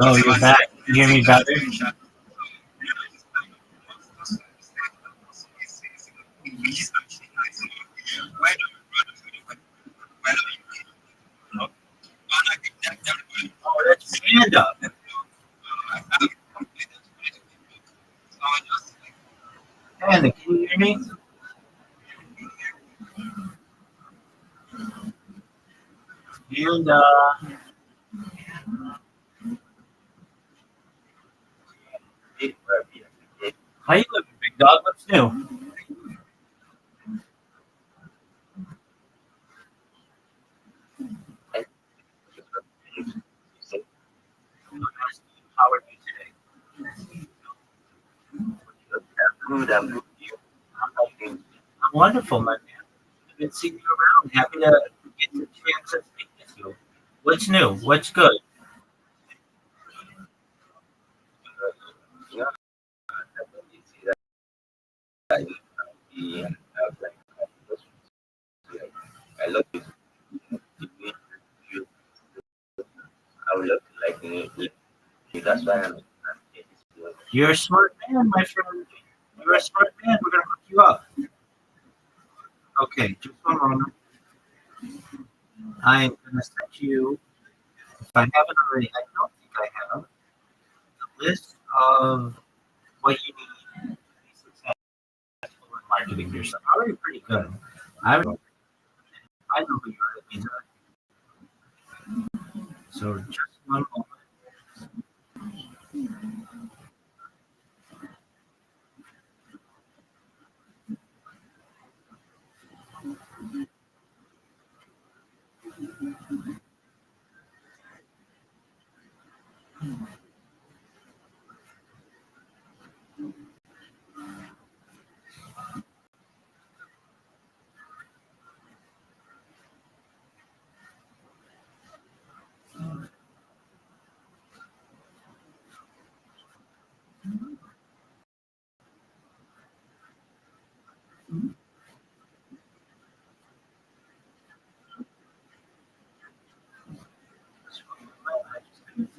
Oh, you're back. Can you hear me better? Oh, that's stand up. Panda, can you hear me? And big Rabbi. How you living, big dog? What's new? I'm asking you, how are you today? Good. I'm good. You? I'm wonderful, my man. I've been seeing you around. Happy to get the chance to speak with you. What's new? What's good? Yeah, I love you. I would love to like you. That's why I'm. You're a smart man, my friend. You're a smart man. We're gonna hook you up. Okay, just one moment. I'm gonna send you. If I haven't already, I don't think I have a list of what you need to be successful in marketing yourself. Already pretty good. I I know who you are. So just one moment.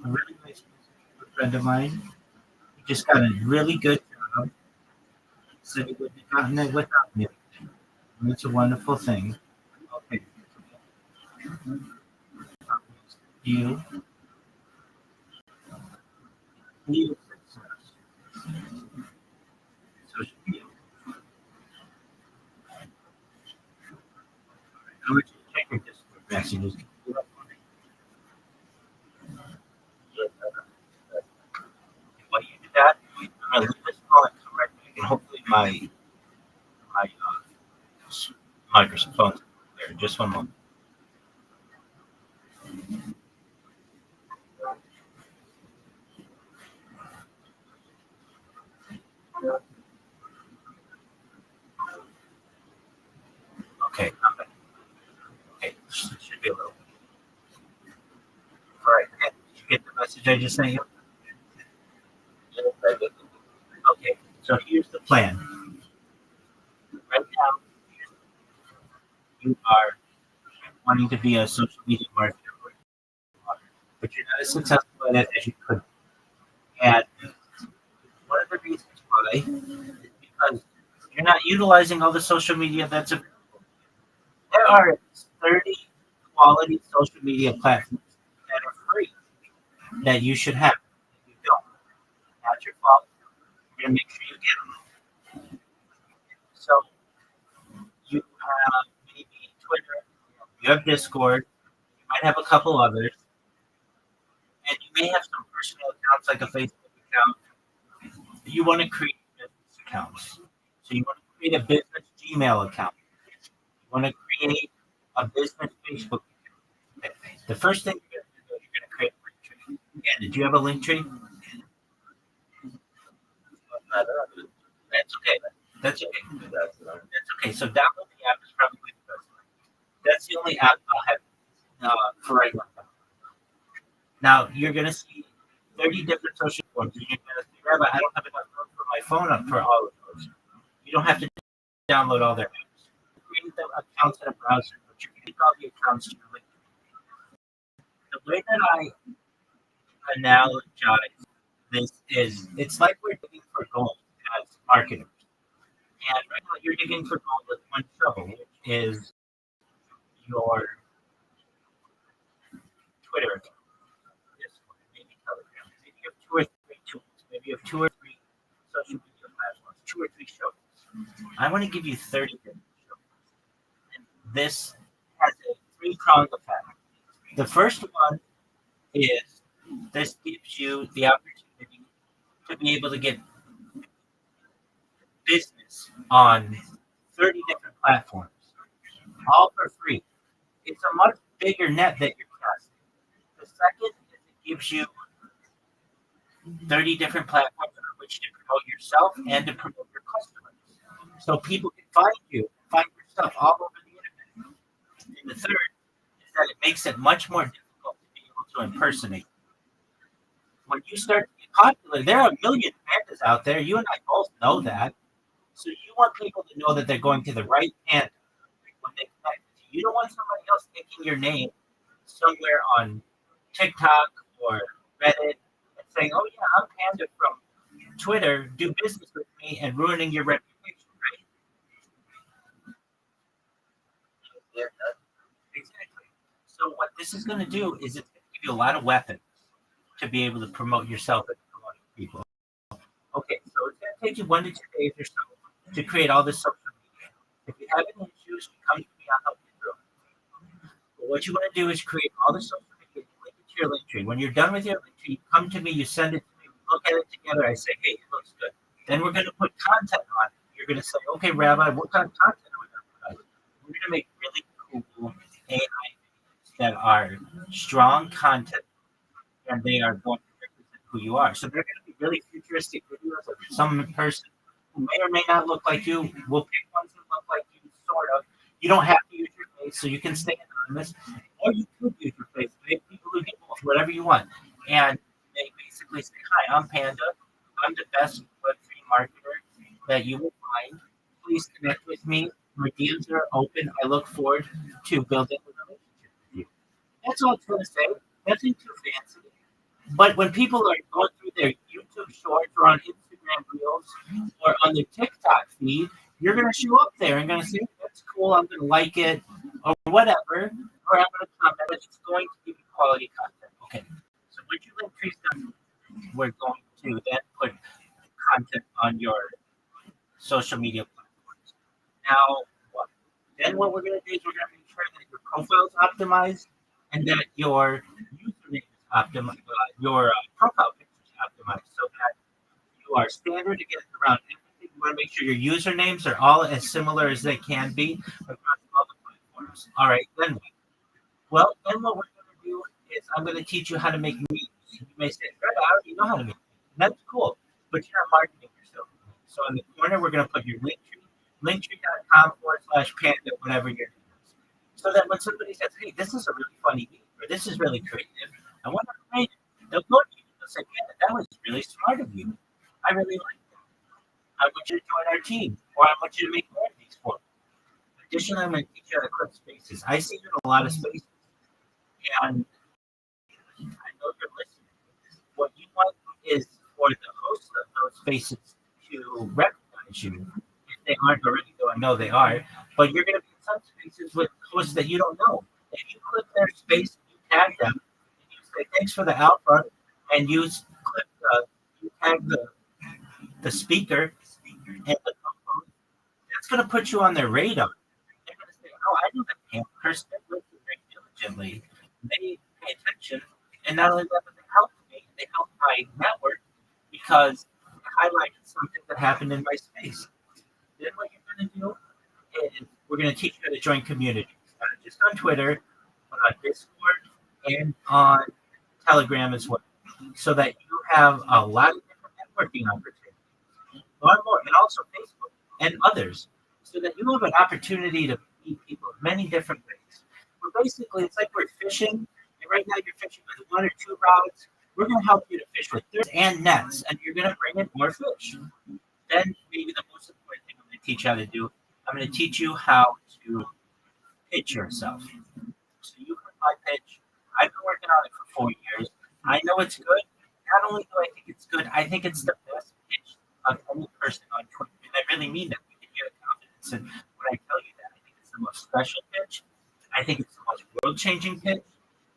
A really nice friend of mine. He just got a really good job. Said he wouldn't have gotten it without me. And it's a wonderful thing. Okay. You, you success. Social media. I want you to check your Discord messages. While you do that, I'm gonna leave this call and come right back, and hopefully my microphone's there. Just one moment. Okay, I'm back. Okay, should be a little. All right. Okay. Did you get the message I just sent you? Yes, I did. Okay. So here's the plan. Right now, you are wanting to be a social media marketer, but you're not as successful at it as you could. And one of the reasons why is because you're not utilizing all the social media that's available. There are 30 quality social media platforms that are free that you should have. If you don't, not your fault. You're gonna make sure you get them. So you have maybe Twitter, you have Discord, you might have a couple others, and you may have some personal accounts like a Facebook account. You want to create business accounts. So you want to create a business Gmail account. You want to create a business Facebook account. The first thing you're going to do is you're going to create a link tree. Yeah, did you have a link tree? That's okay. That's okay. That's okay. So download the app is probably the best. That's the only app I'll have for right now. Now you're going to see 30 different social forms. You're going to say, Rabbi, I don't have enough room for my phone up for all of those. You don't have to download all their apps. Create the accounts in a browser, but you can make all the accounts to your link. The way that I analogize this is it's like we're digging for gold as marketers. And right now you're digging for gold with one shovel, which is your Twitter account, Discord, maybe Telegram. Maybe you have two or three tools. Maybe you have two or three social media platforms, two or three shovels. I want to give you 30 different shovels. And this has a three-pronged effect. The first one is this gives you the opportunity to be able to get business on 30 different platforms, all for free. It's a much bigger net that you're casting. The second is it gives you 30 different platforms on which to promote yourself and to promote your customers. So people can find you, find your stuff all over the internet. And the third is that it makes it much more difficult to be able to impersonate. When you start to get popular, there are a million pandas out there. You and I both know that. So you want people to know that they're going to the right panda when they connect with you. You don't want somebody else taking your name somewhere on TikTok or Reddit and saying, "Oh yeah, I'm Panda from Twitter. Do business with me," and ruining your reputation, right? Yeah, exactly. So what this is going to do is it's going to give you a lot of weapons to be able to promote yourself and promote people. Okay, so it's going to take you 1 to 2 days or so to create all this social media. If you have any issues, you come to me, I'll help you through it. But what you want to do is create all the social media, link it to your link tree. When you're done with your link tree, you come to me, you send it to me, we look at it together. I say, hey, it looks good. Then we're going to put content on it. You're going to say, okay, Rabbi, what kind of content are we going to put on it? We're going to make really cool AI videos that are strong content, and they are going to represent who you are. So they're going to be really futuristic videos of some person who may or may not look like you. We'll pick ones that look like you, sort of. You don't have to use your face, so you can stay anonymous, or you could use your face. We have people who do both, whatever you want. And they basically say, hi, I'm Panda. I'm the best Web3 marketer that you will find. Please connect with me. My DMs are open. I look forward to building a relationship with you. That's all it's going to say. Nothing too fancy. But when people are going through their YouTube shorts or on Instagram reels or on their TikTok feed, you're going to show up there and going to say, that's cool, I'm going to like it, or whatever, or I'm going to comment, but it's going to give you quality content. Okay, so once you increase them, we're going to then put content on your social media platforms. Now, then what we're going to do is we're going to make sure that your profile is optimized and that your username is optimized, your profile picture is optimized so that you are standard against around everything. You want to make sure your usernames are all as similar as they can be across all the platforms. All right, then what? Well, then what we're going to do is I'm going to teach you how to make memes. You may say, Fred, I already know how to make memes. That's cool, but you're not marketing yourself. So in the corner, we're going to put your link tree, linktree.com/panda, whatever your name is. So that when somebody says, hey, this is a really funny meme, or this is really creative, I wonder who made it. They'll go to you and they'll say, Panda, that was really smart of you. I really like that. I want you to join our team, or I want you to make more of these for me. Additionally, I'm going to teach you how to clip spaces. I see you in a lot of spaces, and I know you're listening. What you want is for the hosts of those spaces to recognize you. If they aren't already, though I know they are, but you're going to be in some spaces with hosts that you don't know. If you clip their space and you tag them, and you say, thanks for the alpha, and you tag the speaker and the co-host, that's going to put you on their radar. They're going to say, oh, I know that person that listens very diligently. They pay attention, and not only that, but they helped me. They helped my network because I highlighted something that happened in my space. Then what you're going to do is we're going to teach you how to join communities, not just on Twitter, but on Discord and on Telegram as well, so that you have a lot of different networking opportunities, a lot more, and also Facebook and others, so that you have an opportunity to meet people in many different ways. But basically, it's like we're fishing, and right now you're fishing with 1 or 2 rods. We're going to help you to fish with thirds and nets, and you're going to bring in more fish. Then maybe the most important thing I'm going to teach you how to do, I'm going to teach you how to pitch yourself. So you heard my pitch. I've been working on it for 4 years. I know it's good. Not only do I think it's good, I think it's the best pitch of any person on Twitter. And I really mean that. You can get confidence. And when I tell you that, I think it's the most special pitch. I think it's the most world-changing pitch.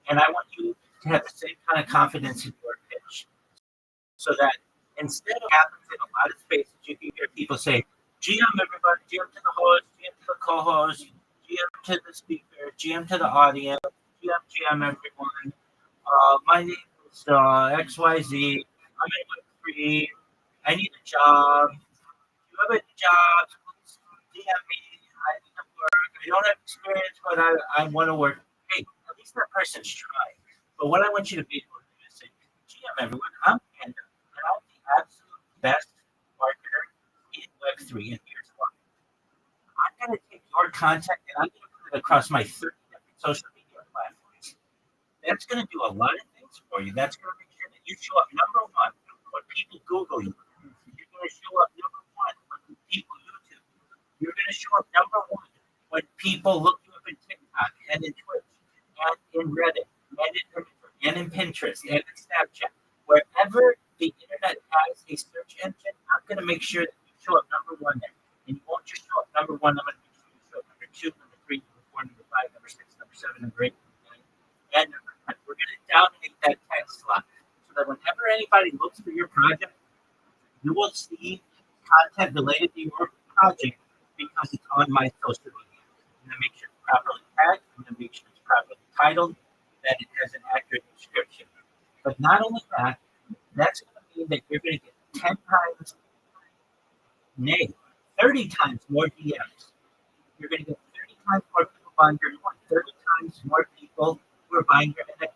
And I want you to have the same kind of confidence in your pitch. So that instead of happens in a lot of spaces, you can hear people say, GM everybody, GM to the host, GM to the co-host, GM to the speaker, GM to the audience, GM, GM, everyone. My name is XYZ. I'm in Web3. I need a job. You have a job? Please DM me. I need to work. I don't have experience, but I want to work. Hey, at least that person's trying. But what I want you to be able to do is say, GM, everyone, I'm Panda, and I'm the absolute best marketer in Web3. And here's why. I'm going to take your content and I'm going to put it across my 30 different social media platforms. That's going to do a lot of things for you. That's going to make sure that you show up number one when people Google you. You're going to show up number one when people YouTube. You're going to show up number one when people look you up in TikTok and in Twitch and in Reddit and in Twitter and in Pinterest and in Snapchat. Wherever the internet has a search engine, I'm going to make sure that you show up number one there. And you won't just show up number one. I'm going to make sure you show up number two, number three, number four, number five, number six, number seven, number eight, number nine, and number 10. We're going to dominate that tag slot so that whenever anybody looks for your project, you will see content related to your project because it's on my social media. I'm going to make sure it's properly tagged. I'm going to make sure it's properly titled, that it has an accurate description. But not only that, that's going to mean that you're going to get 10 times, nay, 30 times more DMs. You're going to get 30 times more people buying your coin, 30 times more people who are buying your NFT,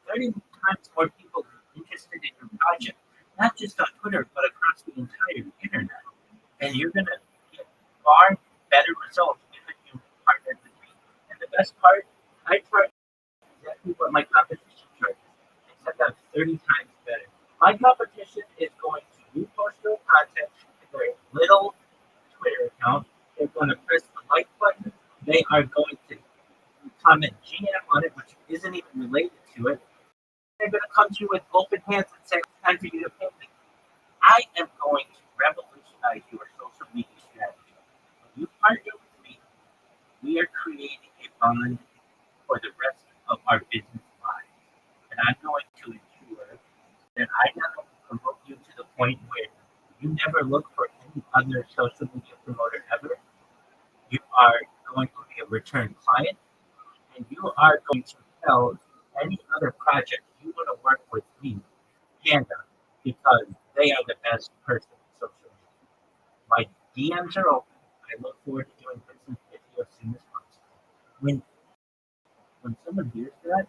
30 times more people interested in your project, not just on Twitter, but across the entire internet. And you're going to get far better results if you partner with me. And the best part, I charge exactly what my competition charges, except I'm 30 times better. My competition is going to repost your content to their little Twitter account. They're going to press the like button. They are going to comment GM on it, which isn't even related to it. They're going to come to you with open hands and say, it's time for you to pay me. I am going to revolutionize your social media strategy. When you partner with me, we are creating a bond for the rest of our business lives. And I'm going to ensure that I not only promote you to the point where you never look for any other social media promoter ever, you are going to be a return client, and you are going to tell any other project you want to work with me, Panda, because they are the best person in social media. My DMs are open. I look forward to doing business with you as soon as possible. When someone hears that,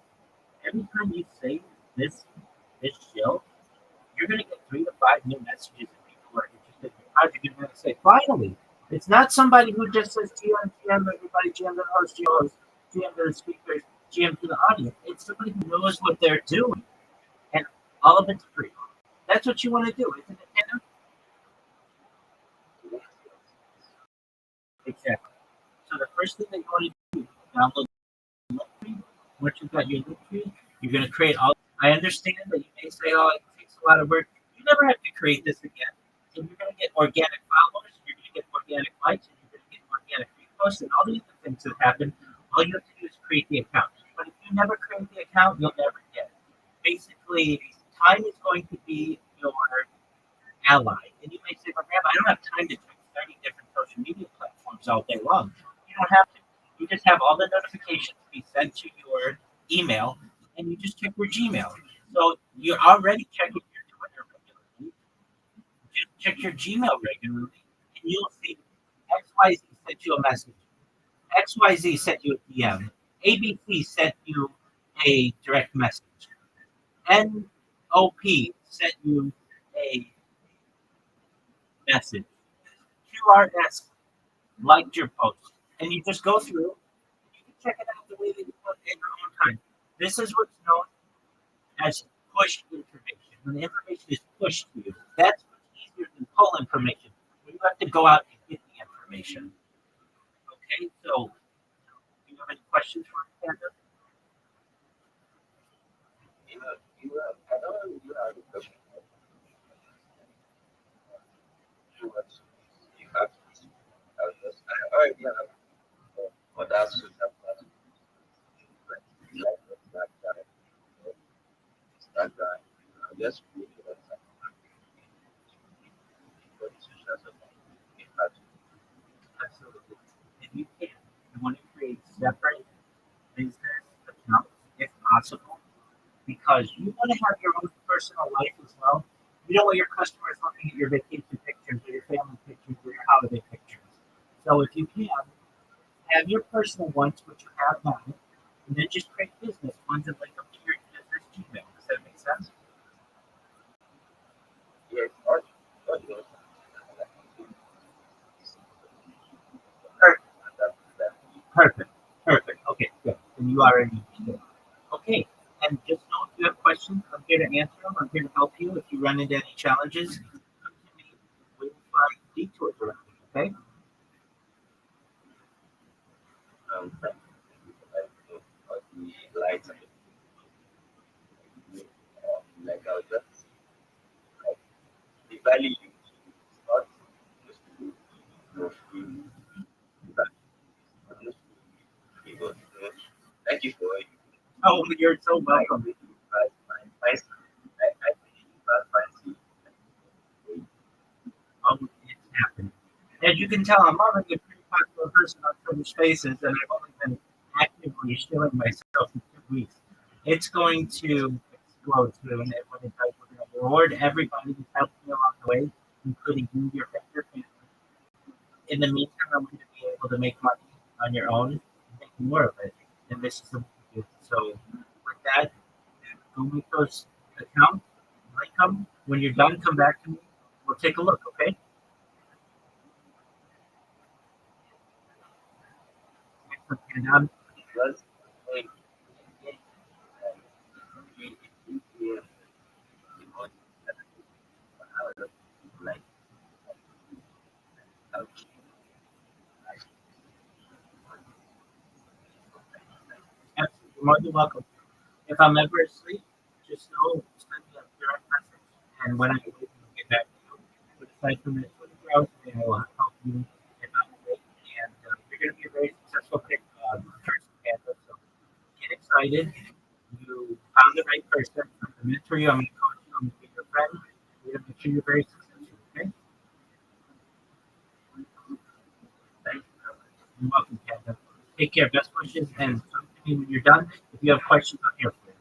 every time you say this show, you're going to get 3 to 5 new messages and people who are interested in your project. You're going to say, finally, it's not somebody who just says GM, GM, everybody, GM to the host, GM to the speakers, GM to the audience. It's somebody who knows what they're doing. And all of it's free. That's what you want to do, isn't it, Anna? Exactly. So the first thing that you want to do is download the link tree. Once you've got your link tree, you're going to create all. I understand that you may say, oh, it takes a lot of work. You never have to create this again. And you're going to get organic followers, you're going to get organic likes, and you're going to get organic reposts, and all these other things that happen. All you have to do is create the account. But if you never create the account, you'll never get it. Basically, time is going to be your ally. And you may say, but Rabbi, I don't have time to check 30 different social media platforms all day long. You don't have to. You just have all the notifications be sent to your email, and you just check your Gmail. So you're already checking your Twitter regularly. Just check your Gmail regularly, and you'll see XYZ sent you a message. XYZ sent you a DM. ABC sent you a direct message. NOP sent you a message. QRS liked your post. And you just go through, and you can check it out the way that you want in your own time. This is what's known as push information. When the information is pushed to you, that's much easier than pull information. When you have to go out and get the information. Okay, so do you have any questions for me, Panda? I know you have a question. You have I already have but that's that guy. That guy. I guess we need that Absolutely. And you can. You want to create separate business accounts. If possible because you want to have your own personal life as well. You don't want your customers looking at your vacation pictures or your family pictures or your holiday pictures. So if you can, have your personal ones, which you have now, and then just create business ones that link up to your business Gmail. Does that make sense? Yes, or yes. Perfect. That, that, Perfect. Perfect. Okay, good. And you already understood. Okay. And just know if you have questions, I'm here to answer them. I'm here to help you. If you run into any challenges, come to me. We'll find detours around it. Okay? thank you for like, all the lights and the like I'll just like the value you is not just to free, but just to be able to thank you for it. Oh, you're so I welcome. really I really fancy. It's happening. As you can tell, I'm already a pretty popular person on Twitter Spaces, and I've only been actively showing myself in 2 weeks. It's going to explode soon, and when it does, we're going to reward everybody who's helped me along the way, including you, your family. In the meantime, I want you to be able to make money on your own and make more of it. And this is the so with that, go make those accounts, like them. When you're done, come back to me. We'll take a look, okay? And Because like we we know that like okay, absolutely, you're more than welcome. If I'm ever asleep, just know, send me a direct message. And when I get back to you, put aside from this for the growth, and I will help you if I'm awake. And you're going to be a very successful person, Candace. So get excited. You found the right person. I'm going to mentor you. I'm going to coach you. I'm going to be your friend. We're going to make sure you're very successful. Okay? thank you. You're welcome, Candace. Take care. Best wishes. And come to me when you're done. If you have questions, I'm here for you.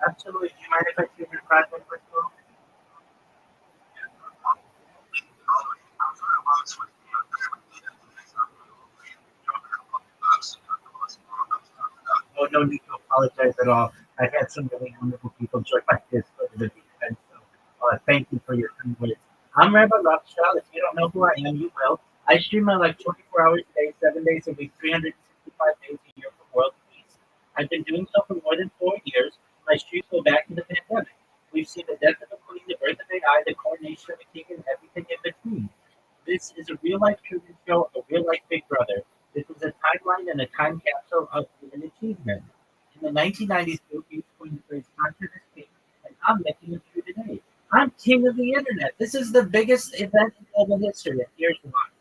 Absolutely. Do you mind if I see your project with you? Oh, no need to apologize at all. I've had some really wonderful people join my Discord in the defense. So thank you for your kind words. I'm Rabbi Rothschild. If you don't know who I am, you will. I stream my life 24 hours a day, 7 days a week, 365 days a year for world peace. I've been doing so for more than 4 years. My streams go back to the pandemic. We've seen the death of a queen, the birth of AI, the coronation of a king, and everything in between. This is a real life Truman Show, a real life Big Brother. This is a timeline and a time capsule of human achievement. In the 1990s, Bill Gates coined the phrase content is king, and I'm making it true today. I'm king of the internet. This is the biggest event in global history, and here's why.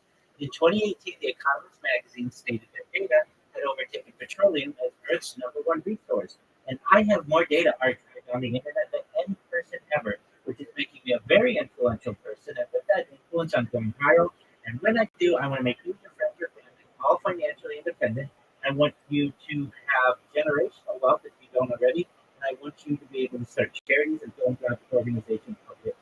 In 2018, The Economist magazine stated that data had overtaken petroleum as Earth's number one resource. And I have more data archived on the internet than any person ever, which is making me a very influential person. And with that influence, I'm going viral. And when I do, I want to make you, your friends, your family all financially independent. I want you to have generational wealth if you don't already. And I want you to be able to start charities and philanthropic organizations of your own.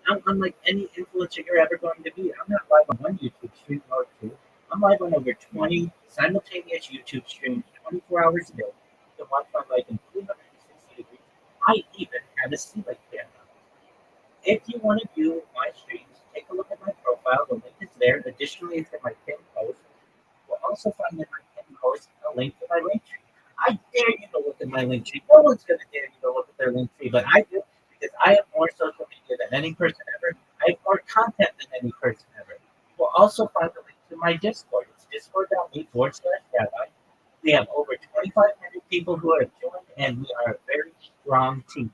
I'm unlike any influencer you're ever going to be. I'm not live on one YouTube stream or two. I'm live on over 20 simultaneous YouTube streams 24 hours a day. You can watch my life in 360 degrees. I even have a ceiling fan. If you want to view my streams, take a look at my profile. The link is there. Additionally, it's in my pinned post. You'll also find in my pinned post a link to my link tree. I dare you to look at my link tree. No one's going to dare you to look at their link tree, but I do because I have more social media than any person ever. I have more content than any person ever. You'll also find the link to my Discord. It's discord.me/Rabbi. We have over 2,500 people who have joined, and we are a very strong team.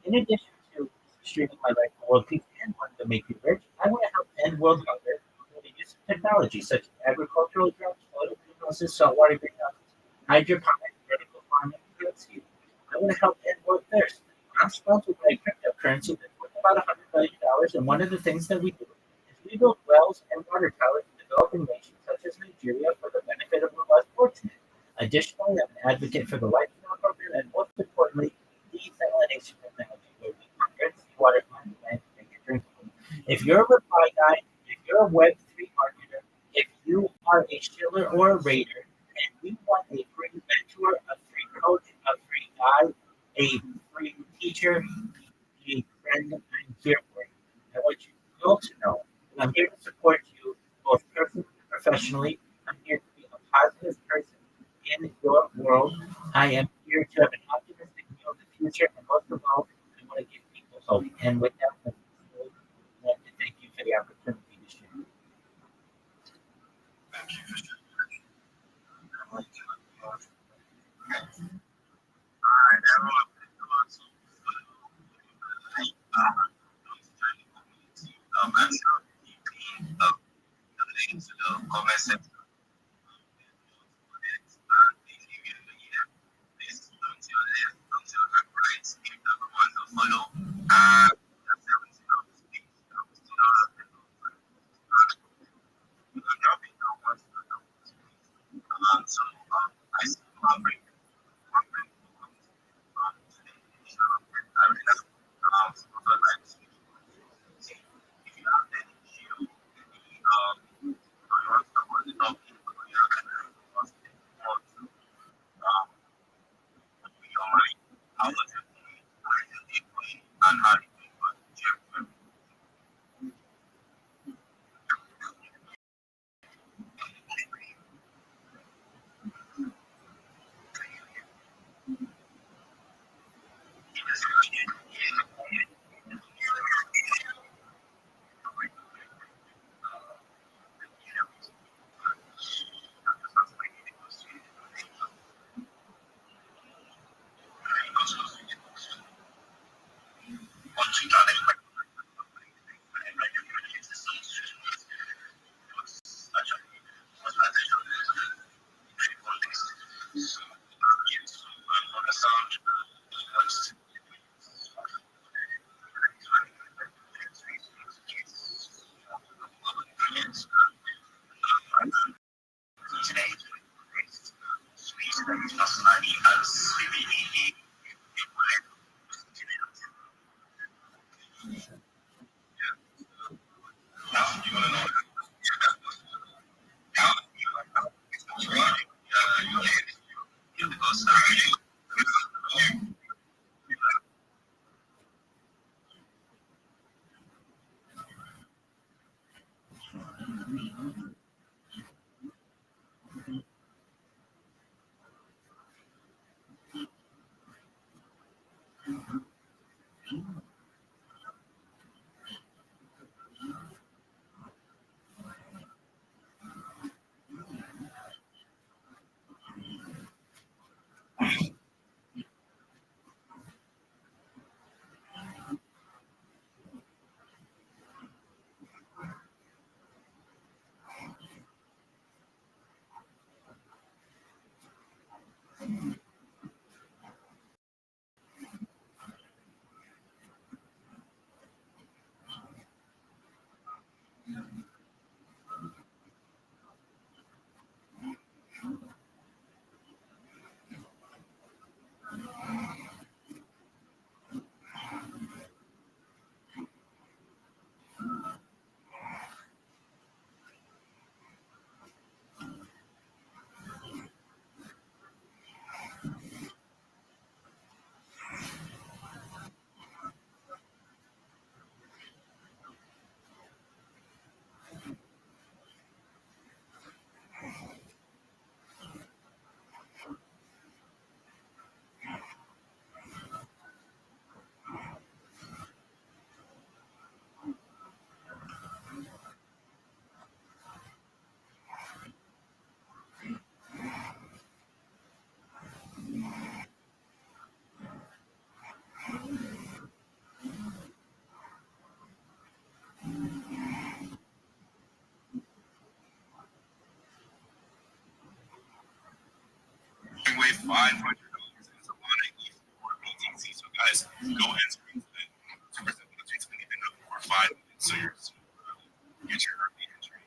In addition to streaming my life for world peace and wanting to make you rich, I want to help end world hunger through the use of technology such as agricultural drones, photo greenhouses, saltwater greenhouses, hydroponics, vertical farming, and field seeding. I want to help end world thirst. I'm sponsored by a cryptocurrency that's worth about $100 billion, and one of the things that we do is we build wells and water towers in developing nations such as Nigeria for the benefit of the less fortunate. Additionally, I'm an advocate for the lifestyle program and most importantly, desalination technology, where we convert seawater on land to make it drinkable. If you're a reply guy, if you're a Web3 marketer, if you are a shiller or a raider, and you want a free mentor, a free coach, a free guide, a free teacher, a friend, I'm here for you. I want you all to know that I'm here to support you both personally and professionally. I'm here to be a positive person in your world. I am here to have an optimistic view of the future, and most of all, I want to give people hope. And with that, I want to thank you for the opportunity to share. Away $500 is a lot of E4 BTC. So guys, go ahead and screen that. 2% takes anything up for 5 minutes. So get your early entry.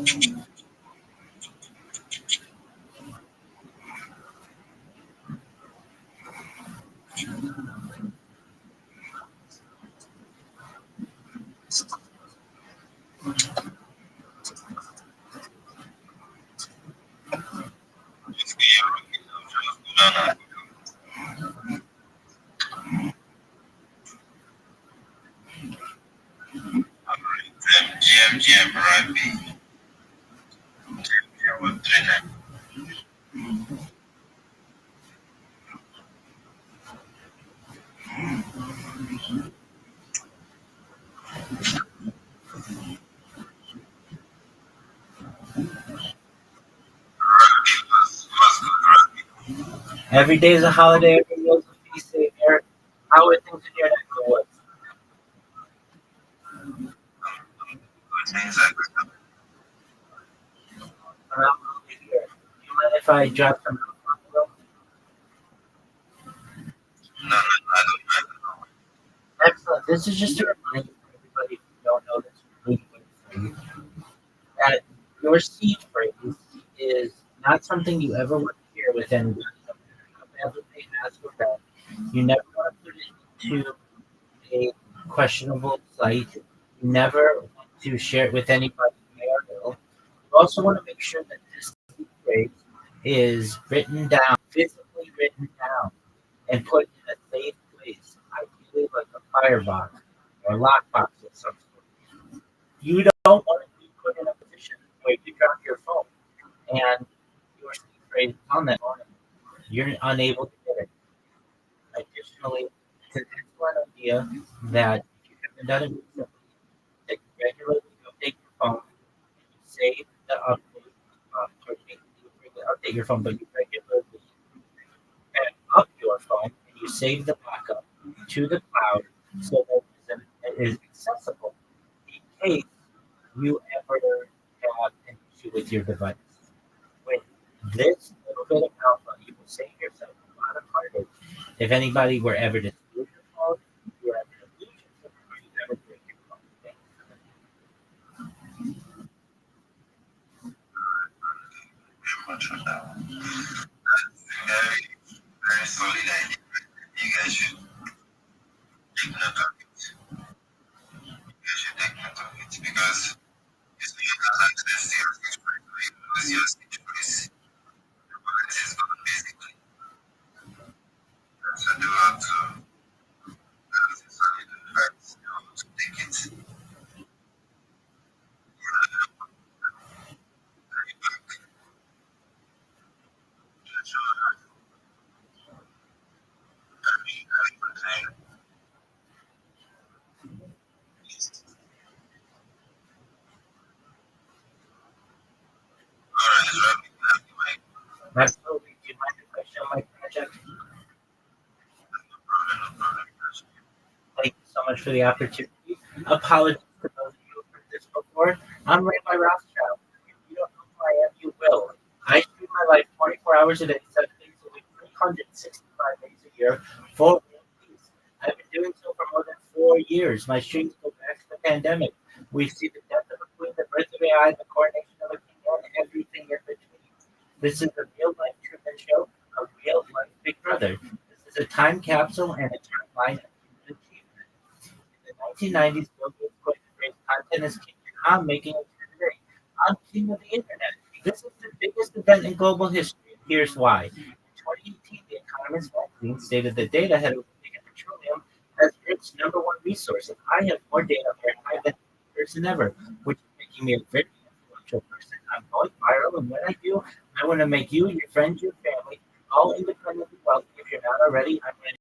Just get your rocket now. Just go down and alright. GM, Rabbi. GM, what trainer? Was good, Rabbi. Every day is a holiday. Every meal is a feast day. Eric, how are things in your neck of the woods? Good things are good. Around here. Do you mind if I drop some? No, no, I don't know. Excellent. This is just a reminder for everybody who don't know this really good for you that your seed phrase is not something you ever want to hear with anybody, no matter how badly they ask or beg. You never want to put it into a questionable site. You never want to share it with anybody who may or ill. You also want to make sure that this seed phrase is written down, physically written down, and put in a safe place, ideally like a firebox or a lockbox of some sort. You don't want to be put in a position where you drop your phone and your sleep rate is on that morning. You're unable to get it. Additionally, it's an excellent idea that if you haven't done it recently, that you regularly update your phone and you save the update. Pardon me, you frequently update your phone, but you regularly back up your phone and you save the backup to the cloud so that it is accessible in case you ever have an issue with your device. With this little bit of alpha, you will save yourself a lot of heartache. If anybody were ever to steal your phone, you have an illusion or you ever break your phone. Okay? Very much for that one. Very, very solid idea. You guys should take note of it. You guys should take note of it because you see you can access your speech price or you lose your speech price. The wallet is gone basically. So do have to have a solid advice in order to take it. Alright, Rabbi, have the mic. Absolutely. Do you mind if I show my project? No problem, no problem. Thank you so much for the opportunity. Apologies to those of you who have heard this before. I'm Rabbi Rothschild. If you don't know who I am, you will. I stream my life 24 hours a day, 7 days a week, 365 days a year, for world peace. I've been doing so for more than 4 years. My streams go back to the pandemic. We see the death of a queen, the birth of AI, the coronation of a king, and everything in between. This is a real life Truman Show, a real life Big Brother. This is a time capsule and a timeline of human achievement. In the 1990s, Bill Gates coined the phrase content is king, and I'm making it true today. I'm king of the internet. This is the biggest event in global history, and here's why. In 2018, The Economist magazine stated that data had overtaken petroleum as Earth's number one resource, and I have more data for AI than any person ever, which is making me a very influential person. I'm going viral, and when I do, I want to make you, your friends, your family, all independently wealthy. If you're not already, I'm ready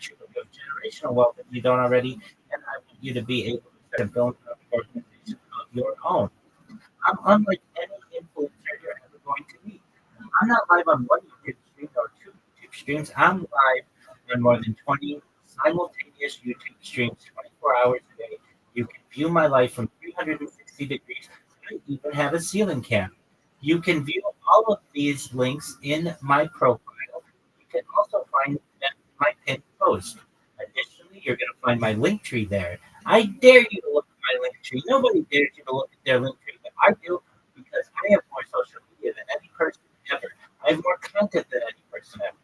to of generational wealth if you don't already, and I want you to be able to start a philanthropic organization of your own. I'm unlike any influencer you're ever going to meet. I'm not live on one YouTube stream or two YouTube streams. I'm live on more than 20 simultaneous YouTube streams 24 hours a day. You can view my life from 360 degrees. I even have a ceiling cam. You can view all of these links in my profile. You can also find them in my pinned post. Additionally, you're going to find my link tree there. I dare you to look at my link tree. Nobody dares you to look at their link tree, but I do because I have more social media than any person ever. I have more content than any person ever.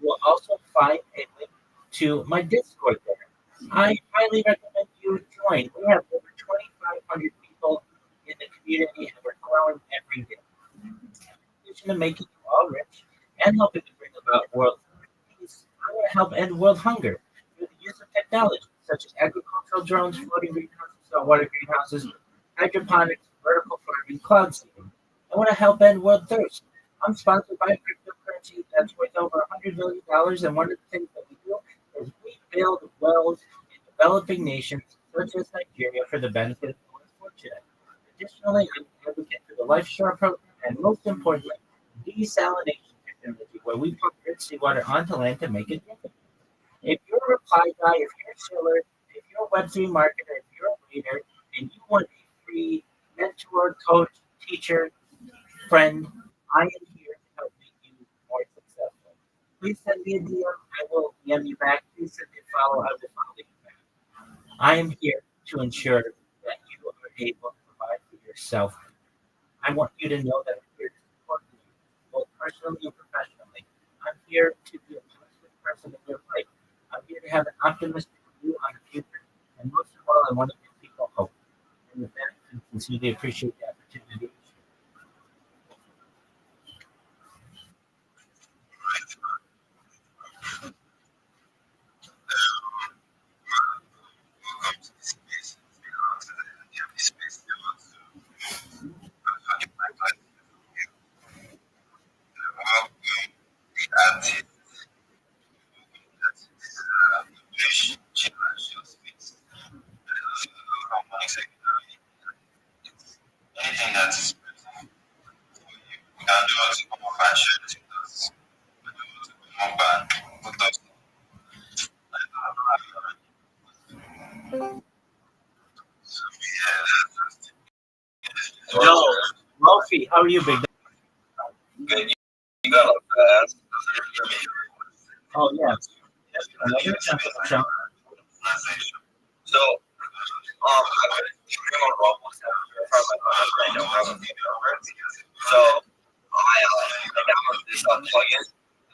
You will also find a link to my Discord there. I highly recommend you join. We have over 2,500 people in the community, and we're growing every day. In addition to making you all rich and helping to bring about world peace, I want to help end world hunger through the use of technology such as agricultural drones, floating greenhouses, saltwater greenhouses, hydroponics, vertical farming, cloud seeding. I want to help end world thirst. I'm sponsored by a cryptocurrency that's worth over $100 million, and one of the things that we do is we build wells in developing nations such as Nigeria for the benefit of the less fortunate. Additionally, I'm an advocate for the Life Shore program, and most importantly, desalination technology, where we put rich seawater onto land to make it drinkable. If you're a reply guy, if you're a seller, if you're a Web3 marketer, if you're a leader, and you want a free mentor, coach, teacher, friend, I am here to help make you more successful. Please send me a DM. I will DM you back. Please send me a follow. I will follow you back. I am here to ensure that you are able to provide for yourself. I want you to know that I'm here to support you, both personally and professionally. I'm here to be a positive person in your life. I'm here to have an optimistic view on the future, and most of all, I want to give people hope. And with that, I sincerely appreciate the opportunity. Welcome to the space. To the empty space. How can I guide you? Welcome the artist. Wish your space. Anything that's you can do it to come up and share it with us. You can do it to come up and put us. So yeah, Yo, Lofi, how are you, big dog? Good. You got a fast. Oh, yeah. Another show. So, I've been on Roblox from my friend. So, I downloaded this plugin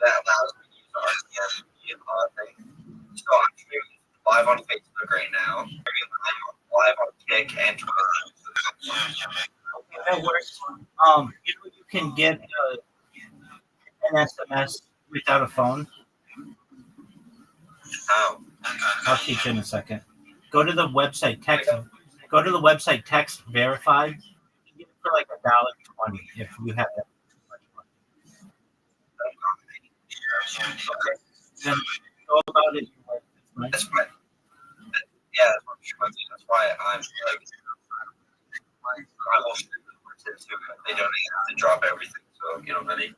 that allows me to use RCS thing. So, I'm streaming live on Facebook right now. I'm live on Kick and Twitter. That works. You can get an SMS without a phone. Oh, I'll teach you in a second. Go to the website text. Go to the website text verified. You can get it for like $1.20 if you have that much money. Then go about it. that's right. Yeah, that's what I'm trying to do. That's why I'm like, I will shoot the too. They don't have to drop everything, so you know, ready.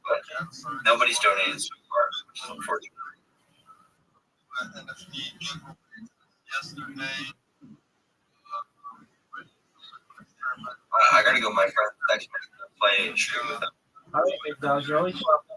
But nobody's donated so far, which is unfortunate. I gotta go. My friend next minute to play and shoot with them. All right, big dog. You're always welcome.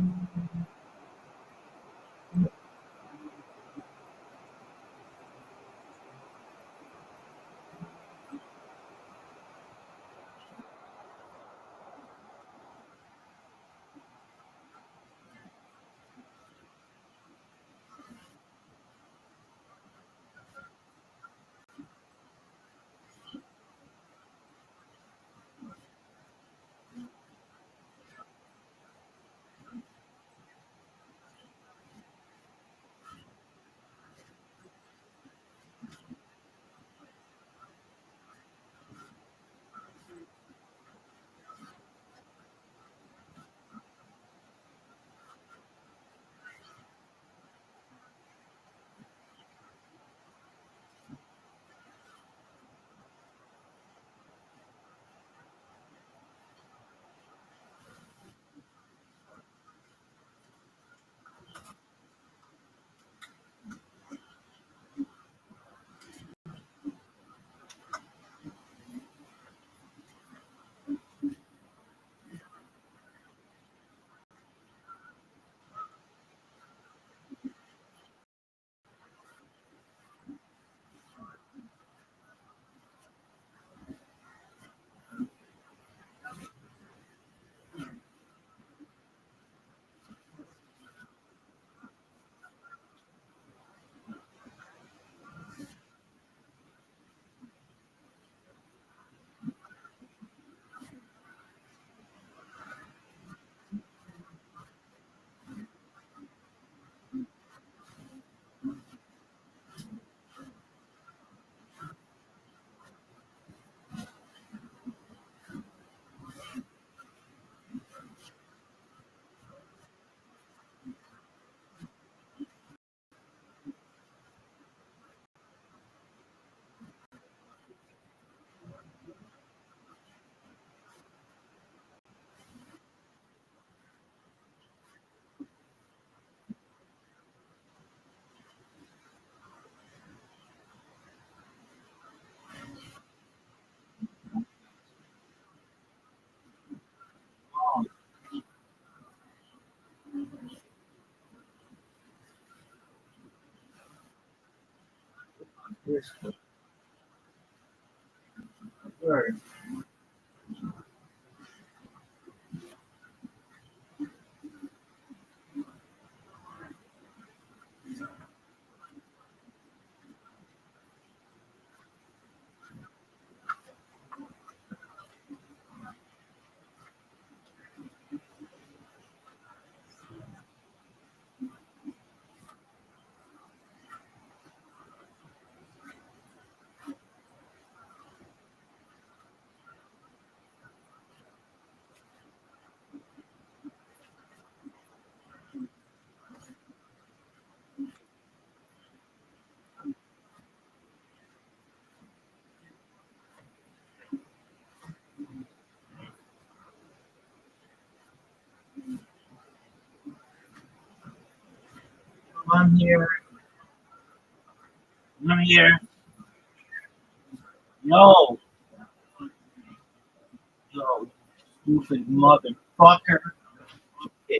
Oh, here's the word. Come here. Come here. Yo, yo, stupid motherfucker. Okay,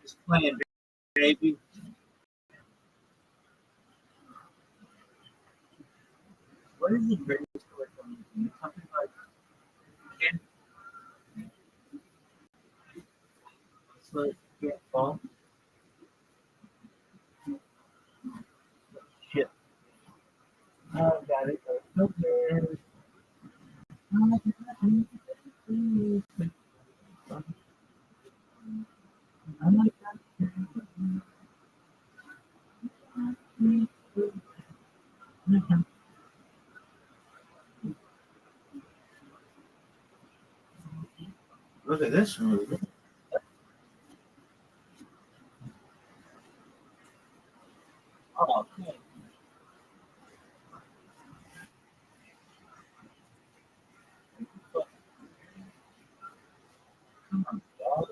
just playing, baby. What is the greatest curriculum? Something like again, it's like get phone shit. Oh, got it. Okay. Look at this movie. Oh, okay. Come on, dog.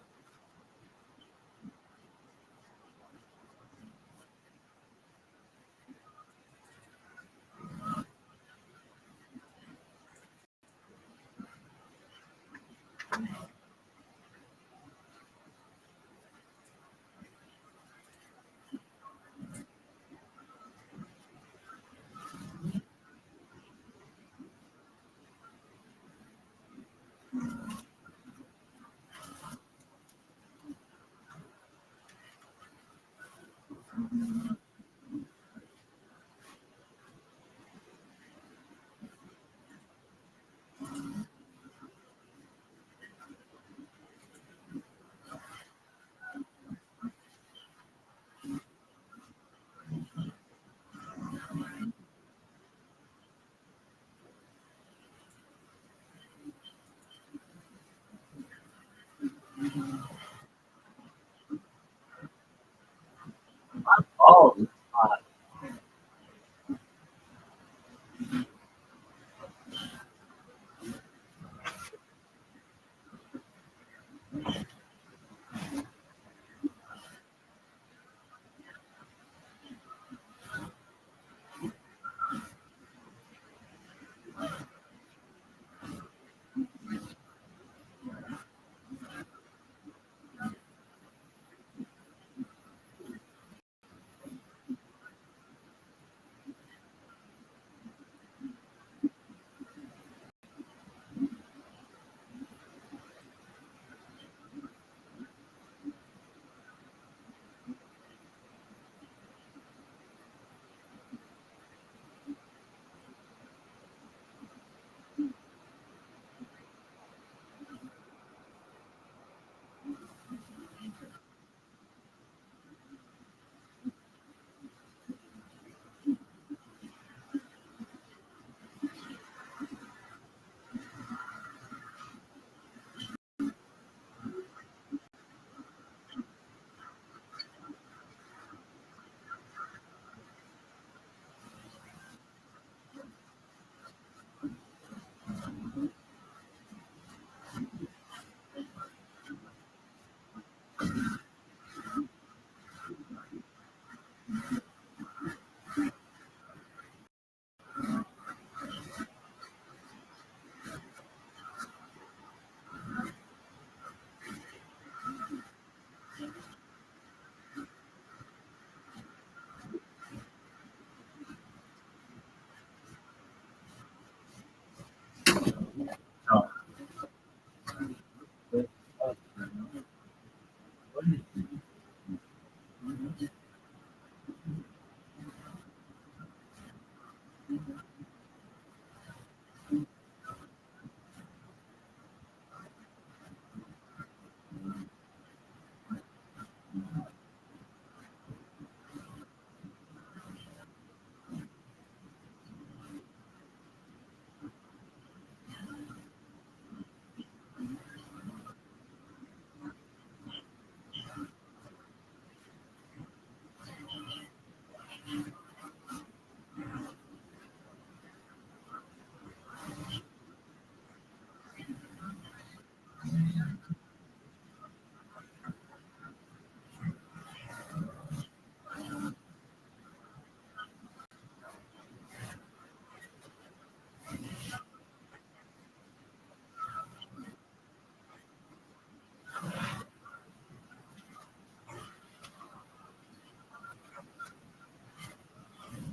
Oh, no.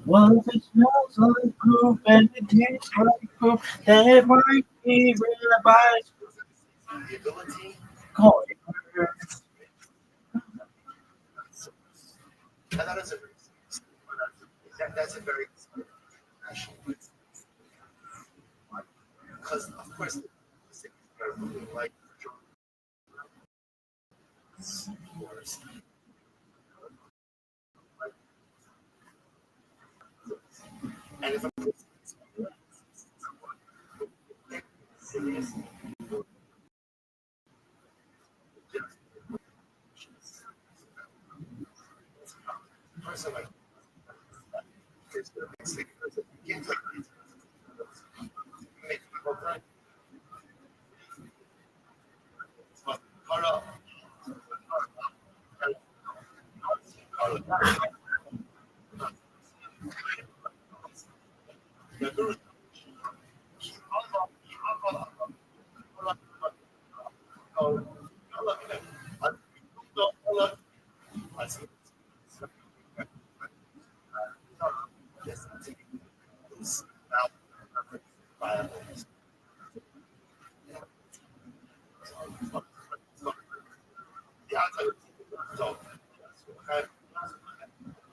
Well, if it smells like poop and it tastes like poop, then it might be Rabbi's The ability, calling. and that is a very that's a very national because of course like yours and if I'm serious person like it's the basic person can't take it make the whole time hold up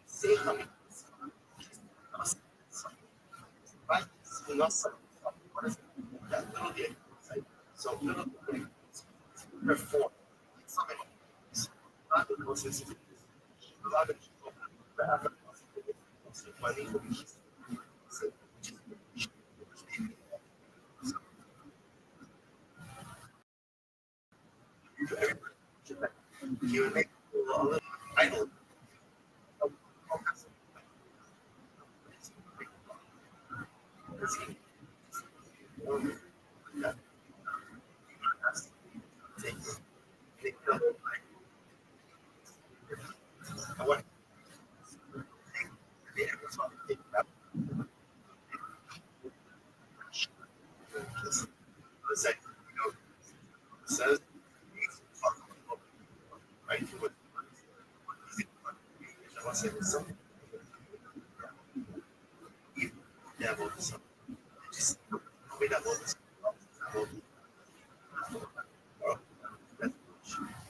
say how many right? Nossa, that little bit. So little bit perform. Something not the process. A lot of people have money. He would make a little idol. Says right? Something devil. Just we don't want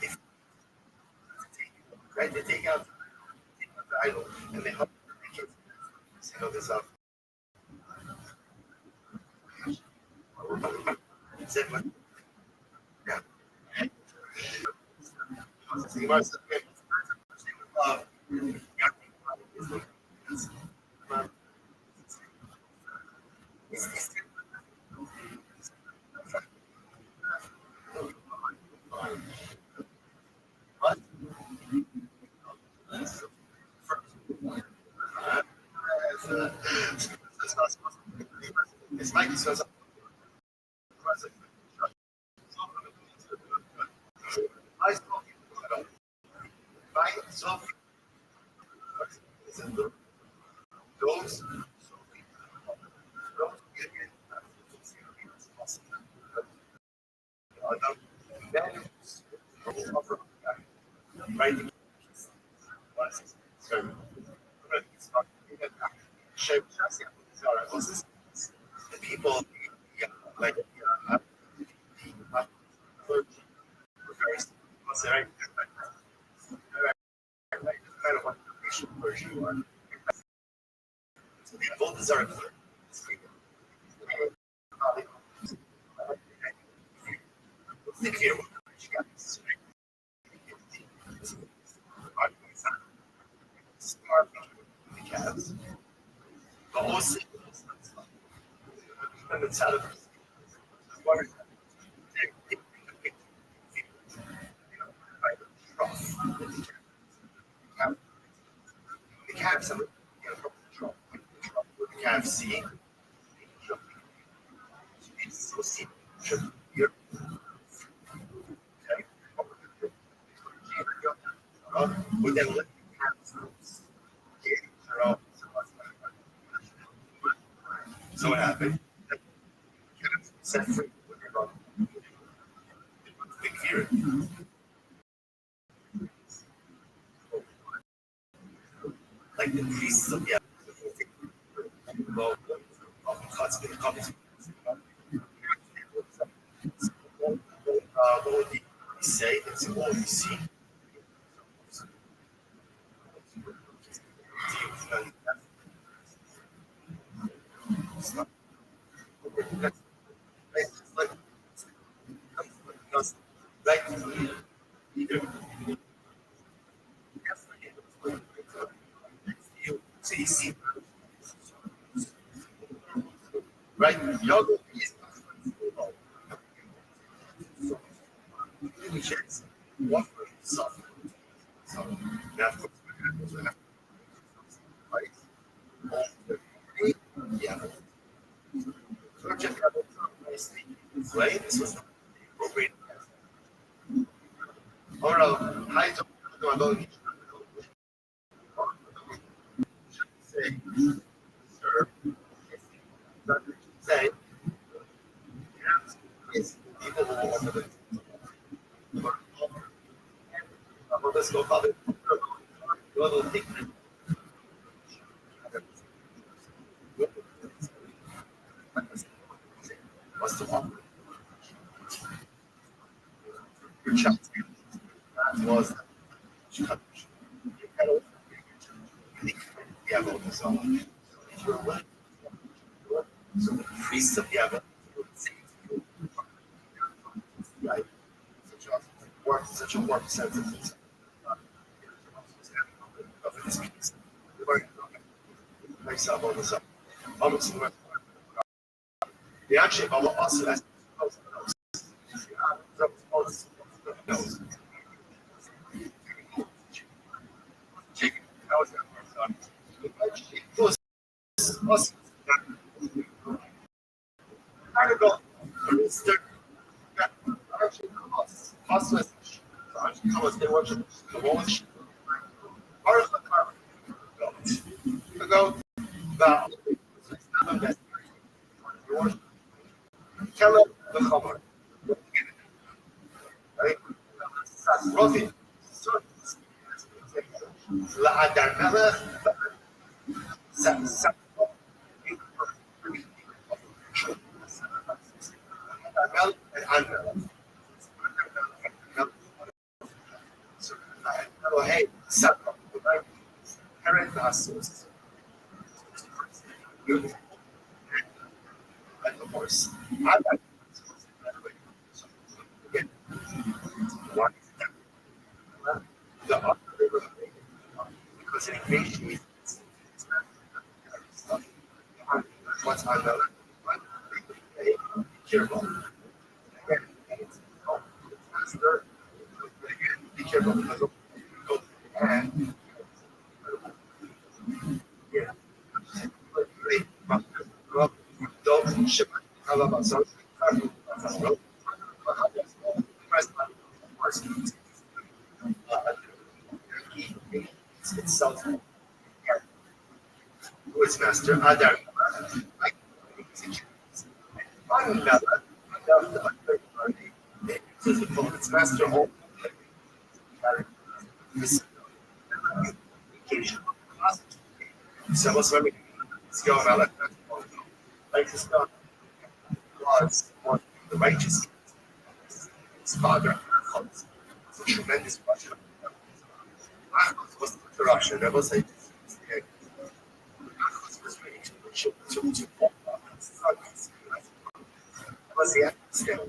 if right they take out the idol and they help the kids this up. Yeah. It's like so. I so those right. The people like kind of where you are. So the voters are think here. The whole city and it's out of the cabs the cabs see so see here we then let so what happened set free big fear like the priests of the what would he say? It's all you see. So you see, right? Y'all go what stuff. So now, of course, yeah. So just nicely, right? This was appropriate. All right, hi, say, sir, say, yes, people will offer the let's go public. Little thing. What's the one? Your child was yeah, about this all. So the priests of Yahweh right? Such a warm sense of this piece. Myself on this up. Almost the actually also has Plus, kind of go. Actually, they worship the Polish. Part of the car. Ago, the Keller the Chomer. Right? Rothschild. La'adar Melech. And Anmelech. Oh, hey, Sakra. Parent Nasus. And of course, I like one. The other because it ingratiates what's on the careful. Again, be careful because and yeah, don't ship so itself who is master Adar. Its master home. So what's let me go about it? Like this God was one of the righteous. His father was a tremendous question. Was the corruption. I was like, was ready to was the atmosphere.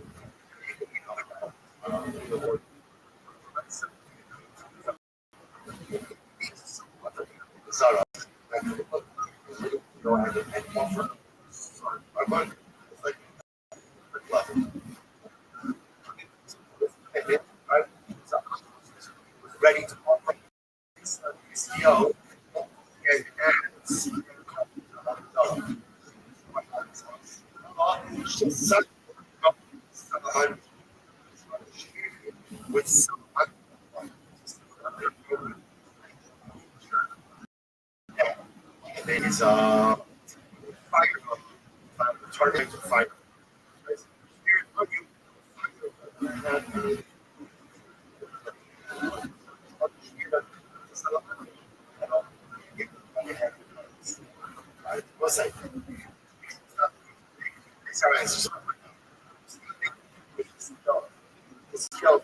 Zara. And one for our money. It's like level. Right? Ready to offer CEO and ads. With some there is a fire target to fire. What's that?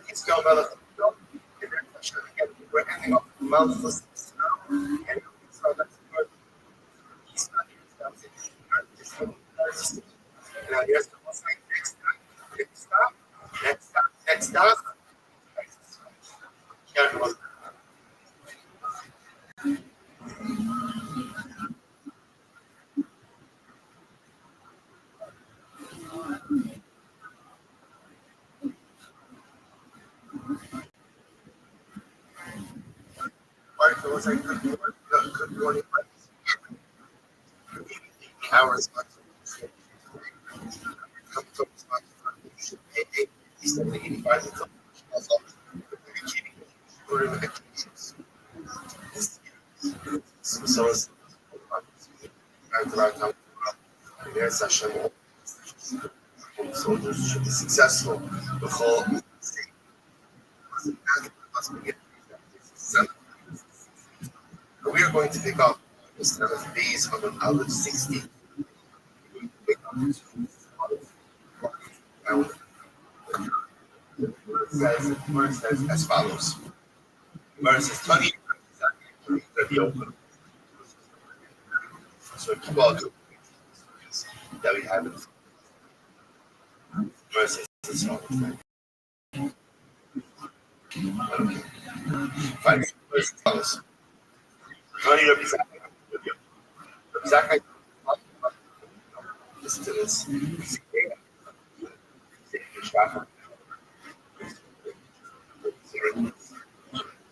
It's go another. We're ending up mouthless. And so that's good. He's not now here's the what's like next stop. Yeah, it was like good morning. Hours. He's 85. So there's Hashem. Soldiers should be successful. The whole we are going to pick up the 7th days of an Aleph 60. Verse says as follows. Verses 20 the open. So keep all two that we have it. Verses as okay. Fine. Verse follows. 20 of exactly. Listen to this.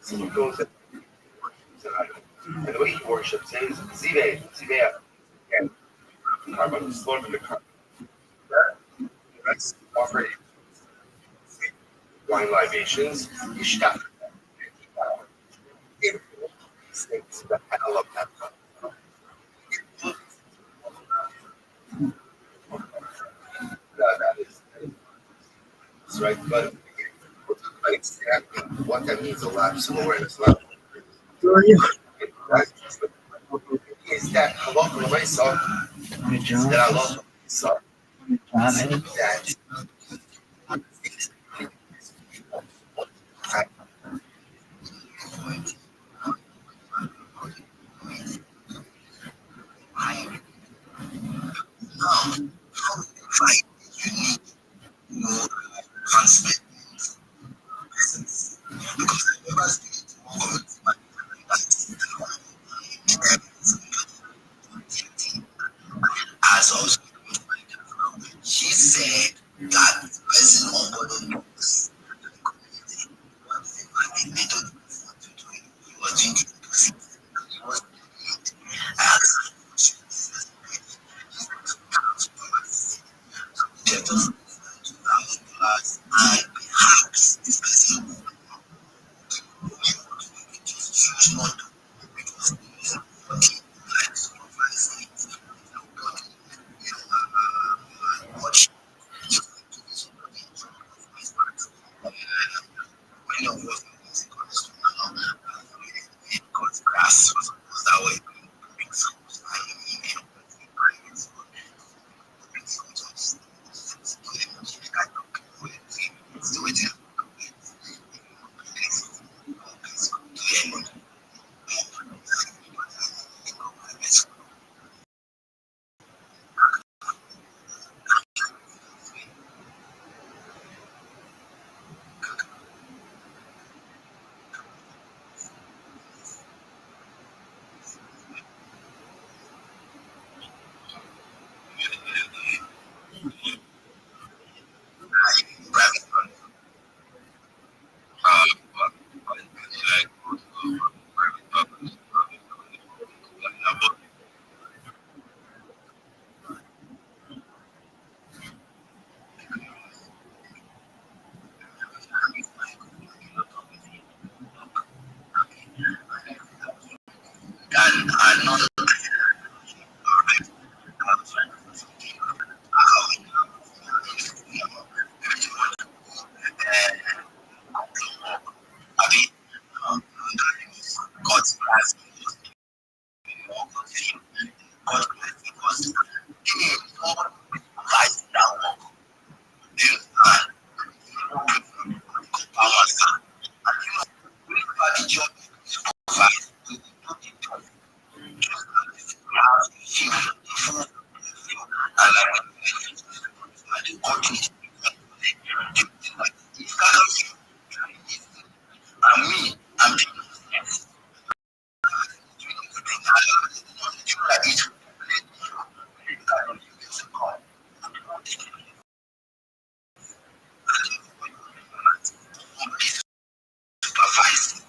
So he goes and the way he worships is Zivea. carbon absorbed in the carbon. That's offering wine libations. Ishta. The hell of that. That is right, but exactly what that means a lot slower and slower. Is that a lot of myself that I love myself that as also she said that person on board the books they don't want to do it. He was doing it he was $2,000 and perhaps this person choose not to because much many of us because grass was that way. And another Abi, God's grass God because lies down powers everybody job fight and me, I'm supervised.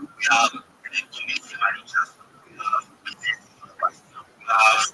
We have community managers. We have we have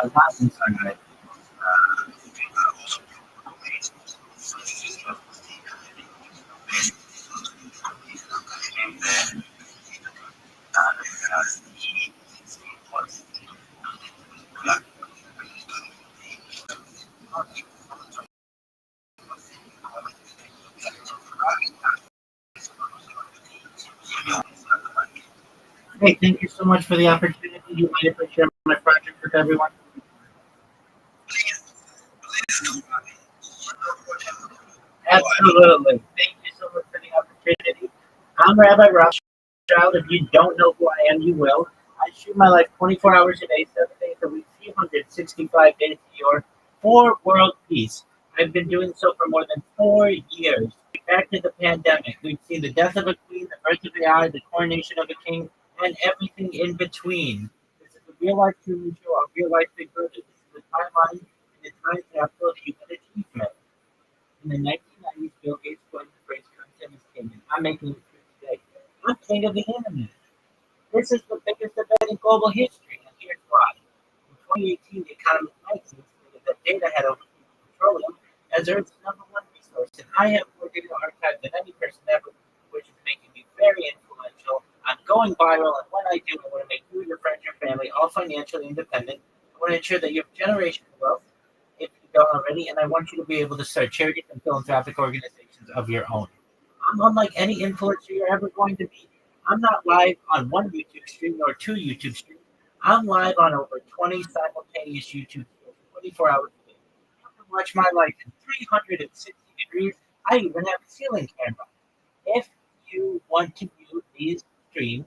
not inside. Hey, thank you so much for the opportunity. You mind if I share my project with everyone? Absolutely. Thank you so much for the opportunity. I'm Rabbi Rothschild. If you don't know who I am, you will. I shoot my life 24 hours a day, 7 days a week, 365 days a year for world peace. I've been doing so for more than 4 years. Back to the pandemic, we've seen the death of a queen, the birth of AI, the coronation of a king, and everything in between. This is a real life TV show, a real life Big Brother. This is the timeline and the time capsule of human achievement. In the 1990s, Bill Gates coined the phrase content is king, and I'm making it true today. I'm king of the internet. This is the biggest event in global history, and here's why. In 2018, the Economist magazine stated that data had overtaken petroleum as Earth's number one resource, and I have more data archived than any person ever, which is making me very influential. I'm going viral, and when I do, I want to make you, your friends, your family all financially independent. I want to ensure that you have generational wealth if you don't already, and I want you to be able to start charities and philanthropic organizations of your own. I'm unlike any influencer you're ever going to be. I'm not live on one YouTube stream or two YouTube streams. I'm live on over 20 simultaneous YouTube streams, 24 hours a day. You can watch my life in 360 degrees. I even have a ceiling camera. If you want to view these streams,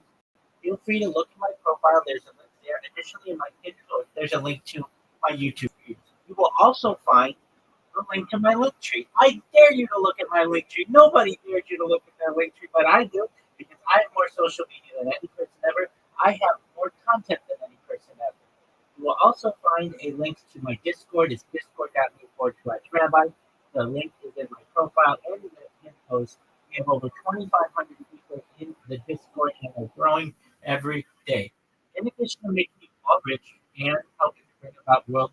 feel free to look at my profile. There's a link there. Additionally, in my page post, there's a link to my YouTube streams. You will also find a link to my link tree. I dare you to look at my link tree. Nobody dares you to look at that link tree, but I do because I have more social media than any person ever. I have more content than any person ever. You will also find a link to my Discord. It's discord.me/rabbi. The link is in my profile and in the pin post. We have over 2,500 people in the Discord and we're growing every day. In addition to making you all rich and helping to bring about world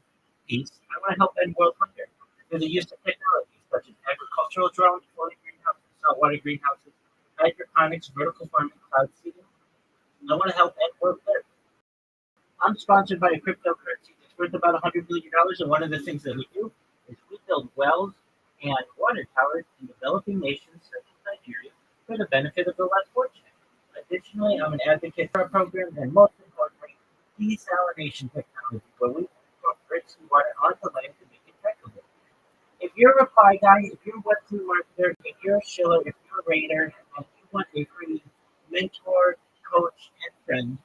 peace, I want to help end world hunger through the use of technologies such as agricultural drones, floating greenhouses, saltwater greenhouses, hydroponics, vertical farming, cloud seeding. And I want to help end world thirst. I'm sponsored by a cryptocurrency that's worth about $100 million, and one of the things that we do is we build wells and water towers in developing nations such as Nigeria for the benefit of the less fortunate. Additionally, I'm an advocate for our program, and most importantly, desalination technology, where we put bricks and water on the land to make it drinkable. If you're a reply guy, if you're a Web3 marketer, if you're a shiller, if you're a raider, and you want a free mentor, coach, and friend,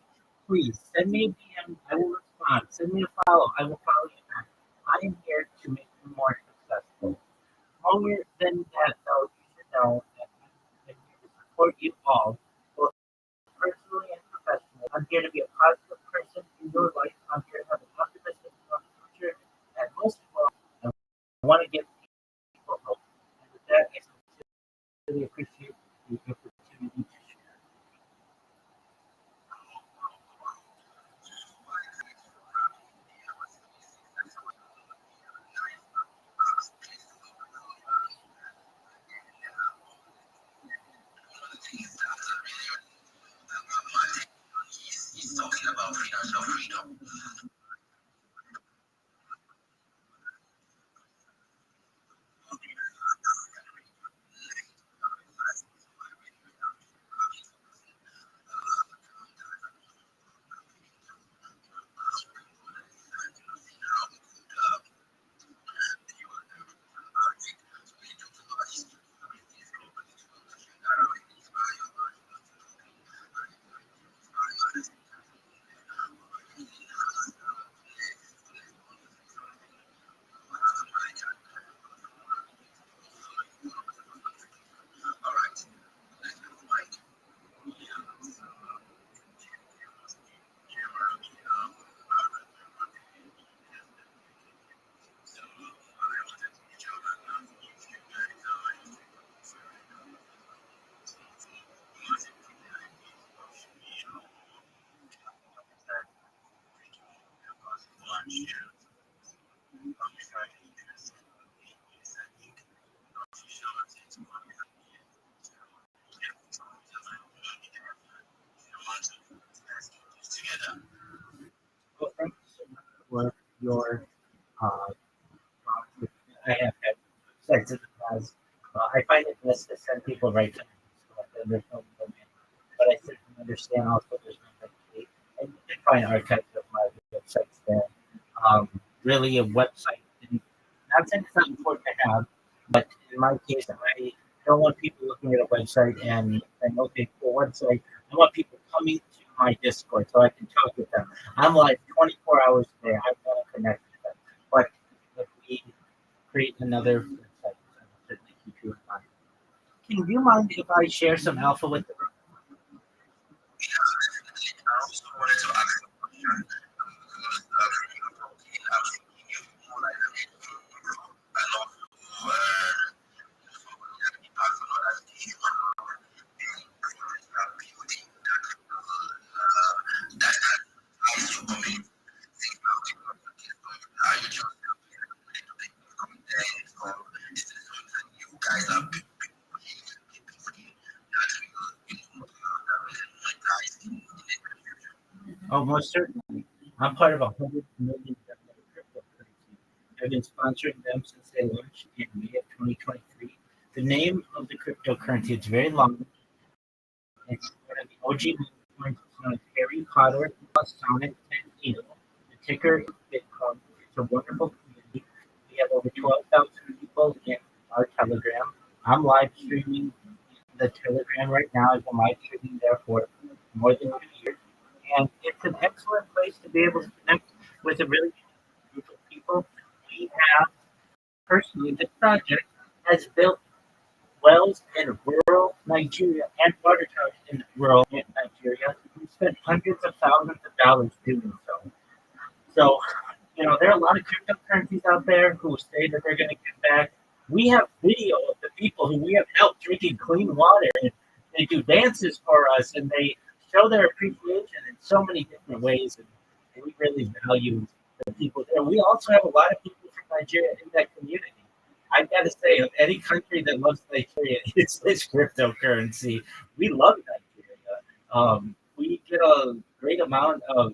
please send me a DM. I will respond. Send me a follow. I will follow you back. I am here to make you more successful. More than that, though, you should know that I'm here to support you all, both personally and professionally. I'm here to be a positive person in your life. I'm here to have an optimistic future. And most of all, I want to give people hope. And with that, I sincerely appreciate the opportunity to share. He's talking about financial freedom. Well, thank you so much for your uh, I have had sex in the past. I find it best to send people right to me, so that there's no middleman. But I certainly understand also there's no way. And you can find archives of my websites there. Um, really, a website, not saying it's not important to have, but in my case, I don't want people looking at a website and saying, okay, cool website. I want people coming to my Discord so I can talk with them. I'm live 24 hours a day. I want to connect with them. But if we create another website, I will certainly keep you in mind. Can you mind if I share some alpha with the Oh, most certainly. I'm part of 100 million cryptocurrency. I've been sponsoring them since they launched in May of 2023. The name of the cryptocurrency, it's very long. It's one of the OG coins. It's known as Harry Potter plus Sonic and Needle. The ticker is Bitcoin. It's a wonderful community. We have over 12,000 people in our Telegram. I'm live streaming the Telegram right now. I've been live streaming there for more than 2 years. And it's an excellent place to be able to connect with a really group of people. We have personally, this project has built wells in rural Nigeria and water towers in rural Nigeria. We spent hundreds of thousands of dollars doing so. So, there are a lot of cryptocurrencies out there who say that they're going to give back. We have video of the people who we have helped drinking clean water, and they do dances for us, and they show their appreciation in so many different ways. And we really value the people there. We also have a lot of people from Nigeria in that community. I've got to say, of any country that loves Nigeria, it's this cryptocurrency. We love Nigeria. We get a great amount of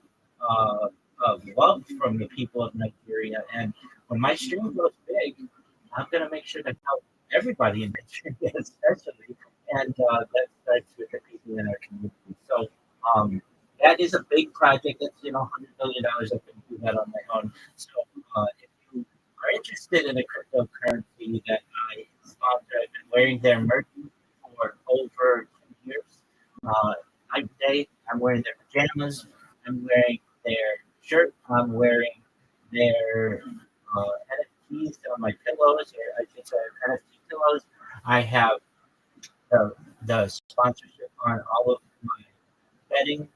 love from the people of Nigeria. And when my stream goes big, I'm going to make sure to help everybody in Nigeria, especially. And that starts with the people in our community. So that is a big project. That's $100 million. I couldn't do that on my own. So if you are interested in a cryptocurrency that I sponsor, I've been wearing their merch for over 2 years. Every day, I'm wearing their pajamas. I'm wearing their shirt. I'm wearing their NFTs on my pillows, or I should say NFT pillows. I have the sponsorship on all of my bedding,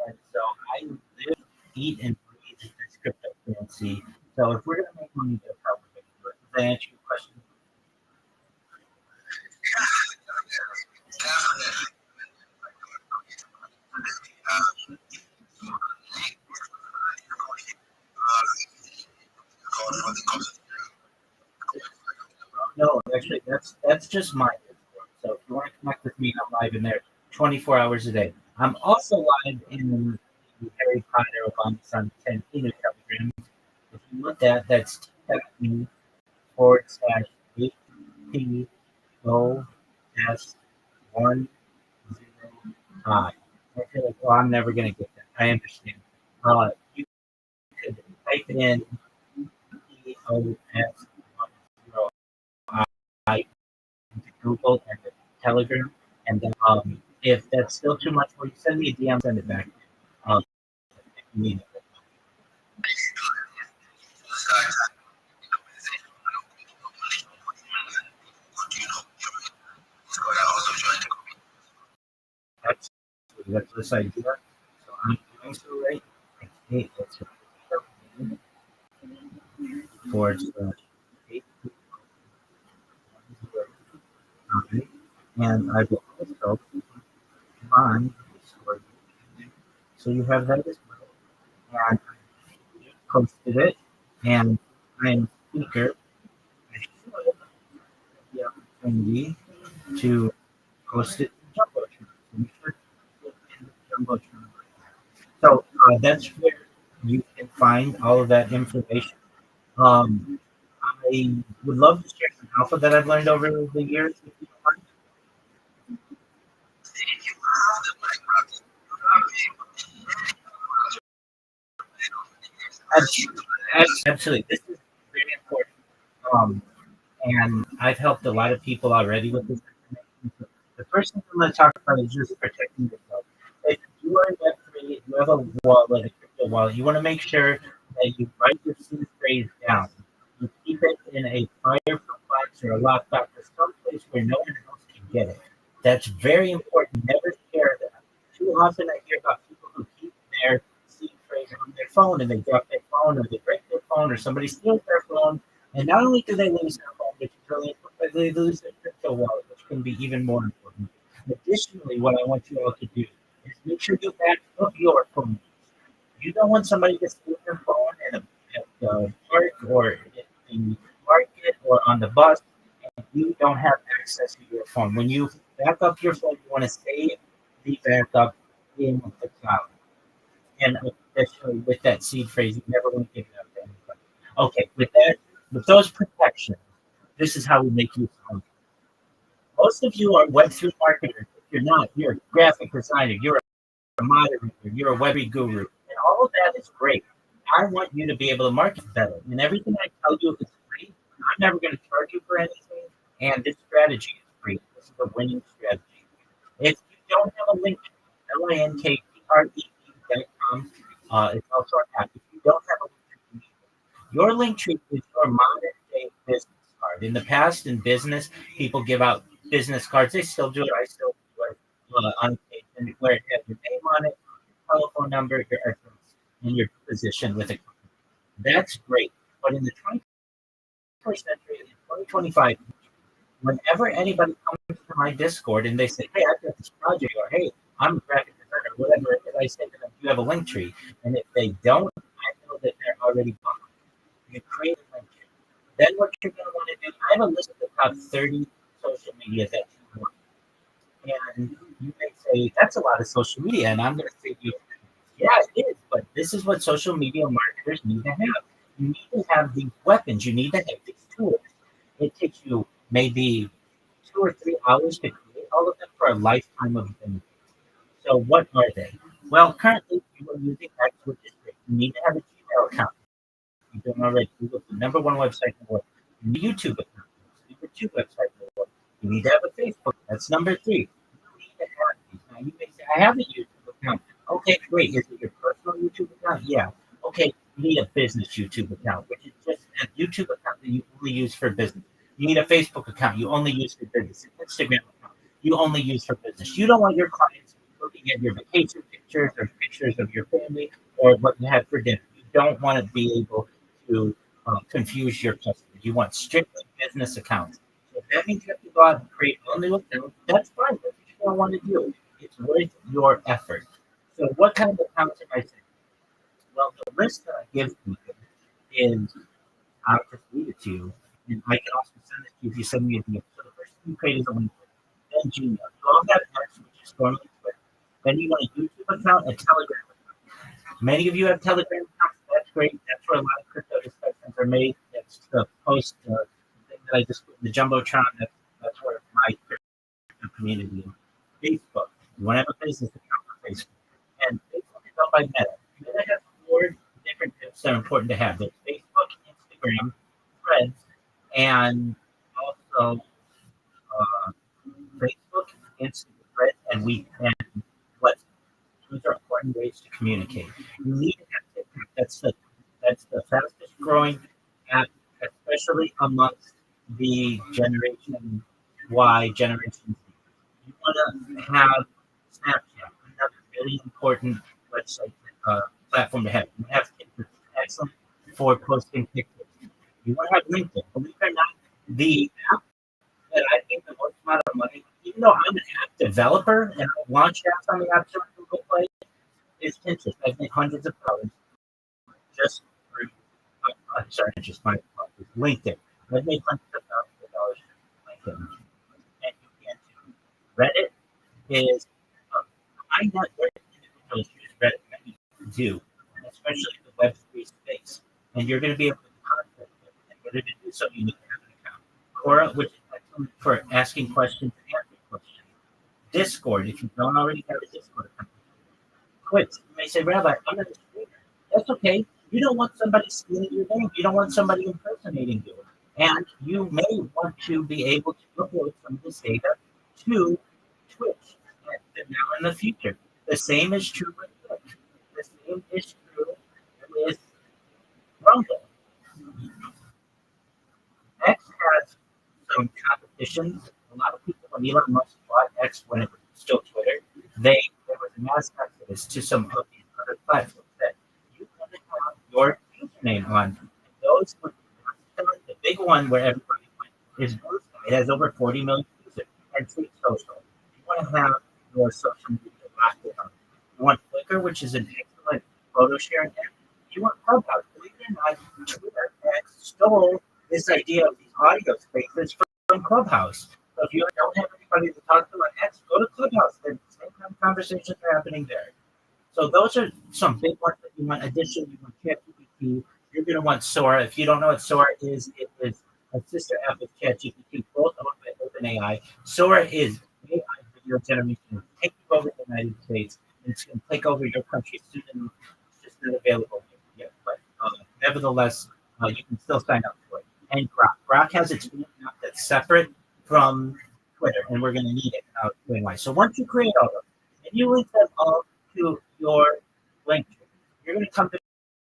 and so I live, eat, and breathe this cryptocurrency. So if we're going to make money, they're probably going to do it. Does that answer your question? No, actually, that's just my Discord. So if you want to connect with me, I'm live in there 24 hours a day. I'm also live in the Harry Potter Obama Sun 10 Telegram. If you look at that's t.me/HPOS10I. I feel like, well, I'm never going to get that. I understand. You could type in EOS10I into Google and the Telegram. And then if that's still too much for you, send me a DM, send it back. If you need it. That's that's this idea. So I'm doing so right. Hey, that's forward slash 8, and I will also on Discord. So you have that as well. And posted it, and I'm a speaker. I should have the opportunity to post it in Jumbotron. So you should look in the Jumbotron. So that's where you can find all of that information. Um, I would love to share some alpha that I've learned over the years. If you don't mind. Absolutely. This is very important. Um, and I've helped a lot of people already with this information. So the first thing I'm going to talk about is just protecting yourself. If you are in Web3, you have a wallet, a crypto wallet, you want to make sure that you write your seed phrase down. You keep it in a fireproof box or a lockbox or someplace where no one else can get it. That's very important. Never share that. Too often I hear about people who keep their seed phrase on their phone and they drop their phone or they break their phone or somebody steals their phone. And not only do they lose their phone, which is really important, but they lose their crypto wallet, which can be even more important. Additionally, what I want you all to do is make sure you back up your phone. You don't want somebody to steal your phone at the park or in the market or on the bus, and you don't have access to your phone. When you back up your phone, you want to save the backup in the cloud. And additionally, with that seed phrase, you never want to give it out to anybody. Okay, with those protections, this is how we make use of them. Most of you are Web3 marketers. If you're not, you're a graphic designer, you're a moderator, you're a Web3 guru, and all of that is great. I want you to be able to market better. And everything I tell you is free. I'm never going to charge you for anything. And this strategy is free. This is a winning strategy. If you don't have a link, linktr.com, it's also an app. If you don't have a link, your link tree is your modern day business card. In the past, in business, people give out business cards. They still do it. I still do it on occasion, where it has your name on it, your telephone number, your address, and your position with a company. That's great. But in the 21st century, in 2025, whenever anybody comes to my Discord and they say, "Hey, I've got this project," or "Hey, I'm a graphic designer," whatever it is, I say to them, "You have a link tree." And if they don't, I know that they're already behind. You create a link tree. Then what you're going to want to do, I have a list of the top 30 social media that you want. And you may say, that's a lot of social media. And I'm going to say to you, yeah, it is. But this is what social media marketers need to have. You need to have these weapons. You need to have these tools. It takes you maybe 2 or 3 hours to create all of them for a lifetime of benefits. So what are they? Well, currently you are using X, which is great. You need to have a Gmail account. You don't already. Google's the number one website in the world. You need a YouTube account. It's the number two website in the world. You need to have a Facebook. That's number three. You need to have these. Now you may say, I have a YouTube account. Okay, great. Is it your personal YouTube account? Yeah. Okay, you need a business YouTube account, which is just a YouTube account that you only use for business. You need a Facebook account you only use for business. An Instagram account you only use for business. You don't want your clients looking at your vacation pictures or pictures of your family or what you had for dinner. You don't want to be able to confuse your customers. You want strictly business accounts. So if that means you have to go out and create all new accounts, that's fine. That's what you don't want to do. It's worth your effort. So what kind of accounts am I saying? Well, the list that I give people is, I'll just read it to you. And I can also send it to you if you send me a DM. So the first thing you create is a link. Then Gmail. You all have X, which is formerly Twitter. Then you want a YouTube account, a Telegram account. Many of you have Telegram accounts. That's great. That's where a lot of crypto discussions are made. That's the post thing that I just put in the Jumbotron. That's where my crypto community is. Facebook. You want to have a business account on Facebook. And Facebook is owned by Meta. Meta has 4 different tips that are important to have. There's Facebook, Instagram, Threads, and also Facebook, Instagram, Threads, and WhatsApp. Those are important ways to communicate. You need to have TikTok. That's the fastest growing app, especially amongst the Generation Y, Generation Z. You want to have Snapchat, another really important website platform to have. You have TikTok, excellent for posting pictures. You want to have LinkedIn. Believe it or not, the app that I think the most amount of money, even though I'm an app developer and I launch apps on the App Store and Google Play, is Pinterest. I think hundreds of dollars just for sorry, just my LinkedIn. I've made hundreds of thousands of dollars from LinkedIn, and you can too. Reddit is high net worth individuals use Reddit. Many do, and especially the Web3 space. And you're going to be able to contact them. And in order to do so, you need to have an account. Quora, which is excellent for asking questions and answering questions. Discord, if you don't already have a Discord account. Twitch, you may say, Rabbi, I'm not a streamer. That's okay. You don't want somebody stealing your name. You don't want somebody impersonating you. And you may want to be able to upload some of this data to Twitch and now in the future. The same is true with Twitch. The same is true with Rumble. X has some competition. A lot of people, when Elon Musk bought X when it was still Twitter, there was a mass exodus to some of these other platforms that you want to have your username on. And those were the big one where everybody went is Blue Sky. It has over 40 million users. And Tweet Social. You want to have your social media locked down. You want Flickr, which is an excellent photo sharing app. You want Clubhouse. Believe it or not, Twitter stole this idea of these audio spaces from Clubhouse. So if you don't have anybody to talk to on X, go to Clubhouse. The same kind of conversations are happening there. So those are some big ones that you want. Additionally, you want ChatGPT. You're going to want Sora. If you don't know what Sora is, it is a sister app of ChatGPT, both owned by OpenAI. Sora is AI video generation. It's taking over the United States. And it's going to take over your country soon. It's just not available yet. But nevertheless, you can still sign up for it. And Grok. Grok has its own app that's separate from Twitter, and we're going to need it. I'll explain why. So once you create all of them, and you link them all to your link, you're going to come to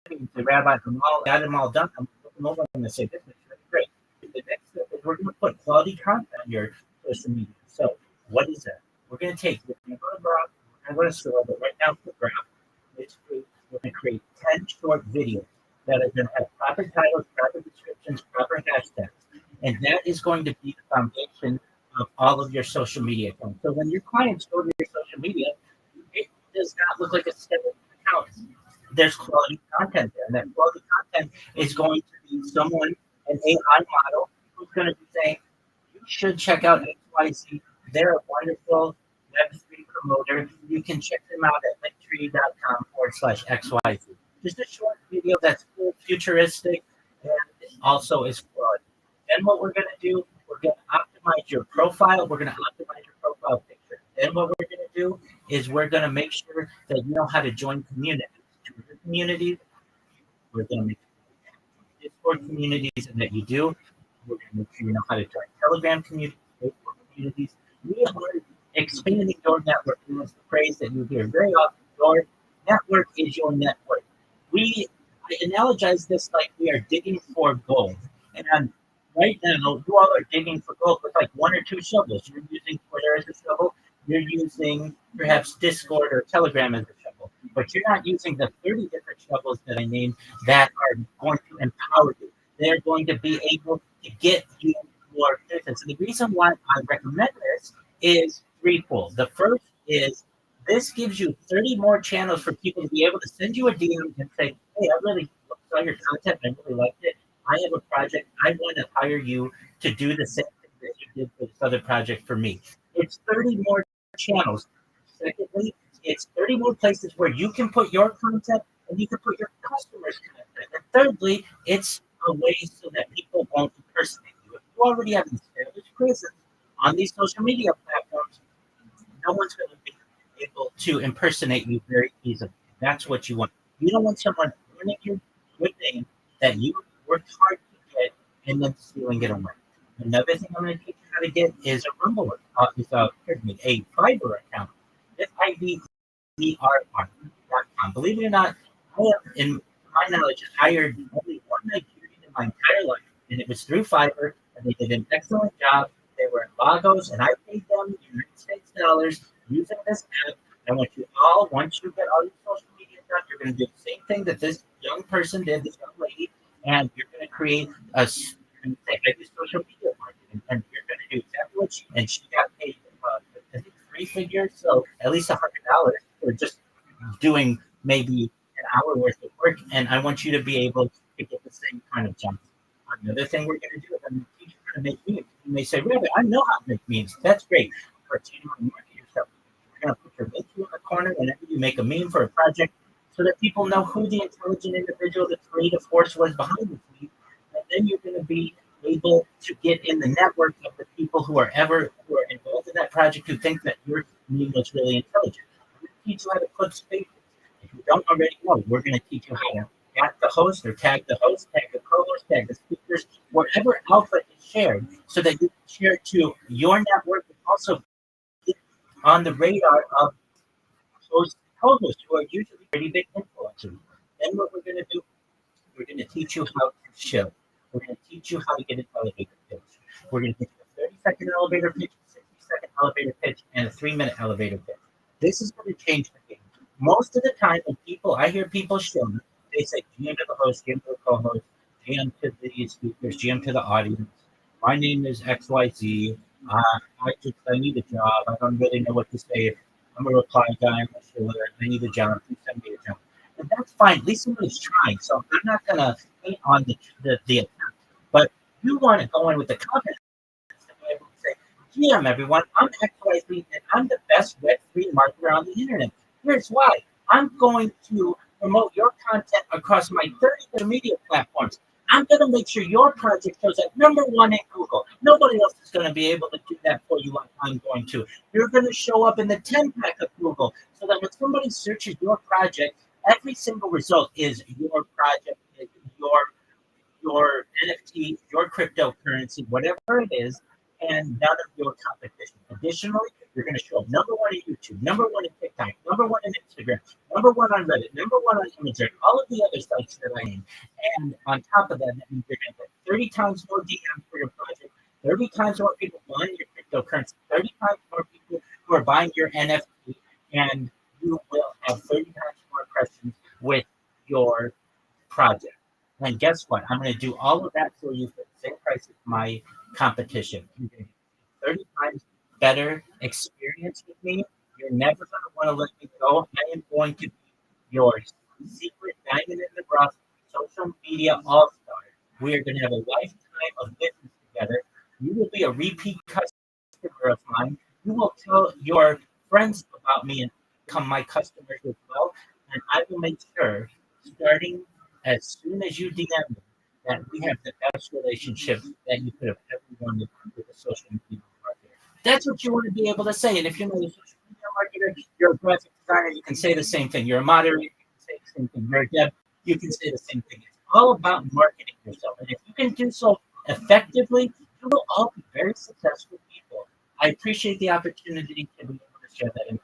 me and say, Rabbi, got them all done. I'm looking over and say, this is really great. The next step is we're going to put quality content on your social media. So what is that? We're going to go to Grok, we're going to Store, but right now for Grok, we're going to create 10 short videos that are going to have proper titles, proper descriptions, proper hashtags. And that is going to be the foundation of all of your social media accounts. So when your clients go to your social media, it does not look like a scheduled account. There's quality content there. And that quality content is going to be someone, an AI model, who's going to be saying, you should check out XYZ. They're a wonderful Web3 promoter. You can check them out at linktree.com/XYZ. Just a short video that's cool, futuristic, and also is quality. Then what we're going to do, we're going to optimize your profile. We're going to optimize your profile picture. Then what we're going to do is we're going to make sure that you know how to join communities. Twitter communities, we're going to make sure you Discord communities, and that you do. We're going to make sure you know how to join Telegram communities, Facebook communities. We are expanding your network. And that's the phrase that you hear very often. Your network is your network. I analogize this like we are digging for gold. And right now, you all are digging for gold with like one or two shovels. You're using Twitter as a shovel. You're using perhaps Discord or Telegram as a shovel. But you're not using the 30 different shovels that I named that are going to empower you. They're going to be able to get you more business. And the reason why I recommend this is threefold. The first is this gives you 30 more channels for people to be able to send you a DM and say, hey, I really saw your content. I really liked it. I have a project. I want to hire you to do the same thing that you did for this other project for me. It's 30 more channels. Secondly, it's 30 more places where you can put your content and you can put your customers' content. And thirdly, it's a way so that people won't impersonate you. If you already have an established presence on these social media platforms, no one's going to be able to impersonate you very easily. That's what you want. You don't want someone ruining your good name that you worked hard to get and then stealing it away. Another thing I'm going to teach you how to get is a Rumble, a Fiverr account. FIVER.com. Believe it or not, I have, in my knowledge, hired only one Nigerian in my entire life, and it was through Fiverr, and they did an excellent job. They were in Lagos, and I paid them United States dollars using this app. I want you all, once you get all your social media done, you're going to do the same thing that this young person did, this young lady, and you're going to create a say, I do social media marketing, and you're going to do exactly what she got paid, I think 3 figures, so at least $100 for just doing maybe an hour worth of work. And I want you to be able to get the same kind of jump. Another thing we're going to do is I'm going to teach you how to make memes. You may say, Rabbi, I know how to make memes. That's great. But you know, market yourself. You're going to put your link in the corner whenever you make a meme for a project so that people know who the intelligent individual, the creative force was behind the meme. And then you're going to be able to get in the network of the people who are involved in that project who think that your meme was really intelligent. We're going to teach you how to put spaces. If you don't already know, we're going to teach you how to at the host or tag the host, tag the co-host, tag the speakers, whatever alpha is shared, so that you can share to your network and also get on the radar of hosts and co-hosts who are usually pretty big influencers. Then what we're going to do, we're going to teach you how to show. We're going to teach you how to get an elevator pitch. We're going to teach you a 30-second elevator pitch, a 60-second elevator pitch, and a 3-minute elevator pitch. This is going to change the game. Most of the time, when I hear people show, they say GM to the host, GM to the co-host, GM to the speakers, GM to the audience. My name is XYZ. I need a job. I don't really know what to say. I'm a reply guy. I'm a shiller. I need a job. Please send me a job. And that's fine. At least somebody's trying. So I'm not going to hate on the attempt. But you want to go in with the confidence to be able to say, GM, everyone, I'm XYZ, and I'm the best Web3 marketer on the internet. Here's why. I'm going to promote your content across my 30 social media platforms. I'm going to make sure your project shows up #1 in Google. Nobody else is going to be able to do that for you like I'm going to. You're going to show up in the 10-pack of Google so that when somebody searches your project, every single result is your project, is your NFT, your cryptocurrency, whatever it is, and none of your competition. Additionally, you're going to show up #1 in YouTube, #1 in TikTok, #1 in Instagram, #1 on Reddit, #1 on Imager, all of the other sites that I name. And on top of that, that means you're going to get 30 times more DMs for your project, 30 times more people buying your cryptocurrency, 30 times more people who are buying your NFT, and you will have 30 times more impressions with your project. And guess what? I'm going to do all of that for you for the same price as my competition. You're going to get 30 times better experience with me. You're never going to want to let me go. I am going to be your secret diamond in the rough social media all-star. We are going to have a lifetime of business together. You will be a repeat customer of mine. You will tell your friends about me and become my customers as well. And I will make sure, starting as soon as you DM me, that we have the best relationship that you could have ever wanted with a social media marketer. That's what you want to be able to say. And if you're not a social media marketer, you're a graphic designer, you can say the same thing. You're a moderator, you can say the same thing. You're a dev, you can say the same thing. It's all about marketing yourself. And if you can do so effectively, you will all be very successful people. I appreciate the opportunity to be able to share that information.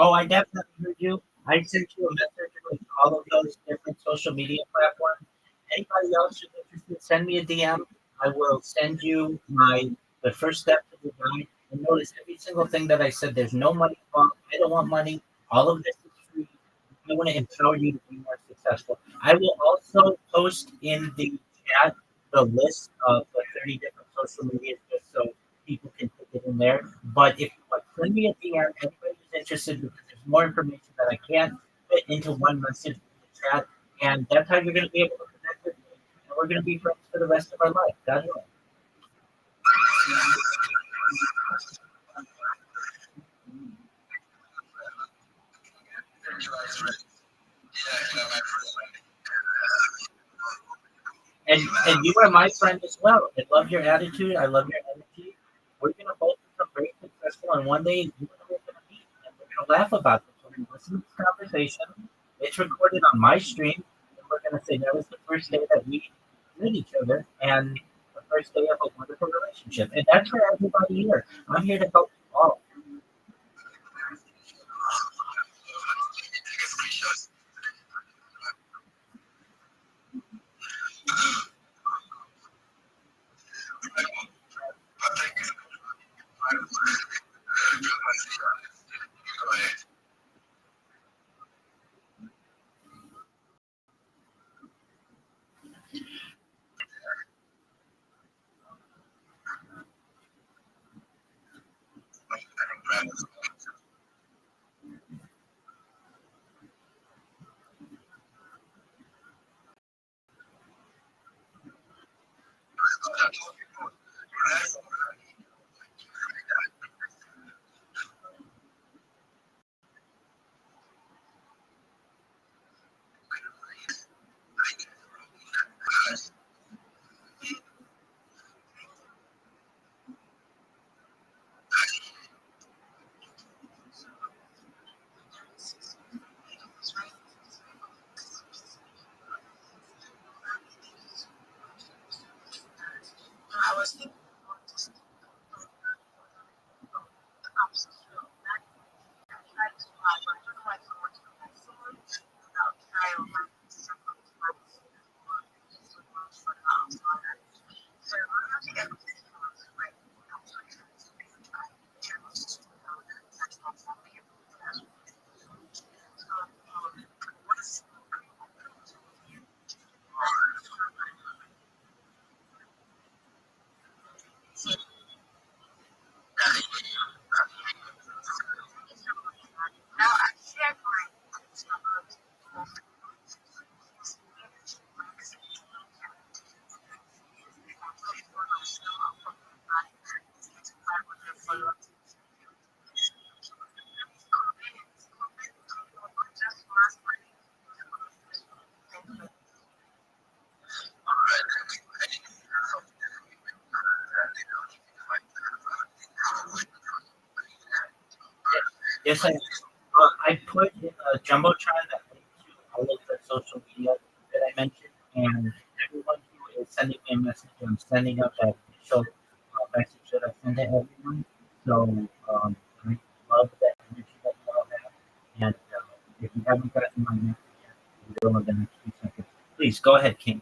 Oh, I definitely heard you. I sent you a message with all of those different social media platforms. Anybody else who's interested, send me a DM. I will send you the first step to the guide. And notice every single thing that I said. There's no money involved. I don't want money. All of this is free. I want to empower you to be more successful. I will also post in the chat the list of the 30 different social medias just so people can put it in there. But if you want, send me a DM, anybody who's interested, because there's more information that I can't fit into one message in the chat. And that's how you're going to be able to connect with me. And we're going to be friends for the rest of our life. God willing. And you are my friend as well. I love your attitude. I love your energy. We're gonna both become very successful, and one day you and I are gonna meet, and we're gonna laugh about this. We're gonna listen to this conversation. It's recorded on my stream, and we're gonna say that was the first day that we met each other, and the first day of a wonderful relationship. And that's for everybody here. I'm here to help you all. Yes, I put in a jumbotron that link to all of the social media that I mentioned, and everyone who is sending me a message, I'm sending out that initial message that I send to everyone. So I love the energy that you all have, and if you haven't gotten my message yet, you will in the next few seconds. Please go ahead, King.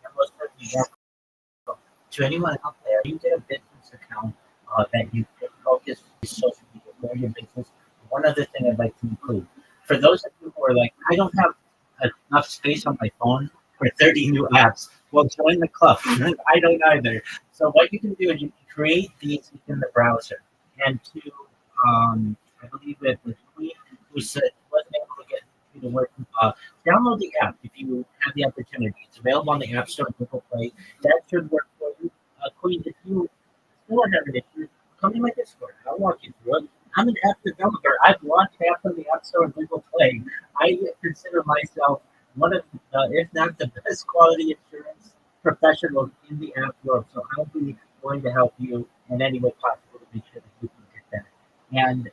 And most certainly, to anyone out there, you get a business account that you can focus social media for your business. One other thing I'd like to include for those of you who are like, I don't have enough space on my phone for 30 new apps. Well, Well, join the club. I don't either. So what you can do is you can create these in the browser. And to, I believe it was Queen who said wasn't able to get you to work. Download the app if you have the opportunity. It's available on the App Store and Google Play. That should work for you. Queen, if you still have an issue, come to my Discord. I'll walk you through it. I'm an app developer. I've launched apps on the App Store and Google Play. I consider myself one of, if not the best quality insurance professionals in the app world. So I'll be going to help you in any way possible to make sure that you can get that. And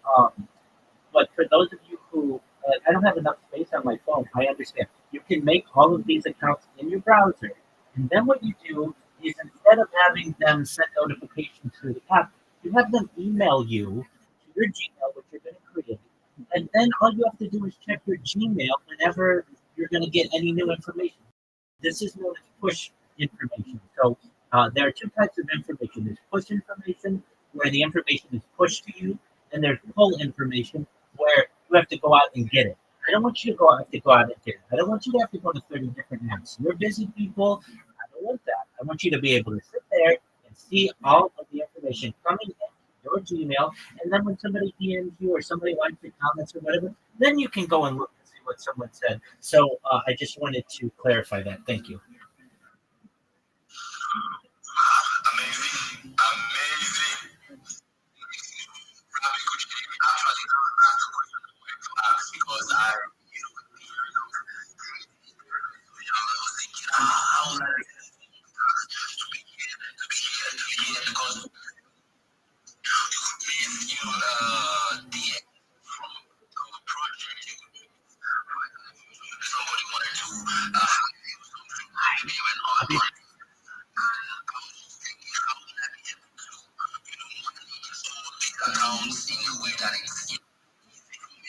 but for those of you who I don't have enough space on my phone, I understand. You can make all of these accounts in your browser, and then what you do is instead of having them send notifications through the app, you have them email you to your Gmail, which you're going to create, and then all you have to do is check your Gmail whenever you're going to get any new information. This is known as push information. So there are two types of information. There's push information, where the information is pushed to you, and there's pull information, where you have to go out and get it. I don't want you to have to go out and get it. I don't want you to have to go to 30 different apps. You're busy people. I don't want that. I want you to be able to sit there and see all of the information coming in your Gmail, and then when somebody DMs you or somebody likes the comments or whatever, then you can go and look and see what someone said. So I just wanted to clarify that. Thank you. Amazing. Amazing. Rabbi, could you actually ask a question to ask because I was thinking, how would I to be here because you could mean, the from our project, you could mean somebody wanted to do something like they went on. I was thinking, how would I be able to, install these accounts in a way that it's easy for me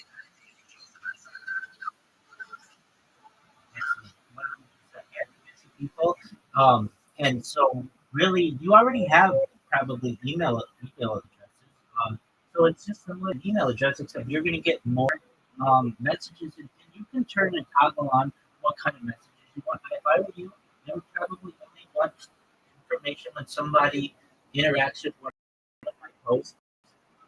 People. And so really, you already have probably email addresses. So it's just similar to email address, except you're going to get more messages, and you can turn and toggle on what kind of messages you want. If I were you, I would probably only want information when somebody interacts with one of my posts,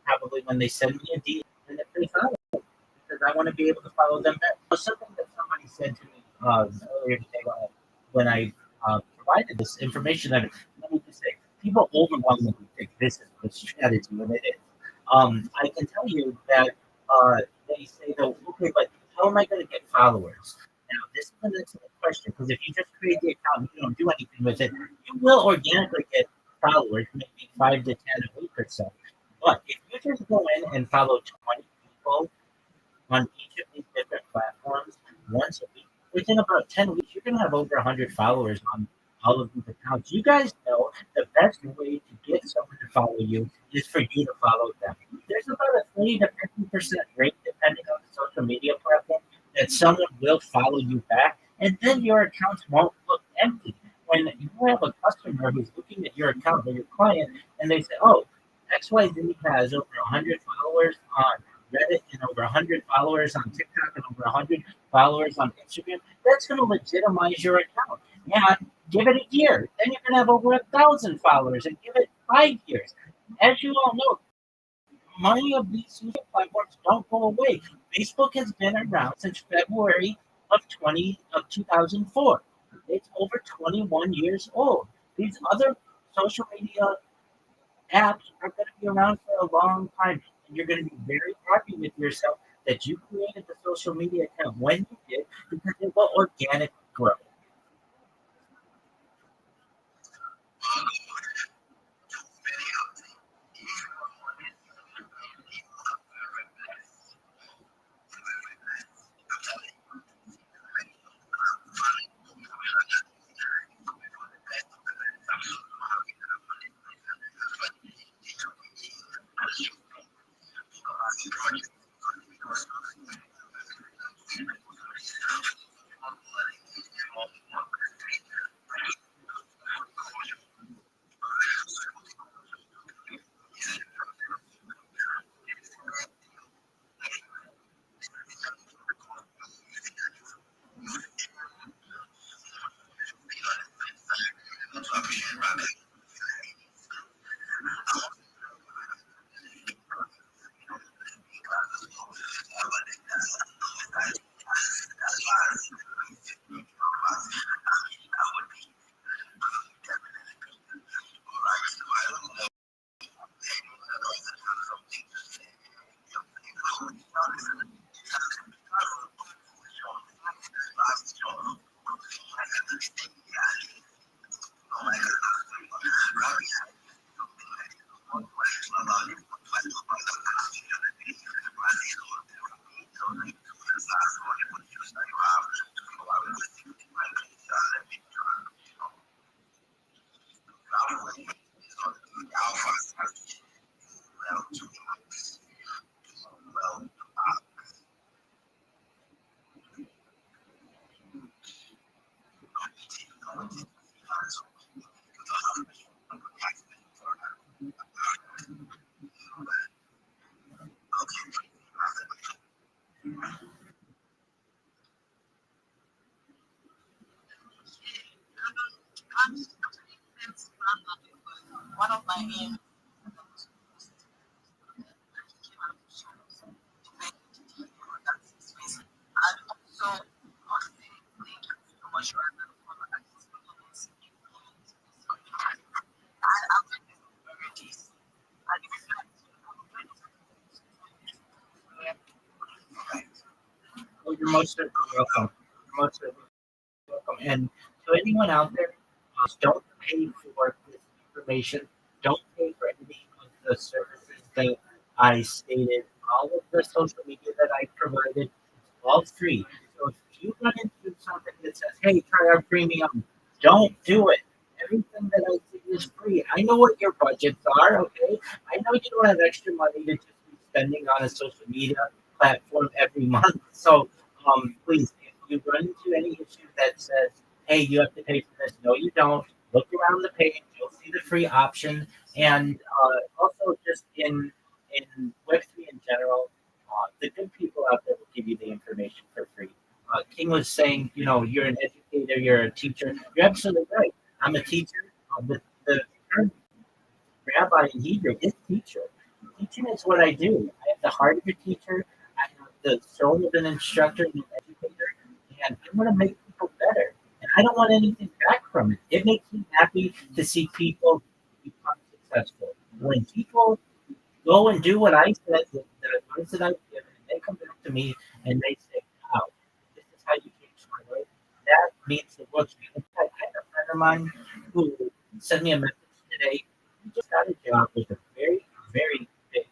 probably when they send me a DM and if they follow, because I want to be able to follow them back. Something that somebody said to me earlier today when I provided this information, that let me just say, people overwhelmingly think this is the strategy, and it is. I can tell you that they say, though, okay, but how am I going to get followers? Now, this is an excellent question, because if you just create the account and you don't do anything with it, you will organically get followers, maybe 5 to 10 a week or so. But if you just go in and follow 20 people on each of these different platforms once a week, within about 10 weeks, you're going to have over 100 followers on all of these accounts. You guys know the best way to get someone to follow you is for you to follow them. There's about a 30 to 50% rate, depending on the social media platform, that someone will follow you back, and then your accounts won't look empty. When you have a customer who's looking at your account or your client, and they say, oh, XYZ has over 100 followers on Reddit and over 100 followers on TikTok and over 100 followers on Instagram, that's going to legitimize your account. And give it a year. Then you're going to have over 1,000 followers, and give it 5 years. As you all know, many of these social platforms don't go away. Facebook has been around since February of 2004. It's over 21 years old. These other social media apps are going to be around for a long time, and you're going to be very happy with yourself that you created the social media account when you did, because it will organically grow. Well, you're most certainly welcome. You're most certainly welcome. And to anyone out there, don't pay for this information. Don't pay for any of the services that I stated. All of the social media that I provided, it's all free. So if you run into something that says, "Hey, try our premium," don't do it. Everything that I say is free. I know what your budgets are. Okay, I know you don't have extra money to just be spending on a social media platform every month. So please, if you run into any issue that says, "Hey, you have to pay for this," no, you don't. Look around the page; you'll see the free option, and also just in Web3 in general, the good people out there will give you the information for free. King was saying, you're an educator, you're a teacher. You're absolutely right. I'm a teacher. The term rabbi in Hebrew is teacher. Teaching is what I do. I have the heart of a teacher. I have the soul of an instructor and an educator, and I want to make people better. And I don't want anything back from it. It makes me happy to see people become successful. When people go and do what I said, the advice that I've given, and they come back to me and they say, "Wow, this is how you change my life." That means the world to me. In fact, I had a friend of mine who sent me a message today. He just got a job with a very, very the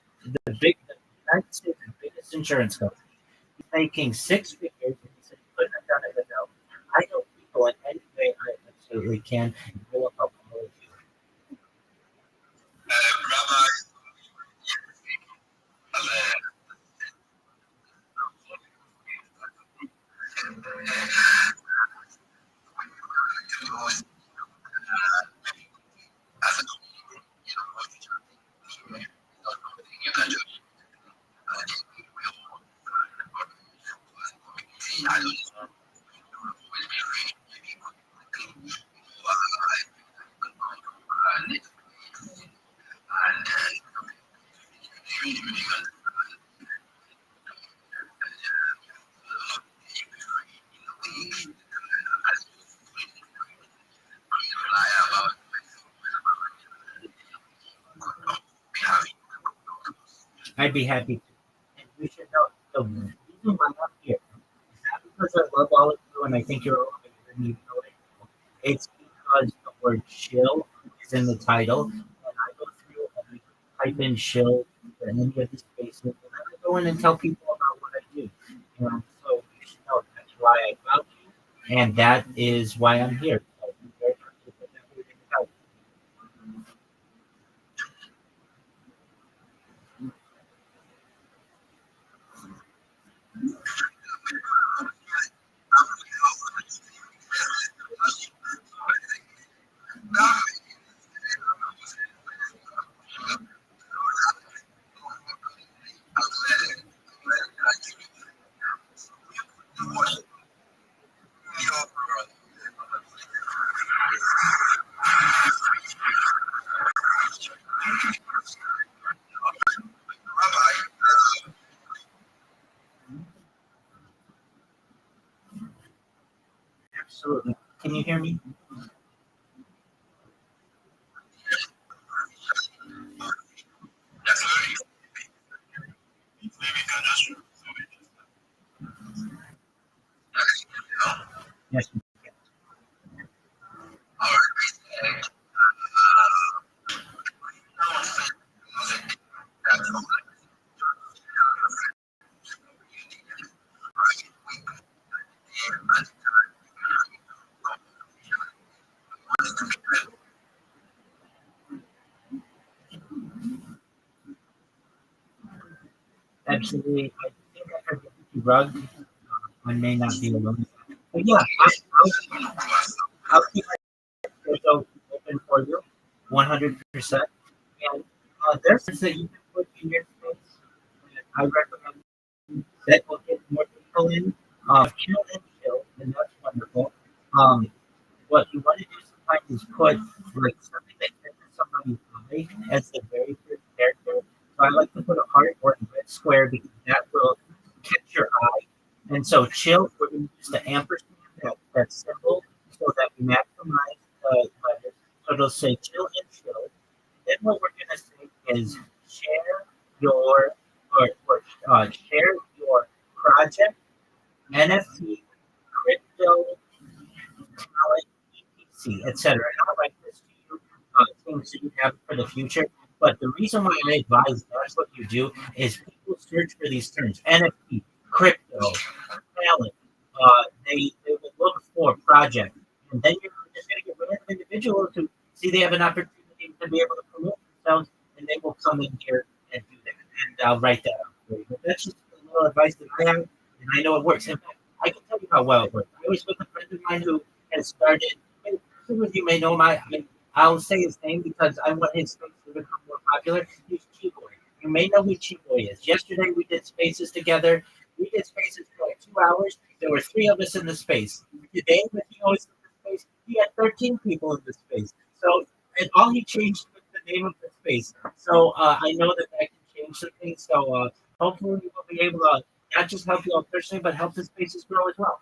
United States' biggest insurance company. He's making six figures, and he said he couldn't have done it without. I help people in any way I absolutely can, and I will help all of you. Rabbi, I'd be happy to. And you should know the reason why I'm here is not because I love all of you and I think you're all amazing, you know it. It's because the word chill is in the title. And I go through and I type in chill for any of these spaces. And then I go in and tell people about what I do. So you should know that's why I found you. And that is why I'm here. So I'm very happy to put everything out. Absolutely. Can you hear me? Yes. Absolutely. I think I heard the rug. I may not be alone. But yeah, I'll keep my doors open for you 100%. And there's things that you can put in your space. And I recommend that will get more people in. Chill and chill, and that's wonderful. What you want to do sometimes is put like something that catches somebody's eye heart or the red square because that will catch your eye. And so chill, we're going to use the ampersand, that symbol, so that we maximize the letters. So it'll say chill and chill. Then what we're going to say is share your share your project, NFT, crypto, talent, EPC, etc. And I'll write this to you, things that you have for the future. But the reason why I advise that's what you do is people search for these terms: NFT, crypto, talent. They will look for project, and then you're just going to get random individuals who see they have an opportunity to be able to promote themselves, and they will come in here and do that. And I'll write that out for you. But that's just a little advice that I have, and I know it works. In fact, I can tell you how well it works. I was with a friend of mine who has started. Some of you may know I'll say his name because I want his space to become more popular. He's Chiboy. You may know who Chiboy is. Yesterday we did spaces together. We did spaces for like 2 hours. There were three of us in the space. Today, when he was in the space, he had 13 people in the space. So, and all he changed was the name of the space. So I know that can change some things. So hopefully we will be able to not just help you all personally, but help the spaces grow as well.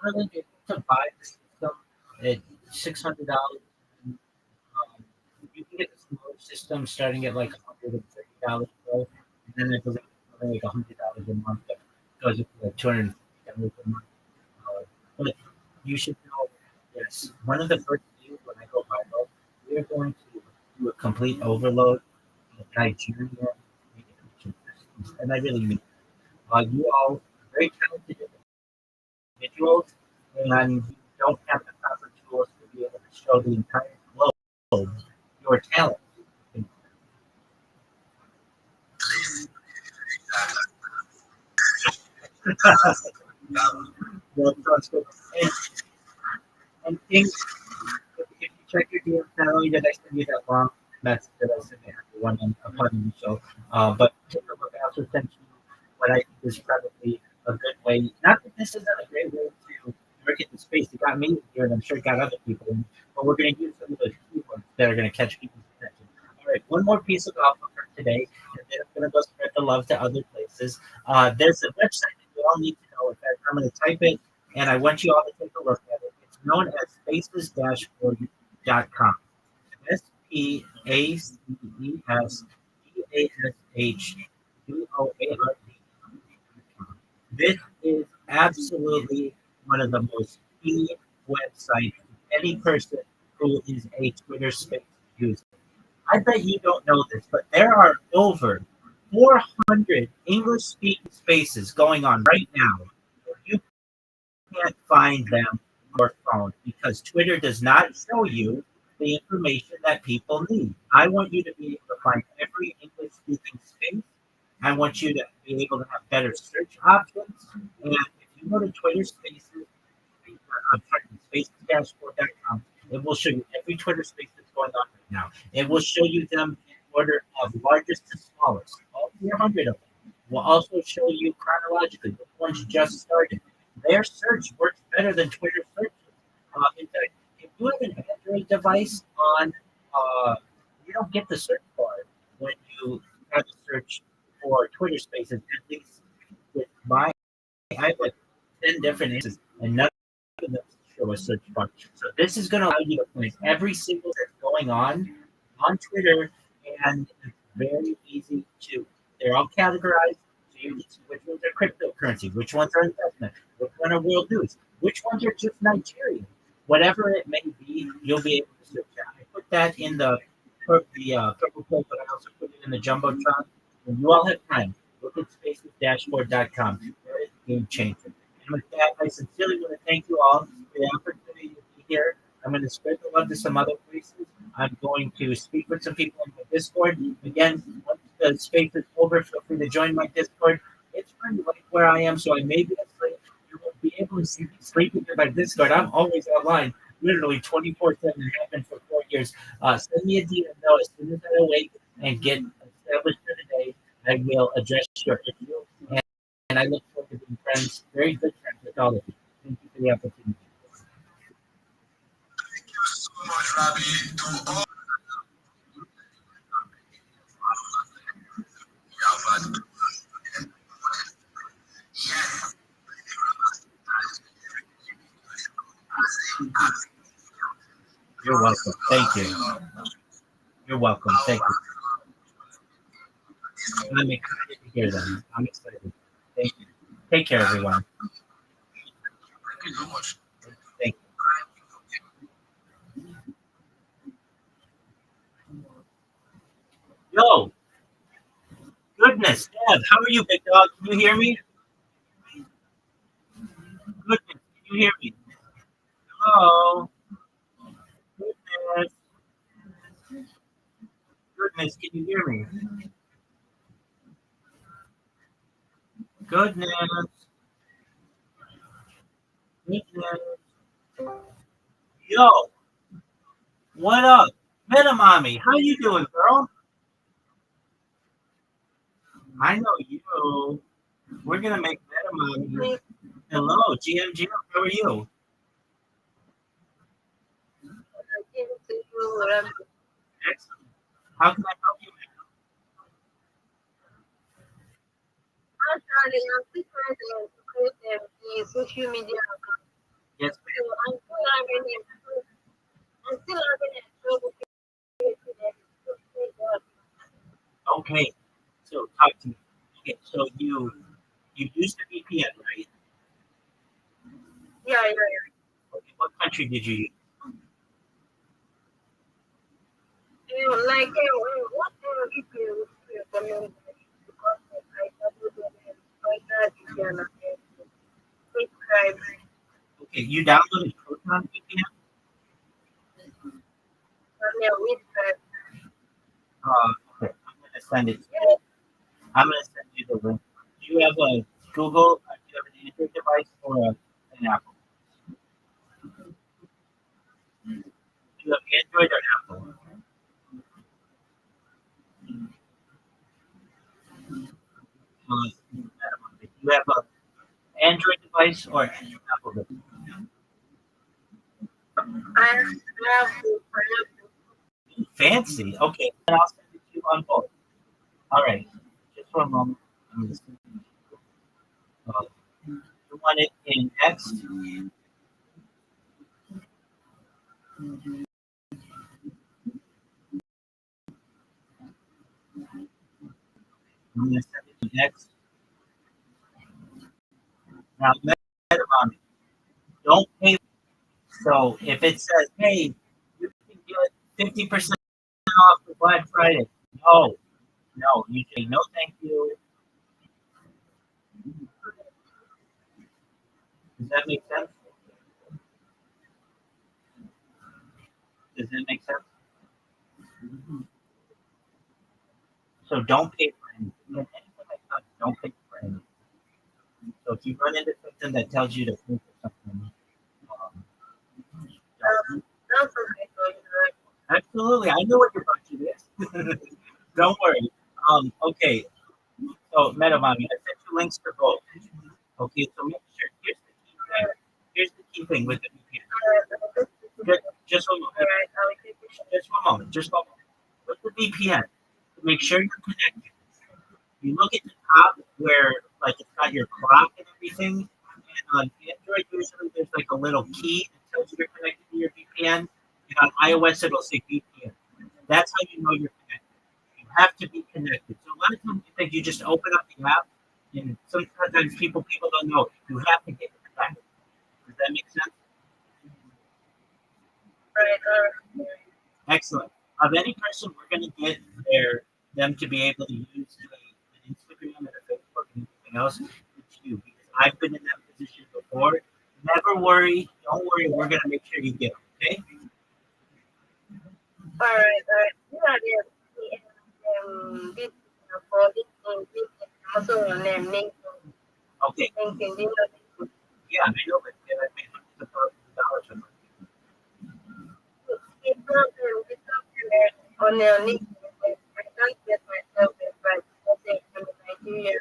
Similarly, if you to buy the system at $600. You can get the smaller system starting at like $130 pro, and then I believe it's only like $100 a month that goes up to like $250 a month. But you should know, yes, one of the first things when I go viral, we are going to do a complete overload of Nigerian education systems, and I really mean you all are very talented individuals, and you don't have the proper tools to be able to show the entire globe your talent. Well, sounds good. And things, if you check your DM, not only did I send you that long message that I sent everyone upon the show, but take a look. I also sent you what I think is probably a good way. Not that this isn't a great way to market the space. It got me here, and I'm sure it got other people in. But we're going to use some of those keywords that are going to catch people's attention. All right, one more piece of alpha for today, and then I'm going to go spread the love to other places. There's a website that you all need to know. In fact, I'm going to type it, and I want you all to take a look at it. It's known as spacesdashboard.com. spacesdashboard.com. This is absolutely one of the most key websites for any person who is a Twitter Space user. I bet you don't know this, but there are over 400 English speaking spaces going on right now. You can't find them on your phone because Twitter does not show you the information that people need. I want you to be able to find every English speaking space. I want you to be able to have better search options. And if you go to Twitter Spaces, I'm sorry, spacesdashboard.com, it will show you every Twitter space that's going on right now. It will show you them in order of largest to smallest, all 400 of them. Will also show you chronologically which ones just started. Their search works better than Twitter searches. In fact, if you have an Android device on, you don't get the search bar when you try to search for Twitter Spaces. At least with my, I have like 10 different answers, and none of them show a search bar. So this is going to allow you to find every single that's going on Twitter, and it's very easy to. They're all categorized, so you can see which ones are cryptocurrency, which ones are investment, which one are world news, which ones are just Nigerian. Whatever it may be, you'll be able to search that. I put that in the purple pill, but I also put it in the jumbotron. When you all have time, look at spacesdashboard.com. That is a game changer. And with that, I sincerely want to thank you all for the opportunity to be here. I'm going to spread the love to some other places. I'm going to speak with some people in my Discord. Again, once the space is over, feel free to join my Discord. It's pretty late where I am, so I may be asleep. You will be able to see me sleeping in my Discord. I'm always online, literally 24/7. It happened for 4 years. Send me a DM though as soon as I awake and get established for the day. I will address your issue. And I look forward to being friends, very good friends with all of you. Thank you for the opportunity. Thank you so much, Rabbi. To all you have yes. You're welcome. Thank you. You're welcome. Thank you. I'm excited to hear them. I'm excited. Thank you. Take care, everyone. Thank you so much. Thank you. Yo, goodness, Dad, how are you, big dog? Can you hear me? Goodness, can you hear me? Hello? Goodness, goodness, can you hear me? Goodness, goodness. Yo, what up? Meta Mommy, how you doing, girl? I know you. We're gonna make Meta Mommy. Hello, GMG, how are you? Excellent. How can I help you? Actually, I'm still trying to create a social media account. Yes, So I'm still having a trouble creating a social media account. ma'am. Okay. So talk to me. Okay, so you used a VPN, right? Yeah, yeah, yeah. Okay, what country did you use? Like, what VPN would you recommend? Because I downloaded Spider VPN and subscribe. Okay, you downloaded Proton VPN? And yeah, with Okay, I'm gonna send it. I'm gonna send you the link. Do you have a Google? Do you have an Android device or an Apple? Do you have Android or Apple? Do you have an Android device or an Apple device? I have to Fancy. Okay, then I'll send it to you on both. All right, just for a moment. I'm gonna send it. You want it in text? I'm going to send it to next. Now, Metamom, don't pay. So if it says, hey, you can get 50% off for Black Friday, no, you say no, thank you. Does that make sense? Does that make sense? So don't pay for anything. Anything like that, don't pay for anything. So if you run into something that tells you to pay for something, don't. That's okay, so you're Absolutely, I know what your budget is. Don't worry. Okay. So, Meadow Mommy, I sent you links to both. Okay, so make sure. Here's the key thing. Here's the key thing with the VPN. right. Just one moment. Alright, I'll take it. Just one moment. Just one moment. With the VPN, make sure you're connected. You look at the top where, like, it's got your clock and everything. And on Android, usually there's like a little key that tells you you're connected to your VPN. And on iOS, it'll say VPN. That's how you know you're connected. You have to be connected. So a lot of times you think you just open up the app, and sometimes people don't know. You have to get connected. Does that make sense? Alright. Excellent. Of any person, we're going to get them to be able to use an Instagram and a Facebook and anything else. It's you, because I've been in that position before. Never worry. Don't worry. We're going to make sure you get them. Okay? Alright. Yeah, this for this thing, also your name, link, Okay. LinkedIn, Yeah, I know, but I made hundreds of thousands of dollars on my it's not on their link. I can't get myself in, but I think I'm in Nigeria.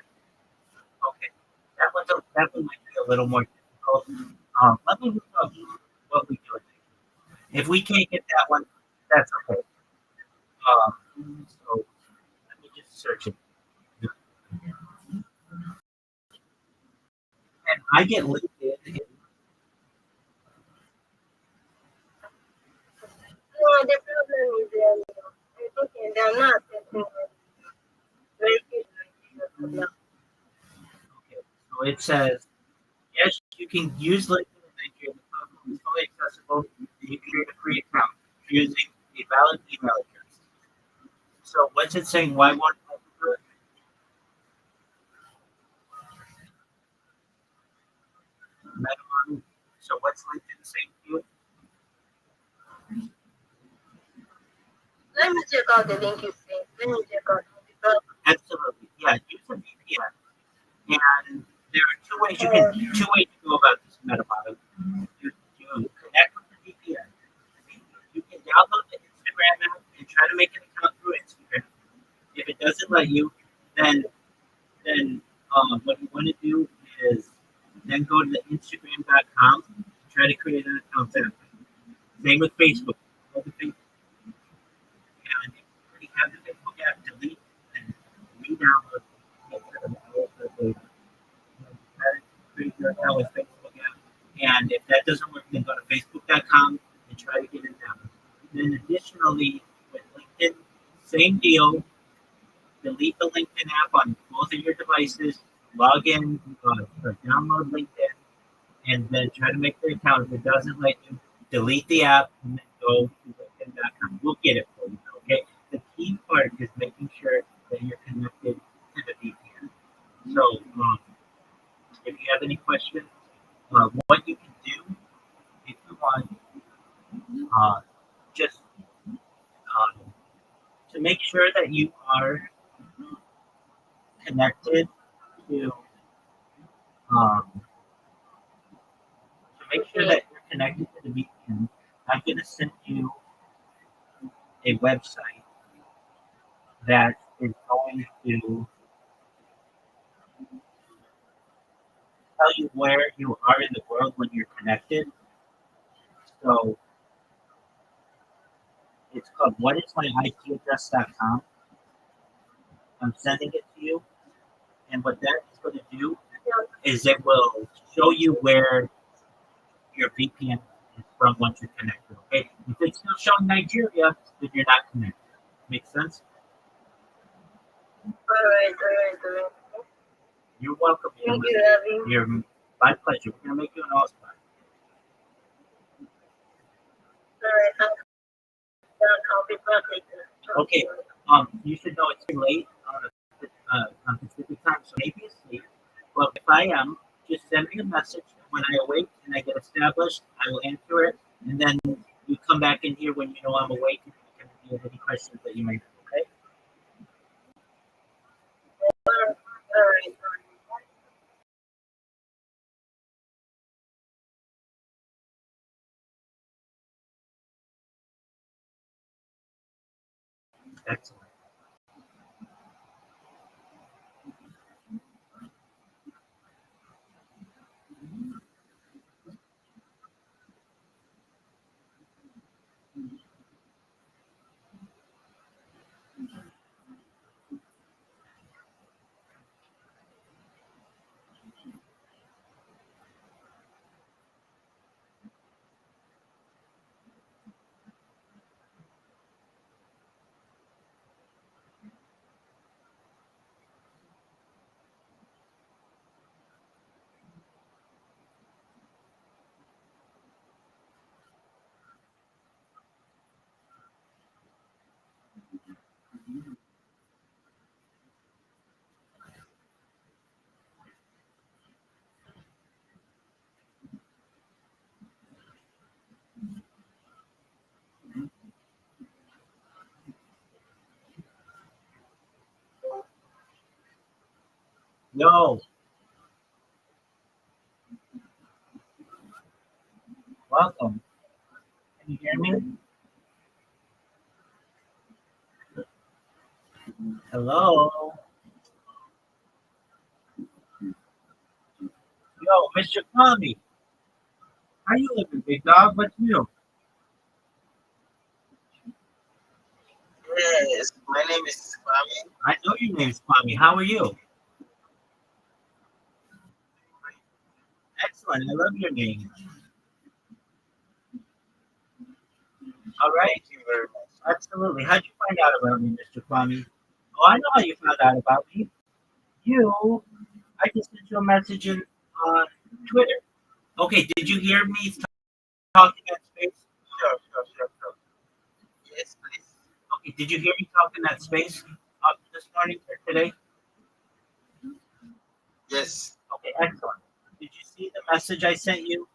Okay. That one might be a little more difficult. Let me look up what we do. If we can't get that one, that's okay. So let me just search it. And I get LinkedIn. No, the problem is I think they're not accepting very few Nigerians. Okay. So it says, yes, you can use LinkedIn in Nigeria. The platform is fully accessible. You can create a free account using a valid email address. So what's it saying? Why won't I do it? Metamon. So what's LinkedIn saying to you? Let me check out the link you sent. Let me check out because Absolutely. Yeah, use a VPN. And there are two ways to go about this Metamon. You connect with the VPN. You can download the Instagram app and try to make an account through Instagram. If it doesn't let you, then what you want to do is then go to the Instagram.com and try to create an account there. Same with Facebook. Go to Facebook. And if you already have the Facebook app, delete and re-download the create your account with Facebook app. And if that doesn't work, then go to Facebook.com and try to get it down. Then additionally, with LinkedIn, same deal. Delete the LinkedIn app on both of your devices, log in, or download LinkedIn, and then try to make the account. If it doesn't let you, delete the app and then go to LinkedIn.com. We'll get it for you, okay? The key part is making sure that you're connected to the VPN. So, if you have any questions, what you can do, if you want, just to make sure that you are connected to to make sure that you're connected to the VPN, I'm going to send you a website that is going to tell you where you are in the world when you're connected. So it's called whatismyipaddress.com. I'm sending it to you. And what that is going to do is it will show you where your VPN is from once you're connected. Okay, if it's still showing Nigeria, then you're not connected. Makes sense? All right. You're welcome. Thank you, Rabbi. You're my pleasure. We're gonna make you an all-star. All right, I'll be back later. Okay. You should know it's late on Pacific time, so maybe it's late. But if I am, just send me a message. When I awake and I get established, I will answer it, and then you come back in here when you know I'm awake and you can have any questions that you may have. Okay. All right. Excellent. Yo, welcome. Can you hear me? Hello. Yo, Mr. Kwame. How you living, big dog? What's new? Yes, my name is Kwame. I know your name's Kwame. How are you? Excellent. I love your name. All right. Thank you very much. Absolutely. How'd you find out about me, Mr. Kwame? Oh, I know how you found out about me. I just sent you a message in Twitter. Okay, did you hear me talking at space? Sure. Yes, please. Okay, did you hear me talking at space this morning or today? Yes. Okay, excellent. Did you see the message I sent you?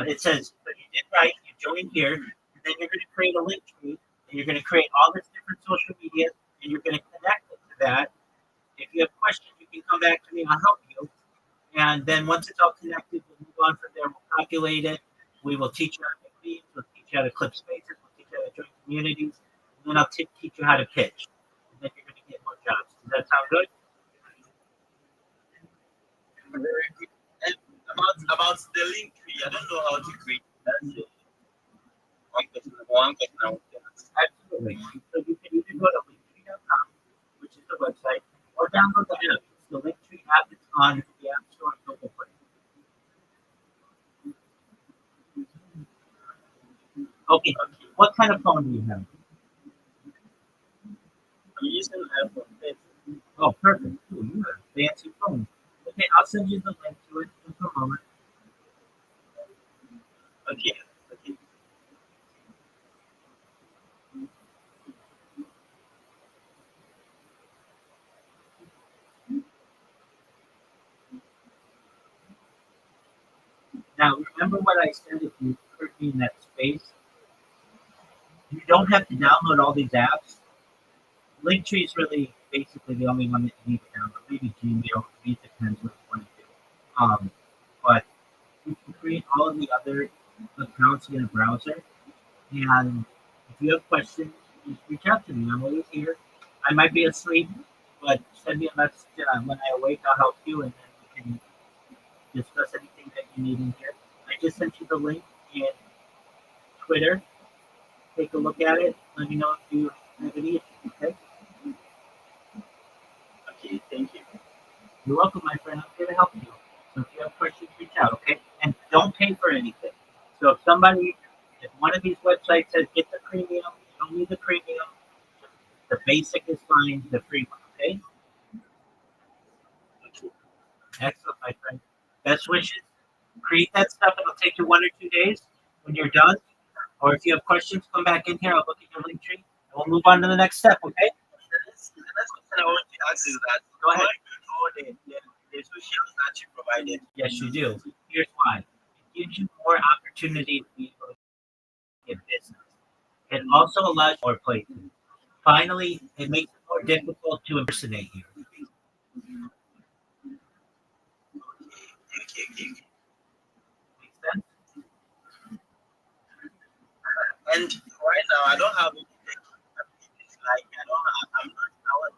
It says, so you did right, you joined here, and then you're going to create a link tree, and you're going to create all this different social media, and you're going to connect it to that. If you have questions, you can come back to me, I'll help you. And then once it's all connected, we'll move on from there, we'll populate it, we will teach you how to make leads, we'll teach you how to clip spaces, we'll teach you how to join communities, and then I'll teach you how to pitch. And then you're going to get more jobs. Does that sound good? Very good. And about the link tree, I don't know how to create that. So one question I want to ask. Absolutely. So you can either go to linktree.com, which is the website, or download the app. It's the Linktree app. It's on the App Store and Google Play. Okay. What kind of phone do you have? I'm using iPhone 13. Oh, perfect. Ooh, you have a fancy phone. Okay, I'll send you the link to it in a moment. Okay. Now, remember what I said if you put me in that space? You don't have to download all these apps. Linktree is really basically the only one that you need to download. Maybe Gmail, it depends what you want to do. But you can create all of the other accounts in a browser. And if you have questions, just reach out to me. I'm always here. I might be asleep, but send me a message when I awake. I'll help you, and then we can discuss anything that you need in here. I just sent you the link in Twitter. Take a look at it. Let me know if you have any issues. Okay. Okay, thank you. You're welcome, my friend. I'm here to help you. So if you have questions, reach out. Okay. And don't pay for anything. So if somebody If one of these websites says get the premium, you don't need the premium. The basic is fine. The free one, okay? Excellent, my friend. Best wishes. Create that stuff. It'll take you 1 or 2 days. When you're done, or if you have questions, come back in here. I'll look at your link tree, and we'll move on to the next step, okay? The next question I want to ask is that Go ahead. all the socials that you provided. Yes, you do. Here's why. It gives you more opportunity to be able to get business. It also allows you more places. Finally, it makes it more difficult to impersonate you. Okay. Make sense? And right now, I don't have any it's like I don't have, I'm not I was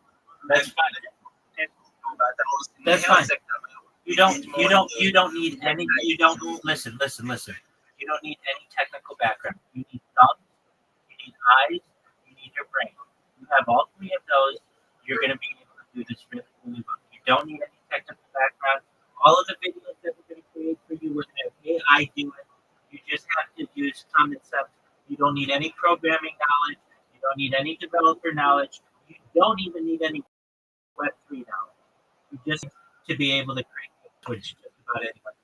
That's fine. but I was in the That's health fine. sector. You don't need any. You don't listen. You don't need any technical background. You need thumbs. You need eyes. You need your brain. You have all three of those. You're going to be able to do this really, really well. You don't need any technical background. All of the videos that we're going to create for you, we're going to have AI do it. You just have to use common sense. You don't need any programming knowledge. You don't need any developer knowledge. You don't even need any Web3 knowledge. You just need to be able to create which just about anyone.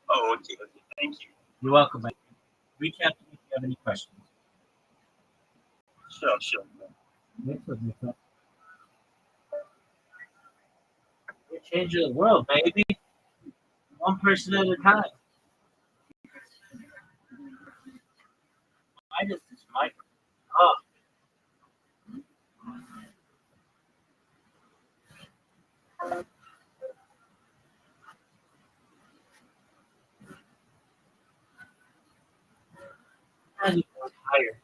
Oh, okay. Thank you. You're welcome. Mike. Reach out to me if you have any questions. Sure. We're changing the world, baby. One person at a time. Why does this mic? Oh. I'm tired.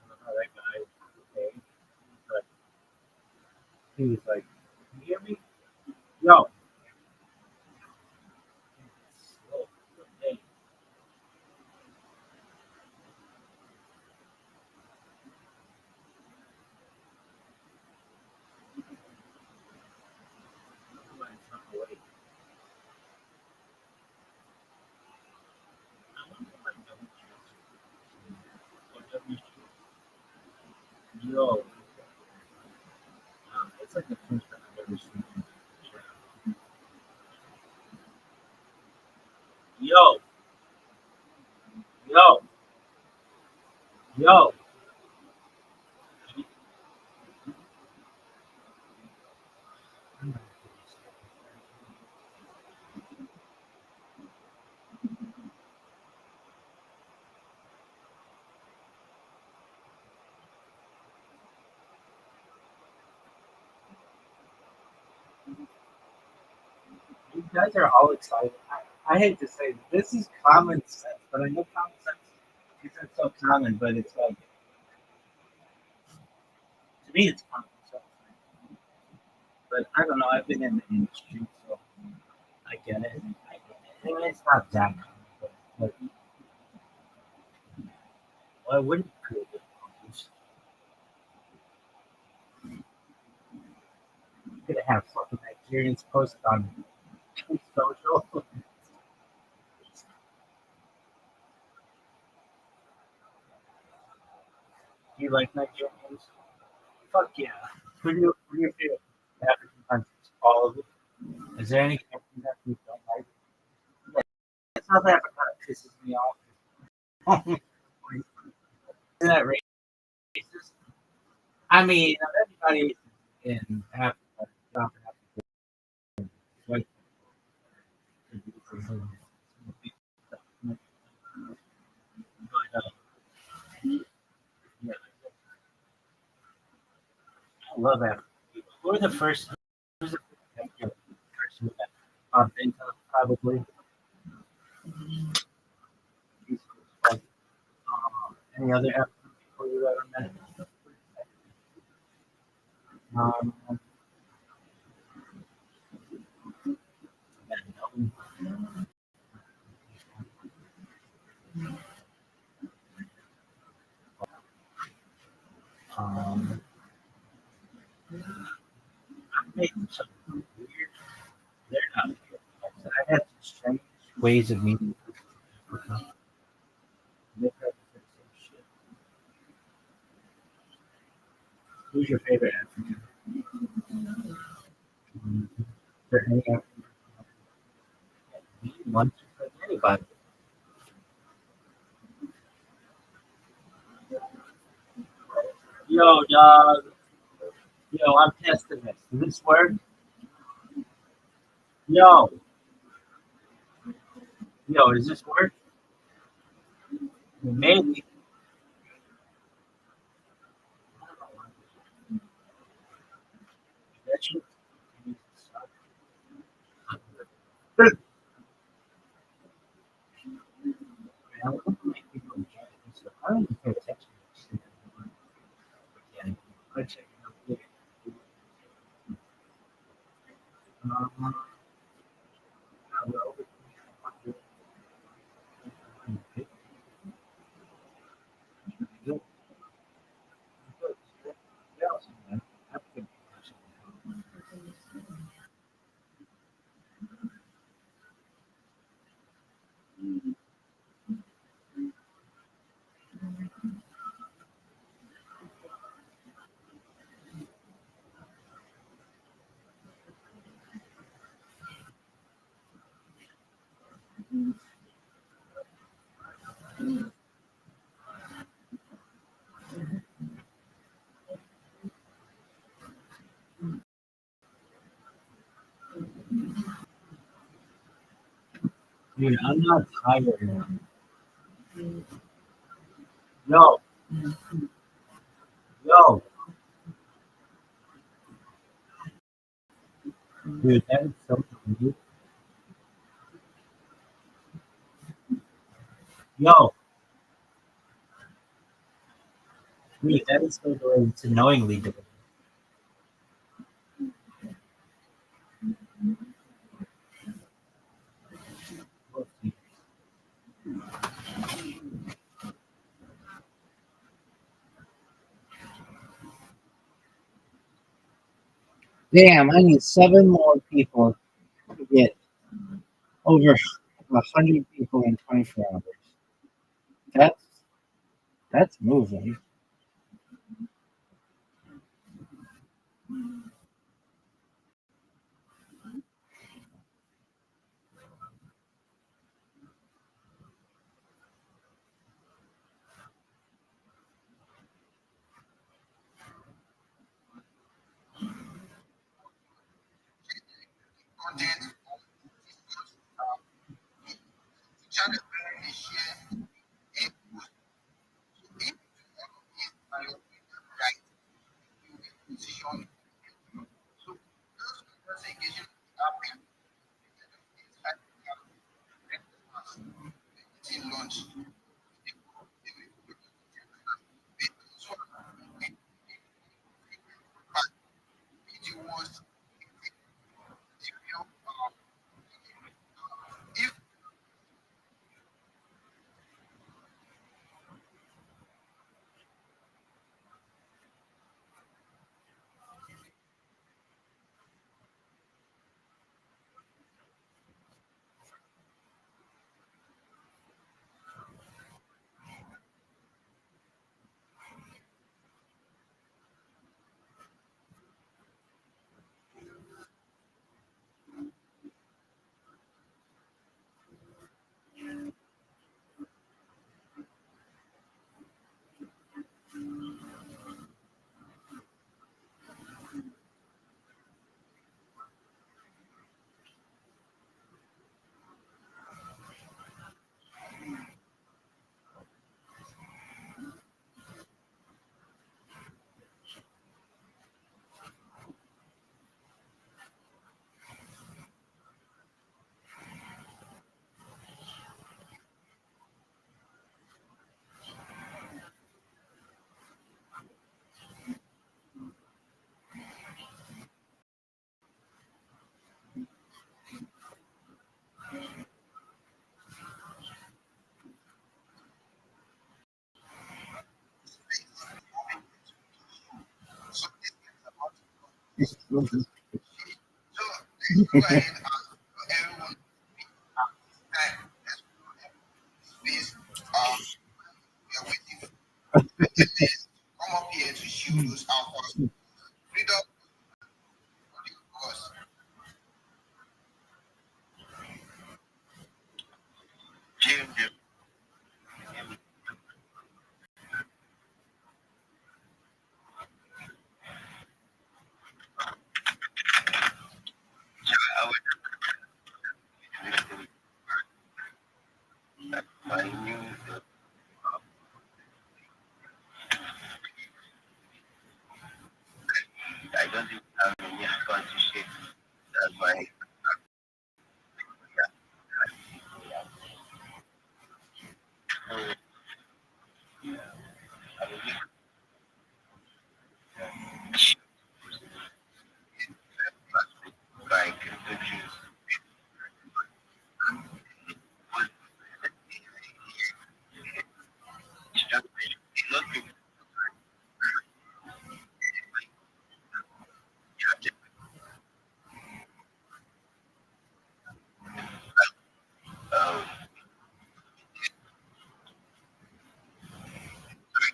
I don't know how that guy is okay, but he was like, "Can you hear me?" Yo. Okay. Yo. It's like the first time I've ever seen him. Yo. Yo. Yo. You guys are all excited. I hate to say this is common sense, but I know common sense isn't so common, but it's like to me it's common sense. But I don't know. I've been in the industry, so I get it. And it's not that common, but why wouldn't you create difficulties? You're gonna have fucking Nigerians post on social. Do you like Nigerians? Fuck yeah. Who do you feel? African countries, all of it. Is there any country that you don't like? South Africa pisses me off. Isn't that racist? I mean, everybody in Africa, South Africa, white people. But, yeah, I love Africa. Who are the first? Who's the first person that bumped into them, probably? Any other African people you ever met? Um, um, maybe some I have strange ways of meeting people. They practice the same shit. Who's your favorite African? Is there any African? One like anybody. Yo, dog. Yo, I'm testing this. Does this work? Yo, yo, does this work? Maybe. That shit. I don't think people get it. So I don't even pay attention to this. Yeah, I check it out. Um, Dude, I'm not tired. Yo, yo, dude, that is so weird. Yo, dude, that is so weird. It's knowingly doing it. Damn, I need 7 more people to get over 100 people in 24 hours. That's that's moving. Come up here to shield those alphas. Freedom was Jim, I was my new, I don't even have any account to share. That's my, I will by crypto juice. It's just, it's not people, um,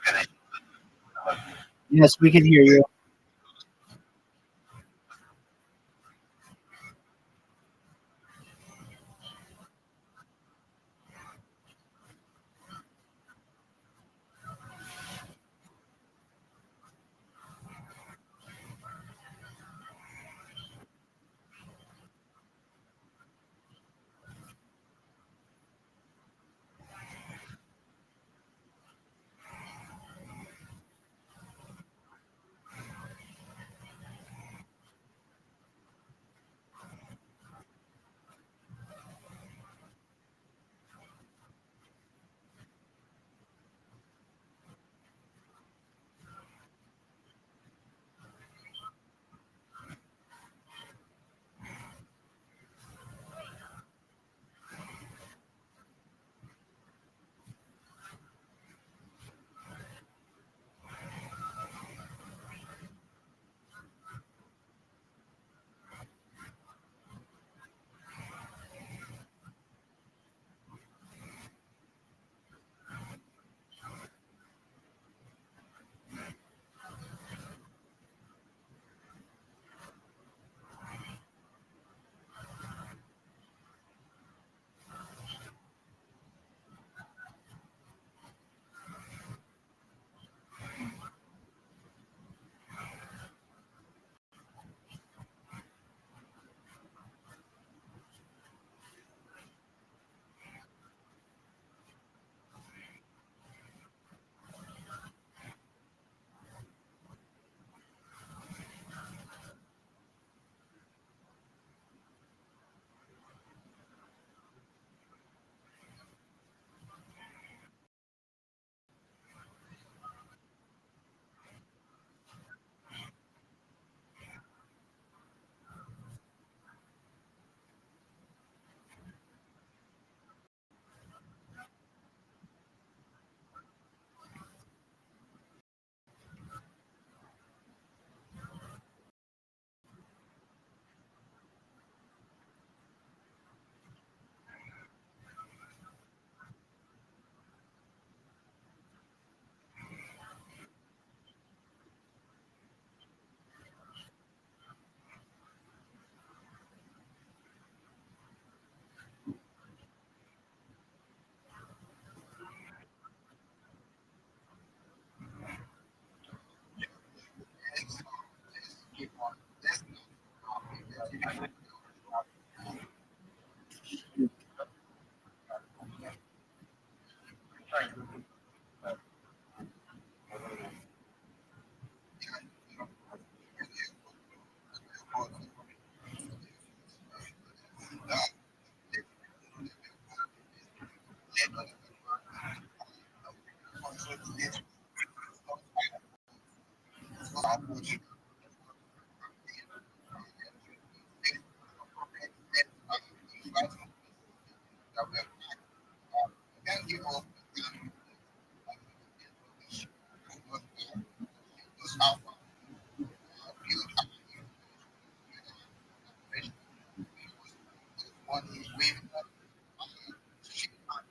can I, Yes, we can hear you. keep on. Let's not can't give up those alpha. Build up money, wave ship and not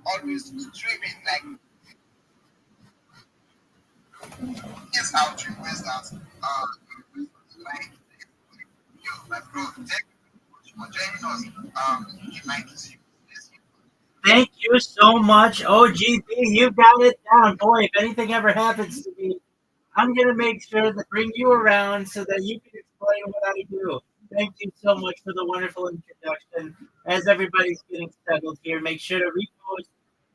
always dreaming like here's how dream was that like you my bro thank you for joining us in my kiss. Thank you so much, OGB. You got it down. Boy, if anything ever happens to me, I'm going to make sure to bring you around so that you can explain what I do. Thank you so much for the wonderful introduction. As everybody's getting settled here, make sure to repost,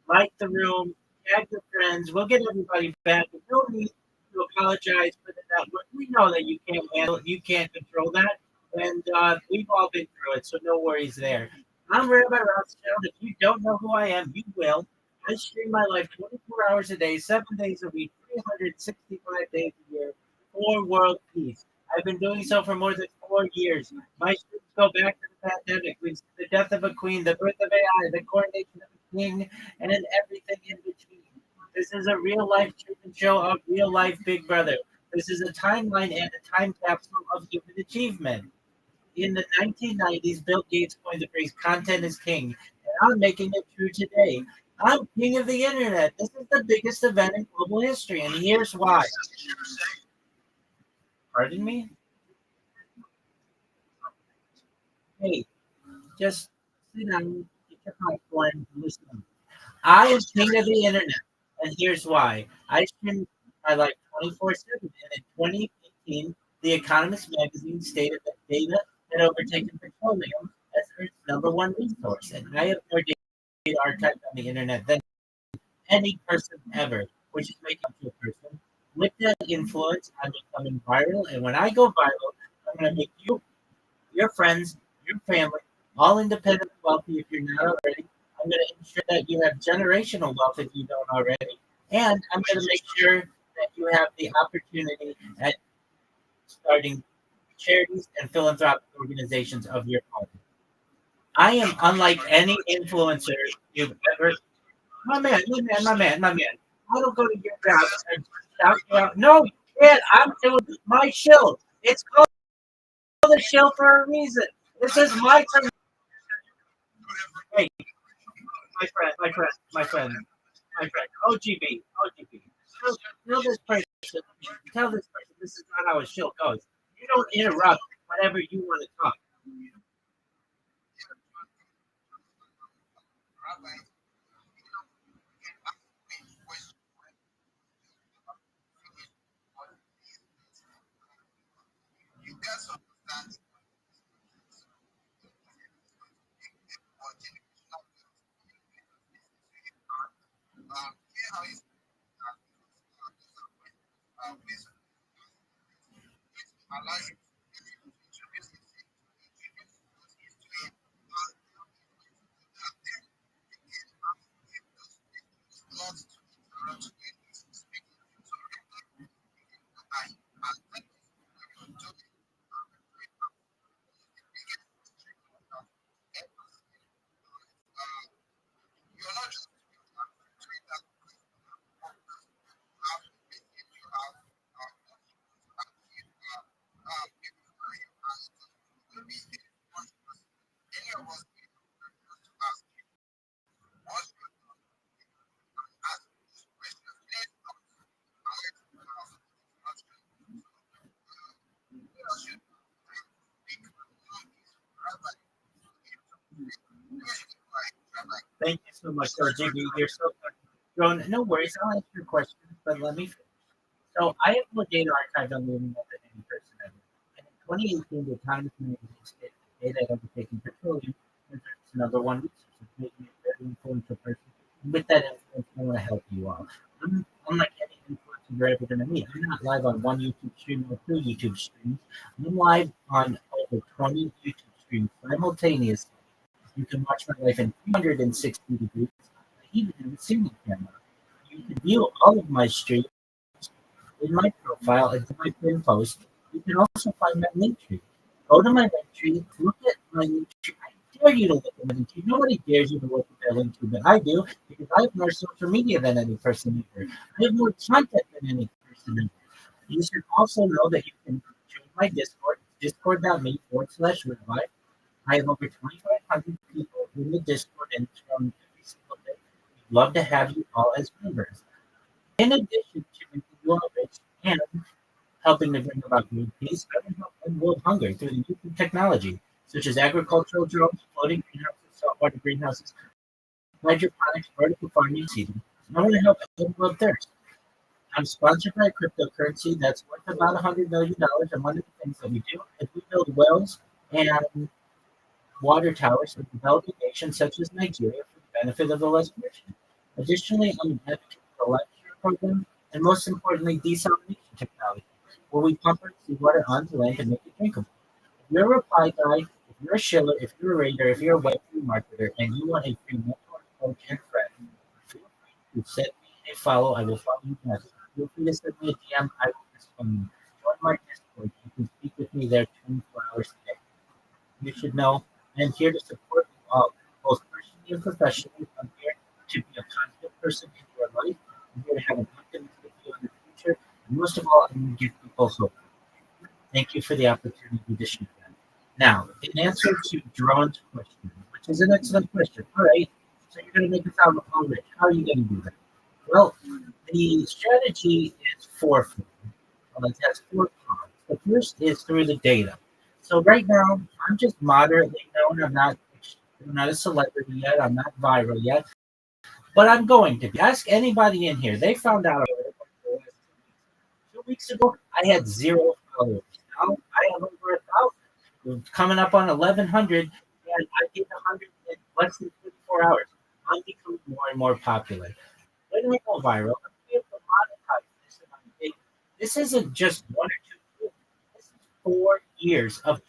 like the room, tag your friends. We'll get everybody back. There's no need to apologize for the network. We know that you can't handle it. You can't control that. And we've all been through it, so no worries there. I'm Rabbi Rothschild. If you don't know who I am, you will. I stream my life 24 hours a day, 7 days a week, 365 days a year for world peace. I've been doing so for more than 4 years. My streams go back to the pandemic, the death of a queen, the birth of AI, the coronation of a king, and everything in between. This is a real life treatment show of real life Big Brother. This is a timeline and a time capsule of human achievement. In the 1990s, Bill Gates coined the phrase content is king, and I'm making it true today. I'm king of the internet. This is the biggest event in global history, and here's why. Pardon me? Hey, just sit down, get your popcorn, and listen. I am king of the internet, and here's why. I stream my life 24/7, and in 2018, The Economist magazine stated that data had overtaken petroleum as Earth's number one resource, and I have more data archived on the internet than any person ever, which is making me a person. With that influence, I'm becoming viral, and when I go viral, I'm going to make you, your friends, your family, all independent and wealthy if you're not already. I'm going to ensure that you have generational wealth if you don't already. And I'm going to make sure that you have the opportunity at starting charities and philanthropic organizations of your own. I am unlike any influencer you've ever. My man. I don't go to your house and shout you out. No, you can't. I'm doing my shield. It's called the shield for a reason. This is my turn. Hey, my friend, OGB. Tell this person, this is not how a show goes. You don't interrupt whenever you want to talk. Rabbi, you guys understand what generational here how is please allow you to introduce not to interrupt I and you're not just doing that you have any of us ask what ask questions let's should rabbi Thank you so much, OGB. You're so grown. No worries. I'll answer your questions, but let me. So I have more data archived on the internet than any person ever. And in 2018, the Economist magazine stated that data had overtaken petroleum as its number one resource, which made me a very influential person. And with that influence, I want to help you all. I'm unlike any influencer you're ever going to meet. I'm not live on one YouTube stream or two YouTube streams. I'm live on over 20 YouTube streams simultaneously. You can watch my life in 360 degrees. I even have a single camera. You can view all of my streams in my profile and to my pin post. You can also find my link tree. Go to my link tree, look at my link tree. I dare you to look at my link tree. Nobody dares you to look at that link tree, but I do because I have more social media than any person ever. I have more content than any person ever. You should also know that you can join my Discord, discord.me/rabbi. I have over 2,500 people in the Discord and from every single day. Love to have you all as members. In addition to making you all rich and helping to bring about green peace, I will help end world hunger through the use of technology, such as agricultural drones, floating greenhouses, saltwater greenhouses, hydroponics, vertical farming, seeding. I want to help end world thirst. I'm sponsored by a cryptocurrency that's worth about $100 million, and one of the things that we do is we build wells and water towers in developing nations such as Nigeria for the benefit of the less fortunate. Additionally, I'm an advocate for the life care program and most importantly, desalination technology, where we pump our seawater onto land and make it drinkable. If you're a reply guy, if you're a shiller, if you're a raider, if you're a Web3 marketer, and you want a free mentor, coach, and friend, feel free to send me a follow. I will follow you back. Feel free to send me a DM. I will respond. Join my Discord. You can speak with me there 24 hours a day. You should know I am here to support you all, both personally and professionally. I'm here to be a constant person in your life. I'm here to have an optimistic view in the future. And most of all, I'm going to give people hope. Thank you for the opportunity to share that. Now, in answer to Jeron's question, which is an excellent question. All right, so you're going to make us sound all rich. How are you going to do that? Well, the strategy is fourfold. Well, it has four prongs. The first is through the data. So right now, I'm just moderately known. I'm not a celebrity yet. I'm not viral yet, but I'm going to be. Ask anybody in here. They found out 2 weeks ago. I had 0 followers. Now I have over 1,000. Coming up on 1,100, and I did 100 in less than 24 hours. I'm becoming more and more popular. When I go viral, I'm able to monetize this. And this isn't just one or two years. This is 4 years of 20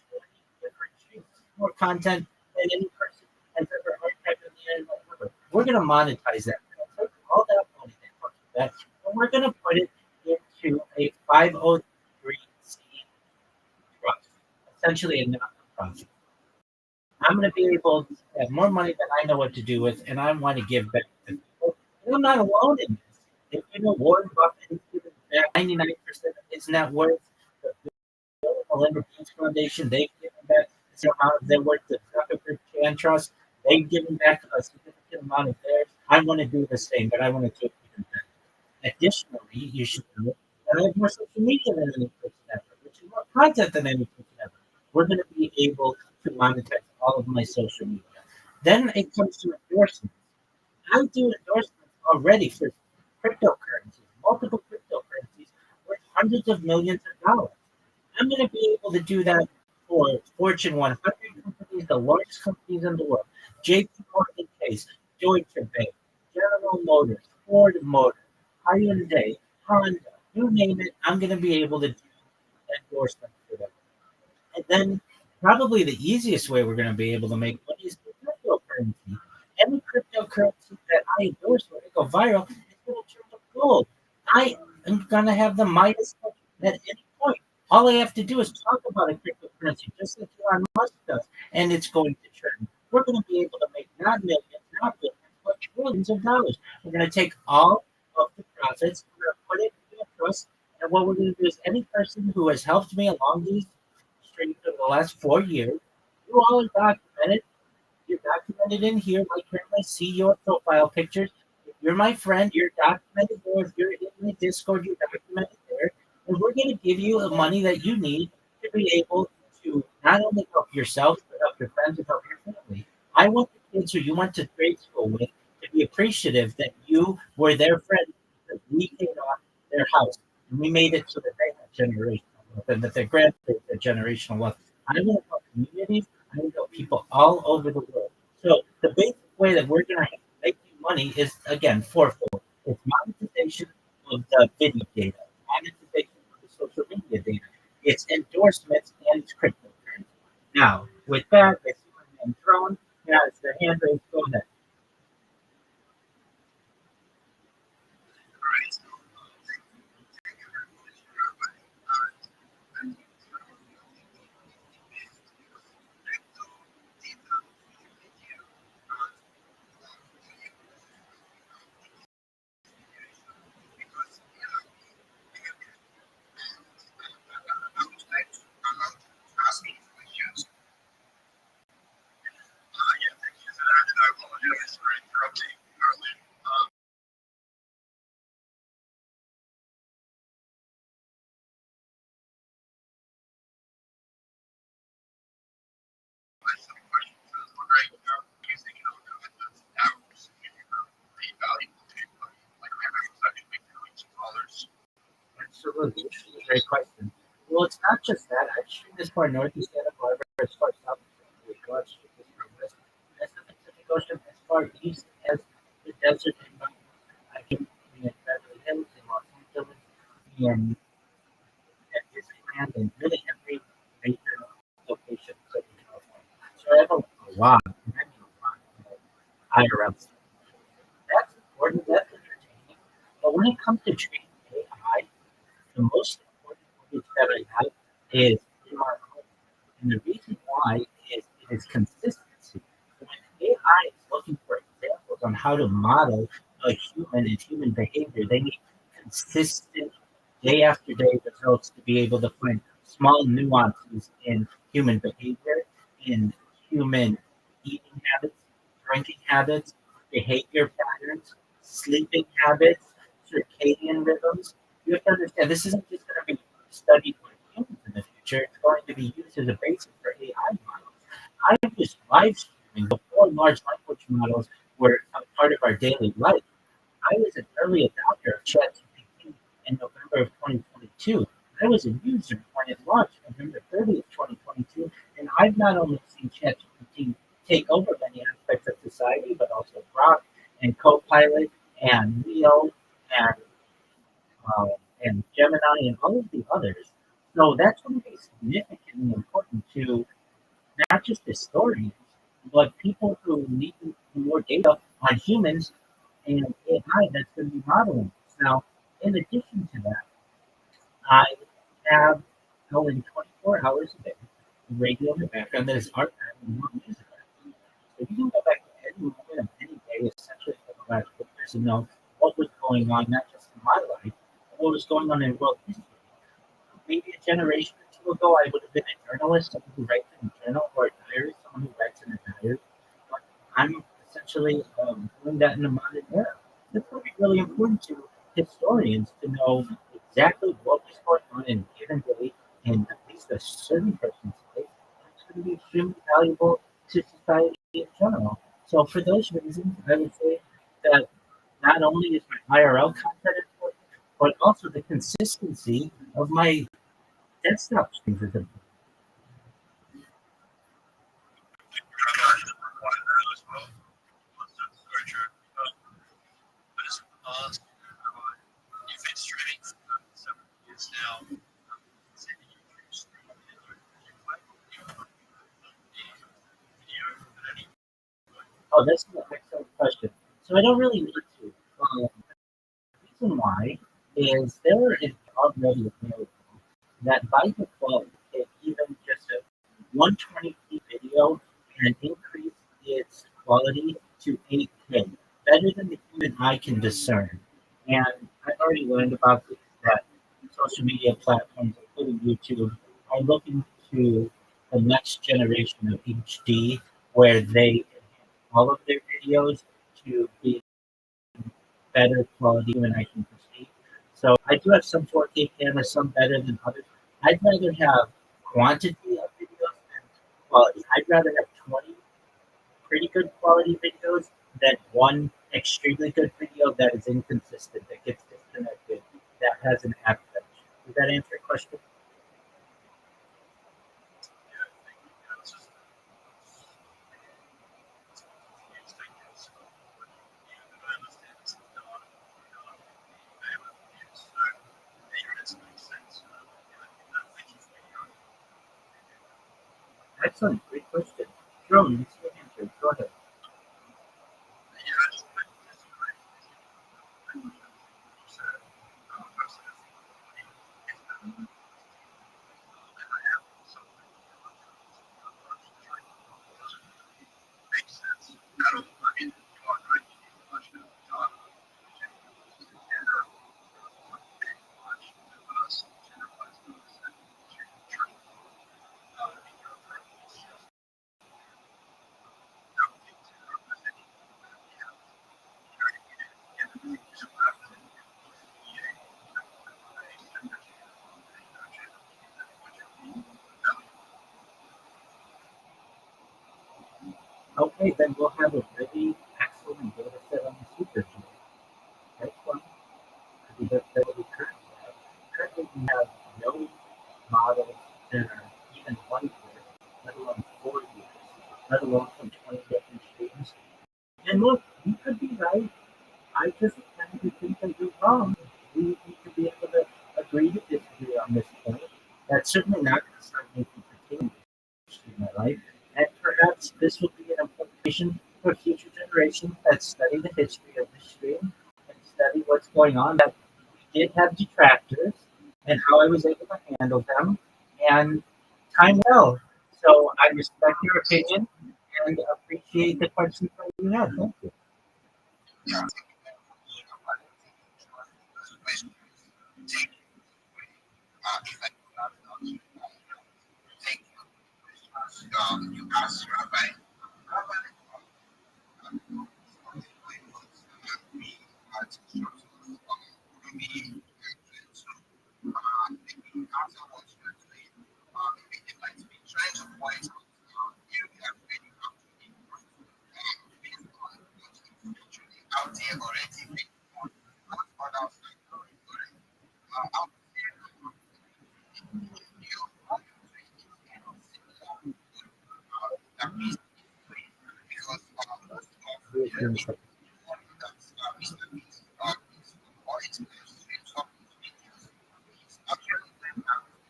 different streams. More content than any person has ever archived on the internet ever. We're going to monetize that. We're going to take all that money that comes from that, and we're going to put it into a 503c trust, essentially a not-for-profit. I'm going to be able to have more money than I know what to do with, and I want to give back to people. And I'm not alone in this. If you know Warren Buffett is giving back 99% of his net worth, the Melinda Gates Foundation, they've given back the same amount of their worth to Zuckerberg Chan Trust. They've given back a significant amount of theirs. I want to do the same, but I want to take even better. Additionally, you should know that I have more social media than any person ever, which is more content than any person ever. We're going to be able to monetize all of my social media. Then it comes to endorsements. I do endorsements already for cryptocurrencies, multiple cryptocurrencies worth hundreds of millions of dollars. I'm going to be able to do that for Fortune 100 companies, the largest companies in the world. JP Morgan Chase, Deutsche Bank, General Motors, Ford Motor, Hyundai, Honda, you name it, I'm going to be able to do endorsements for them. And then probably the easiest way we're going to be able to make money is through cryptocurrency. Any cryptocurrency that I endorse when it go viral is going to turn to gold. I am going to have the Midas touch at any point. All I have to do is talk about a cryptocurrency, just like Elon Musk does, and it's going to turn. We're going to be able to make not millions, not billions, but trillions of dollars. We're going to take all of the profits, we're going to put it in a trust, and what we're going to do is any person who has helped me along these streams over the last 4 years, you all are documented. You're documented in here. I currently see your profile pictures. If you're my friend, you're documented there. If you're in the Discord, you're documented there. And we're going to give you the money that you need to be able to not only help yourself, but help your friends and help your family. I want the kids who you went to grade school with to be appreciative that you were their friend because we paid off their house and we made it so that they had generational wealth and that their grandparents had generational wealth. I want to help communities. I want to help people all over the world. So the basic way that we're going to make money is again fourfold. It's monetization of the video data, monetization of the social media data. It's endorsements and it's cryptocurrency. Now, with that, I see my man Throne. Now it's the hand raised. Go ahead. I would like to asking questions. right now using hours the valuable paper, like actually making $2. Absolutely. This is a great question. Well, it's not just that. I've seen this far north as far as far south as the Gulf, as far west as the Pacific Ocean, as far east as the desert in I can be in Beverly Hills, in Los Angeles, in at Disneyland, and really every major location in Southern California. So I have a lot, many a lot of IRL stuff. That's important. That's entertaining. But when it comes to training AI, the most important footage that I have is in our home. And the reason why is it is consistency. When AI is looking for examples on how to model a human and human behavior, they need consistent day after day results to be able to find small nuances in human behavior, in human eating habits, drinking habits, behavior patterns, sleeping habits, circadian rhythms. You have to understand this isn't just going to be studied by humans in the future, it's going to be used as a basis for AI models. I was live streaming before large language models were a part of our daily life. I was an early adopter of ChatGPT in November of 2022. I was a user when it launched November 30th, 2022, and I've not only seen ChatGPT take over many aspects of society, but also Grok and Copilot and Leo and uh, and Gemini and all of the others. So that's going to be significantly important to not just historians, but people who need more data on humans and AI that's going to be modeling this. Now, in addition to that, I have going 24 hours a day radio in the background that is archived in more music. So you can go back to any moment of any day, essentially for the last 4 years, and know what was going on, not just in my life, but what was going on in world history. Maybe a generation or two ago, I would have been a journalist, someone who writes in a journal or a diary, someone who writes in a diary. But I'm essentially doing that in the modern era. It's going to be really important to historians to know exactly what was going on in a given day in at least a certain person's life. It's going to be extremely valuable to society in general. So for those reasons, I would say that not only is my IRL content important, but also the consistency of my desktop streams is important. If it's training for several years now, say that you use Oh, that's an excellent question. So I don't really need to. The reason why is there is already available that by default, if even just a 120p video can increase its quality to 8K, better than the human eye can discern. And I've already learned about this, that social media platforms, including YouTube, are looking to the next generation of HD, where they enhance all of their videos to be better quality than I can perceive. So I do have some 4K cameras, some better than others. I'd rather have quantity of videos than quality. I'd rather have 20 pretty good quality videos than one extremely good video that is inconsistent, that gets disconnected, that has an app glitch. Does that answer your question? Excellent. Great question. Jerome, you see an answer. Go ahead. Okay, then we'll have a really excellent data set on the super gene. That's one. That we currently have. Currently, we have no models that are even 1 year, let alone 4 years, let alone from 20 different streams. And look, you could be right. I just tend to think that you're wrong. We need to be able to agree to disagree on this point. That's certainly not going to start me from continuing in my life. And perhaps this will be an implication for future generations that study the history of the stream and study what's going on. That we did have detractors and how I was able to handle them. And time will. So I respect your opinion and appreciate the question that you had. Thank you. You asked Rabbi, trying to point out you have been out there already. What else? Out there, because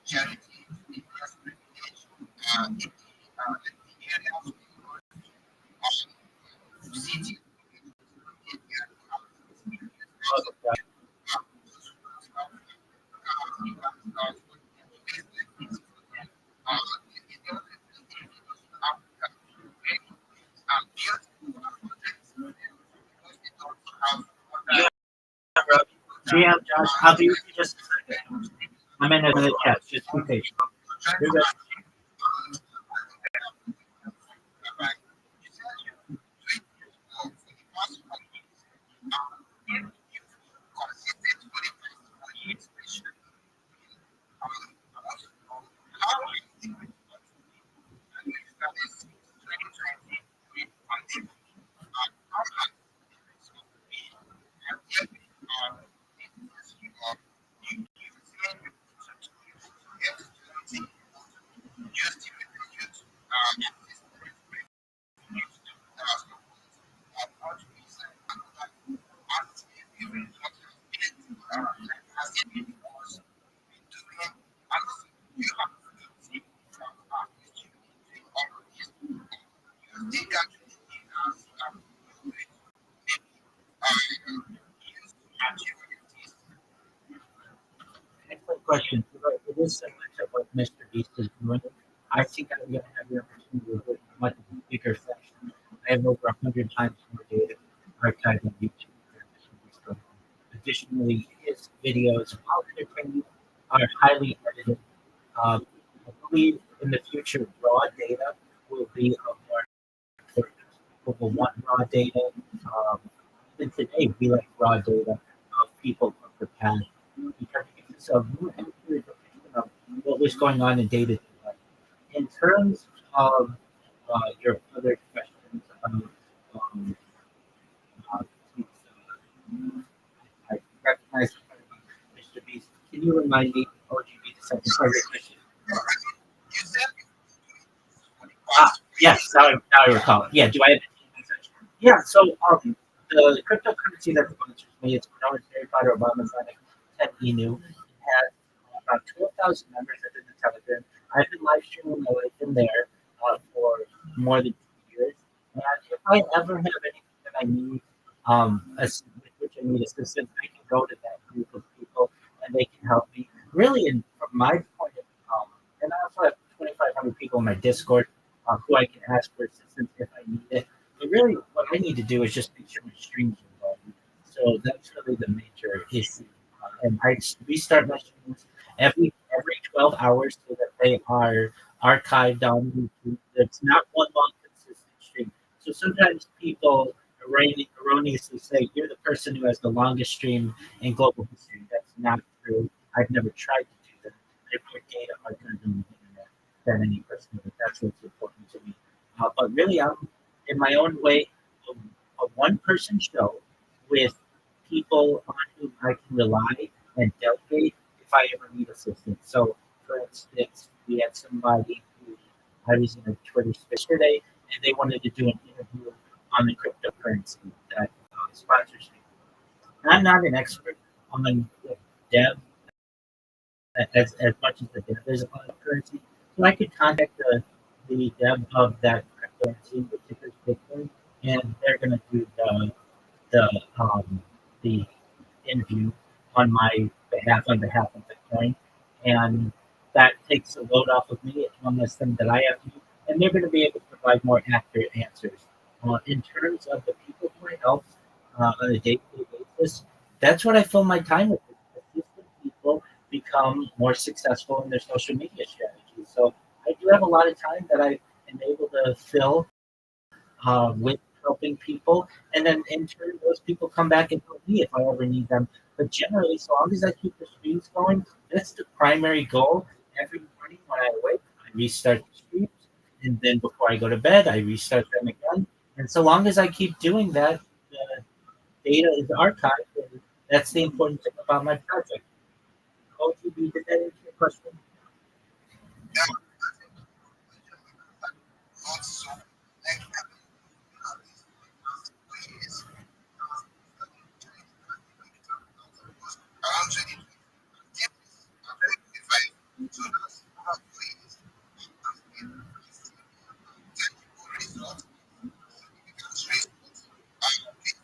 charity, city, GM Josh, I'll be with you just a second. I'm in the chat. Just be patient. You're good. Excellent question. You're right. It is similar to what Mr. Beast is doing. I think I'm going to have the opportunity to do a much bigger section. I have over 100 times more data archived on YouTube than Mr. Beast does. Additionally, his videos, while entertaining, are highly edited. I believe in the future, raw data will be of more importance. People will want raw data. Um, Even today, we like raw data of people of the past because it gives us a more accurate depiction of what was going on in day-to-day life. In terms of your other questions about uh, I recognize Mr. Beast. Can you remind me, or would you be the second part of your question? Yes, now I recall. Yeah, do I have Yeah, so the cryptocurrency that sponsors me, it's known as Harry Potter Obama's on 10 Inu. It has about 12,000 members within the Telegram. I've been live streaming my life in there for more than 2 years. And if I ever have anything that I need, with which I need assistance, I can go to that group of people and they can help me. Really, and from my point of and I also have 2,500 people in my Discord who I can ask for assistance if I need it. But really, what I need to do is just make sure my streams are loaded. So that's really the major issue. And I restart my streams every 12 hours so that they are archived on YouTube. It's not one long consistent stream. So sometimes people erroneously say you're the person who has the longest stream in global history. That's not true. I've never tried to do that. I have more data archived on the internet than any person, but that's what's important to me. But really, in my own way, a one-person show with people on whom I can rely and delegate if I ever need assistance. So, for instance, we had somebody who I was in a Twitter space today, and they wanted to do an interview on the cryptocurrency that sponsors me. And I'm not an expert on dev as much as the dev is on currency, so I could contact the dev of that cryptocurrency, the ticker's Bitcoin, and they're going to do the the interview on behalf of Bitcoin, and that takes the load off of me. It's one less thing that I have to do, and they're going to be able to provide more accurate answers. In terms of the people who I help on a day-to-day basis, that's what I fill my time with. Assisting people become more successful in their social media strategies. So I do have a lot of time that I am able to fill with helping people, and then in turn, those people come back and help me if I ever need them. But generally, so long as I keep the streams going, that's the primary goal. Every morning when I wake, I restart the streams, and then before I go to bed, I restart them again. And so long as I keep doing that, the data is archived, and that's the important thing about my project. OTB, did that answer your question? Also, like, is around 20, so that's how it is. Technical results, because results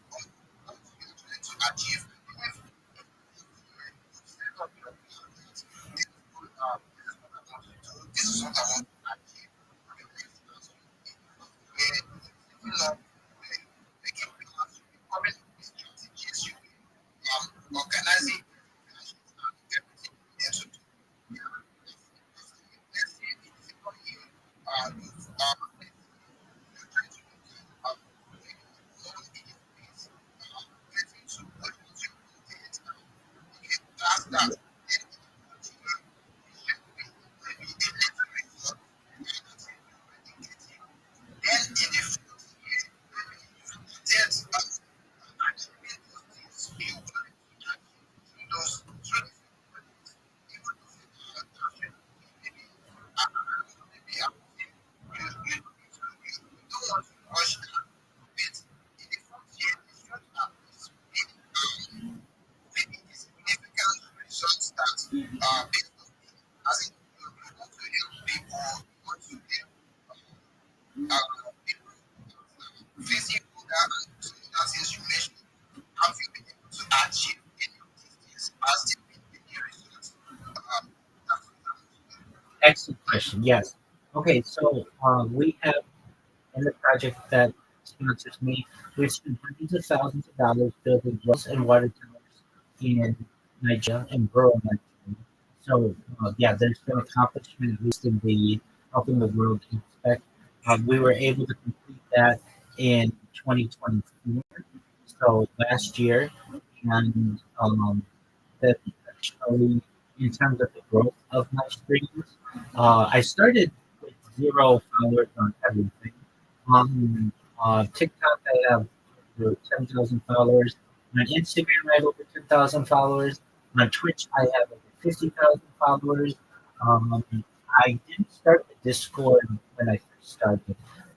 are trying to achieve this is what I want to achieve. You know, making becoming strategies, you organizing everything into let's say the second year, trying to getting to what is your content. Okay, that's that. Then in the fourth year, there's those maybe you don't want to rush that. But in the fourth year, you should have maybe significant results that based on as in you want to help people, you want to help people facing that and some other things you mentioned. Have you been able to achieve any of these things as the results? That's Excellent question. Yes. Okay, so we have in the project that sponsors me, we've spent hundreds of thousands of dollars building wells and water towers in Nigeria and rural Nigeria. So, yeah, there's been accomplishment, at least in the helping the world inspect. We were able to complete that in 2024, so last year, and that actually, in terms of the growth of my streams, I started with 0 followers on everything. On TikTok, I have over 10,000 followers. On Instagram, I have over 10,000 followers. On Twitch, I have over 50,000 followers. Um, I didn't start the Discord when I first started,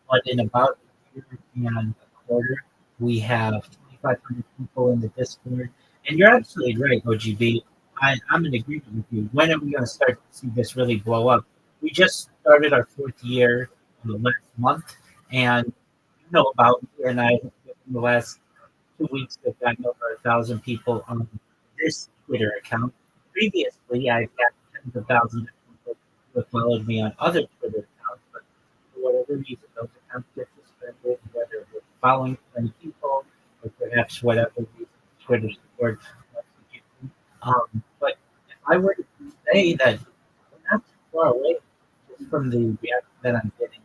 but in about a year and a quarter, we have 2,500 people in the Discord. And you're absolutely right, OGB. I'm in agreement with you. When are we going to start to see this really blow up? We just started our fourth year last month, and you know about me, and I in the last 2 weeks have gotten over 1,000 people on this Twitter account. Previously, I've got tens of thousands of people who have followed me on other Twitter accounts, but for whatever reason, those accounts get suspended, whether it's following too many people or perhaps whatever reason Twitter support wants to give me. But if I were to say that we're not too far away just from the reaction that I'm getting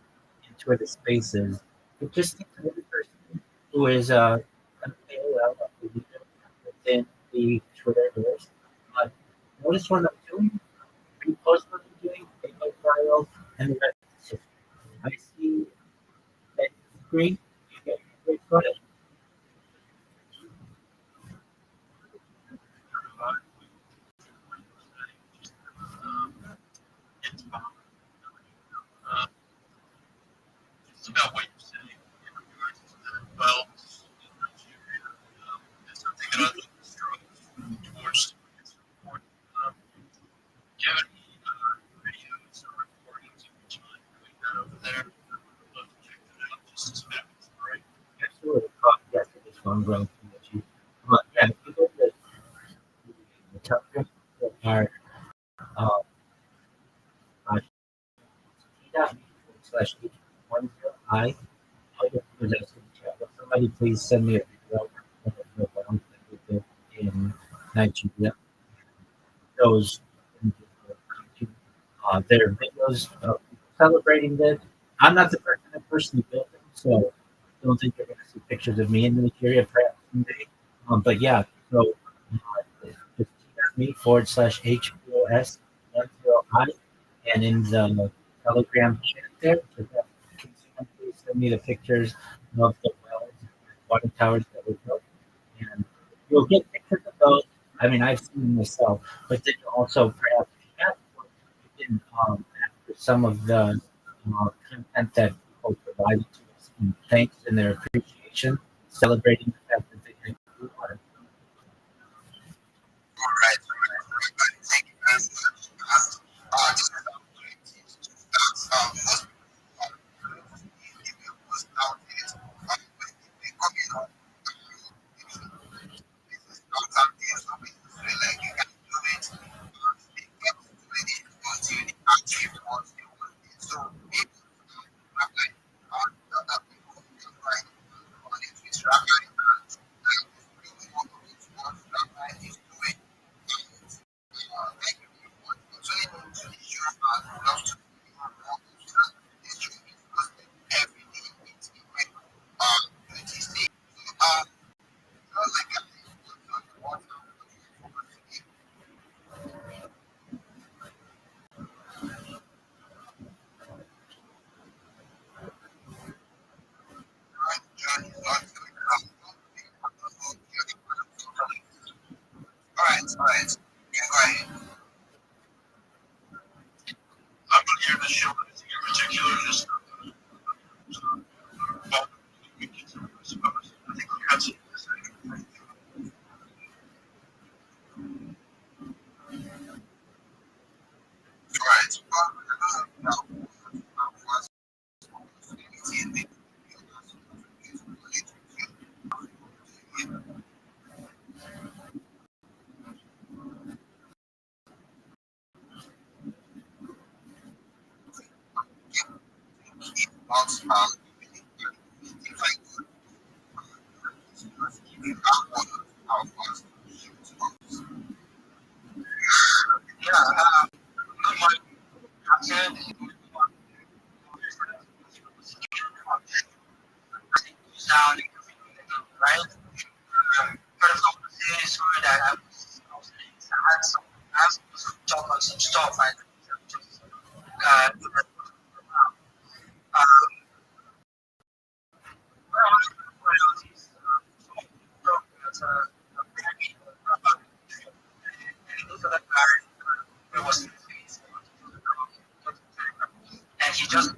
in Twitter Spaces, it just takes another person who is an AOL, a leader within the Twitterverse. Uh, Notice what I'm doing, repost what I'm doing, take my file, and the rest is history. I see that green, are uh, t.me/h10i. All you have to do is ask in the chat. Will somebody please send me a video of the bombs that we did in Nigeria? Those their videos of people celebrating this. I'm not the person that personally built them, so I don't think you're going to see pictures of me in Nigeria perhaps someday. But yeah, so just me/h2os10i, and in the Telegram chat there, just have, can someone please send me the pictures of the wells and water towers that were built, and you'll get pictures of those. I mean, I've seen them myself, but then you also perhaps ask for, you can ask for some of the content that people provided to us in thanks and their appreciation, celebrating the fact that they had blue water. All right, everybody. Thank you very much. Just as I'm going to most people was nowadays when they coming on business nowadays when we feel like you can do it, they get to do it until they achieve what they want. So people have like other people who can write on it with Rabbi and really want to do what Rabbi is doing. Thank you very much for tuning in to the show. I love to be on this show is hosted every day. It's in 26. Like I what journey is not going to come. All right. You can go ahead. I'm going to hear the show in particular, just I think we had some. Right. Good morning, Captain. Sound right? First of all, sorry that I had some I have to talk on some stuff. Uh, royalties. Those are the guys who was in face, and he just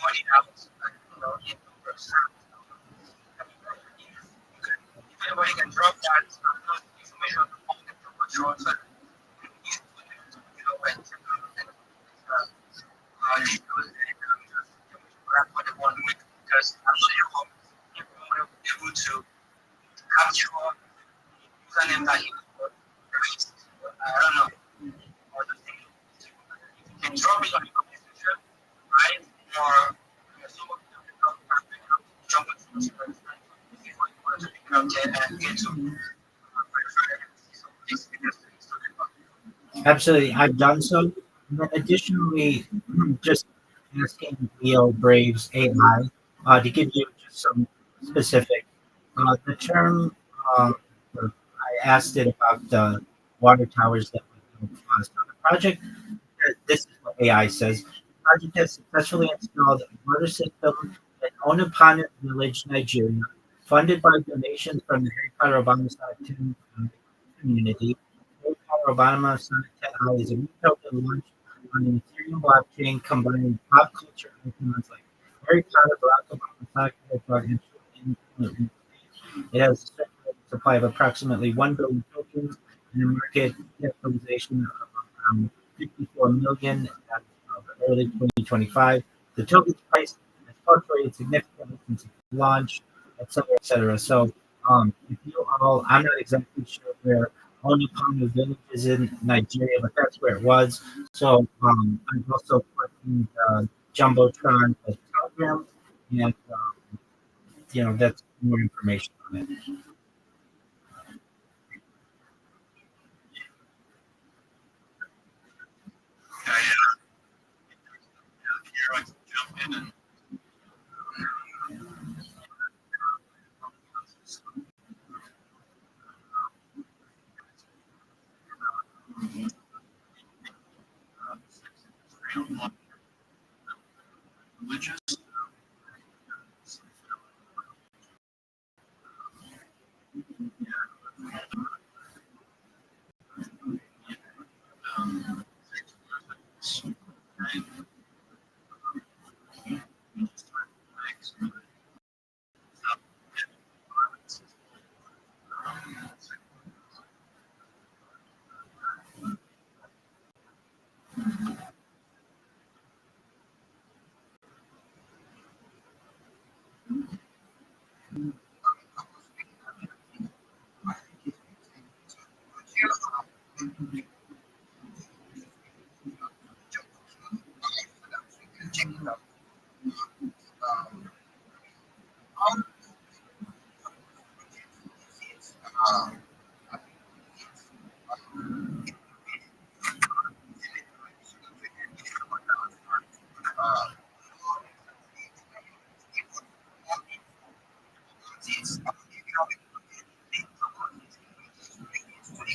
money out, in numbers. If anybody can drop that information on the control, so when what they want to make, because I'm sure you will be able to capture username that he released. I don't know. Or the thing. You can drop it on your computer, right? Or some of them can jump into the website before you want to pick it up there and get to verify and see some of these videos that he's talking about. Absolutely, I've done so. But additionally, just asking Leo Braves AI to give you just some specific. The term I asked it about the water towers that we built. So the project, this is what AI says. The project has successfully installed a water system in Onapanet Village, Nigeria, funded by donations from the Harry Potter Obama Sonic 10 community. Harry Potter Obama Sonic 10 is a new token launched on the Ethereum blockchain, combining pop culture icons like Harry Potter, Barack Obama, Sonic the Hedgehog, and it has a circulating supply of approximately 1 billion tokens and a market capitalization of around 54 million as of early 2025. The token's price has fluctuated significantly since its launch, et cetera, et cetera. So, if you all, I'm not exactly sure where only kind of villages in Nigeria, but that's where it was. So I've also put in the jumbotron as Telegram, and that's more information on it. Okay, here I can jump in and religious.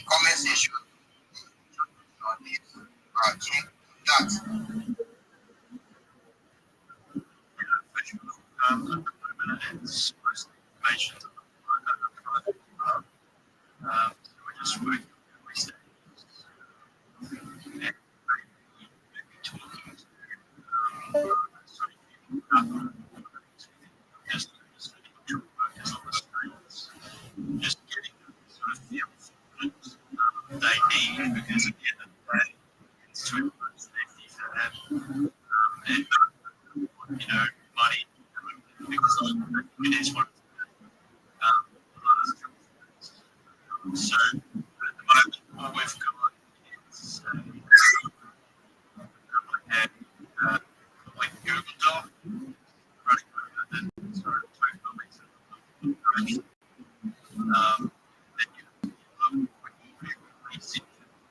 Comment section on this. Check that. It's mostly information. So we're just working every step. And talking just workers on the streets, just getting them sort of feel they need, because at the end of the day, it's to improve safety for them, and money, because it is one of the so at the moment all we've got is a like Google Doc running over the sort of tokenomics of information. And you look quickly see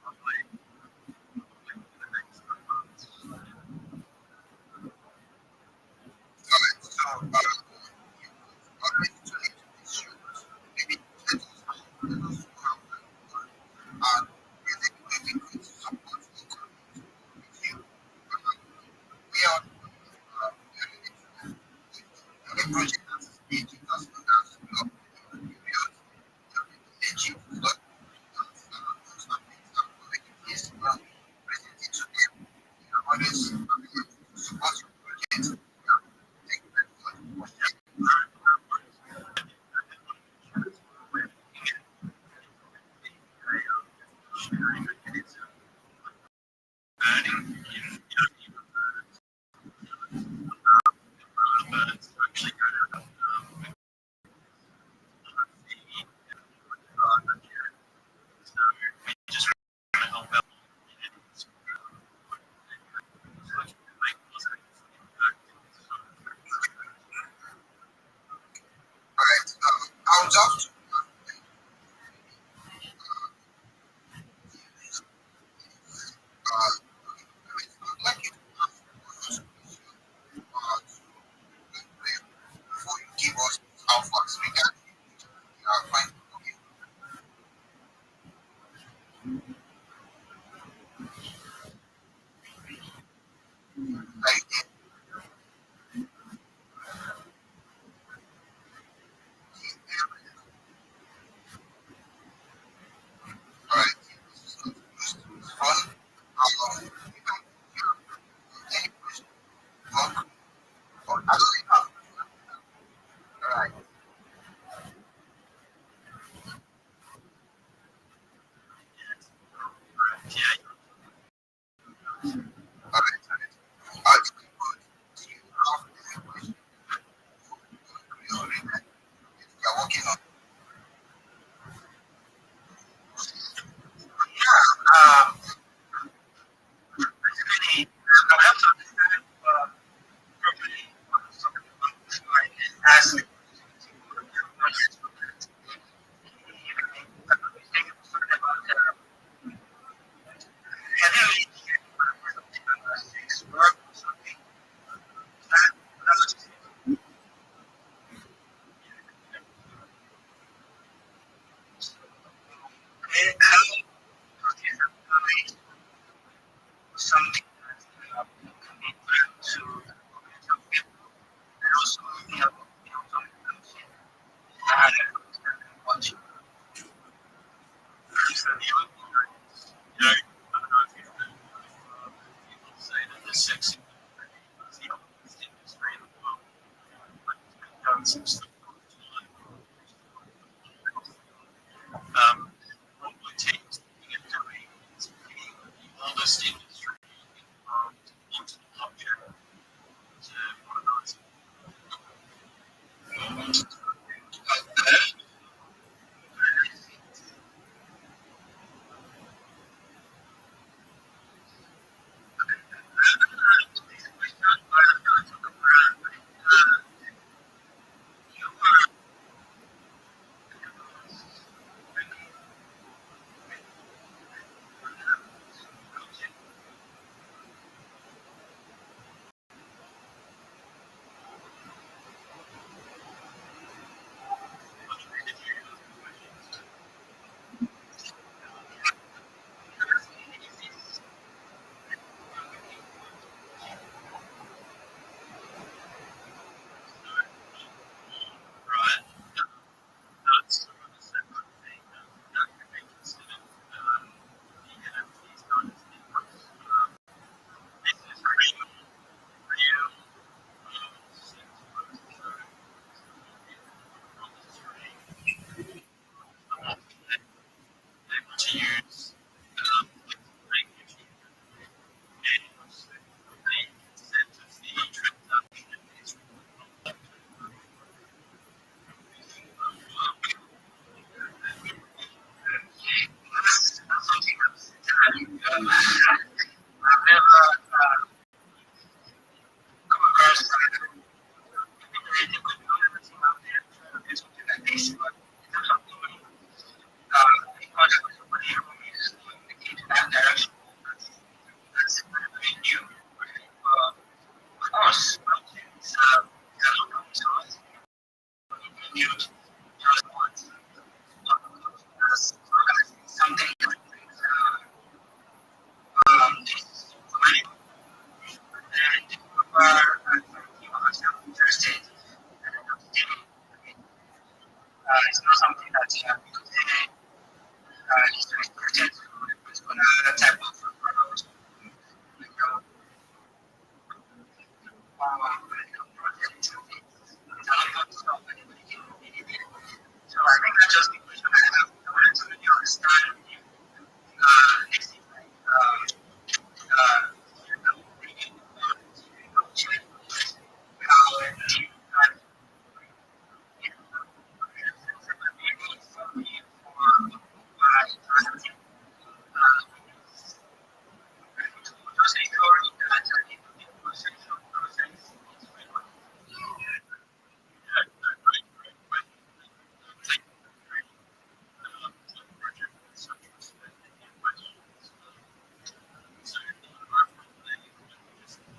probably in the next 3 months. I'll just like it before you give us how fast we can find like right fun. Any question, talk, or actually right.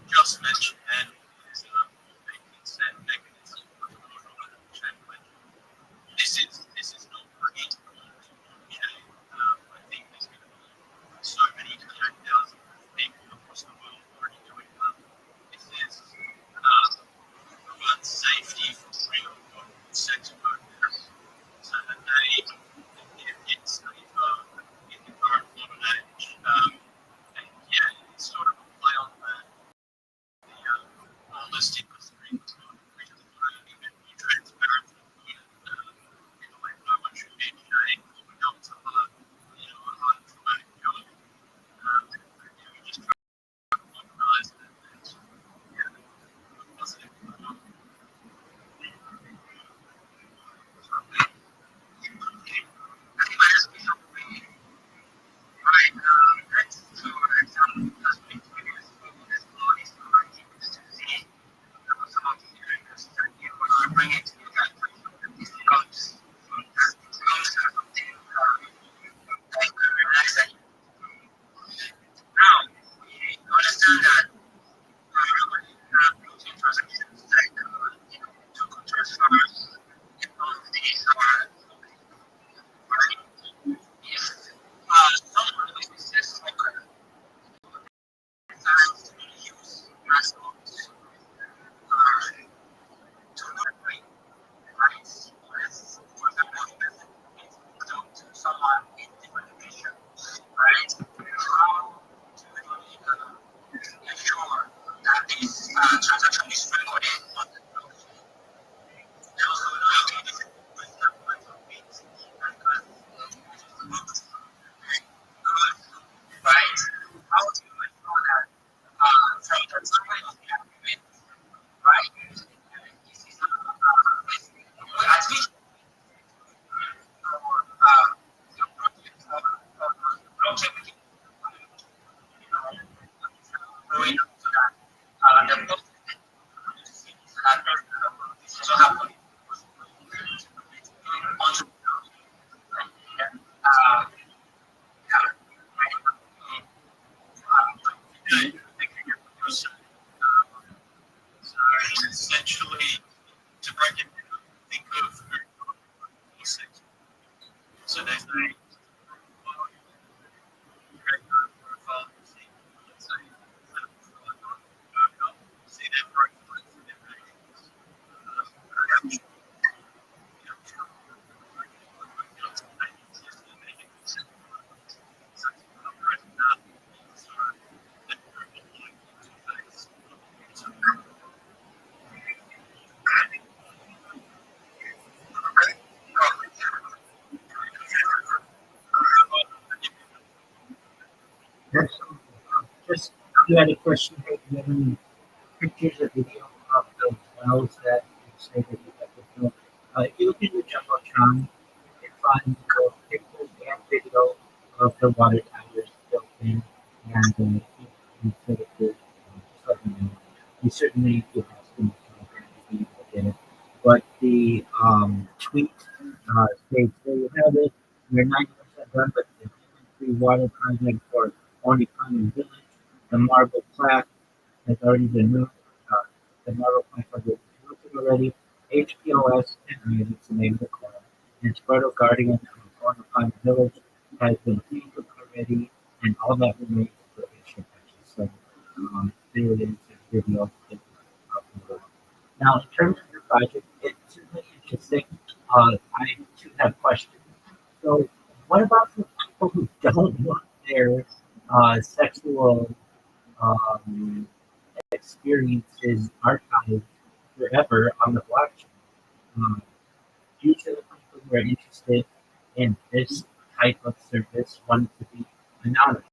just mentioned then is making sense mechanism for channeling. This is not great. I think there's going to be so many connectors of people across the world already doing that. This is about safety for real sex workers, so that they get safer in the current modern age. And yeah, it's sort of a play on that. The holistic stream is not really be transparent in a way no one should be sharing what we got to learn, a hard traumatic job. We just try to organize it and positive. Essentially, to break it down, think of sex. So there's a profile, let's say, see their profile, see their ratings, Yes. Just you had a question. Hey, do you have any pictures or video of the wells that you say that you have to fill? If you look in the jumbotron, you can find both pictures and video of the water towers built in, and instead of the, just let me know. We certainly do have some be able to get it. But the tweet states there you have it. We're 90% done, but the free water project for Only Common Village, the marble plaque has already been moved. Uh, the marble plaque has been moved already. HPOS, and it's the name of the club. And Sparto Guardian of Only Common Village has been painted already, and all that remains for issue patches. So there it is, a video of the world. Now, in terms of your project, it's really interesting. I too have questions. So, what about the people who don't want their sexual um, experiences archived forever on the blockchain. Um, Usually, the people who are interested in this type of service want it to be anonymous.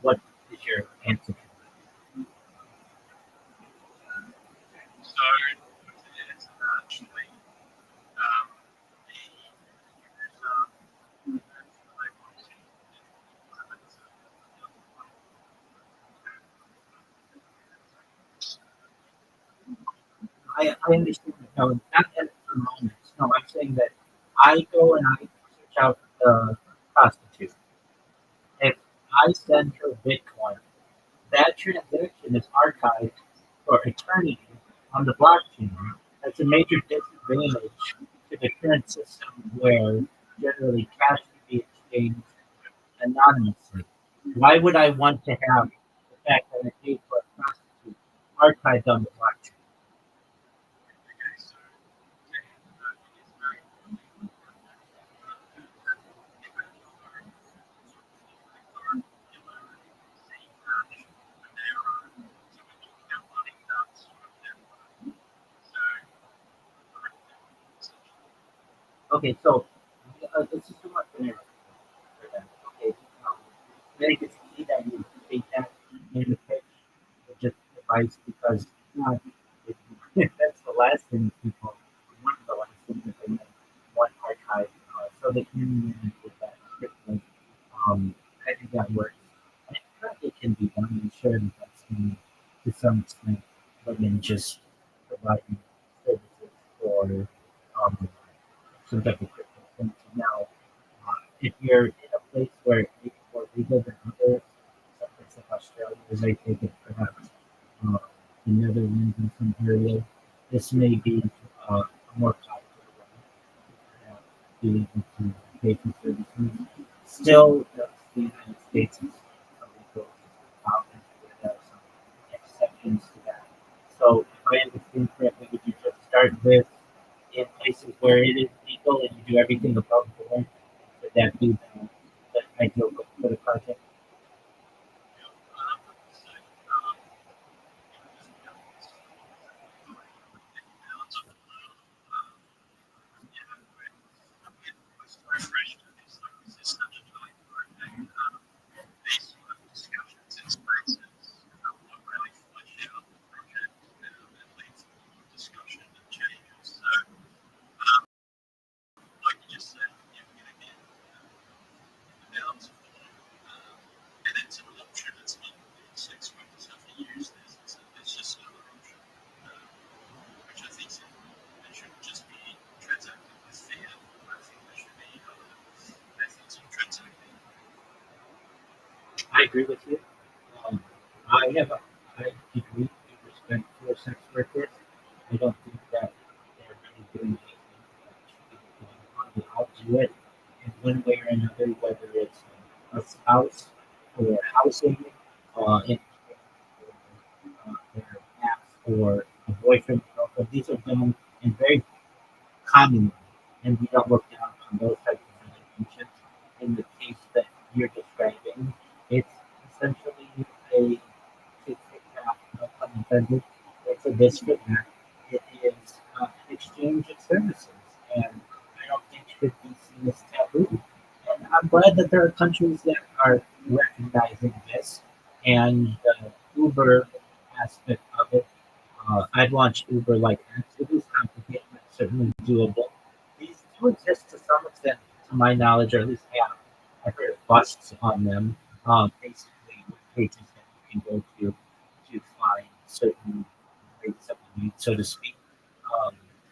What is your answer to that? So it's actually um, the user they want to I understand that. No, not at the moment. No, I'm saying that I go and I search out the prostitute. If I send her Bitcoin, that transaction is archived for eternity on the blockchain. That's a major disadvantage to the current system where generally cash can be exchanged anonymously. Why would I want to have the fact that I paid for a prostitute archived on the blockchain? Okay, so this is too much for them. Okay, then it gets see that you take that in the pitch with just advice because if, that's the last thing people, one of the last things that they want archive, so they can manage with that strictly. I think that works. And it can be done. I'm sure that that's done to some extent, but then just providing services for um, some type of cryptocurrency. Now, if you're in a place where it's more legal than others, some place like Australia, as I take it, perhaps uh, the Netherlands in some areas, this may be a more popular way of being able to pay for services. Still, the United States is illegal and there are some exceptions to that. So, if I understand correctly, would you just start with in places where it is legal and you do everything above board? Would that be the ideal goal for the project? I agree with you. Um, I degree in respect for sex workers. I don't think that they're really doing anything that should be doing on the outdo it in one way or another, whether it's a spouse or housing, in their apps or a boyfriend, girlfriend. These are done in very common, and we don't look down on those types of relationships. In the case that you're describing, it's essentially a tic tac, no pun intended. It's a this for that. It is an exchange of services, and I don't think it should be seen as taboo. And I'm glad that there are countries that are recognizing this, and the Uber aspect of it. I'd launch Uber like that. It is complicated, but certainly doable. These do exist to some extent, to my knowledge, or at least have. I've heard of busts on them. Basically, pages that you can go to find certain rates that we need, so to speak.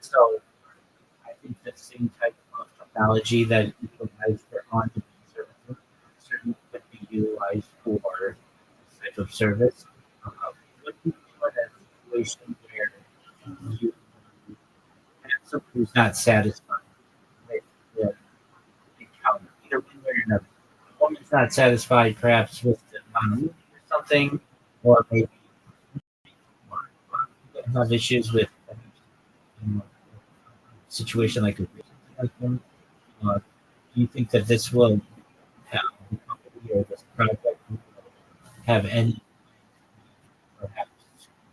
So I think the same type of technology that you provide for on-demand services certainly could be utilized for this type of service. What do you do in a situation where you have someone who's not satisfied with the encounter, either one way or another? A woman's not satisfied perhaps with the money or something, or maybe have issues with a situation like a like that. Do you think that this will for this project, have any perhaps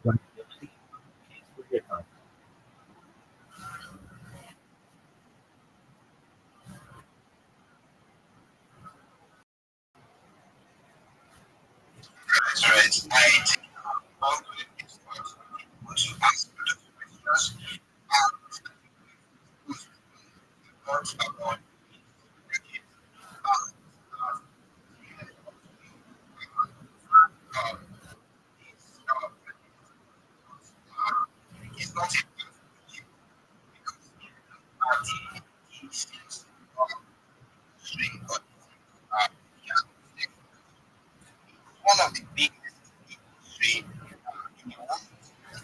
vulnerability for your time. That's right. I think all good experts want to ask the questions not about uh, it's not a party issues string but yeah, one of the biggest industry in the world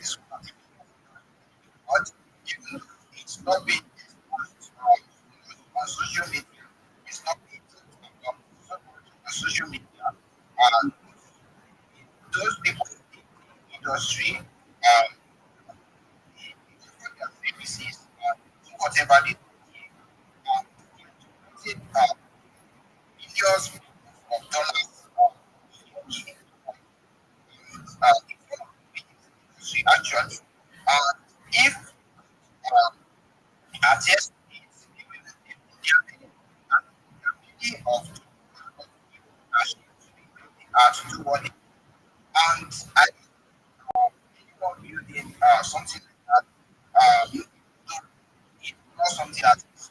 is what even it's not being exposed on social media. It's not being talked about so much on social media. And those people in the industry offer their services do whatever they do. It, millions of dollars in front of the industry actually. If artists is there are many of to do what they do. And I anyone building something like that, it's not something that is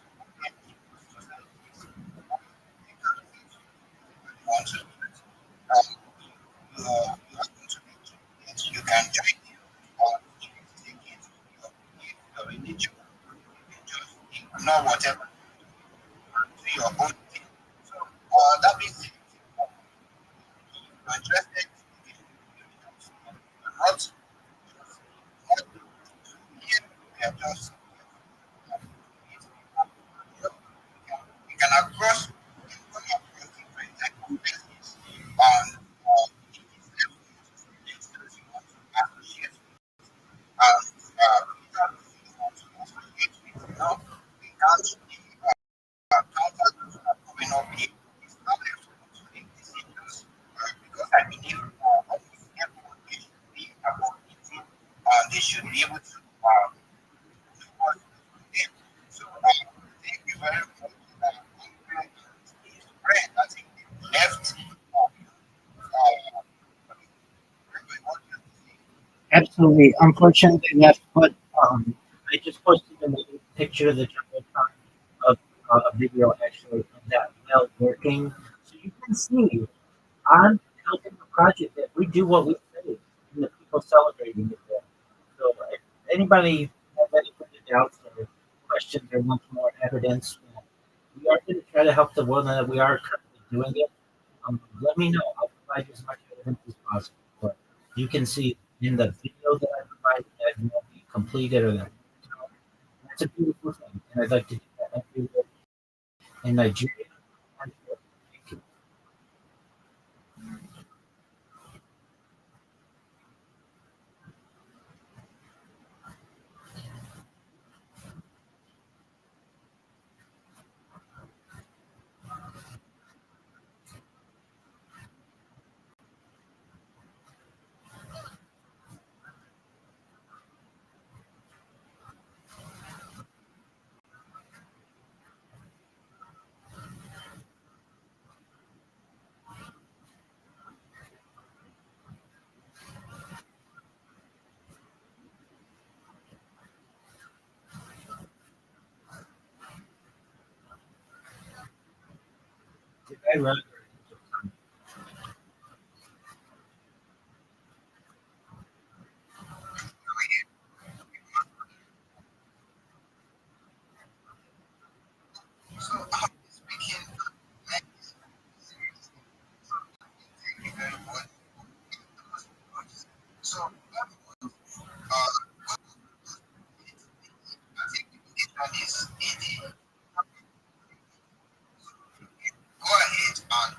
want to do it. You are going to do it. You can join it or you can take it. Your religion. You just ignore whatever do your own thing. So that means you're interested in not here. We are just we can across come across different type of business and it's those you want to associate without you want to associate with. Now we can't counter those who are coming up here. It's not left for them to make decisions because I believe almost everyone they should be about eating and they should be able to do what they do. So thank you very much. His friend, I think they left. What do you think? Absolutely. Unfortunately, yes, but I just posted a picture of the jumbotron of a video actually of that well working. So you can see on helping the project that we do what we say and the people celebrating it there. So if anybody has any further doubts or questions or wants more evidence, we are going to try to help the world and that we are currently doing it. Let me know. I'll provide you as much evidence as possible. But you can see in the video that I provided that will be completed or that. That's a beautiful thing. And I'd like to do that everywhere in Nigeria. And thank you. Did I run? So speaking like thank you very much. So I think the invitation is easy. Go ahead and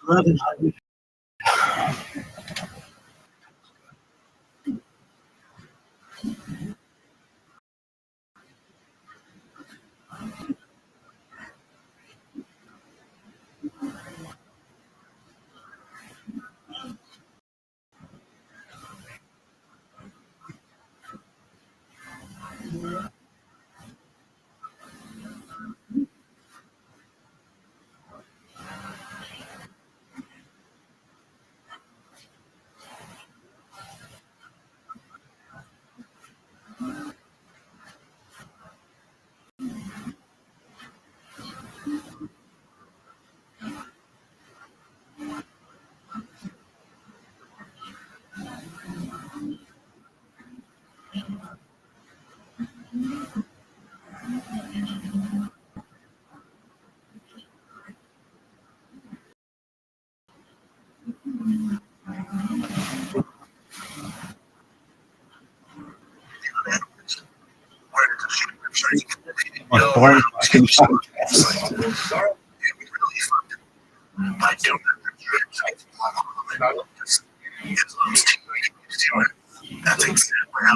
11. Boring fucking podcast. That's exactly how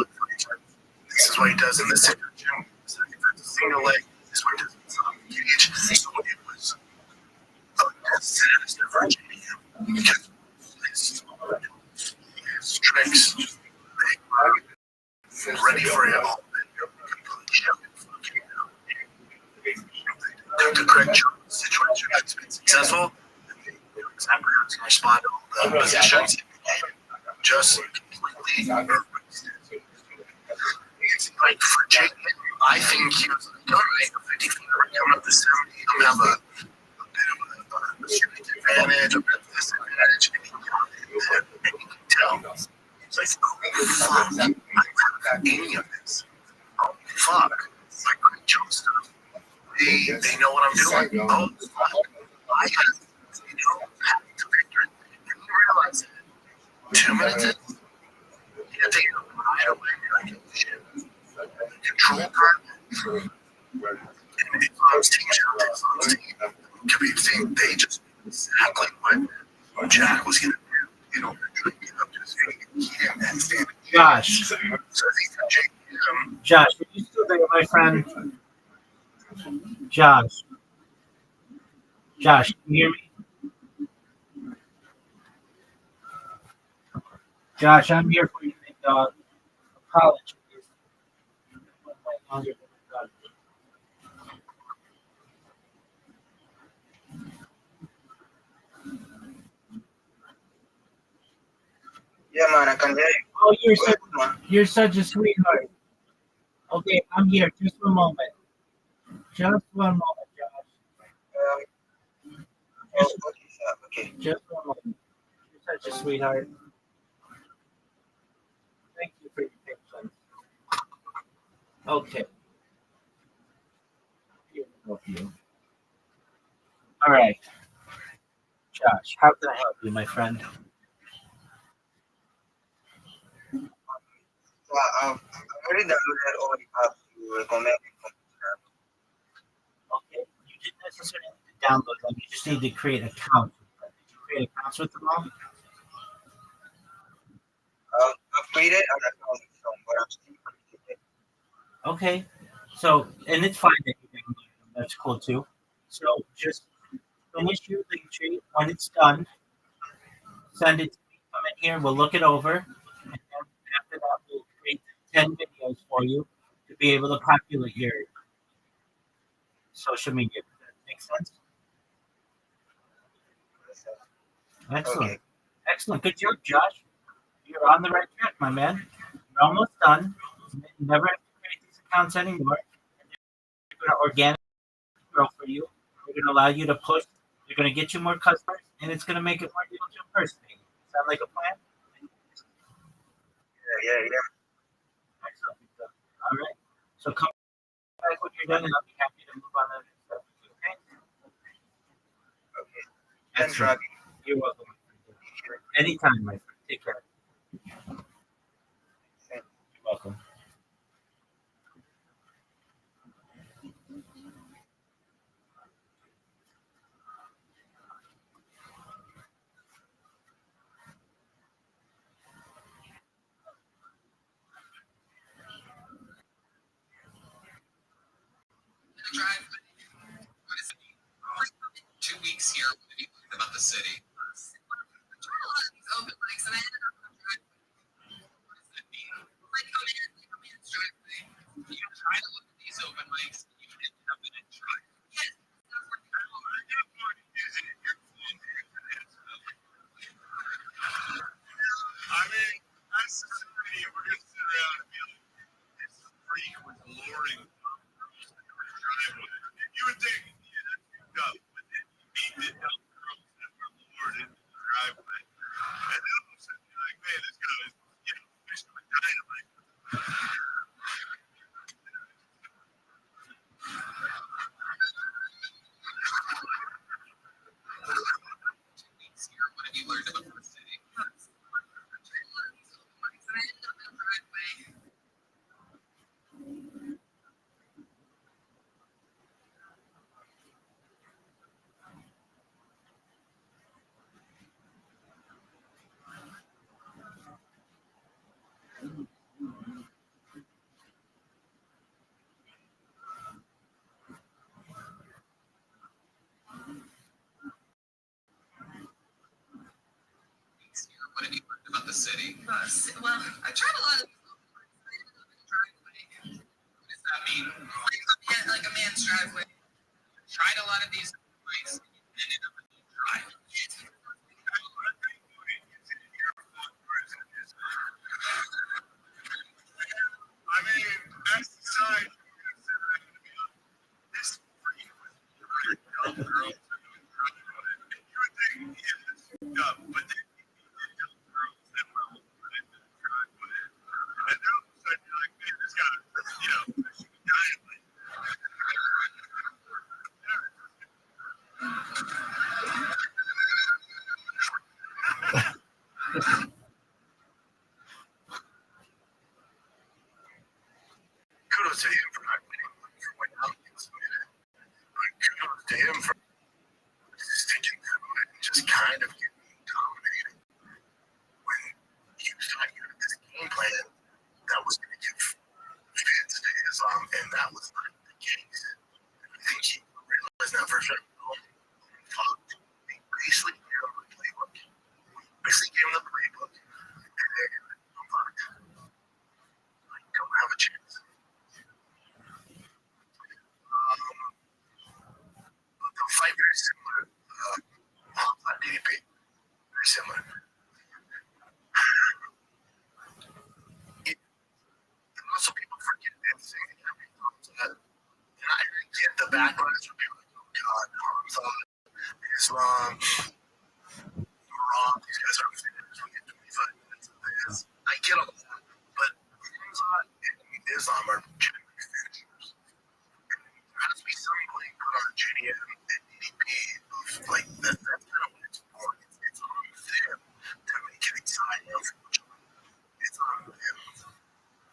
this is what he does in the center gym. So if it's a single leg, this is what he does in the cage. So it was a disaster for Virginia because his tricks, they ready for him. Took the correct situation to be successful. Exactly how he's going to respond to all the positions. Just completely. It's like for Jake, I think he was going to make a 50 feet coming up the 70. He'll have a bit of a strength advantage, a bit of disadvantage, and you can tell. It's like, oh, fuck, I don't have any of this. Oh, fuck, I couldn't jump stuff. They know what I'm doing. Oh, fuck, I have, the victory. And you realize it. 2 minutes in, you got to take a Control time. To be think they just act like what Jack was gonna do, get up to his feet. He didn't understand. Josh. So I think Jake, Josh, are you still there, my friend? Josh. Josh, can you hear me? Josh, I'm here for you, big dog. Apologies. Yeah, man, I can hear you. Oh, Good, man. you're such a sweetheart. Okay, I'm here. Just one moment. Just one moment, Josh. Just, Okay, sir. Okay. just one moment. You're such a sweetheart. Thank you for your patience. Okay. Here we go for you. All right. Josh, how can I help you, my friend? So I've already downloaded all the apps you recommended. Okay. You didn't necessarily need to download them. You just need to create accounts. Did you create accounts with them all? I've created an account with some, but I'm still creating it. Okay. So, and it's fine that you didn't use them. That's cool too. So just finish your link tree. When it's done, send it to me. Come in here. We'll look it over. And then after that, we'll create 10 videos for you to be able to populate your social media. Does that make sense? Excellent. Okay. Excellent. Good job, Josh. You're on the right track, my man. You're almost done. You never have to create these accounts anymore. They're going to organically grow for you. They're going to allow you to push. They're going to get you more customers, and it's going to make it more able to impersonate. Sound like a plan? Yeah. Excellent. All right. So come back when you're done, and I'll be happy to move on to the next step. Okay? Okay. Thanks, Excellent. Rabbi. You're welcome. Anytime, my friend. Take care. You're welcome. drive 2 weeks here. What have you learned about the city? I tried a lot of these open mics, and I ended up on driveway. What does that mean? Like a man's driveway. You try to look at these open mics, and you ended up in a drive. Yes. I mean, as society, we're going to sit around and be like, this freak was luring driveway. You would think, yeah, that's fucked up, but then you meet the dumb girls that were lured into the driveway. And then all of a sudden, you're like, man, this guy is, fishing with dynamite. What have you learned about the city? What have you learned about the city? Well, I tried a lot of driveway. What does that mean? Like a man's driveway. Tried a lot of these ways. Ended up in the drive. I mean, as society, this freak was dumb girls that would run on it. You would think, yeah, this is dumb, but then dumb girls that were lured into the driveway. And then all of a sudden, you're like, man, this guy, fishing with dynamite. kudos to him for not winning for when out against submitted. But kudos to him for sticking through it and just kind of getting dominated when you thought you had this game plan that was going to give fits to Islam, and that was not the case. I think he realized that first round. They basically gave him the playbook. And then I'm fucked. I don't have a chance. The fight very similar. DDP, very similar. And also people forget this thing. And I get the backlash from people like, oh God, Hamza, Islam, you're wrong. These guys are finished. We get 25 minutes of this. I get all that. But Hamza and Islam are genuine finishers. There has to be some blame put on Jenny and DDP. Like, that's kind of what it's for. It's on them to make it exciting. It's on them.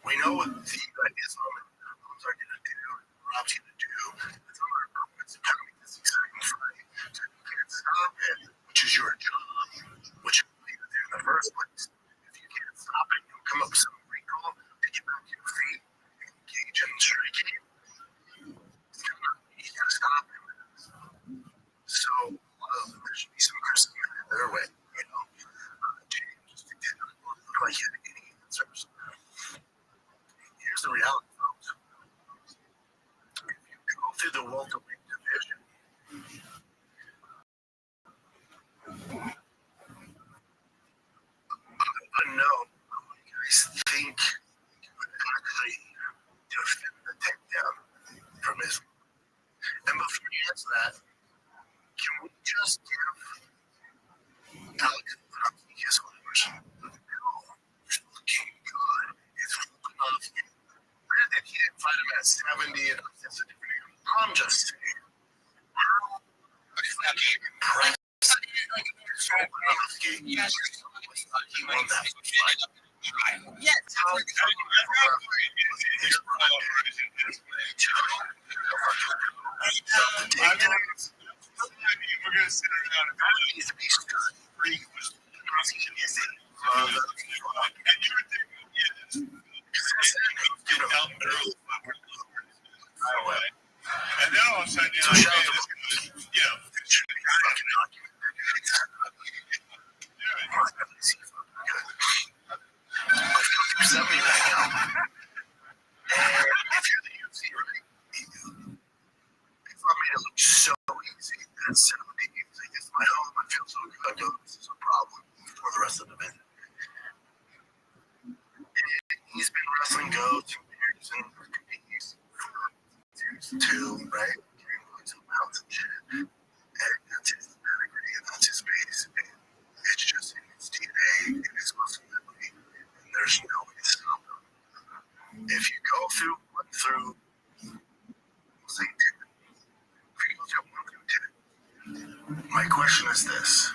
We know what Islam and Hamza are going to do, Rob's going to do. It's on our opponents to kind of make this exciting fight. So you can't stop it, which is your job, which you leave it there in the first place. If you can't stop it, you'll come up with some recall to get back to your feet and engage in strike game. You got to stop him. So there should be some criticism their way, you know. James just didn't look like he had any answers. Here's the reality, folks. If you go through the welterweight division, I know you guys think you would actually defend the takedown from Islam. And before you answer that, can we just give Alex his orders? No, he's looking good. He's looking off. Granted, he didn't fight him at 70, and that's a different game. I'm just saying, how fucking impressive. He won that fight. Yes. We're going to sit around and He's a beast. Free was prosecution is it. And you would think, yeah, and then all of a sudden, you know, if you're the UFC, right? It's not made it look so easy. At 70, he's like, this is my home. I feel so good. I know this is a problem for the rest of the division. He's been wrestling Go 2 years and he's two, right? Some mounts and shit. And that's his pedigree and that's his base. And it's just in his DNA and his muscle memory. And there's no way to stop him. If you go through, say 10. If you go through 1 through 10, my question is this.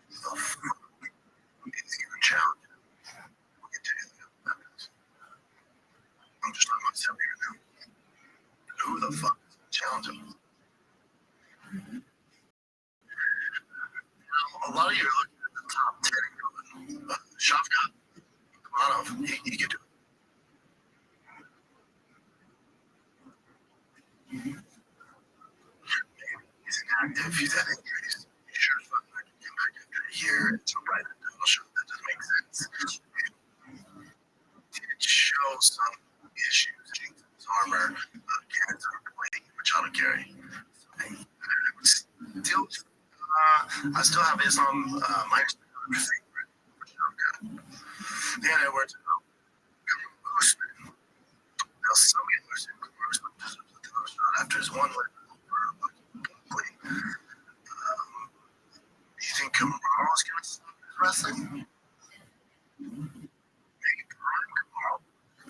The fuck is going to challenge him? We'll get to his evidence. I'm just talking about 70 right now. Who the fuck is going to challenge him? Now, a lot of you are looking at the top 10 and going, Shavkat, Kamanov, he can do it. He's inactive, he's had injuries. He sure as fuck not going to come back after a year. It's a right and down show. That doesn't make sense. It shows some issues. His armor, cancer, weight, Machado carry. I still have Islam minus the favorite for Shavkat. Dan Edwards, Usman. Now, somebody Usman deserves a title shot after his one win. Do you think Kamaru's going to stop his wrestling? Maybe prime Kamaru.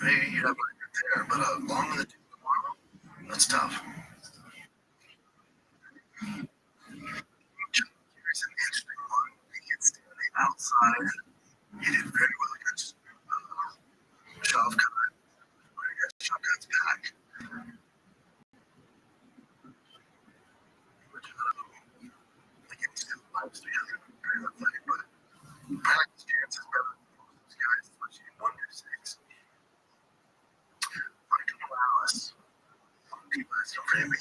Maybe you have a good there, but long in the tooth Kamaru, that's tough. Here's an interesting one. He gets to the outside. He did very well against Shavkat. Against Shavkat's back. people ask him for him. I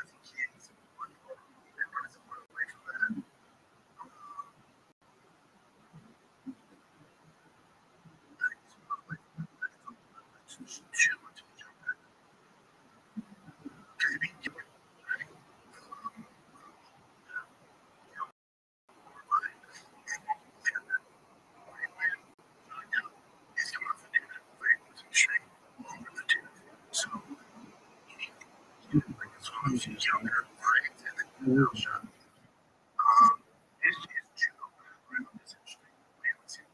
think he is one more away from that. He's younger, right? And then shot. His judo background is interesting. We haven't seen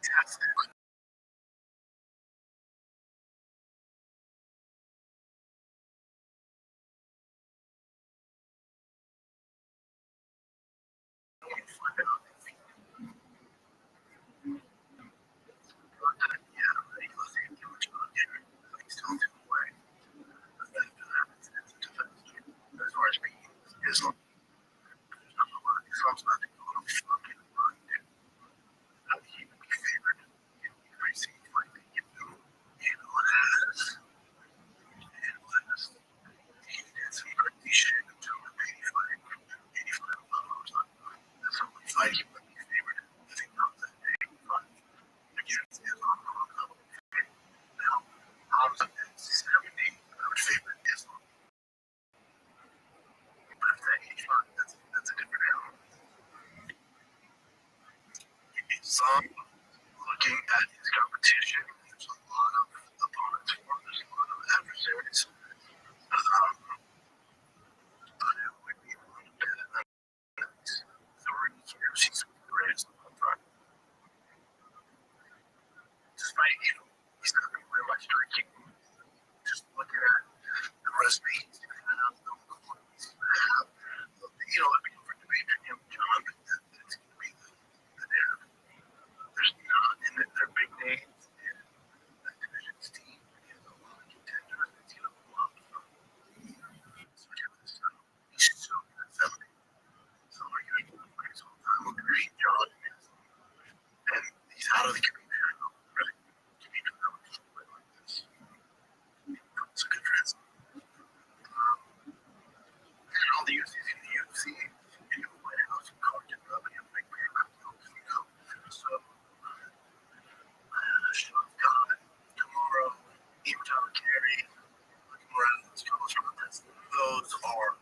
that's the Islam. Islam's not the fucking run. He would be favored in increasing like they give them analyze. He did some crazy shit until the 85 levels. That's how we fight. He would be favored. I think not that 85 against Islam. Now, Hamza at 70, I would favor Islam. But if that 85, that's a different animal. Islam, looking at his competition, there's a lot of opponents for him, there's a lot of adversaries. But it would be a little bit of nice. 30 years, he's the greatest of all time. Despite, he's not going to wear much striking. Just looking at the recipe he's going to have, the qualities he's going to have. It'd be for debate between him and John, but that's going to be the narrative. There's not, and they're big names in that division's team. He has a lot of contenders. It's going to be a lot of fun. So he's so good at 70. So we're going to give him praise all the time. We're going to beat John and he's out of the community. I know, really. Community that would just play like this. It's a good translation. And all the UFCs in the UFC, in the White House, and Carter Rabbi, and big paper, so Sean Conn, tomorrow, Ibrahim Carey, Morales, Carlos Rodriguez. Those are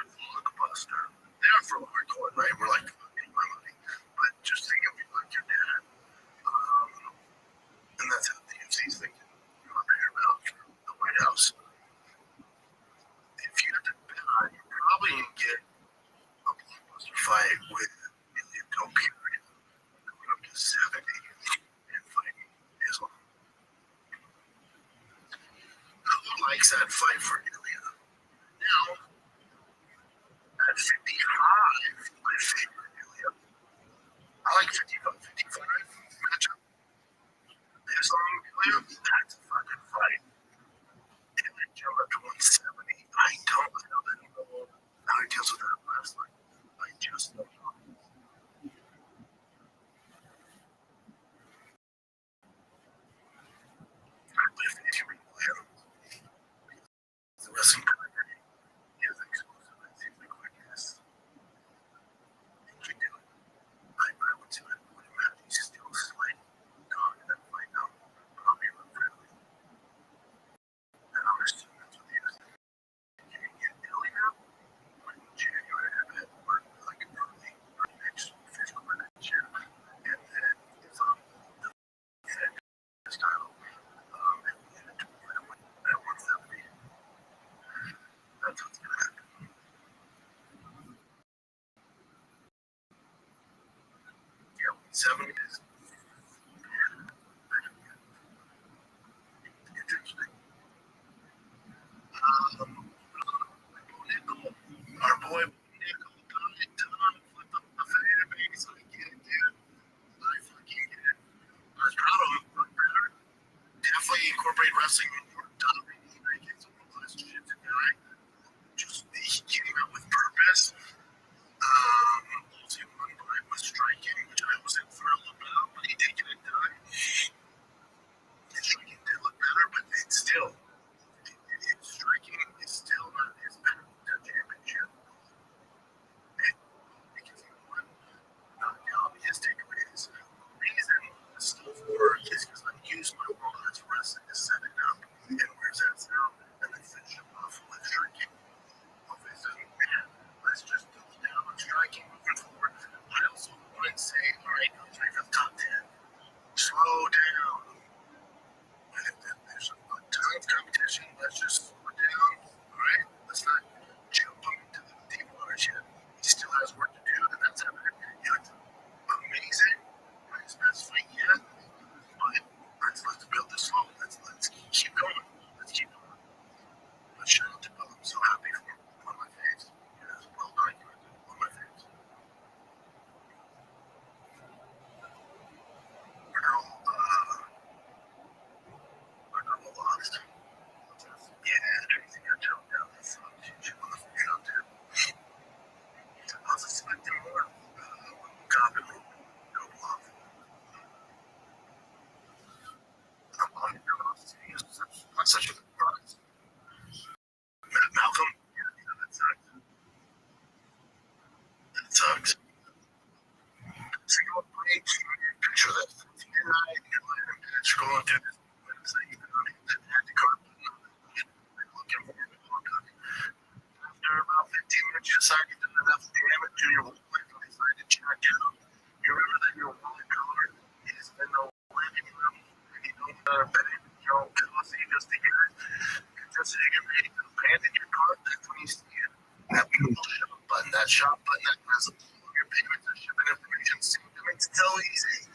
blockbuster. They are from hardcore, right? We're like, fucking my money. But just think of you like your dad. And that's how the UFC's thinking. You're Paramount for the White House. If you had to bet on it, you're probably going to get a blockbuster fight with Ilya Topuria going up to 70 and fighting Islam. Who likes that fight for Ilya? Now, at 55, my favorite Ilya. I like 55 matchup. Islam, Ilya, that's a fucking fight. And then jump up to 170. I don't know that he how he deals with that wrestling. I just don't know. The wrestling career is exclusive. It seems like quickness. He can do it. I would do it. Would imagine he's still slight dog in that fight now. Probably unfriendly. And I'm assuming that's what he is. Can you get Ilya in January or like early next fiscal next year? And then it's on the Fed style. And we get into at 170. That's what's going to happen. Yeah, 70 is interesting. Our boy Nickel got it done with the fan base. I get it, dude. I fucking get it. I was proud of him. Look better. Definitely incorporate wrestling when you're done. He's a world-class jiu-jitsu guy. Just he came out with purpose. Also won by with striking, which I wasn't thrilled about, but he did get it done. His striking did going through this website, you know, add the card button on it, looking for it all done. After about 15 minutes, you decide you've done enough damage to your wallet, you decide to check out. You remember that your wallet card is in the living room, and you don't bet it, you know, policy just to get it. Just so you get ready to abandon your card, that's when you see it. That beautiful shop button, that has all of your payments and shipping information synced to make it so easy.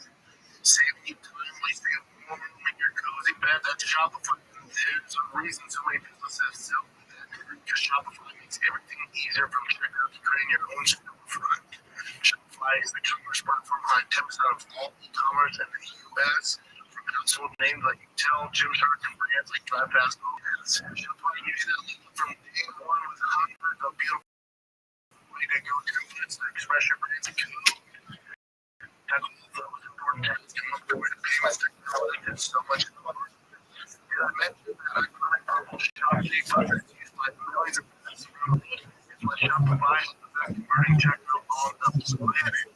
Saving you time, wasting a warm room in your cozy bed. That's Shopify. There's a reason so many businesses sell that. Because Shopify makes everything easier from checkout to creating your own storefront. Shopify is the commerce platform behind 10% of all e-commerce in the U.S. From household names like Intel, Gymshark, and brands like DriveFast. Shopify gives you that lead from day one with hundreds of beautiful way to go templates to express your brand's code. That's all those important tasks come up with payments technology and so much more. I mentioned that iconic Shopify button is used by millions of businesses around the world. It's what Shopify has the best converting checkout on the planet.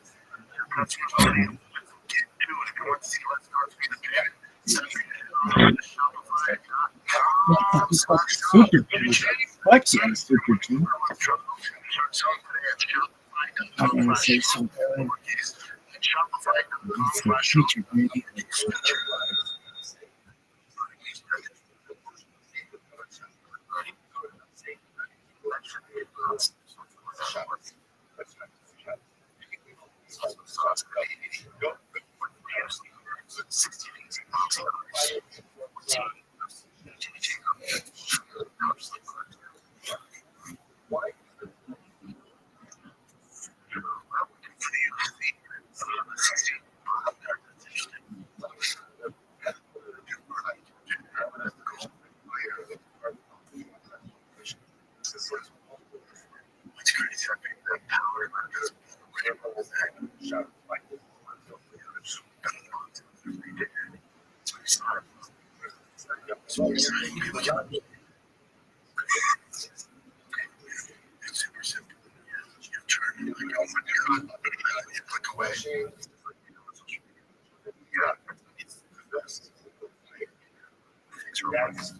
Your customers already know what to get to if you want to see less cards be the payment. So you can head on to Super Junior. I want to say something. Future baby. It's crazy. I think that power it's super simple. You turn like, oh my god, you click away. Yeah, it's the best. It's relaxed.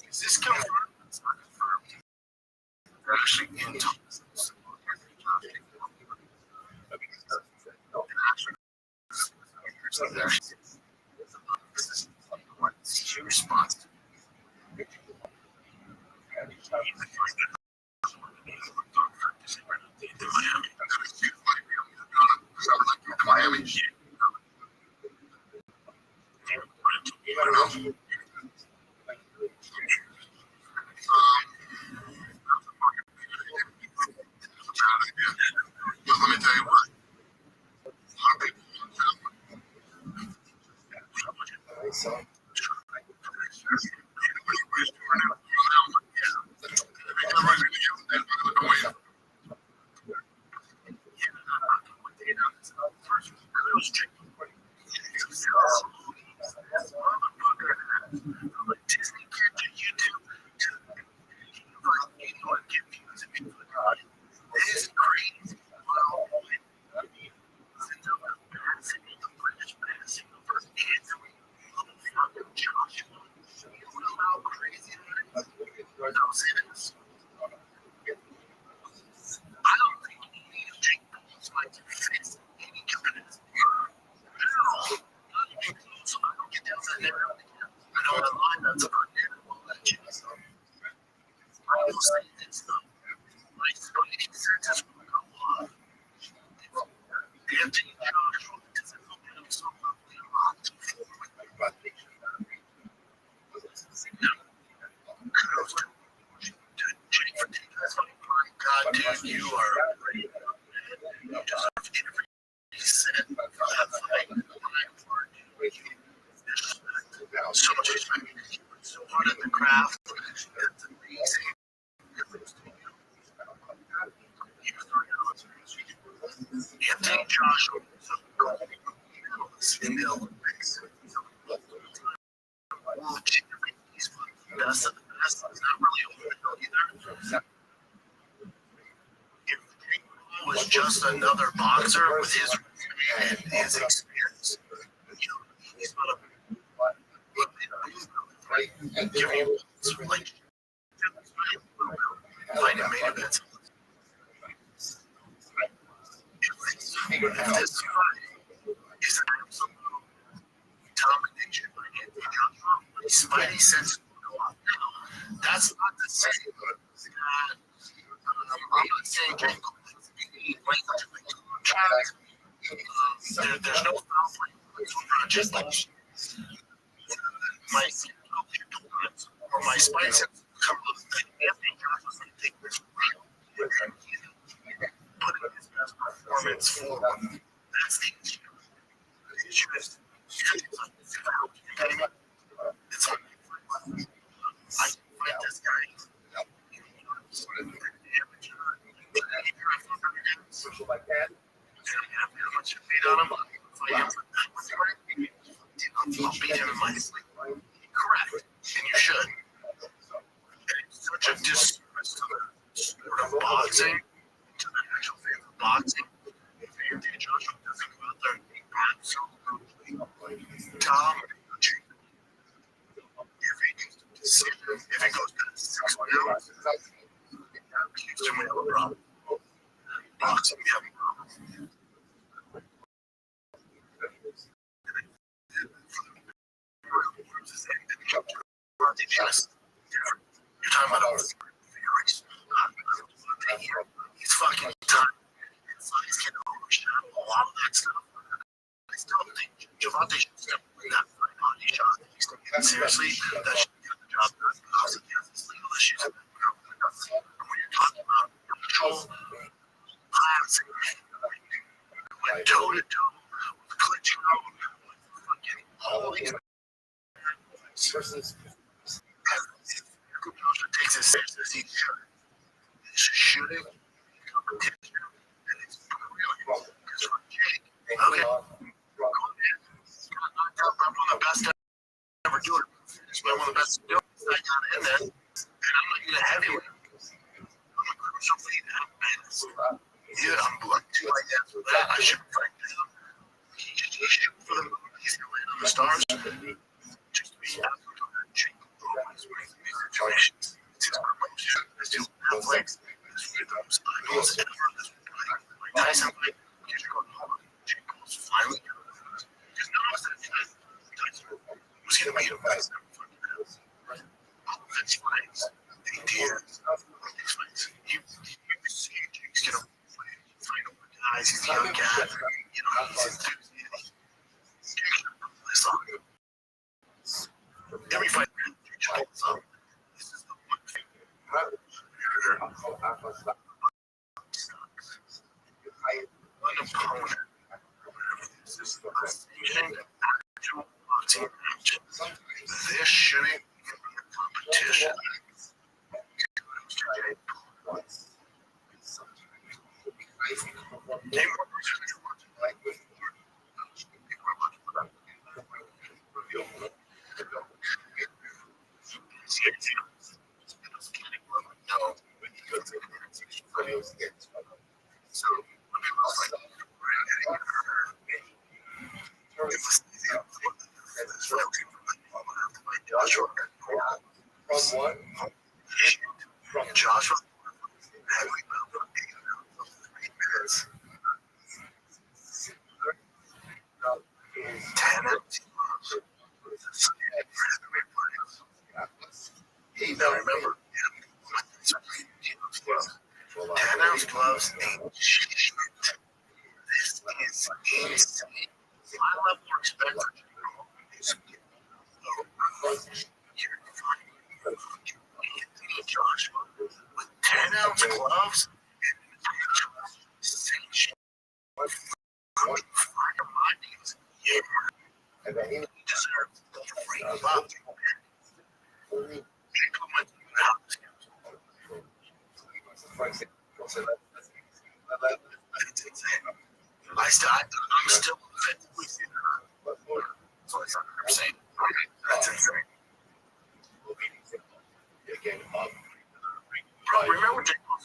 Is this confirmed? It's not confirmed. They're actually in talks. Your response. Miami. But let me tell you what. A lot of people This is crazy. God, dude, you are ready. You deserve to get every cent of that fight. So much respect. So hard at the craft. It's amazing. Anthony Joshua was a gold medalist in the Olympics. Watch he's the best of the best. He's not really a medal either. was just another boxer with his resume and his experience. You know, he's not a give you like fight in main events. If this fight is an absolute domination by Anthony Joshua, my spidey sense will go off. Now, that's not to say that I'm not saying Jake there's no foul play. Just like my or my spidey sense come up that Anthony Joshua's going to take this fight. Putting his best performance forward. That's the issue. The issue is it's on I fight this guy. Social like that. I'll beat him in my sleep. Correct. And you should. It's such a disservice to the sport of boxing, to the actual fans of boxing. If Anthony Joshua doesn't go out there and be absolutely dominating, if he needs to decision, if he goes to 6 rounds, Houston, we have a problem. Boxing, we have a problem. You're talking about all this. He's fucking done. He's getting overshadowed. A lot of that stuff. I still think Javante should step in that fight on his shot. Seriously, that should get the job done because he has these legal issues. And when you're talking about control, classic, went toe to toe with Clinton Road, fucking all these versus takes as serious as he should. He's shooting competition, and it's brilliant. Because for Jake, okay, got knocked out by one of the best to ever do it. It's one of the best to do it. I got in there, and I'm not even a heavyweight. I'm a cruiserweight at best. Yeah, I'm like 2 like that. For that, I should fight down. He's shooting for the moon. He's going to land on the stars. Just to be absolutely Jake situations. It's his promotion. It's his legs. It's with those eyeballs ever. Like Tyson fight. Because you're going home. Jake Paul's finally doing it. Because none of us at Tyson was going to beat him by his fucking house. All of his fights. Ideas. These fights. You see Jake's going to fight over guys. He's a young guy. You know, he's enthusiastic. Jake's going to put this on him. Every fight, this is the one thing. An opponent. This is the actual boxing match. This shouldn't be a competition. Name more person that you're watching. People are watching for that. No, when you go to the videos against so when we were like Joshua from Joshua heavily bound for 8 minutes. 10 empty now remember, 10-ounce gloves ain't shit. This is insane. My level of respect for you're Anthony Joshua with 10-ounce gloves and insane shit. And then he deserves the free love. I'm still I'm saying that's insane. Bro, remember Jake Paul?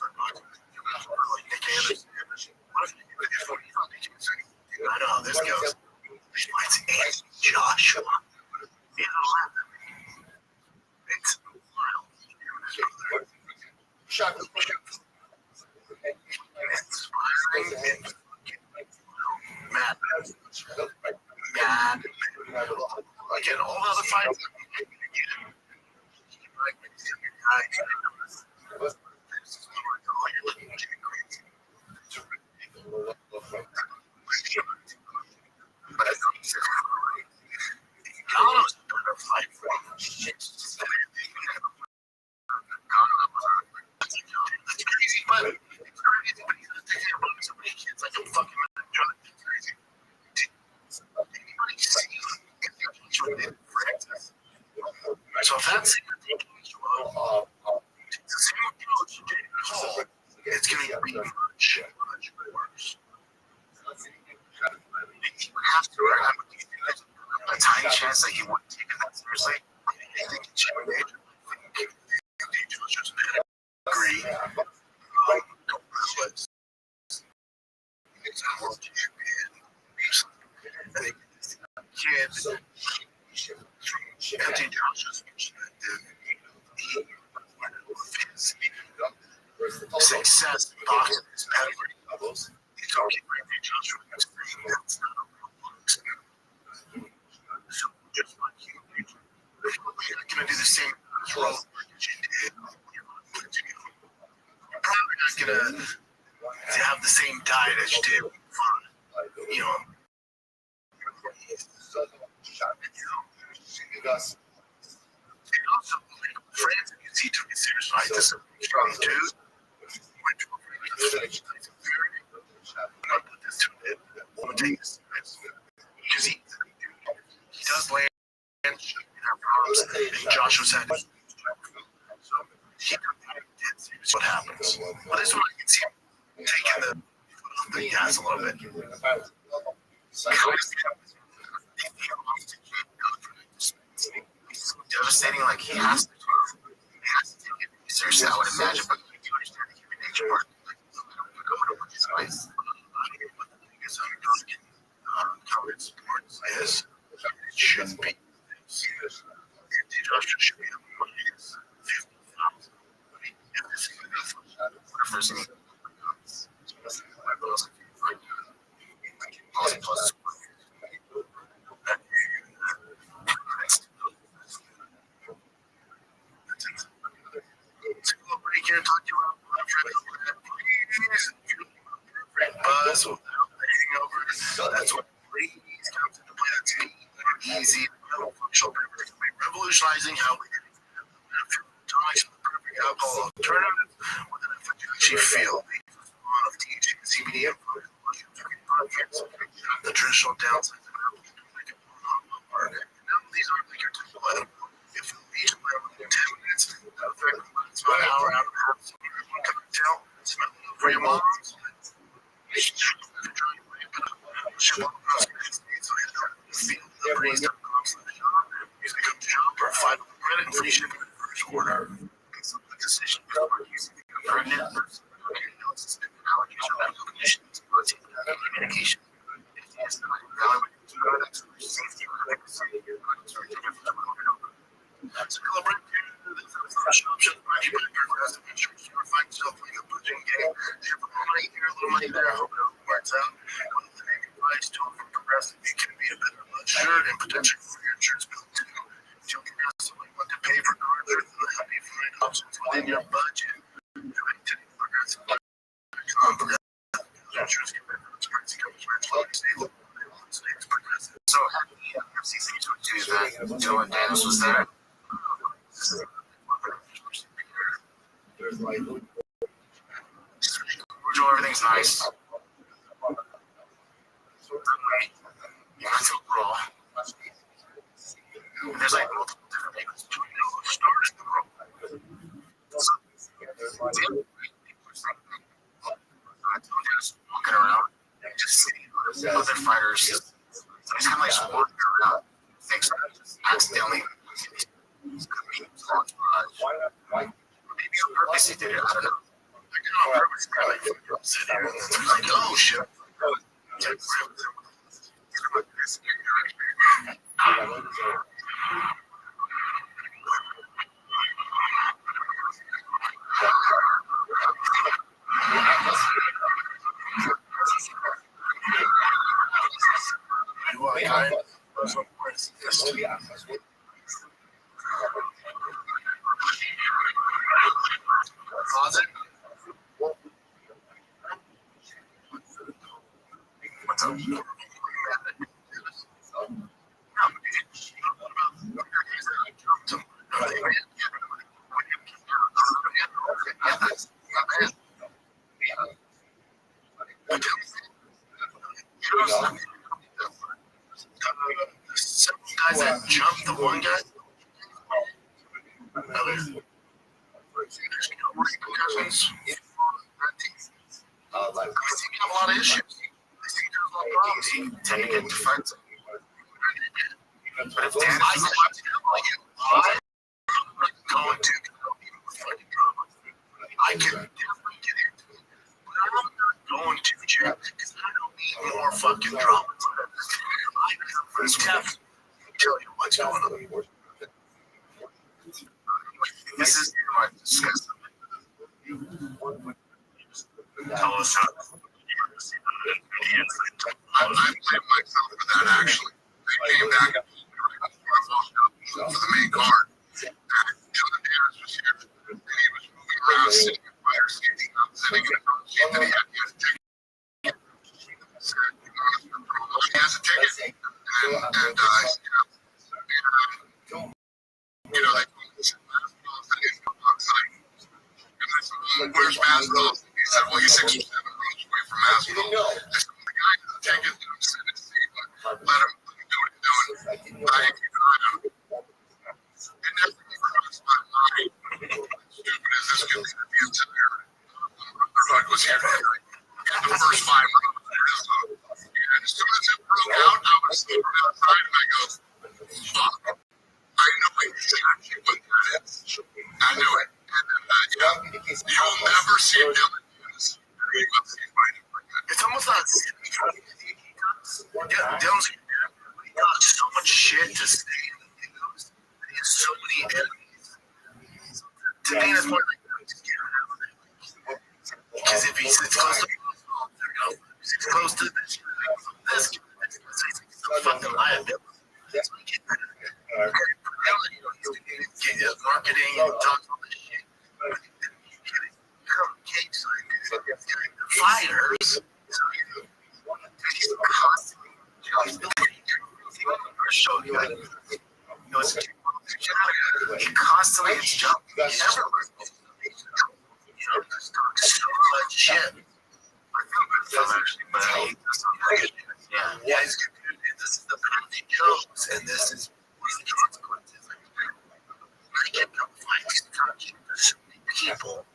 Like Nick Anderson. I know how this goes. She finds Andy Joshua in 11. It's wild. Inspiring and mad. Again, all other fights. That's crazy, but it's crazy. But he's gonna take care of so many kids like I'm fucking crazy. Anybody see so if that's it's the same approach to Hall, it's gonna be much worse. He would have to, right? A tiny chance that he wouldn't take it that seriously. I think it's just agree. I think kids, Anthony Johnson's success in boxing is pedigree. He's talking Anthony Johnson. That's not a real so just like you, you're going to do the same role that you did. You're probably not going to have the same diet as you did for, you know, and also, France, you see, took it seriously. Right? This is a strong dude. Went to a really good I put this to it. I'm take this because he does land in our problems, and Joshua's had his so he did see what happens. But this one I can see him taking the gas a little bit. Devastating, like he has to take it seriously, I would imagine, but you do understand the human nature part. Go to his eyes. Covered sports is it shouldn't be. Joshua should be up what it is. 50,000. Whatever is here and talk to you about buzz without the hangover. That's what please comes into play. That's easy, functional revolutionizing how we tonics with the perfect alcohol alternative with an efficacy feel. Of THC and CBD influence. The traditional downsides of alcohol make it more now these aren't like your typical item. If you each play within 10 minutes, that effect it's about an hour out of half. So one cocktail, smell for your moms. Feel the breeze music of the shop or 5 credit and free shipping in the first order. Consult the decision before using a pregnant person. Allergies or medical conditions, communication. If he is not evaluated to safety or that's a celebrate. Fresh option. You better progressive insurance. You find yourself like a budgeting game. You have money here, a little money there. I hope it all works out. One of the main advice to from progressive, you can be a better insured and potentially for your insurance bill too. Tell progressive what to pay for cars or the happy find options within your budget. Trying to progressive. Insurance so happy FCC to do that. Dylan Dennis was there. Everything's nice. That's overall. There's like multiple different people who started the world. Just walking around and just seeing other fighters. So he's kind of like just walking around. Thinks accidentally. Maybe on purpose he did it. I don't know. Like on purpose, kind of like oh shit. Guys that jumped the one guy. Repercussions. They seem to have a lot of issues. They seem to have a lot of problems. He tend to get defensive. But if Dan is going to I can definitely get into it. But I'm not going to, Jim, because I don't need more fucking drama. I have tell you what's going on. This is disgusting. Tell us how. I blame myself for that, actually. They came back for the main card. And Dylan Harris was here, and he was moving around, sitting in fire escapes, sitting in a front seat that he had to take. He has a ticket. And you know, they where's Maslow? He said, well, he's 6 or 7 rows away from Maslow. I said, well, the guy has a ticket, let him sit and see, but let him do what he's doing. I can keep an eye on him. It never crossed my mind. Stupid as this could be to be a senator. Rothschild was here in the first 5 rows. And as soon as it broke out, I was sitting outside and I go, fuck. I know exactly what that is. I knew it. And you'll never see Dylan use. It's almost like Dylan's got so much shit to say in the news. He has so many enemies. To me, that's more like just get rid of it. Because if he sits close to sits close to this, it's a fucking liability. That's what you get rid of it. Marketing and talk all this shit. Fighters. He constantly gets jumped. He never so much shit. I feel good for him actually, but I hate this. Yeah, he's good. This is the path he chose, and this is the consequences. I get no fights touching so many people.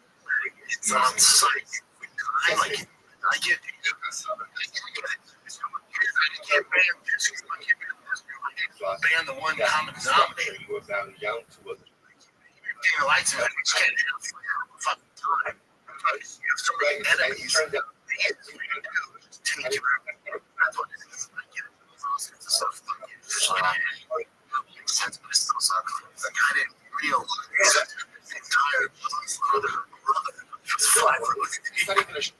It's on site. I get it. I can't ban this. I can't ban this. I ban the one common denominator. The lights out. You can't have fucking time. You have so many enemies. Take it out. That's what it is. I get it. It's so fucking makes sense, but it still sucks. Like, I didn't realize the entire brother was fine for looking at me. Not even a show.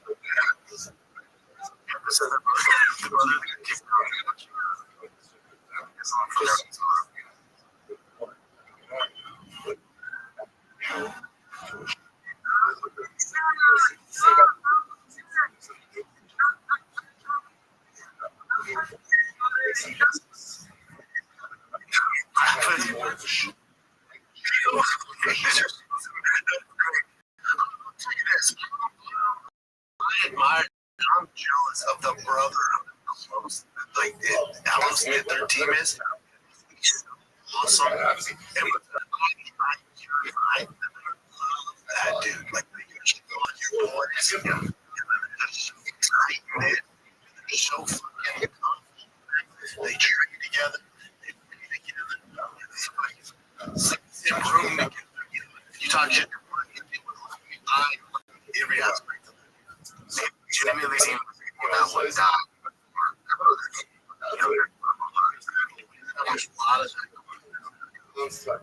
I'm jealous of the brother like how close their team is. He's awesome. And I that dude, like your boys, they're so fucking they train together, they play together, room together. You talk shit, every aspect of it. Genuinely seem that one die. For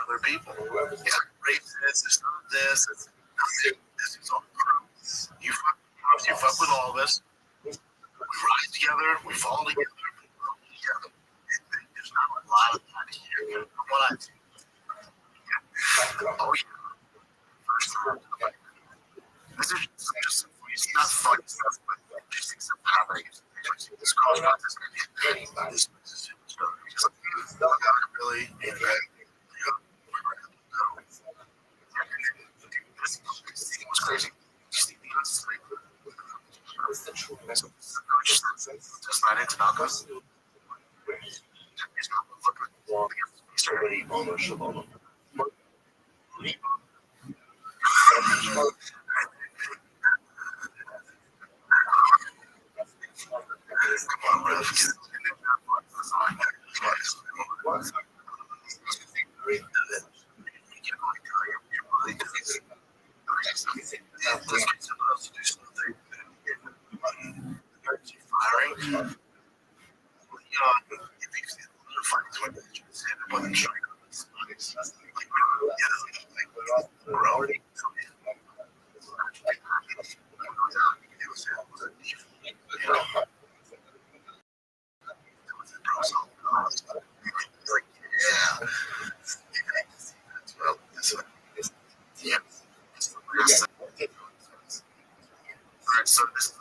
their people. It's racist, it's not this, it's this is all true. You fuck with all of us. We rise together, we fall together, we grow together. There's not a lot of that here. From what I've seen. Oh yeah. First time. This is just it's not fun stuff, but just accept how they this girl's not this good. This is really this was crazy. Just not into knockouts. It's not come on, ref. So this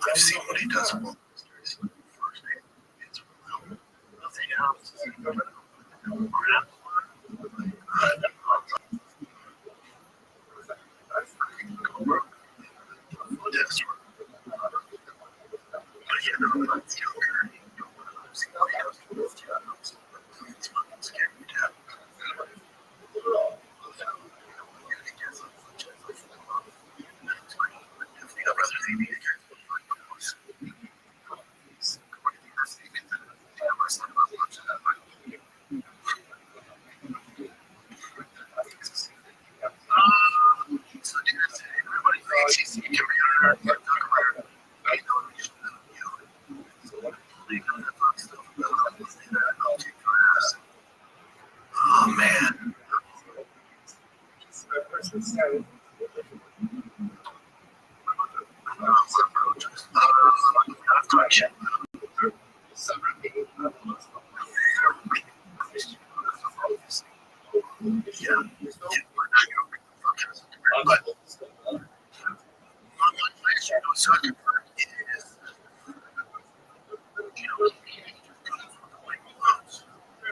I've seen what he does. Nothing else. Oh man.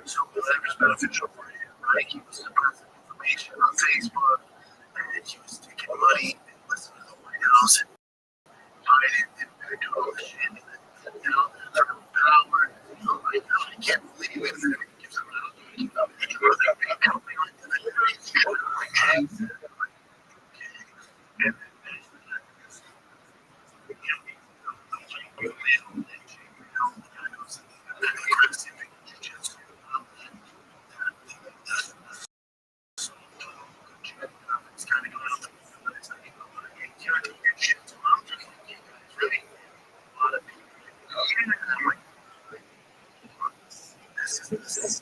So whatever's beneficial for you, right? He was suppressing information on Facebook, and he was taking money and listening to the White House and hiding and doing all this shit. You know, they're power. You know, like, I can't believe it. He gives them out. You know, they're being company like that. This is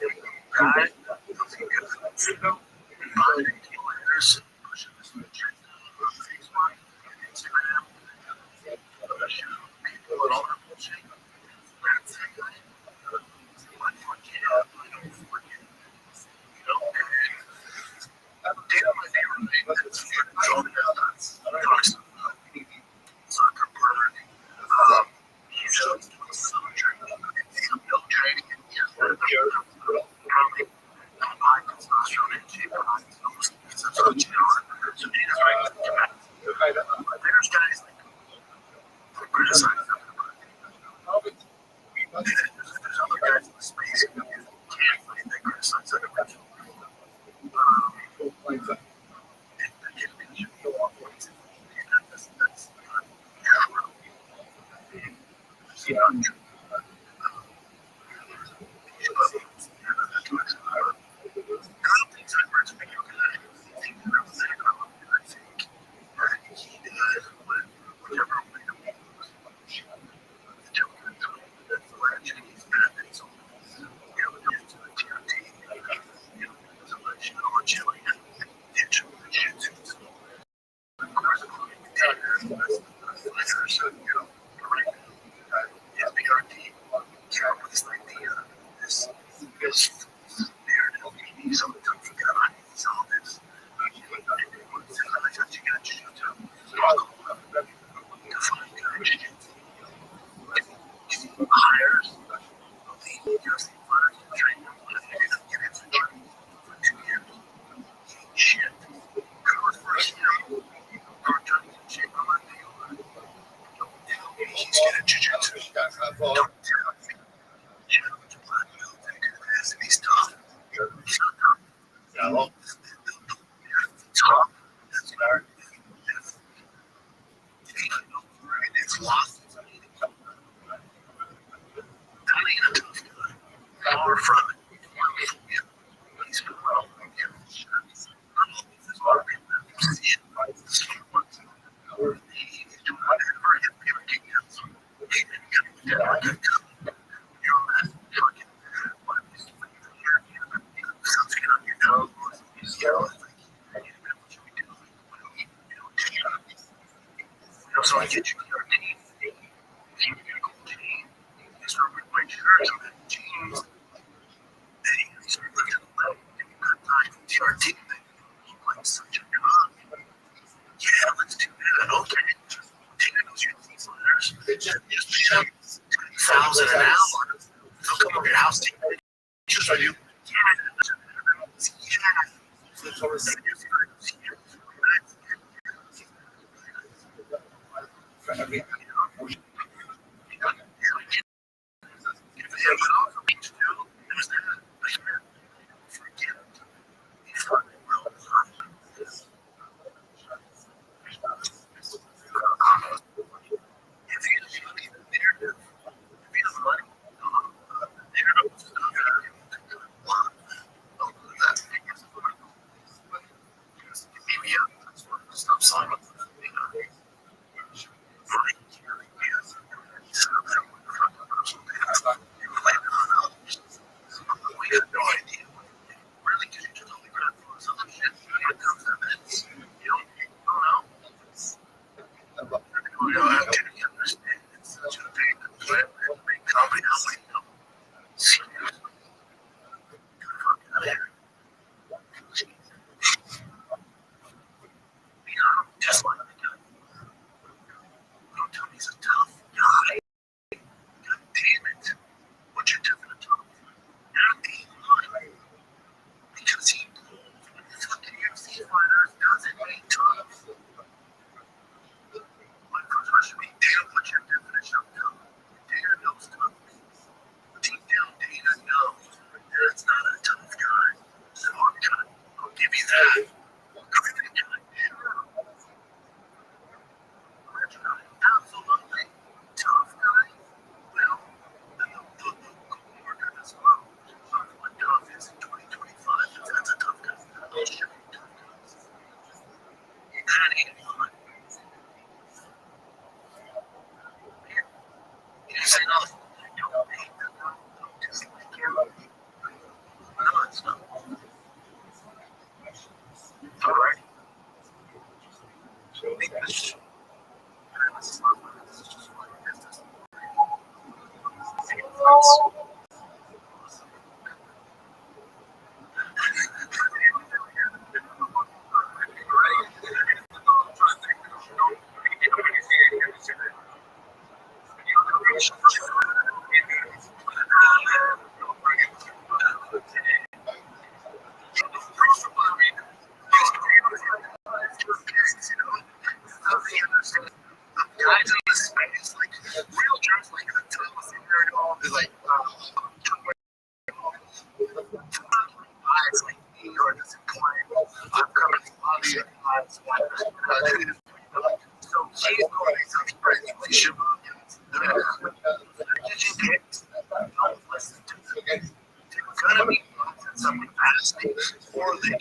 or they can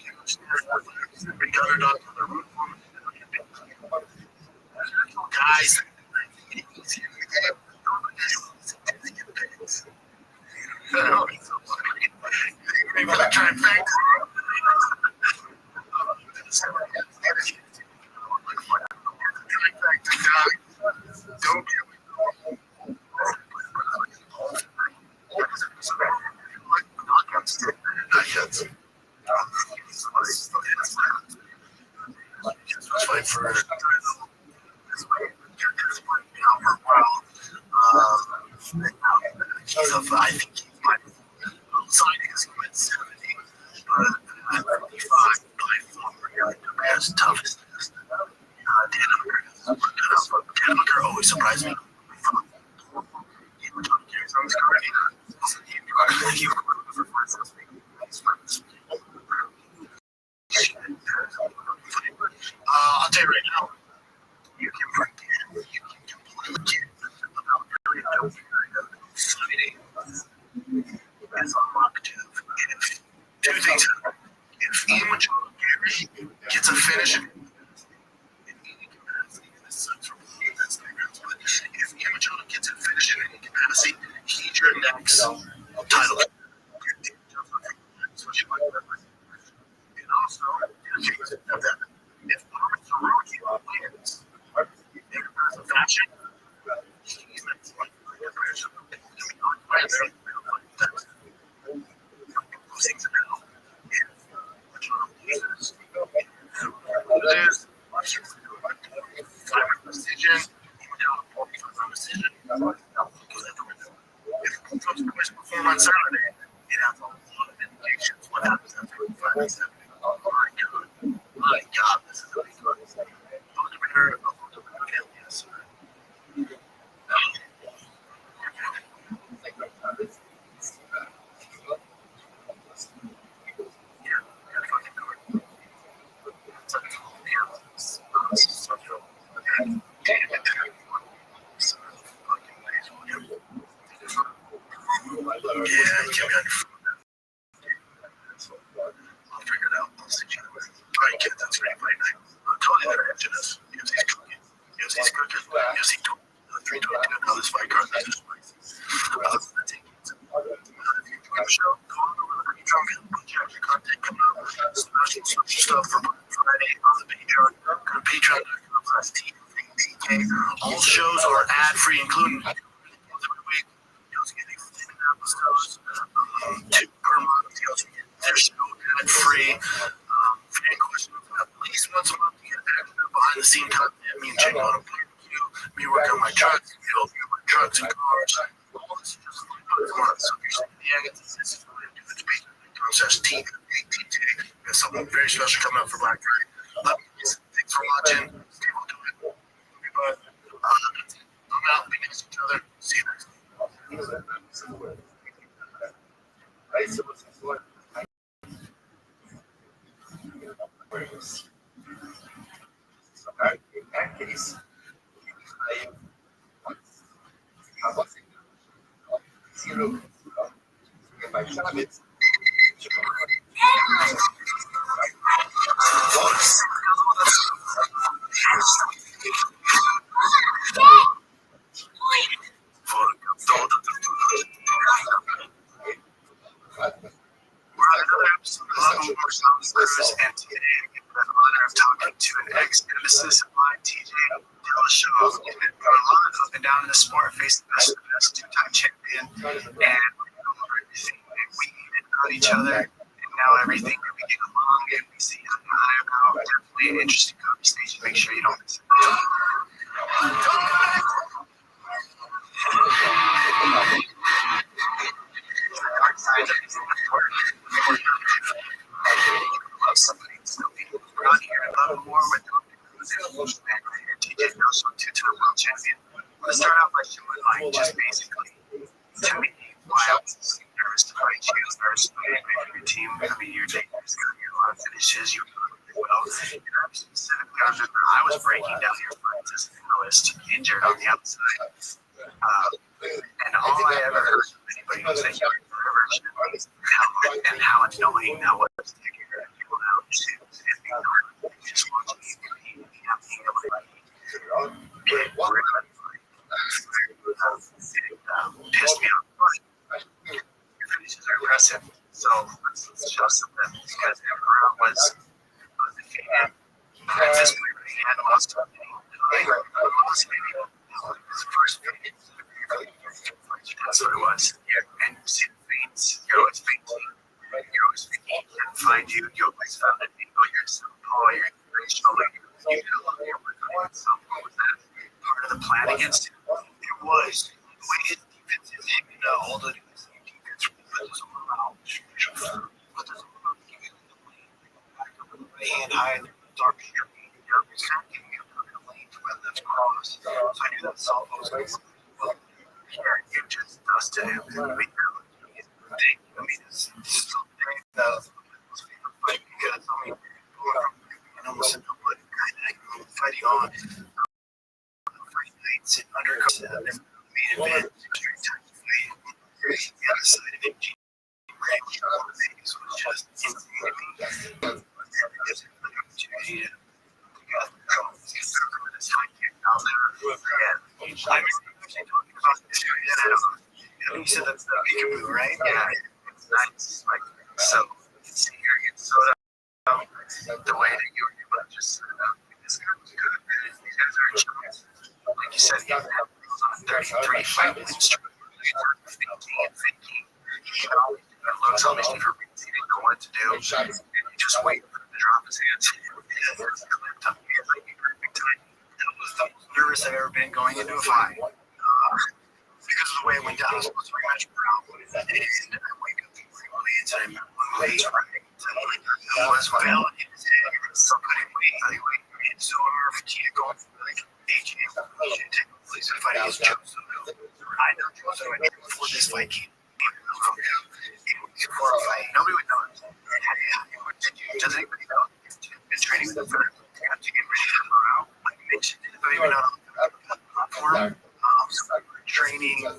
be gunned up on the root guys. Don't fight for I think he might signing is 70, but 55 by far as tough as this. Danaher always surprised me. I'll tell you right now, you can forget, you can completely forget about every Friday is unlocked if two things happen. If Ian Gary gets a finish, if Ian Machado gets a finish in any capacity, he's your next title. And also, if Armstrong wins, in fashion, he's next. Perform on Saturday, it has a lot of indications what happens after 5-7. My God, this is really good. Yes. I'll figure it out. I'll see you. All right, kid, that's great. I'll tell you that after this. Because he's cooking. Because he's cooking. Because he told 322 how this fight card is. Show, go on over to the Patreon, put your content coming up, special stuff for Friday on the Patreon. Go to patreon.com/TK. All shows are ad-free, including every week. You also get extended episodes, 2 per month. You also get their show ad-free. Fan questions at least once a month. You get extra behind-the-scenes content. Me and Jake on a barbecue. Me working on my trucks. Me helping my trucks and cars. All this is just so if you're saying, yeah, this is really a good speech. /TK. There's something very special coming up for Black Friday. Thanks for watching. Steve will do it. But I'm out. Be nice to each other. See you next in that case, zero. By Shabbos. And today I get the honor of talking to an ex-nemesis of mine, TJ Dillashaw, and been going up and down in the sport, facing the best two-time champion, and we go over everything we needed about each other, and now everything that we get along and we see eye to eye about. Definitely an interesting conversation. Make sure you don't miss it. Love somebody. We're on here to love more with TJ Dillashaw, two-time world champion. Let's start out by showing like just basically to me why I was nervous to fight you. I was nervous to fight your team. I mean, your day was going to be a lot of finishes. You were doing well. And specifically, I remember I was breaking down your fights as an analyst, injured on the outside. And all I ever heard from anybody was that you were nervous and how annoying that was to just watch me being able to pissed me off. Your finishes are impressive. So let's show some of them because everyone was defeated. At this point, he had lost his first finish. That's what it was. And you see the faints. You're always fainting. You're always fainting. He can't find you. You always found it. You're simple. You're inspirational. You did a lot of your work on it. So what was that part of the plan against him? It was. The way his defense is hanging out, all the defense put his arm out. Put his arm out. He was in the lane. Back up in the hand high in the dark street. He's not giving up in the lane to my left cross. So I knew that Salvo was going to here. You just dusted him. I mean, it's still that was my favorite fight because, I mean, almost a nobody kind of fighting on fight nights and undercards and the main event. Very time to fight. The other side of it, Vegas was just insane to me. It gives him an opportunity to get this high kick out there. And I was talking about this guy. You said that's the peekaboo, right? Yeah, it's nice. Like, so, it's here against Soda. The way that you were able to just set it up, this guy was good. These guys are champions. Like you said, he had 33 fight win streak. 15 and 15. He could always do that. Looks always different. He didn't know what to do. And he just waited for him to drop his hands. Clipped up. He had like a perfect time. That was the most nervous I've ever been going into a fight. Because of the way it went down, I was supposed to rematch Brown. And I wake up and I'm late right. It was well in his head. So couldn't wait. And so in order for Tina going for like AJ, please fight against Joseph. I know Joseph before this fight came. Before a fight, nobody would know. Does anybody know? Been training with him for to get ready to come out. Like mentioned it, but maybe not on the platform. Training, training.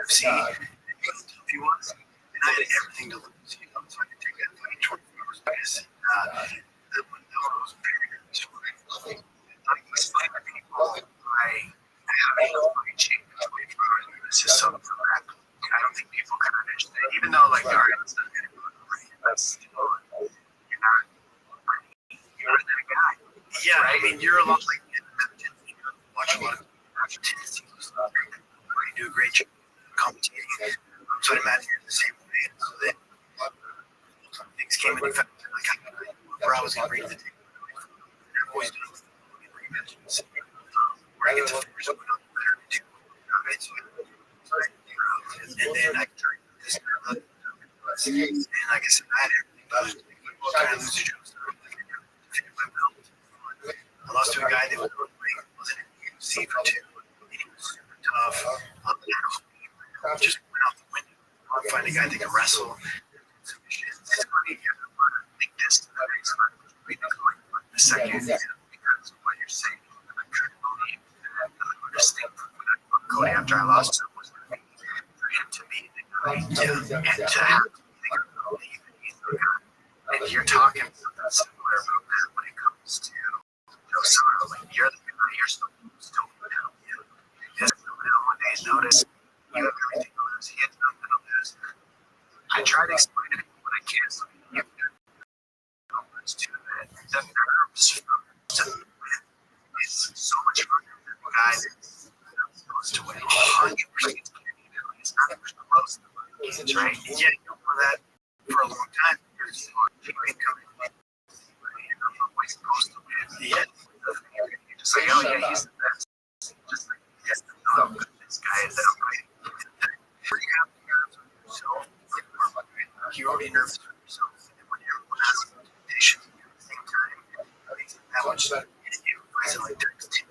See, if he was, and I had everything to lose, so I could take that fight 24 hours past. That was very good. Like, explain to people, I have a fucking change. It's just so crap. I don't think people can understand, even though, like, all right, it's not going to go right. That's, you know, you're not that guy. Yeah, right? I mean, you're a lot like, watch a lot of Tennessee, where you do a great job commentating. So I imagine you're the same way. So then things came into effect. Like, where I was going to bring the table. I've always done rematches. Where I get to figure something out better to do. Right? So and then I turned this and like I said, I had everything. But I trying to lose to Joe. I lost to a guy that was wasn't in UFC for 2. He was super tough. Just went out the window. Find a guy that can wrestle. It's funny, link this to the next one. The second, because of what you're saying, I couldn't believe that I just think Cody after I lost him was for him to be the guy and to have to believe that he's the guy. And you're talking something similar about that when it comes to Soto. Like, you're the guy, you're still going down. He has one day's notice. You have everything to lose. He has nothing to lose. I try to explain it when I can. So you have numbers to that. The nerves to win is so much fun. The guy that's supposed to win 100%. It's not even close to the games, right? Yeah, you know that for a long time. You're coming. You're not always supposed to win. Yeah. You just say, oh, yeah, he's the best. Just like, yes, this guy is that way. Where you have nerves on yourself, you're already nervous for yourself. And when everyone has expectations at the same time, that much better. You know, like text, you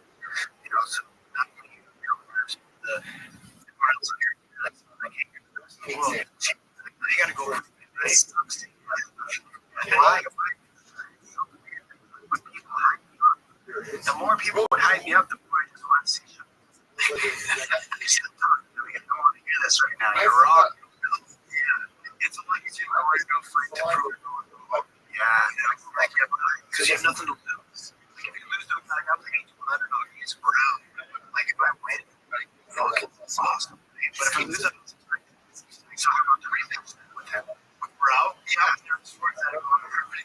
know, so not only nerves, the else on your nuts, like, well, you gotta go over it. Sucks. Why? The more people would hype me up, the more I just want to see you. don't want to hear this right now. You're wrong. Yeah, it's a legacy. I want to go fight to prove it. Because you have nothing to lose. Like, if you lose to a guy, I'm like, he's brown. Like, if I win, fuck, it's awesome. But if I lose, so how about the rematch with him? We're out. Yeah, there's sports that are going on. But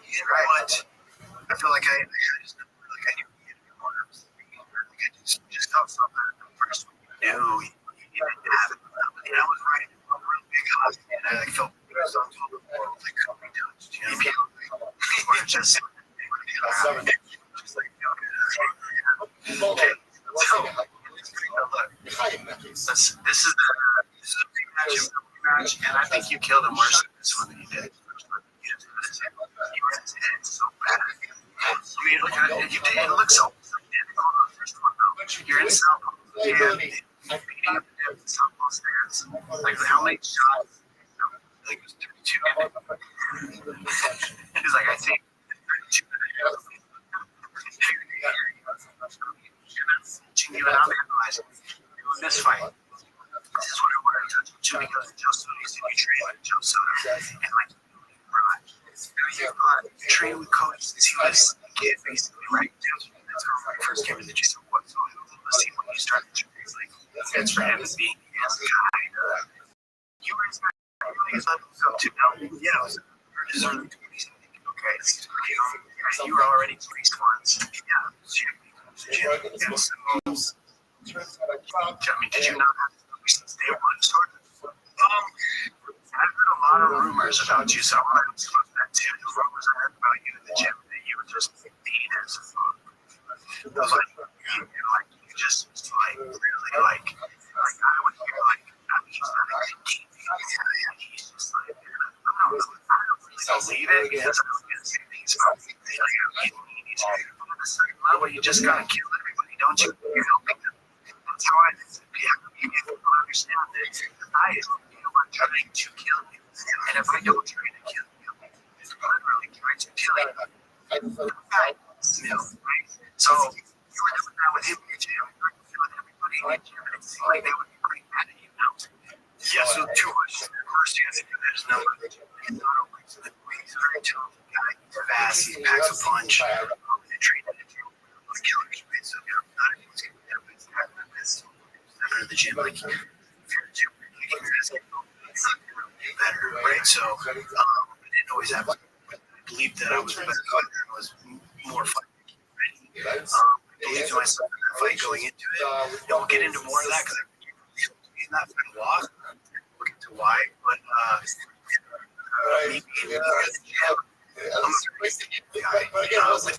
I feel like I just never like I knew he had a corner. Like I just felt something at first. Knew he didn't have it. And I was right. I'm real big on it. And I like felt good as I was on the world. Like couldn't be touched. You know? Or just like feel good. Okay. So look, this is a big match, and I think you killed him worse than this one than you did. You hit his head so bad. I mean, look at it. You did. It looks so identical to the first one, though. You're in South Pole, and beating up the South Pole stands. Like, how many shots? I think it was 32. He's like, I think 32. You and I'm analyzing this fight. This is what I wanted to touch on too, because Joe Soto used to be trained with Joe Soto, and like trained with Cody since he was a kid, basically, right? That's how I first came to the gym. Let's see when you start the train, like that's for him as being his guy. You were his guy. To know, yeah, it was deserving to be. Okay, you were already placed once. Yeah, I mean, did you not have to since day one started? I've heard a lot of rumors about you, so I want to disclose that too. The rumors I heard about you in the gym that you were just mean as fuck. You just like really like I would hear like he's not a good team. He's just like I don't really believe it because I don't get to say things about you. He's on a certain level, you just gotta kill everybody, don't you? You're helping them. That's how I think. You people don't understand that I am trying to kill you. And if I don't try to kill you, I'm really trying to kill you. Right? So you were doing that with him in the gym. You were killing everybody in the gym. And it seemed like they would be pretty mad at you now. Yeah, so two questions. First, you have to do this number. He's a very talented guy. He's fast. He packs a punch. They train him to kill killers. Right? So not everyone's going to get it. It's after the gym, like if you're in the gym, you're asking better, right? So I didn't always have. I believed that I was a better fighter and was more fun. Right? I believed myself in that fight going into it. Don't get into more of that because he's not going to walk. We'll get to why, but me being I'm a guy.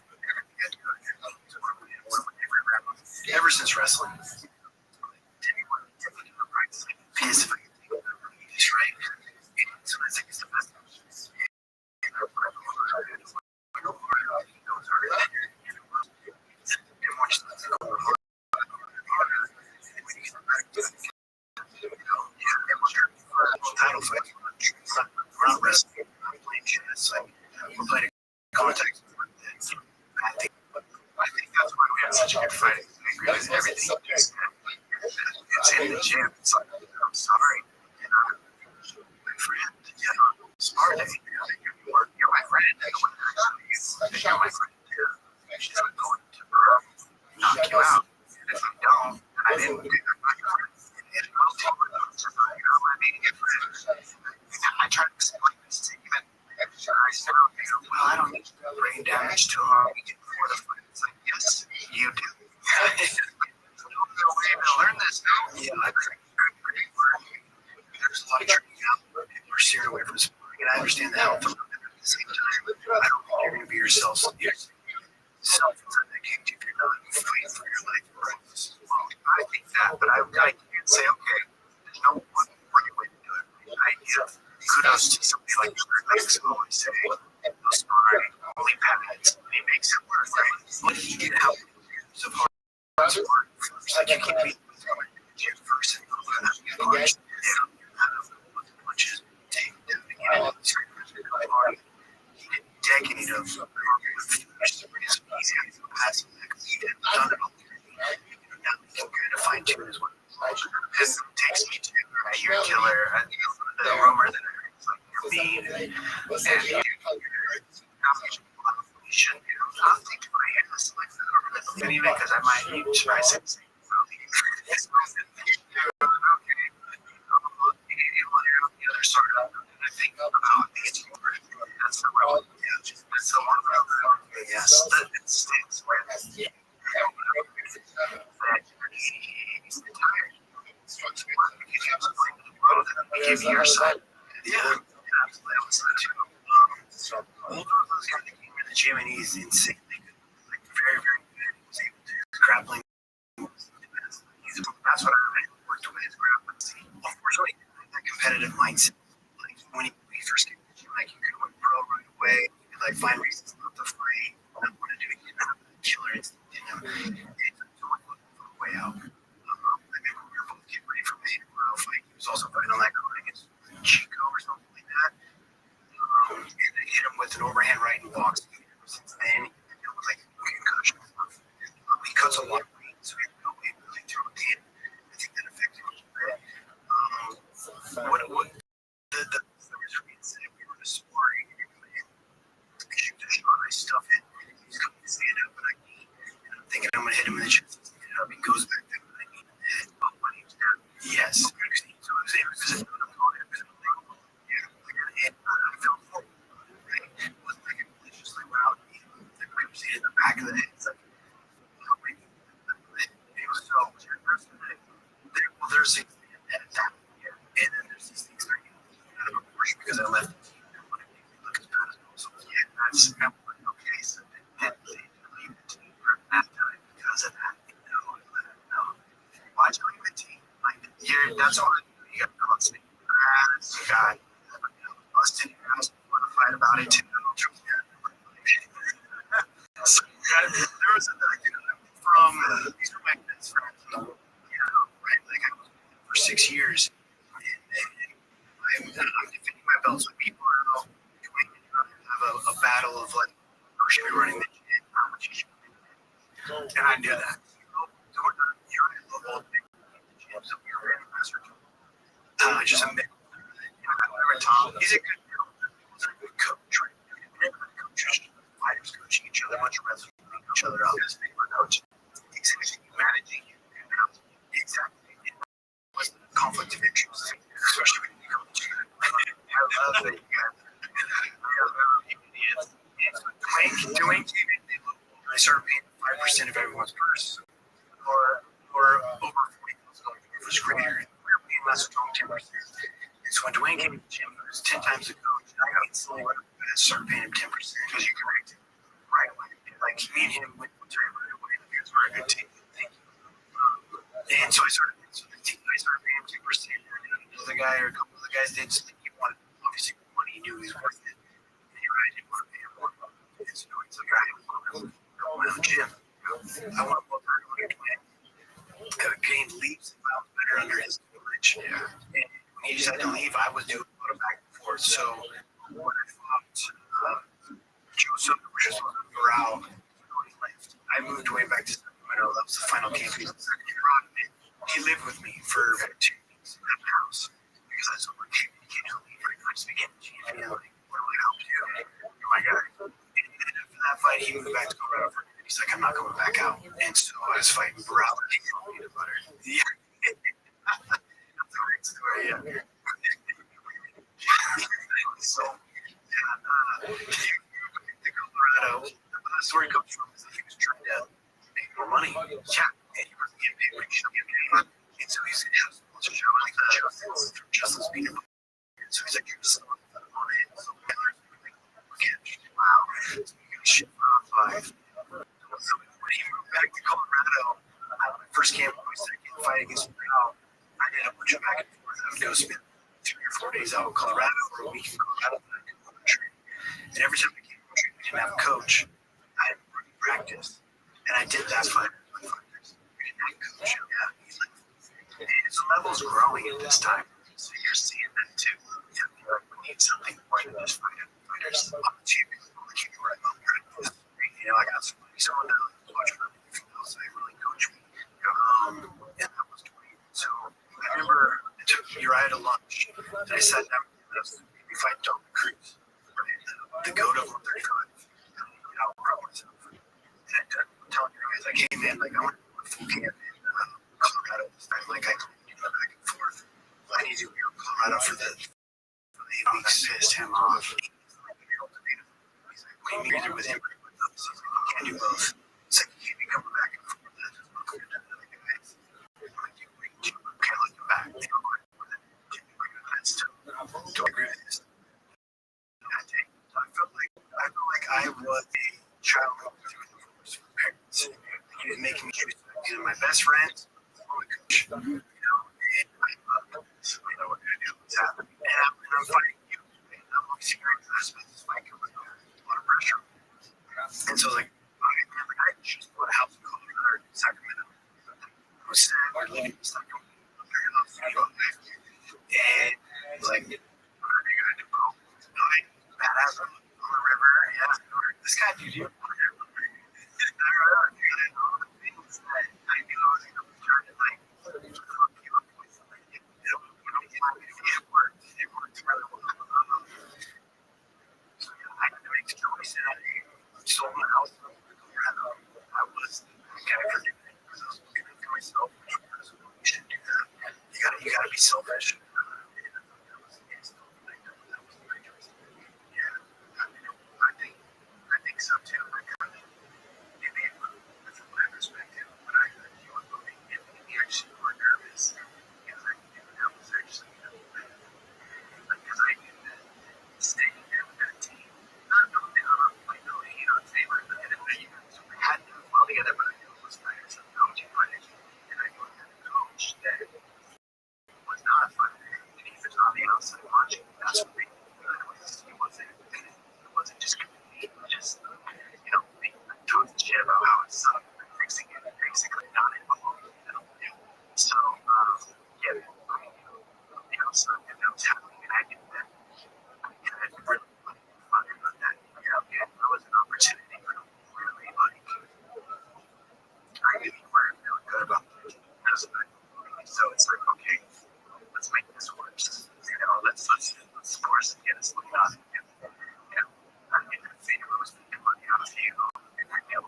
Ever since wrestling. Piss if I can think of this right. So I think it's the best. Title fight. We're not wrestling. I'm playing tennis. We're playing contact. I think that's why we had such a good fight. I agree with everything you said. It's in the gym. It's like, I'm sorry. My friend, smart. You're my friend. You're my friend. She's not going to knock you out. And if you don't, and I didn't do that, I'm not your friend. And most people I mean, I try to explain this to even well, I don't need brain damage to before the fight. It's like, yes, you do. Learn this now. Yeah, there's a lot of training out where people are steering away from sparring, and I understand the health of it. At the same time, I don't think you're going to be yourself. Self inside that cage if you're not fighting for your life. Well, I think that, but I can't say, okay, there's no one right way to do it. I give kudos to somebody like Max who always say, no sparring, only pads, and he makes it work, right? But he did help years of hard work first. Like, you can't be the first and punch down out of the punches, take down again. He didn't take any of those. Easy passing that because he didn't done it all. Now can kind of fine tune is what this takes me to. Right? You're a killer. The rumor that I heard is like you're mean and I'll think to my ass like I don't really believe it because I might need to try something. The other sort of, and I think about these two. That's the real, that's the one about yes, that it sticks with. He's retired. Give you your side. Yeah, absolutely. I was too. Older of those guys that came in the gym and he's insanely good, like very, very good. He was able to grappling. That's what I worked with his grappling. Unfortunately, that competitive mindset. Like when he first came to the gym, like you could win pro right away. You could like find reasons not to fight, not want to do it. You didn't have the killer instinct in him. It's always looking for a way out. I remember we were both getting ready for the pro fight. He was also fighting on that card against Chico or something like that. And they hit him with an overhand right in boxing. Since then, it was like concussion stuff. He cuts a lot of weight, so he had no way really to rotate. I think that affected him a bit. The reason said we were in a sparring, and I shoot the shot, I stuff it, he's coming to stand up, and I knee, and I'm thinking I'm going to hit him in the chest, and stand up, he goes back down, and I knee in the head. Oh, my name's down. Yes. So it was an opponent, yeah, I got hit, I felt full. Right? It wasn't like a malicious, like, wow, the grip was hit in the back of the head. It's like, oh, my God. It was so, there's things that happen, and then there's these things that are out of proportion because I left the team and wanted to make me look as bad as possible. So, yeah, that's okay. So, they didn't leave the team for that time because of that. No, why'd you leave the team? Like, that's all you got constant grass, you got busted ass, you want to fight about it too. So, there was a from these were my best friends, right? Like I was for 6 years, and I'm defending my belts with people who are have a battle of like who should be running the gym, how much you should be doing. And I knew that. You're in a level of big gym, so we were in a master gym. Just a middle. Tom, he's a good he's a good coach, right? Coaches, fighters coaching each other, a bunch of wrestlers each other out. His favorite coach. Exactly. Managing exactly. What's the conflict of interest, especially when you come to I love that you guys. Dwayne came in, I started paying 5% of everyone's purse, or over 40,000 for his career. We were paying less than 10%. And so when Dwayne came to the gym, he was 10 times the coach. I got instantly started paying him 10% because you correct him right away. Like me and him went to right away. Like, we're a good team. Thank you. And so I started paying him 2%. And another guy or a couple of the guys did. So he wanted obviously money. He knew he was worth it. And I didn't want to pay him more. And so he's like, I want to go to the gym. I want to look better under Dwayne. Gained leaps and miles better under his tutelage. Yeah. And when he decided to leave, I was doing a lot of back and forth. So when I fought Joseph, which was Morale, when he left, I moved way back to Sacramento. That was the final camp. He lived with me for 2 weeks in that house because I was like, hey, you can't leave right now. I just became champion. Like, what do I help you? Oh my God. And then after that fight, he moved back to Colorado for he's like, I'm not coming back out. And so I was fighting Morale and peanut butter. Yeah. That's a great story. Yeah. So, yeah, to Colorado, the story comes from is that he was trying to make more money. Yeah. And he wasn't getting paid what he should get paid. And so he's going to have a show like Justin's peanut butter. So he's like, you're just on it. So wow. So you got shit for 5. So when he moved back to Colorado, my first camp, I was second fight against Morale. I did a bunch of back and forth. I would go spend 3 or 4 days out in Colorado or a week in Colorado. And every time I came to retreat, we didn't have a coach. I had to practice. And I did that for 5 years. We didn't have a coach. Yeah, and his level's growing at this time. So you're seeing that too. Yeah, we need something more than just fighters. I'm a champion. You know, I got someone that was watching from the outside really coach me. sat down with we fight John Cruz, the goat of 135. And I'm telling you guys, I came in like I went to full camp in Colorado this time. Like I couldn't go back and forth. I need to go to Colorado for the 8 weeks. Pissed him off. He's like, we need either with him or with us. He's like, you can't do both. It's like you can't be coming back and forth. That's just not good. Like you can't look him back. They don't quite more than that stuff. Do I agree with this? I felt like I was a child going through the force for parents. He didn't make me get it. These are my best friends. I'm a coach. And I love them. So I know what to do. What's happening. And I'm fighting you. And I'm always hearing this fight coming up. A lot of pressure. And so like, I just bought a house in Colorado, Sacramento. I was sad. We're living in Sacramento. And I was like, what are you going to do, bro? Badass on the river. Yeah. This guy, dude, you. Sold my house. I was kind of forgiving because I was looking for myself. You shouldn't do that. You gotta be selfish. I think so too. Maybe from my perspective, when I heard you were moving, it made me actually more nervous because I knew that was actually because I knew that staying there with that team, not knowing like no hate on Taylor, but I had to well together, but I knew it was fighters and coaching fighters, and I knew I had a coach that was not a fighter, and he was on the outside watching. That's what made me feel that it wasn't just completely, just talking shit about how it sucked and fixing it, basically not involved. So yeah, the outside and that was happening, and I knew that. And I really wanted to find out that that was an opportunity for really I knew you weren't feeling good about it. So it's like, okay, let's make this worse. Let's force and get us looking on it. I knew that Fader was making money out of you, and I knew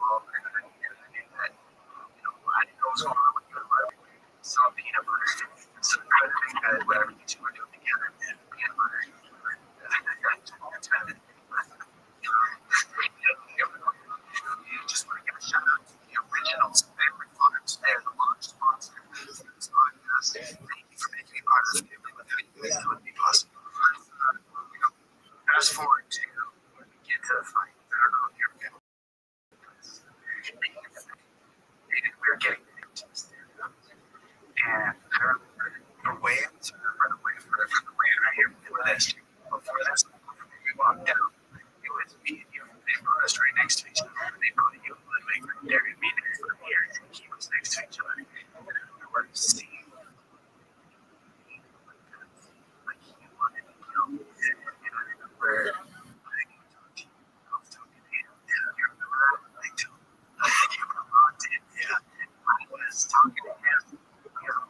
that, I didn't know what was going on with you and Rabbi. So peanut butter. So whatever you two were doing together, peanut butter. Just want to give a shout out to the originals, Family Farms. They're the launch sponsor for this podcast. Thank you for making me part of the family. Without you, this wouldn't be possible. Fast forward to get to the fight. I don't know if you're okay. We were getting into this there. And I remember the way it was right here before this. We walked down. It was me and you. They brought us right next to each other. They brought you and Derek me from here, and he was next to each other. And I remember seeing like he wanted to kill me. And I remember I was talking to him. Yeah, you remember that? I do. You were locked in. Yeah. I was talking to him.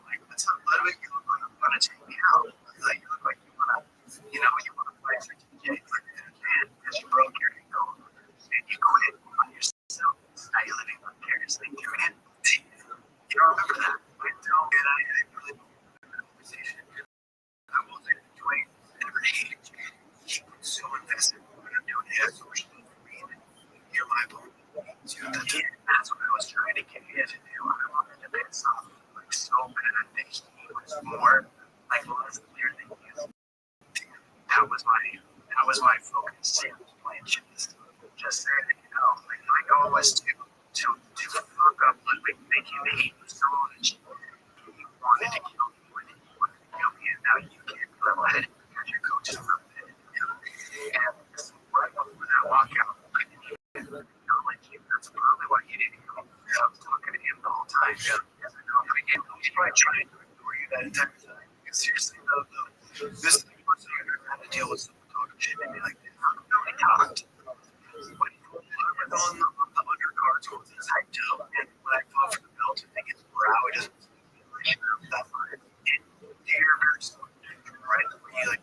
Like, what's up, Ludwig? You look like you want to take me out. Like, you look like you want to fight for TJ. Like, you can't because you broke your ankle and you quit on yourself. Now you're living vicariously through him. You don't remember that? I don't. And I really remember that conversation. I wasn't enjoying it. I never hated you. He was so invested in what I'm doing. It has so much love for me. And you're my bone. That's what I was trying to get you to do. I wanted to piss off like so bad. I think he was more like less clear than you. That was my focus. He was playing chess. Just so that like my goal was to fuck up Ludwig, make him hate you so much. He wanted to kill me when he wanted to kill me, and now you can't level headed because your coach is level headed. And right before that walkout, I didn't even like you. That's probably why he didn't go. I was talking to him the whole time. Because I know he's probably trying to ignore you that entire time. Because seriously, this is the person who had to deal with someone talking shit to me like this. I talked. But I was on the undercards with his hyped up, and when I fought for the belt, I think it's brow. It doesn't feel like that much. And they're very smart, right? Where he like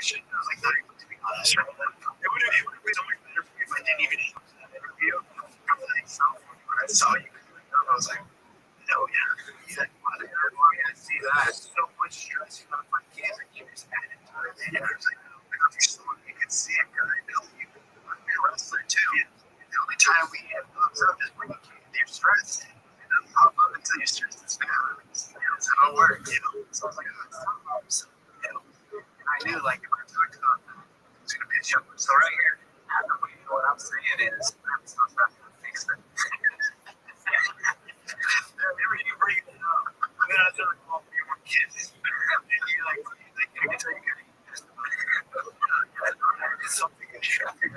situation. I was like, not even to be honest, right? It would have been so much better for me if I didn't even have that interview. So when I saw you, I was like, no, yeah, he's like, why I see that? It's so much stress. You gotta find kids and you just add it to it. And I was like, I don't know if you're someone you can see it, because I know you. I'm a wrestler too. The only time we have thumbs up is when you're stressed. And then pop up until you're stressed. It's bad. That's how it works, you know? So I was like, oh, so, you know, and I knew, like, if I talked about that, it's going to be a show. So right here, what I'm saying is, that's not going to fix it. Every you bring it up, I mean, I was like, well, you want kids, and you're like, I can tell you got to eat this. It's something interesting.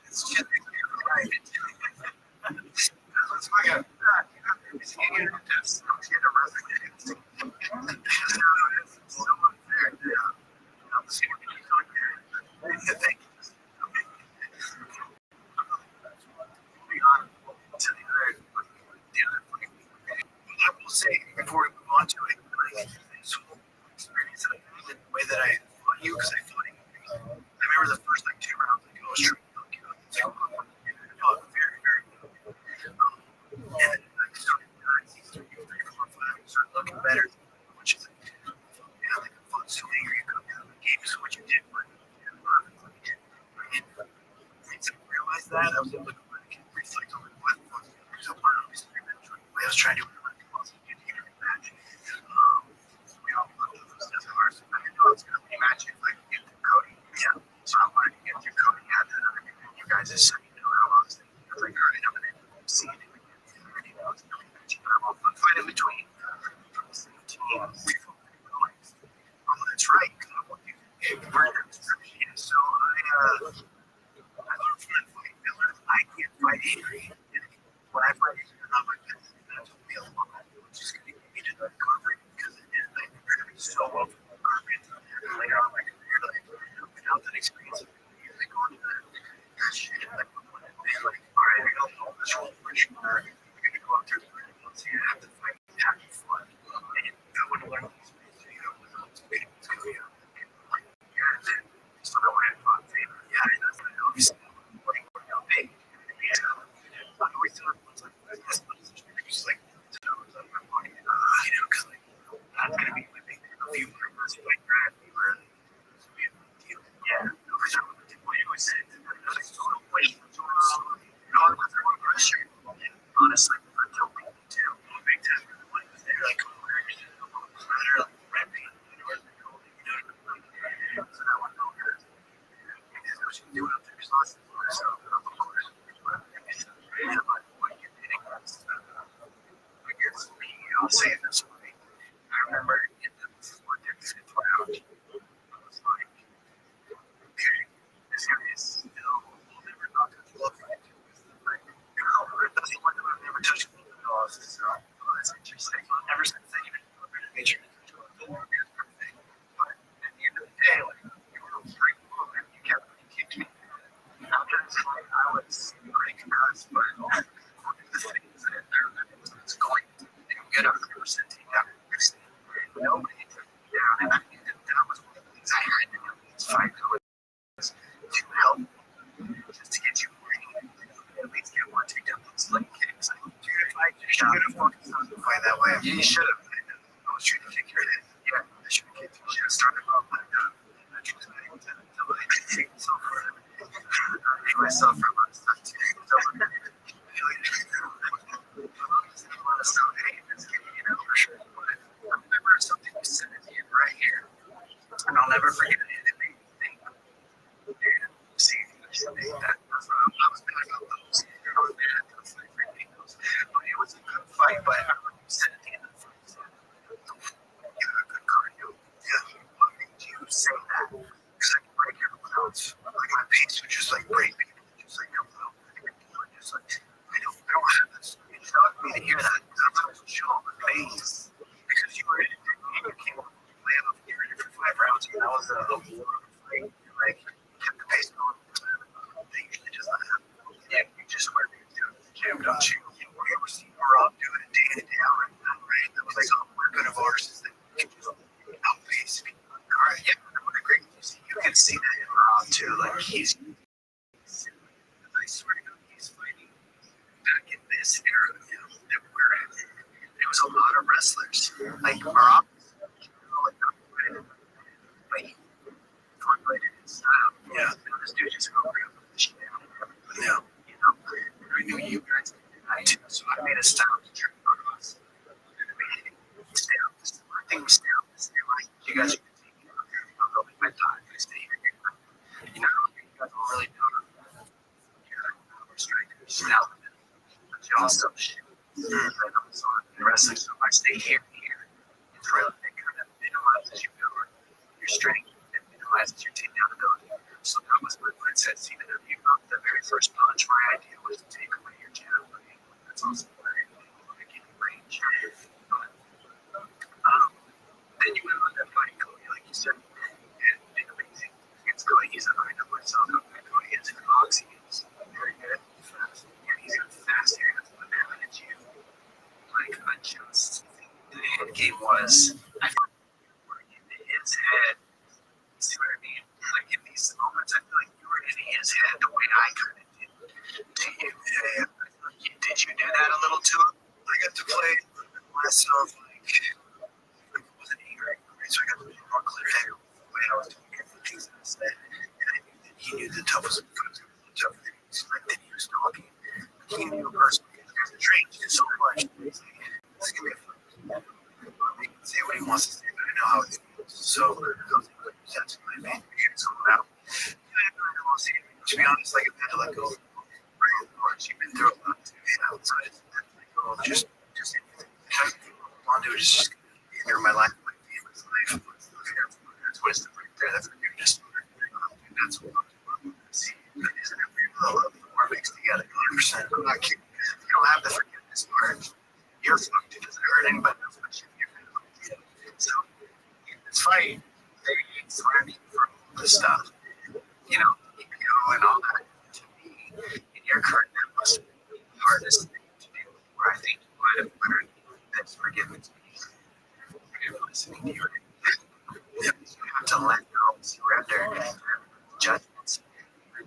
It's just right. Let's find out. Is he getting a test? He's getting a resume. It's so unfair. Yeah. I'm seeing what he's doing here. Thank you. I will say, before we move on to it, like, this whole experience that I had, the way that I fought you, because I fought you. I remember the first like 2 rounds, like, I was trying to knock you out. So, I fought very, very well. And then I started 3, 4, 5, started looking better, which is like, yeah, like, I fought so angry, you come down, the game is what you did, but perfectly. And once I realized that, I was able to go back and reflect on what the fuck was up on these 3 minutes. I was trying to do whatever I was to get a match. We all loved those stuff of ours. I didn't know I was going to rematch it if I could get through Cody. Yeah. So I wanted to get through Cody. I had to you guys just so you know how I was thinking. I was like, all right, I'm going to see it. I already know it's going to be a match. But I'm fight in between. From the same team. We felt pretty good. Oh, that's right. We're in this yeah, so I learned from that fight. I learned I can't fight angry. When I fight angry, I'm not my best. That's what we all want. It's just going to get me to the recovery because it is. I prepared me so well for the recovery. And later on, my career, like, without that experience, like, going to that shit, like, like, all right, I don't know this whole pressure. We're going to go out there and let's see, I have to fight, have fun. And I would have learned these things, you know, it's going to be so I went on favor. Yeah, obviously, what big. Yeah, I always thought it was like, just like, you know, because like, that's going to be my big few members, like, Brad, we were, yeah, what you always said, like, total weight, pressure. Honestly, I tell people too, big time, like, they're like, Rabbi, so that one go good. What you do out there is lots of so of course. Yeah, but what you're hitting was, I guess I'll say it this way. I remember in the 4th round, I was like, okay, this guy is still will never knock his look like it was like, you know, it doesn't look like I've never touched him at all. So that's interesting. Ever since then, you've been made sure to touch him. But at the end of the day, like, you were pretty cool, and you kicked me. After this fight, I was pretty concussed, but the thing is that it's going to get 100% takedown. Nobody took me down, and I knew that was one of the things I had to do in this fight. Was to help, just to get you ready, at least get 1, 2 downs. Like, kidding. It's like, dude, you should have fucking started the fight that way. You should have. I was trying to kick your head. Yeah, I should have kicked you. Should have started off like that. I just until I could take myself for it. I made myself for a lot of stuff too. So, for sure. But I remember something you said at the end right here, and I'll never forget it. It made me think, dude, see, that I was mad about those. I was mad at those, like, freaking those. But it was a good fight, but I remember you said at the end of the fight, you have a good cardio. Yeah, what made you say that? Because I can break everyone else. Like, my pace would just, like, break people. Just like, no, just like, I don't have this. It shocked me to hear that. Sometimes it would show on my face. Because you were in it, and you came up with the layoff, you were in it for 5 rounds, and that was the war of the fight. You, like, kept the pace going. They usually just not happen. Yeah, you just wear me doing the gym, don't you? We ever see Rob doing it day in and day out, right? That was like a weapon of ours, is that we can just outpace people. he's. I swear to God, he's fighting back in this era now that we're at. There was a lot of wrestlers, like Rob, but he formulated his style. Yeah. This dude just programmed the shit out. Yeah. You know, I knew you guys did that too, so I made a style to trip across. I think we stay out. Like, you guys are going to take me out there. I'll go make my thought. I stay here. You know, you guys don't really know we're strikers down the middle. But you also shoot. So wrestling, so if I stay here, it's really, it kind of minimizes your strength and minimizes your takedown ability. So that was my mindset. Even if you got the very first punch, my idea was to take away your jab. That's also very like in range. But then you went on that fight, Cody, like you said, and did amazing against Cody. He's a I know myself. Cody is in boxing. He's very good, fast, and he's got fast hands. But man, look at you, like adjust. The end game was, I feel like you were in his head. See what I mean? Like in these moments, I feel like you were in his head the way I kind of did to you. Yeah. Did you do that a little too? I got to play myself like I wasn't angry, so I got to be more clear headed the way I was doing it, the things that I said. And I knew that he knew the toughest was going to be tougher than he was like that he was talking. He knew personally because the train did so much. He's like, this is gonna be fun. He can say what he wants to say, but I know how it feels. So I was like, that's my main mission is going out. To be honest, like I had to let go. You've been through a lot too. Outside of that, like, just anything. On to it is just hinder my life, my family's life. That's wisdom right there. That's what you're just. That's what I'm see. Isn't it weird? Love the more mixed together. 100%. I'm not kidding. You don't have the forgiveness part. You're fucked. It doesn't hurt anybody else but you. So in this fight, they surrounded from the stuff. You know, and all that. To me, in your career, that must have been the hardest thing to do. Where I think you might have learned that's forgiveness. You're listening to your. You have to let go, surrender, judgments.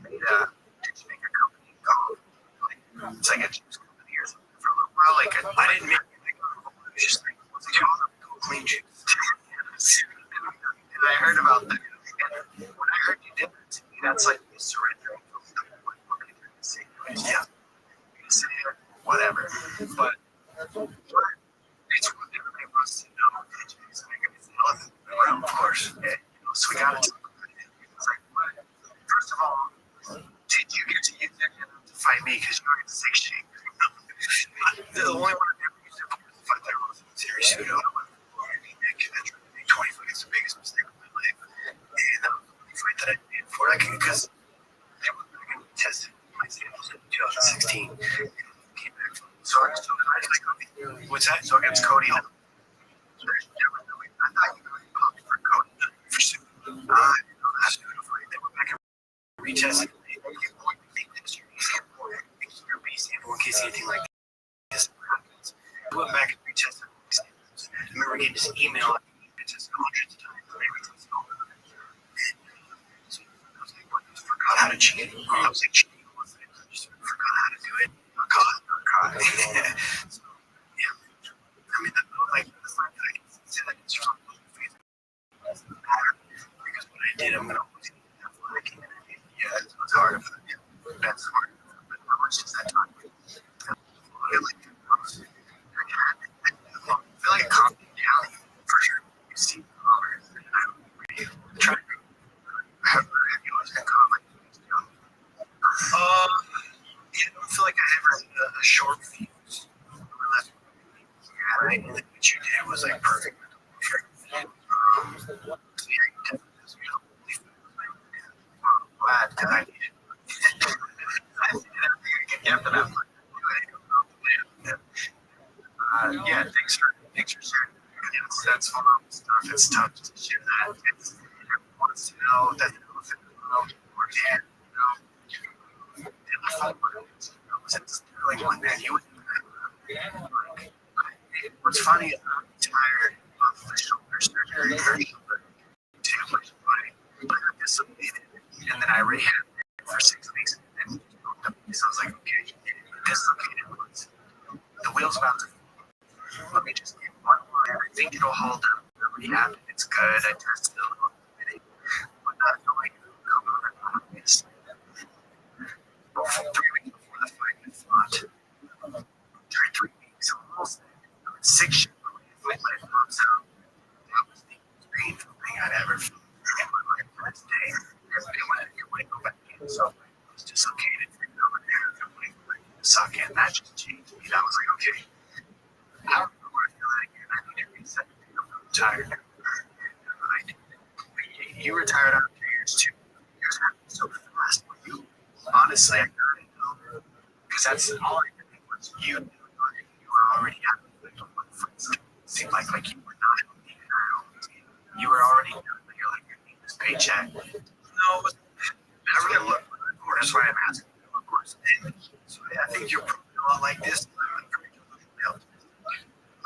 Did you make a company go? Like, it's like a juice company or something for a little while. Like, I didn't make it. Like, it was just like, go clean juice. And I heard about that. And when I heard you did that to me, that's like you surrendering. Yeah. You say whatever. But it's what everybody wants to know. It's an elephant in the room, of course. Yeah, so we got to talk about it. It's like, what? First of all, did you get to use it to fight me because you were in sick shape? The only one I never used it for was the fight that I was in series pseudo. I went for a 20 fight. It's the biggest mistake of my life. And the fight that I did for it, because they were going to test my samples in 2016. Came back from so I was still like, what's that? So against Cody. I thought you really popped for Cody for pseudo. I didn't know that pseudo fight. They went back and retested. Your base sample in case anything like this happens. I went back and retested my samples. I remember getting this email. I tested hundreds of times. I retested all of them. So I was like, what? I forgot how to cheat. I was like, cheating. I just forgot how to do it. I caught. So, yeah. I mean, like, that's not that I can say that it's from the face. It doesn't matter. Because when I did, I'm going to always get that flag. Yeah, it was hard. That's hard. But how much does that time? I feel like a cop down for sure. You see the honor. I don't try to have you always been caught. I don't feel like I ever had a short fuse. Right? What you did was like perfect. So yeah, you definitely does me glad that I needed. I get depth enough. Yeah, thanks for sharing. That's one of the stuff. It's tough to share that. Everyone wants to know that the elephant in the room or Dan, the elephant it's like one man you would what's funny is I'm tired of the shoulder surgery or shoulder tablets, but I got dislocated and then I rehabbed already happened. It's good. I tested a little bit. But not knowing come on, obviously. 3 weeks before the fight, I thought. 3 weeks almost. 6 years before the fight, my mom's out. That was the most painful thing I'd ever felt in my life to this day. Everybody wanted to go back in. So I was dislocated for an hour and a half. I wanted to go back in the socket, and that just changed me. That was like, okay, I don't know what I feel like, and I need to reset. I'm tired. You retired after 3 years too. You guys happened so fast. You honestly, I couldn't know because that's all I could think was you knew you were already happy with the one friends. It seemed like you were not happy at all. You were already done. You're like, I need this paycheck. No, I really look. Of course, that's why I'm asking. Of course. And so I think you're probably a lot like this.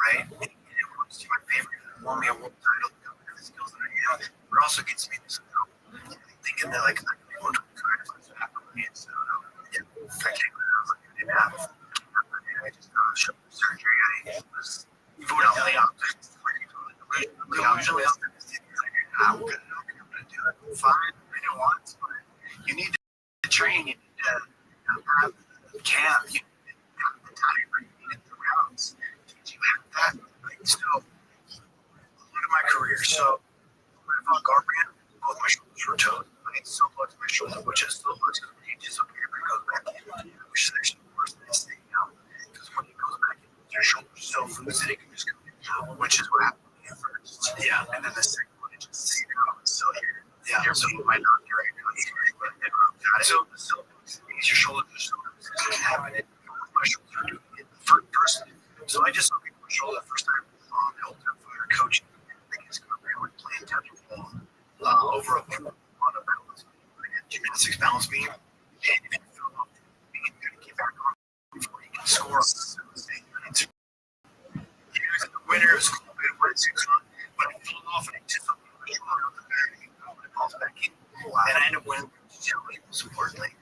Right? And it was my favorite. Won me a world title. The skills that I have. But also gets me this thinking that like I'm going to try to so yeah, I can't go down like I didn't have. I just shoulder surgery. I was totally optimistic. Usually optimistic. I'm gonna do it. Fine. I didn't want to, but you need to train. You need to have camp. You need to have the time. You need the rounds. Did you have that? Like still a lot of my career. So when I fought Garbrandt, both my shoulders were toed. I need to still flex my shoulder, which is still looks good. He just okay, but it goes back in. Which is actually the worst thing now. Because when it goes back in, your shoulder's so loose that it can just go in, which is what happened to me at first. Yeah, and then the second one, it just stayed out. So here, yeah, so my doctor right now, he's right, but it got it. So your shoulder just happened. It my shoulder doing it first. So I just saw my shoulder the first time on the Ultimate Fighter coaching. Against Garbrandt, we're playing touch over a pool on a balance beam, like a gymnastics balance beam. And if you fell off the beam, you got to get back on before you can score. So he was in the winter, it was cool, we had wetsuits on, but I fell off and I just opened my shoulder on the back and it falls back in. And I ended up winning support like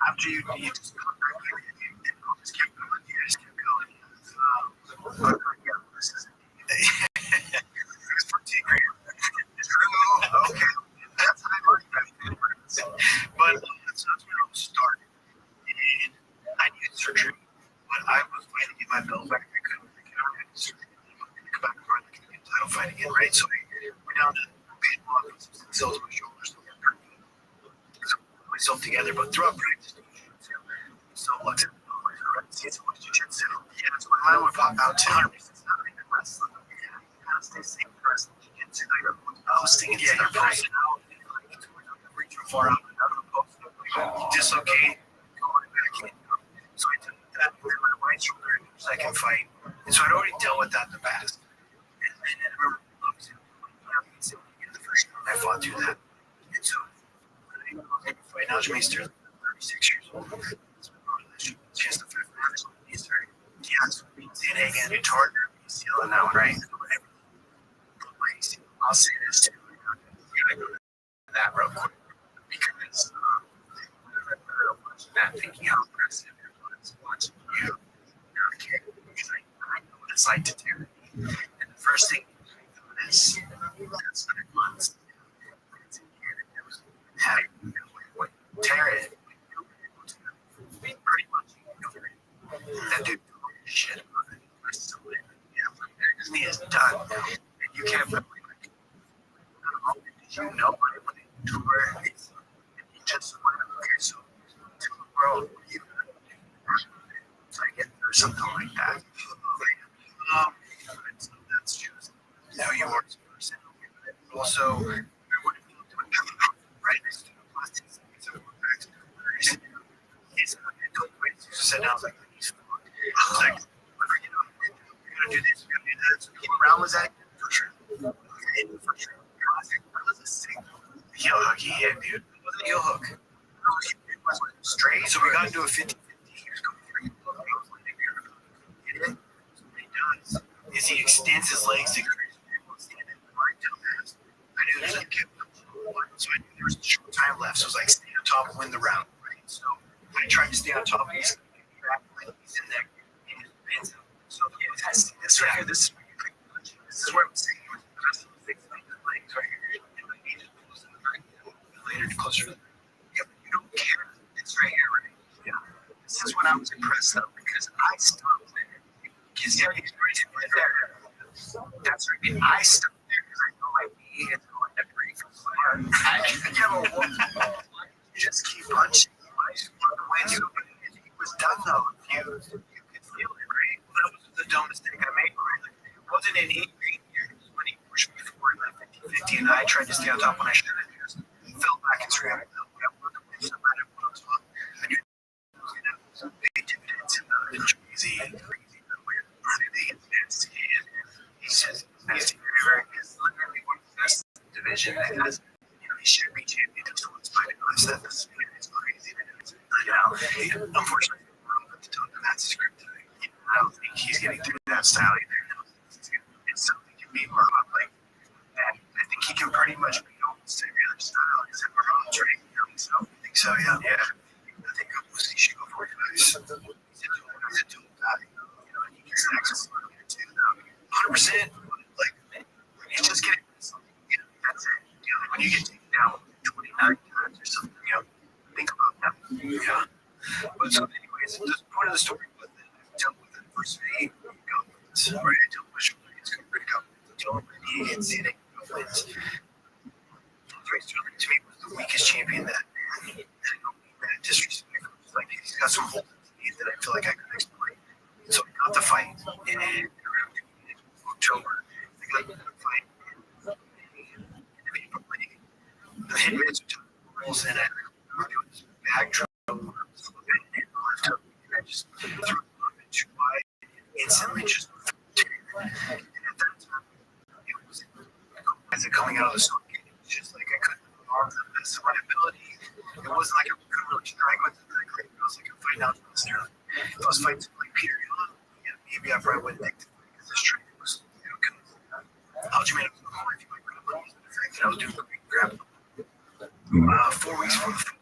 after you just come back in and you just kept going, you just kept going. But yeah, this is it was 14 grand. Okay. That's how I like that. But that's when I was starting. And I needed surgery, but I was fighting to get my belt back. I couldn't get out of surgery. Come back and run the title fight again, right? So I went down to baseball, cells on my shoulders, so I put myself together. But throughout practice, so looked at season with jiu-jitsu. Yeah, that's when mine would pop out 200 pieces. Not even wrestling. Yeah, you gotta stay safe for wrestling jiu-jitsu. They're posting instead of posting out. Reaching far out and out of the post. Dislocate, going back in. So I took that with my right shoulder in the second fight. And so I'd already dealt with that in the past. And I remember the first time I fought through that. And so when I fight now, Meister, 36 years old. Chance to fight for national Easter. Yes, we did again. It's harder. He's stealing that one, right? I'll say this too. We gotta go to that real quick because I remember watching that, thinking how impressive it was watching you. Because I know what it's like to tear it. And the first thing is that's 9 months. It's a year that it was having tear it. Pretty much, that dude shit about it. His knee is done, and you can't really like. Did you know what it would tour? And he just went okay. So, to the world, what are you gonna do? So I get or something like that. So that's just New York's person. Also, we would have been doing right next to the plastic. So we're back to the he's said down, I was like, he's fucked. I was like, we're gonna do this, we're gonna do that. So what round was that? For sure. For sure. That was a sick heel hook he hit, dude. It wasn't a heel hook. It was straight. So we got into a 50-50. He was going for it. I was like, hit it. So what he does is he extends his legs to create standing right down that. I knew there was a kid. So I knew there was a short time left. So I was like, stay on top and win the round, right? So I tried to stay on top of his back, like he's in there, and his pins out. So yeah, this right here, this is this is where I'm saying he was the best of the things like his legs right here. And like he just pulls in the back, later closer to the yeah, but you don't care. It's right here, right? Yeah. This is when I was impressed though, because I stopped there. Because yeah, he's right there. That's right. I stopped there because I know my knee is going to break. You just keep punching. I just want to win. He was done though. You could feel it, right? That was the dumbest thing I made, right? Like, it wasn't an 8 years when he pushed me forward like 50-50, and I tried to stay on top when I should have just fell back and screamed out. So they did it to the crazy, weird, nasty, and he says he's literally one of the best division that has. He should be champion until it's fighting on his stuff. It's crazy. Unfortunately, that's scripted. I don't think he's getting through that style either. It's something to be more like that. I think he can pretty much beat almost every other style except for Rothschild. So I think so, yeah. I think Uzi should go for it. He's a dual guy. And he gets access to it too. 100%. Like, he's just getting. That's it. When you get taken down 29 times or something, think about that. Yeah. But so, anyways, the point of the story was that I dealt with adversity. Right? I dealt with my shoulder against Cooper Cup. Dealt with knee against Zidane. Wins. To me, was the weakest champion that disrespectful. Like, he's got some holes in his knee that I feel like I could exploit. So I got the fight in around October. I got the fight. The hitman's rules and I doing this backdrop and I just threw it up too wide and instantly just and at that time it was as it coming out of the socket, it was just like I couldn't arm the best of my ability. It wasn't like I couldn't really drag with it that great. It was like a fight out to this there. If I was fighting like Peter Young, maybe I probably wouldn't take the fight because this training was Aljamain was the corner if you might grab it. The fact that I was doing the big grab 4 weeks from the fight,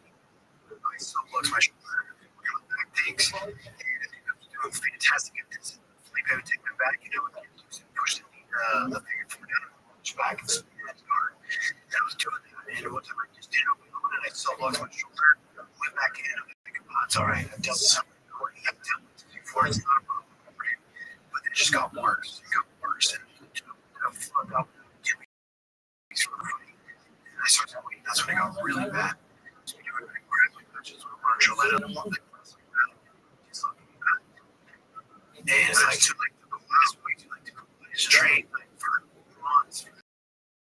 I still lugs my shoulder, got back takes, and I was doing fantastic at this. Felipe would take my back, and pushed the finger from down and pushed back and spin it hard. And I was doing that, and one time I just did it and I still lugs my shoulder, went back in, and I'm like, oh, it's all right. I've dealt with something I've dealt with before, it's not a problem, right? But it just got worse. It got worse, and I flooded up 2 weeks from the fight. I started waiting. That's when it got really bad. So we were like grappling matches with Marshall let him one like wrestling battle. He's looking back. And it's like to like the last week to like to his train like for months.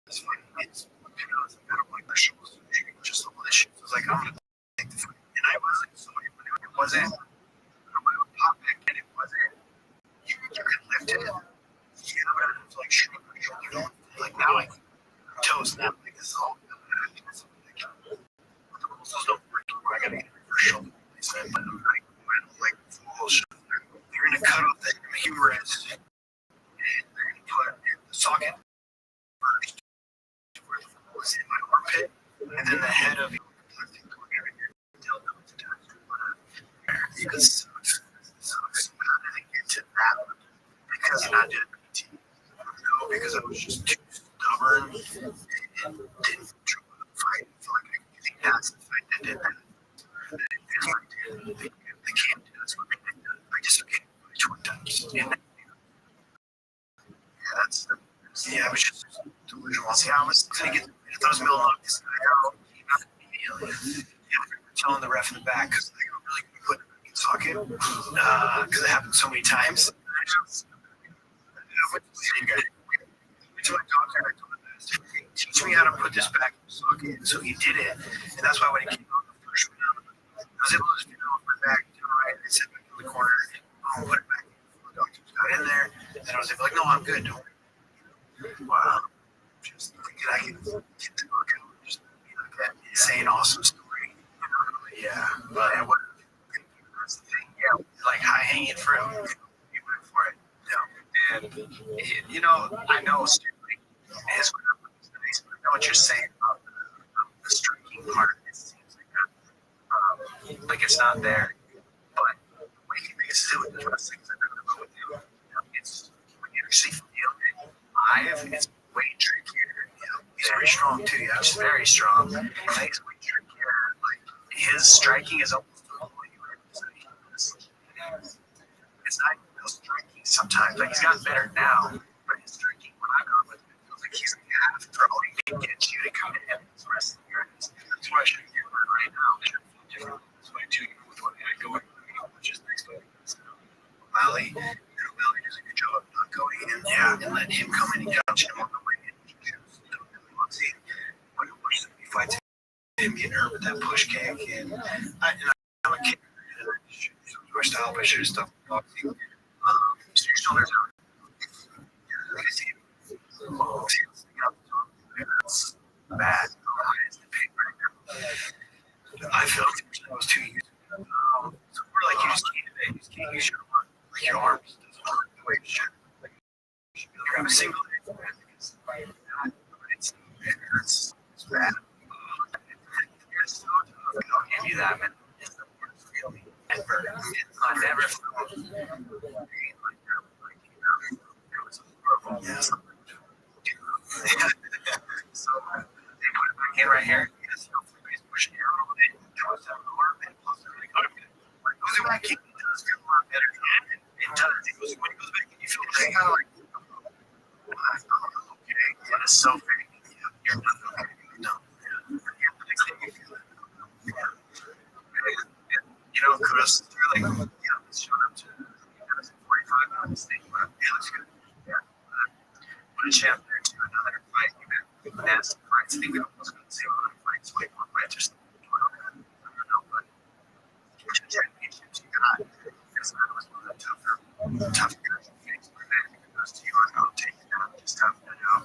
It's like it's I don't like the shows. Just the shit. So I was like, I'm gonna take the fight. And I wasn't so it wasn't pop back and it wasn't you could lift it. Yeah, but I was like shrug my shoulder. Like now I can toes now like this is all I gotta get it for shoulder placement, but I'm like full shoulder. They're gonna cut off the humerus and they're gonna put the socket first where the hole is in my armpit, and then the head of your because how did it get to that? Because I did PT. No, because I was just too stubborn and didn't try to fight. I feel like I think that's the fight that did that. They can't do this. I dislocated my 20 times. And I was just delusional. See, I was going to get, I thought I was going to knock this guy out. He knocked me immediately. Telling the ref in the back because I got really good put in socket because it happened so many times. I went to my doctor and I told him, teach me how to put this back in the socket. So he did it. And that's why when it came out the first round, I was able to just get it off my back, do it right, and sit back in the corner, and put it back in. The doctor got in there, and then I was like, no, I'm good, don't worry. Wow. Just thinking I can get the knockout, just that insane, awesome story. Yeah, but it wasn't. That's the thing. Yeah, like high hanging fruit. You went for it. Yeah. And, I know his grapple is nice, but I know what you're saying about the striking part. It seems like it's not there. But what he makes it with the wrestling is I don't know with him. It's when you actually feel it. live, it's way trickier. He's pretty strong too. Yeah, he's very strong. He's way trickier. Like his striking is almost all the way. It's not even real striking sometimes. Like he's gotten better now, but his striking when I go with him, it feels like he's like half throwing to get you to come in the rest of the year. That's why I should do it right now. It should feel different. That's why 2 years with what I go in, which is next week. O'Malley does a good job of not going in, and letting him come in and catch him on the way in. When he fights him getting hurt with that push kick, and I'm a kicker. Your style, but should stuff boxing. So your shoulders out. That's bad. It's the pain right now. I feel like those 2 years. So we're like you just can't use your arm. Like your arms doesn't work the way it should. Like you should be able to grab a single leg. It hurts. It's bad. I'll give you that, man. It's the worst feeling ever. I never felt pain like that. It was horrible. Yeah. So they put it back in right here. Yes, hopefully he's pushing it a little bit. Draws down the arm and plus they're really good at it. When it goes back in, it does feel a lot better. It does. When it goes back in, you feel kind of like, okay, that is so fake. You're not okay. No. The next thing you feel it. Kudos to like, showing up to 45 minutes thinking about it looks good. What a champ there to another fight. You got nasty fights. I think we almost got the same amount of fights, way more fights or something. I don't know, but championships you got. Because that was one of the tough guys to face. But then it goes to you on how to take it down, just tough it out.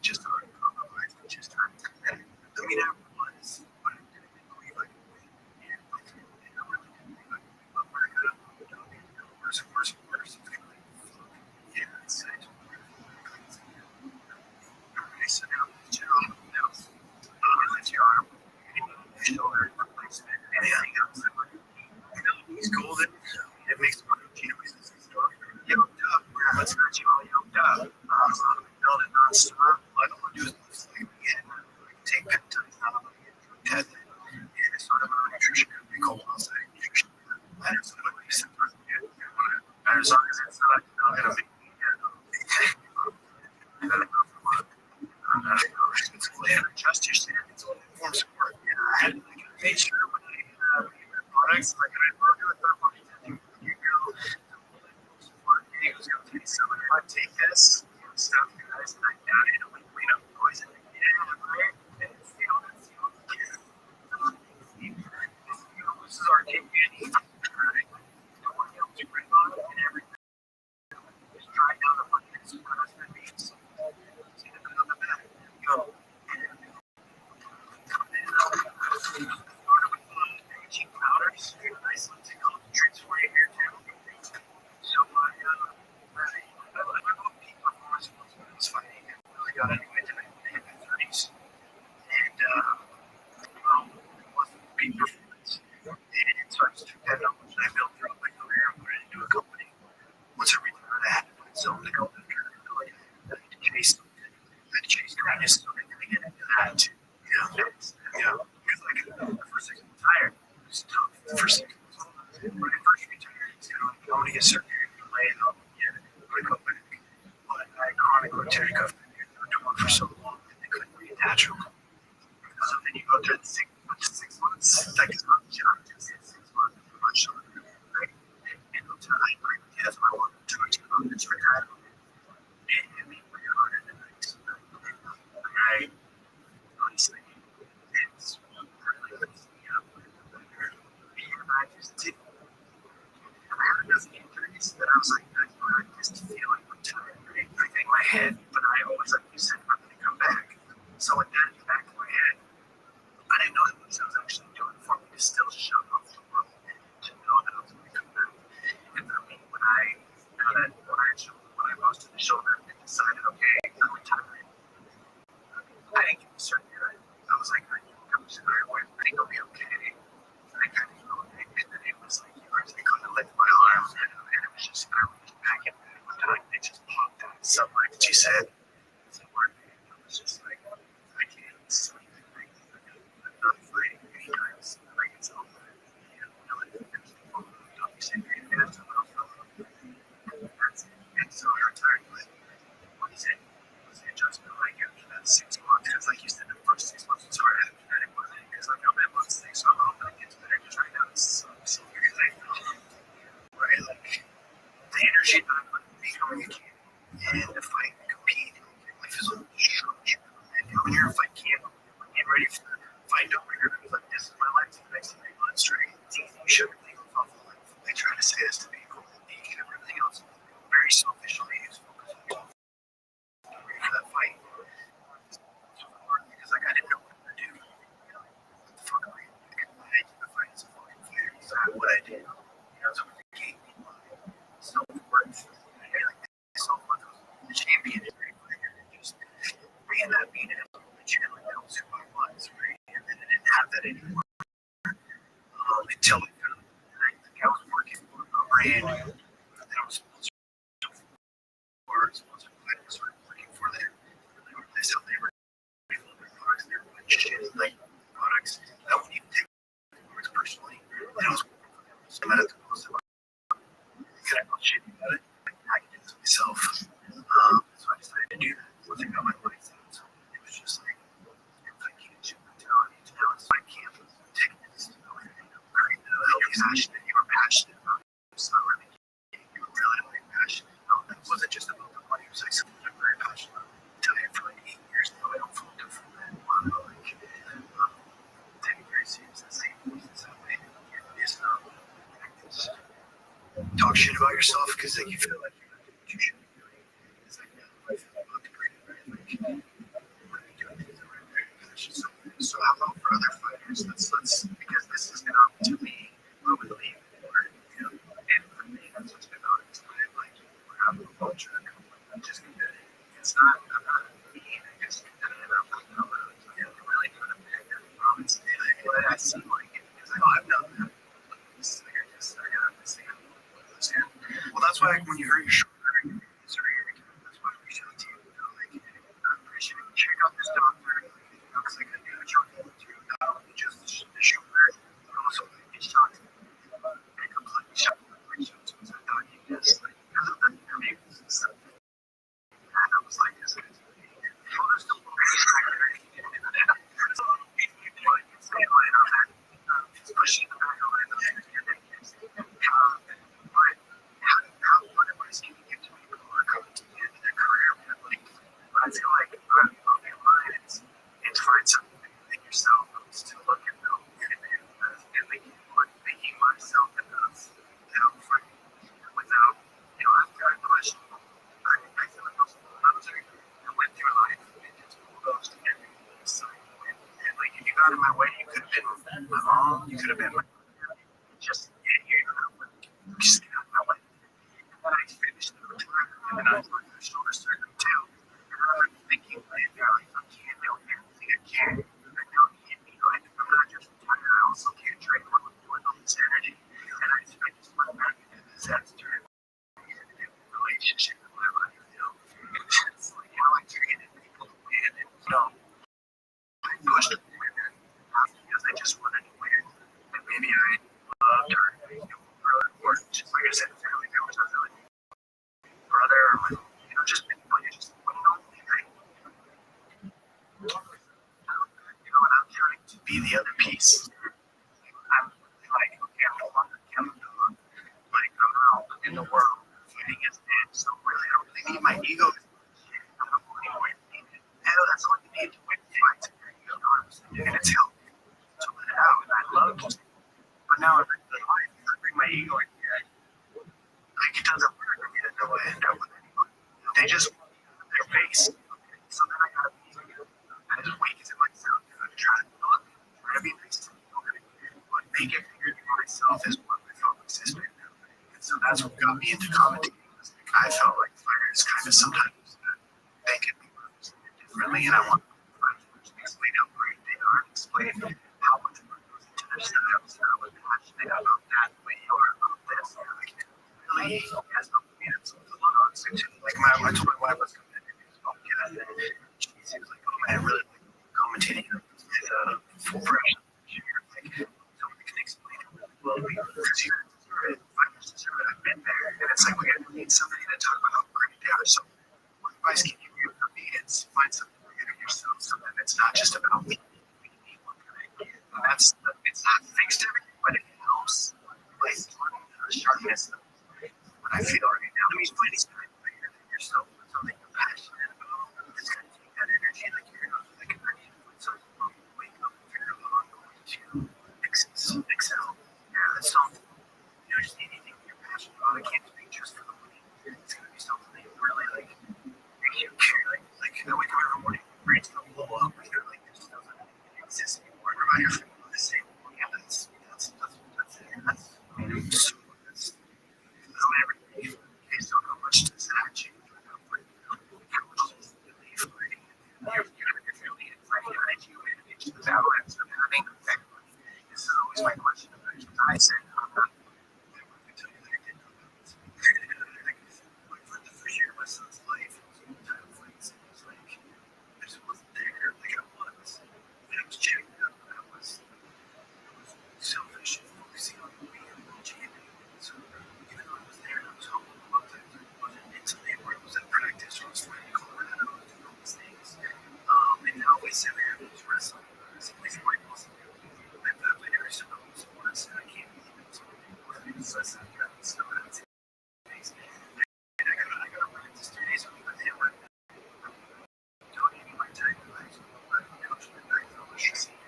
Just on the lines, just trying to compare. I mean, I was, but I didn't believe I could win. And I really didn't believe I could win. But we're good. Worse and worse and worse. It's going to be yeah, it's okay, so now the general now, it's your arm, your shoulder, replacement, anything else. He's golden. It makes me yoked up. Let's not you all yoked up. Build it non-stop. I don't want to do it like again. Take peptides out of it. Test it. And it's sort of a nutrition company called outside nutrition. And it's what we said. And as long as it's not going to make me adjust your standards on form support. I had made sure when I products, like I work with third party testing, you go support. He goes, so when I take this stuff, guys, and I down it, and we clean up the poison. This is our kid candy. And everything. Just dry down the buckets and put us in the beans. See the good on the back. Go. Cheap powders. Nice little concentrates for you here, too. So, I go peak performance when I was fighting. I really got into it in my 30s. And, it wasn't peak performance. And so I just took that knowledge and I built throughout my career and put it into a company. What's the reason for that? So I'm going to go after it. I had to chase something. I had to chase greatness. So I'm going to get into that too. Because like the first 6 months retired, it was tough. The first 6 months, when I first retired, it's kind of like, I'm going to get surgery and lay it up. I'm going to go back. But I had chronic rotator cuff failure. They were torn for so long that they couldn't reattach them. So then you go through the 6 months. Like it's not just 6 months. Much shorter, right? And that's what I want to talk to you about. It's retirement. It hit me way harder than I expected. I honestly, it's really messed me up. And I just didn't. I had enough injuries that I was like, I just feel like I'm tired. Right? I think my head, but I always, like you said, I'm going to come back. So with that in the back of my head, I didn't know how much I was actually doing for me to still show off the world and to know that I was going to come back. And for me, when I posted the shoulder and decided, okay, I'm retiring, I didn't get the surgery right. I was like, I think I'll be okay. And I kind of, and then it was like, they couldn't lift my arm, and it was just, I was just back in bed. that you said. It's important. It's just like, I can't sleep at night. I'm not fighting many times. Like, it's all good. Obviously, that's it's so hard time, but what is it? Was the adjustment like after that 6 months? Because, like you said, the first 6 months was hard. After that, it wasn't. Because, like, I'm at month 6, so I'm hoping it gets better. Because right now, it sucks. Because I feel, right? Like, the energy that I put in becoming a kid and the fight and compete, life is a structure. And when you're in a fight camp, getting ready for the fight, don't you're gonna be like, this is my life for the next 3 months, right? It's easy. You shouldn't think of awful life. They try to say this to people, and you can have everything else very selfishly is focused on ready for that fight. Because, like, I didn't know what to do. What the fuck am I doing? I did the fight as a fucking fighter. So what I did, so it gave me my self-worth. Like, self-worth was the champion is very fighter. And just being that being it legitimately that was who I was, right? And then I didn't have that anymore. Until I was working for a brand that I was sponsored for, sponsored by, sort of working for them. They sell their products, they're like shitty like products. I wouldn't even take products personally. And I was working for them. So I'm at the most of could I feel shitty about it? I can do this myself. So I decided to do that. Once I got my lights out, so it was just like, if I can't shoot mentality, now it's like camp, take this, passionate. You were passionate about it. So really, you were really passionate about it. It wasn't just about the money. It was like something I'm very passionate about. I'm telling you, for like 8 years now, I don't feel different than like, take it very serious. That's like, that way. It's talk shit about yourself because like you feel like you're not doing what you should be doing. It's like, I feel like I'm great, right? Like, what are you doing things that are very passionate? So how about for other fighters? Let's because this is not to me. I would believe and for me, that's what's been on its way. Like, we're having a culture that just competitive. It's not about being just competitive. I'm really good at it. I seem like it because I know I've done that. I got this thing. Well, that's why when you hurt your shoulder, that's why I reached out to you. Like, I appreciate it. Check out this doctor. Because I could do a job too. Not only just the shoulder, but also each time. I completely shut my reach out to him. I thought he just, like, because of the interviews and stuff. And I was like, this is shoulder's still pushing the back of my but how what advice can you give to people who are coming to the end of their career? Like, but I feel like in mine, it's find something within yourself. I'm still looking though, and making myself enough without fighting, without, I've got a question. I feel like most people I went through life and just bulldozed everything aside. And like, if you got in my way, you could have been my mom, you could have been my just just get out of my way. And then I finished the time, and then I was on the shoulder surgery too. And I was thinking, like, I can't do everything I can. I don't need me. Like, I'm not just retired. I also can't train with all this energy. And I just went back into disaster and relationship in my life, It's like how I treated people, and I pushed them because I just wanted to win. And maybe I loved or just like I said, family members, I feel like brother, or just anybody, just right? And I'm trying to be the other piece. I'm like, okay, I'm no longer killing them. Like, I'm out in the world fighting against it. So really, I don't really need my ego. I'm not really win. And that's all you need to win fights. And it's healthy to let it out. And I love it. But now I bring my ego in here. Like, it doesn't work for me to know I end up with anyone. They just want their face. So then I gotta be as weak as it might sound. I'm trying to be nice to people. But make it clear to myself is what my focus is right now. And so that's what got me into commentating. I felt like fighters kind of sometimes they can be differently, and I want to explain how great they are, and explain how much work goes into their styles, and how passionate about that way or about this. Like, really has helped me. It's a lot of like I told my wife, let's go. And then she was like, oh man, I really like commentating at full pressure. Like, someone can explain it really well to me because you deserve it. If I just deserve it, I've been there. And it's like we need somebody to talk about great data. So what advice can you give for me is find something for yourself, something that's not just about me. And that's, it's not fixed everything, but it helps. Like, the sharpness of what I feel right now. I mean, finding something bigger than yourself, something you're passionate about. It's going to take that energy, like you're going to, like, I need to put something on, wake up and figure out how I'm going to excel. Yeah, that's something. You know, just anything you're passionate about. I can't speak just for the money. It's going to be something that you really, like, makes you care. Like I wake up every morning, my brain's going to blow up. Like, this doesn't exist anymore. Everybody else can do the same. Yeah, that's it. That's, I mean, so that's, everything. Okay, so how much does that change? How much does it believe fighting? You're feeling it, fighting energy, into the battle ends up having an effect on you. This is always my question. I said, I'm not going to tell you that I didn't know that was like for the first year of my son's life, it was all time fights. It was like, I just wasn't there. Like I was. And I was checked out. I was selfish and focusing on me and watching it. So even though I was there and I was home, a lot of times I wasn't mentally where I was at practice or I was flying in Colorado, I was doing all these things. And now I sit there and just wrestle. It's always my muscle. I played every single sports and I can't believe it. So that's not good. So that's it. And I got to practice 3 days a week with him right now. I'm donating my time to high school. I'm coaching the night on the senior.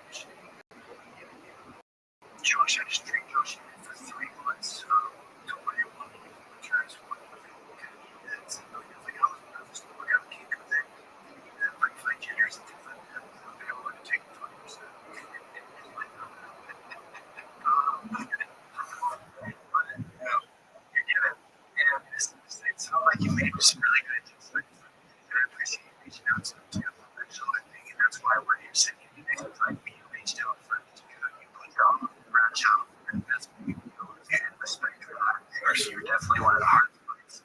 Josh, I just trained Josh for 3 months. To win it, one returns, one that's $1 million. Like, I was nervous to work out the kick with it. Like, fight genders and things like that. I wanted to take 20%. It sounds like you made some really good insights. And I appreciate you reaching out to me. Actually, I think, and that's why we're here sitting here today. It's like you reached out for me to you put your own branch out, and that's what you do. And respect for that. You're definitely one of the hardest fights.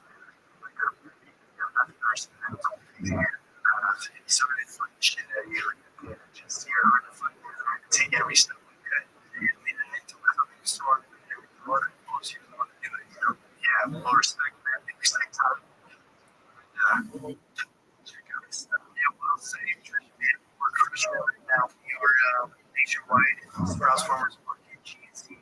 Like, you're not the person that's there. Somebody to fight shit at you, and just you're hard to fight. Take every step we could. And I mean, I told myself to start and every quarter, most you want to do it. You know, yeah, more respect, man. Big respect time. Check out his stuff. Yeah, well, I'll say, man, we're crucial right now. We are nationwide. Sprouse Farmers Market, GNC,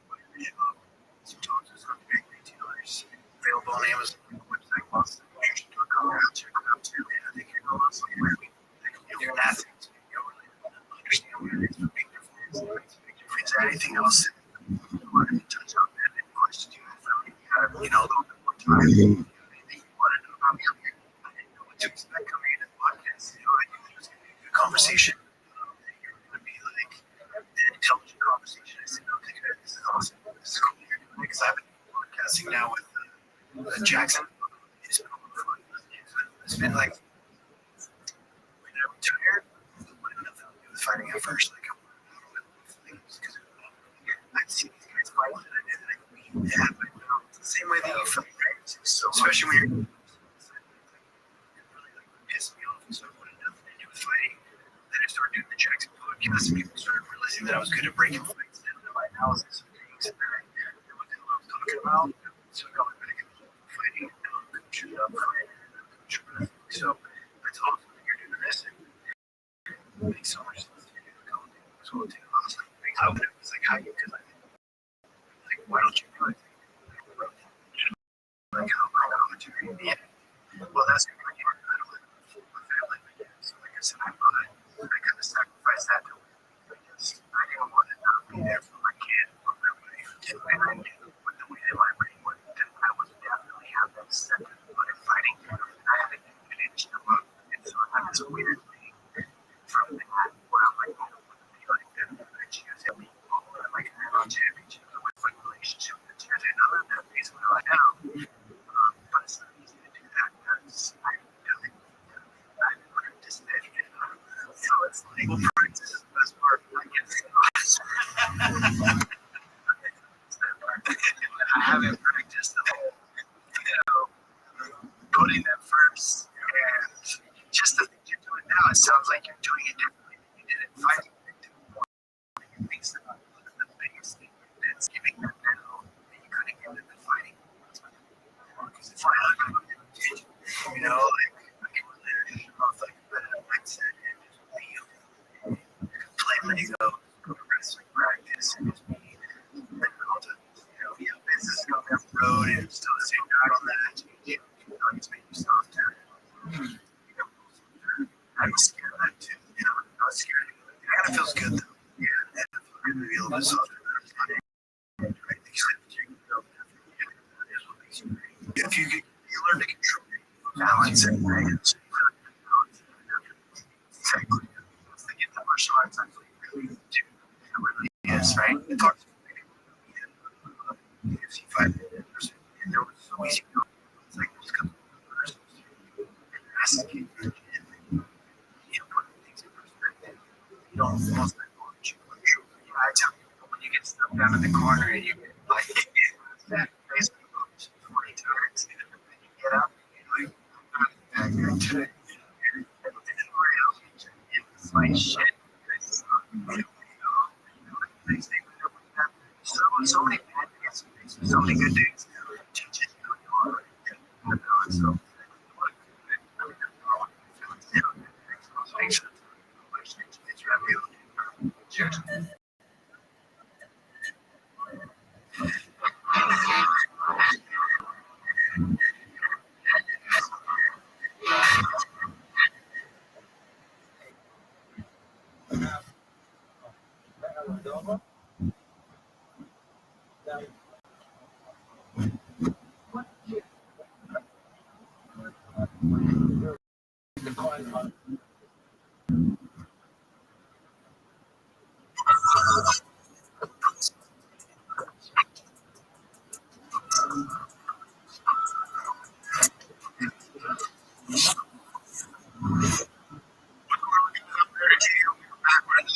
some talks with some big retailers. Available on Amazon, website, bostonnutrition.com. Check it out too, man. I think you're going on somewhere. You're an athlete. You don't really understand what it is for big performance. Is there anything else you wanted to touch on, man? Any questions you have for me? You know, a little bit more time. Anything you want to know about me? I didn't know what to expect coming into the podcast. You know, I knew it was going to be a good conversation. You're going to be like an intelligent conversation. I said, okay, good. This is awesome. This is cool. Because I've been podcasting now with Jackson. It's been a lot of fun. It's been like, when I retired, I wanted nothing to do with fighting at first. Like, I wanted to do things because I'd see these guys fight and I did like, yeah, but the same way that you felt, right? So, especially when you're it really like pissed me off. So I wanted nothing to do with fighting. Then I started doing the Jackson podcast and people started realizing that I was good at breaking fights and my analysis of things and I knew what the hell I was talking about. So I got my back into fighting and now I'm coaching up fighting and I'm coaching up. So that's awesome that you're doing this and it makes so much sense to do the company as well too. I was like, I was like, how you? Because I like, why don't you do it? Like, how would you? Yeah. Well, that's good. I don't have my family, but yeah. So like I said, I kind of sacrificed that to because I didn't want to not be there for my kid or my wife. And I knew with the way that my brain worked that I would definitely have that second blood fighting. And I had to finish them up. And so I had this weird thing from that where I'm like, I don't want to be like that. And she goes, yeah, we all want to like a national championship. I went for a relationship with the champion. And I love that phase of my life now. But it's not easy to do that because I practice it. So it's like, well, practice is the best part, I guess. I haven't practiced the whole, putting them first and just the things you're it sounds like you're doing it differently than you did it fighting. It makes the biggest thing that's giving them now that you couldn't give it the fighting. Because it's like, you know, like I can really off like a better mindset and just leave, play Lego, go to wrestling practice, and just be all the, business going down the road and still the same guy on that. You know, it's made you softer. I was scared of that too. I was scared. It kind of feels good though. Yeah, and really be a little bit softer. If you learn to control balance and range, technically, it's the gift that martial arts actually really do. It really is, right? It talks about UFC fight, and there was so easy to go. It's like just come first, asking you, putting things in perspective. You don't almost like watch. I tell people when you get stuck down in the corner and you get like that basically 20 times, and you get up, and you're like, I'm not that good today. And it's like shit. So many bad days, so many good days. Teaches you who you are. So, it's Rabbi. Cheers.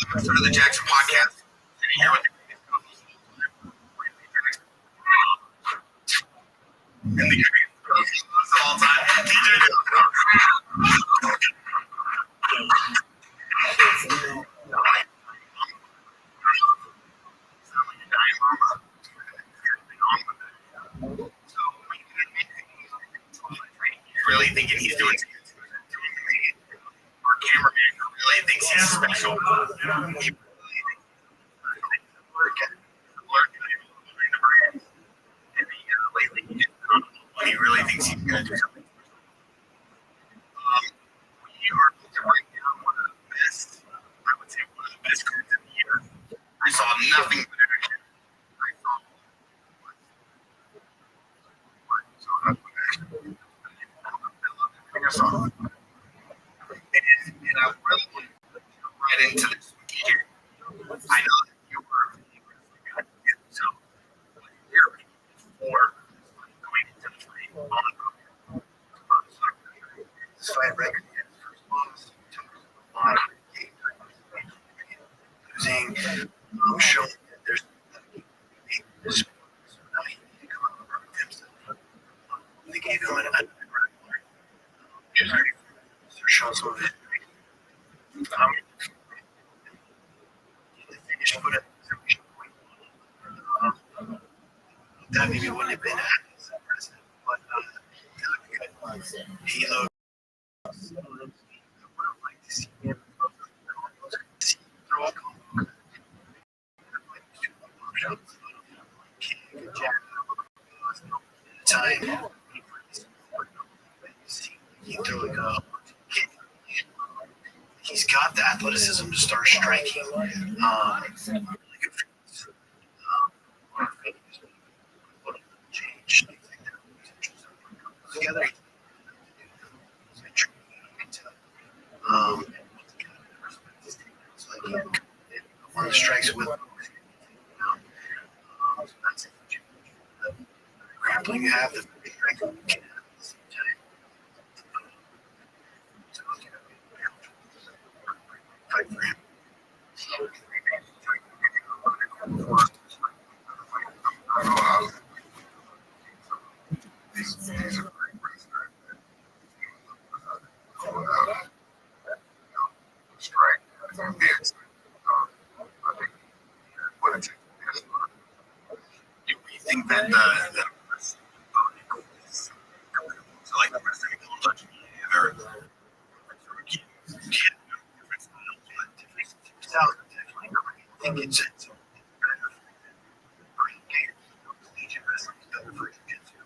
Episode of the Jackson podcast. Here with the all time. Really thinking he's doing our cameraman really thinks he's special. He he really thinks he's going to do something. We are right now one of the best, I would say one of the best cards of the year. I saw nothing but action. I saw it. And I really want to right into this here. I know that you were so you're before going into the fight. This fight record against the first boss took a lot of losing, showing that there's this. So now he needed to come out of himself. They gave him an showing some of it. That maybe wouldn't have been as impressive, but he looked good. He looked. I would have liked to see him throw a goal. Time. He threw a goal. He's got the athleticism to start striking. Really good feet. Change together. One of the strikes with grappling, you have the strike at the same time. Fight for him. He's a great wrestler. it's better for collegiate wrestling, it's better for jiu-jitsu.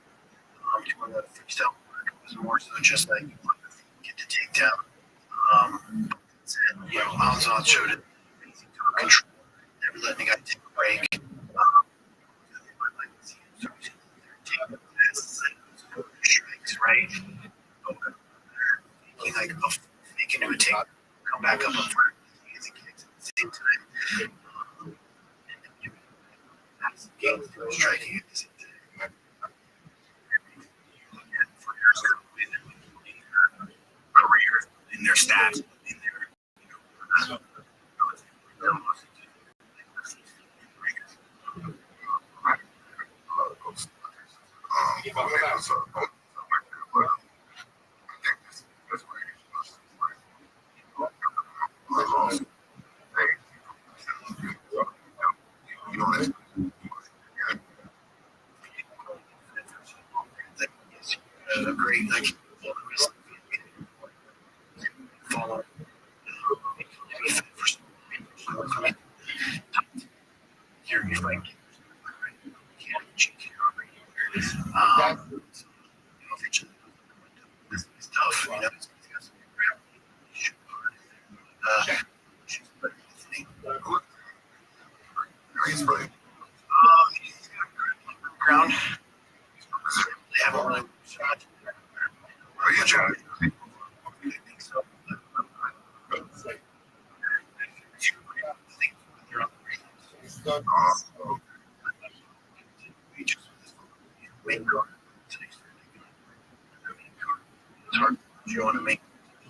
Doing the freestyle work was more so just like get the takedown. Alonzo showed it amazing control, never letting the guy take a break. Taking strikes, right? Making him take, come back up and fire as he kicks at the same time. Games striking at the same time. For their career, in their stats, in their great, like, follow. You're right. It's tough, you know. Ground. They haven't really shot. I think so. It's hard. You want to make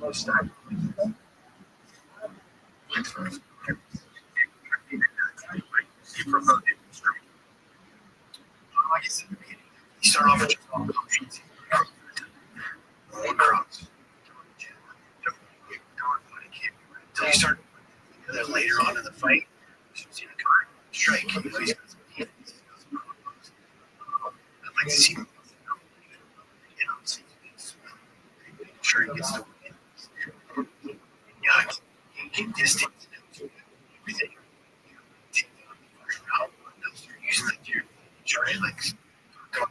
a start. Like I said, you start off with just one options. One cross. Until you start later on in the fight, you see the card strike. I'd like to see him. Sure he gets the win. Yeah, keep distance. Everything. Using like your try like but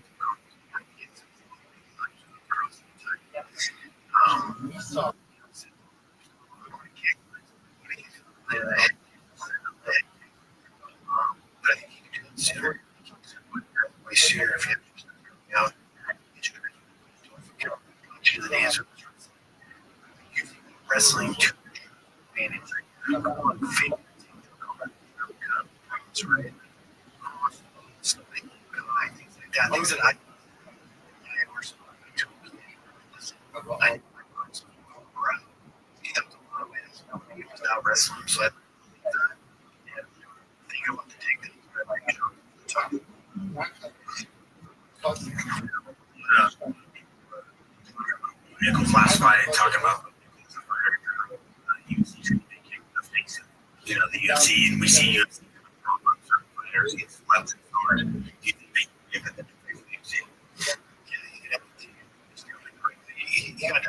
I think you can do that sooner. Way sooner if you have to the answer. Wrestling to advantage. Things that I was not wrestling, so I think I want to take the Nichols last fight talking about you know, the UFC, and we see UFC fighters get left and hard. You think they give it the UFC? He got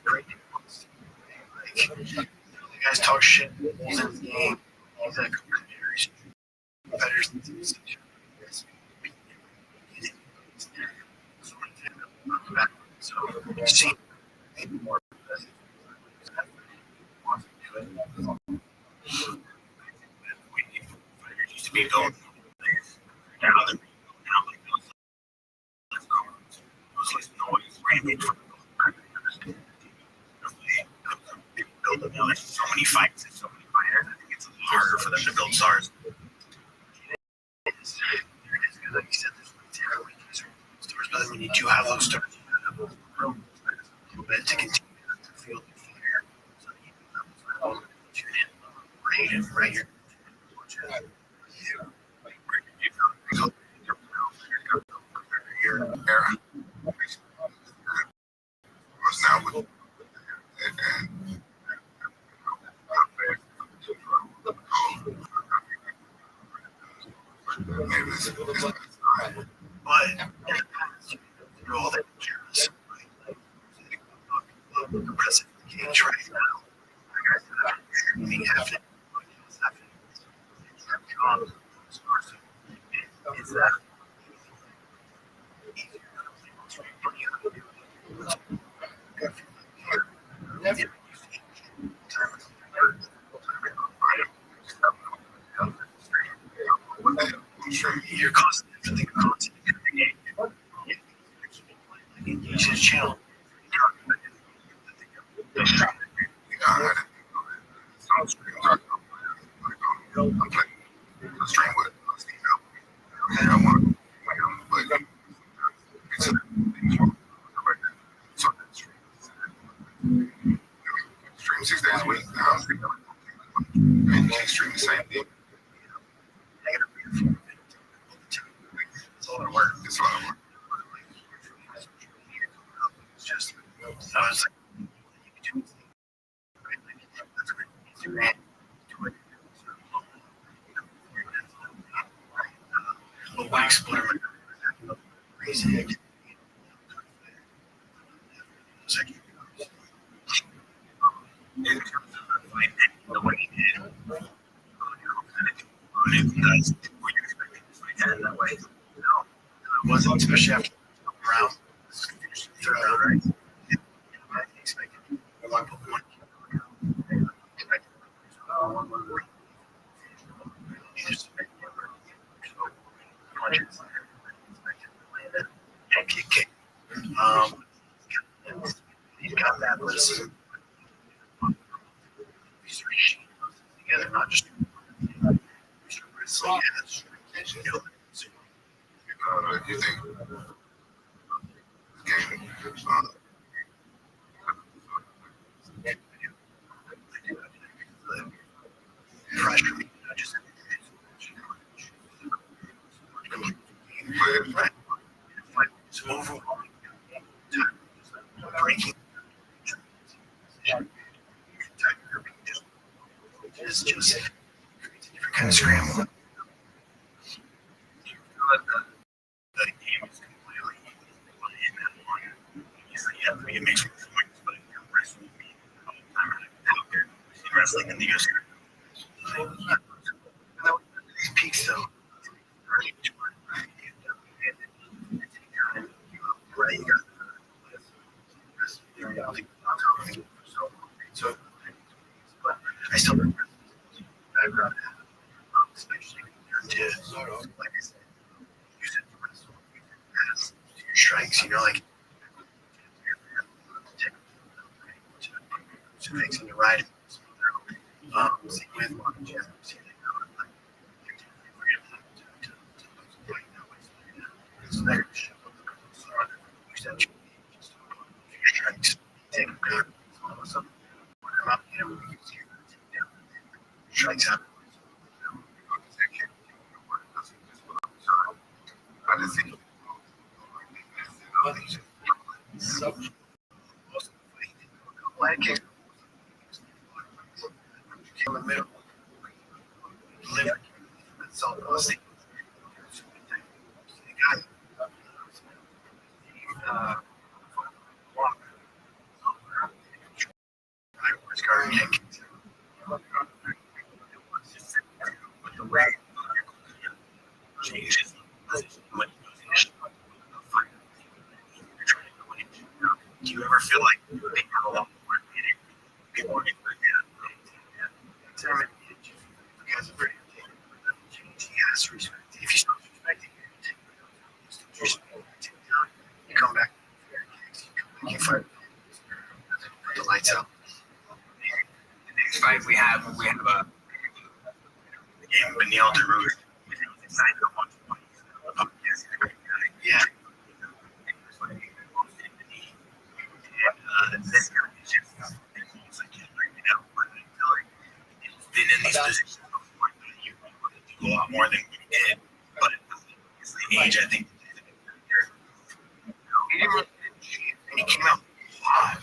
great. The guys talk shit. He's in the game. He's like competitors. So you see more. Used to be going now they're like those like noise rampage build up so many fights and so many fighters. I think it's harder for them to build stars. It is like you said, there's terrible stars, but when you do have those stars, you have a little bit to continue to feel the fire. So you can tune in right here. Is that you're constantly you should channel. Stream 6 days a week. And stream the same thing. It's a lot of work. It's a lot of work. It's just, I was like, why explore reason? In terms of the way he did, that's what you expected to fight that way. No, it wasn't, especially after the round. Third round, right? I expected one. Kick. He's got that list. Together, not just wrestling. You think game pressure, just it's overwhelming. Breaking. It's just a different kind of scramble. The game is completely in that one. It makes me points, but wrestling all the time. Wrestling in the US. These peaks, though. So, but I still remember background, especially to, like I said, use it to wrestle as your strikes, like to fixing the ride. See with so there strikes, take them good. Strikes out. I just think in the middle. Live. That's all I was thinking. Do you ever feel like they have a lot more people are getting because of he has to respect. If you stop respecting it, you come back, you fight, put the lights out. The next fight we have a game Benil DeRouge. Yeah. This guy is just been in these positions before. You do a lot more than we did, but it's the age, I think. He came out hot.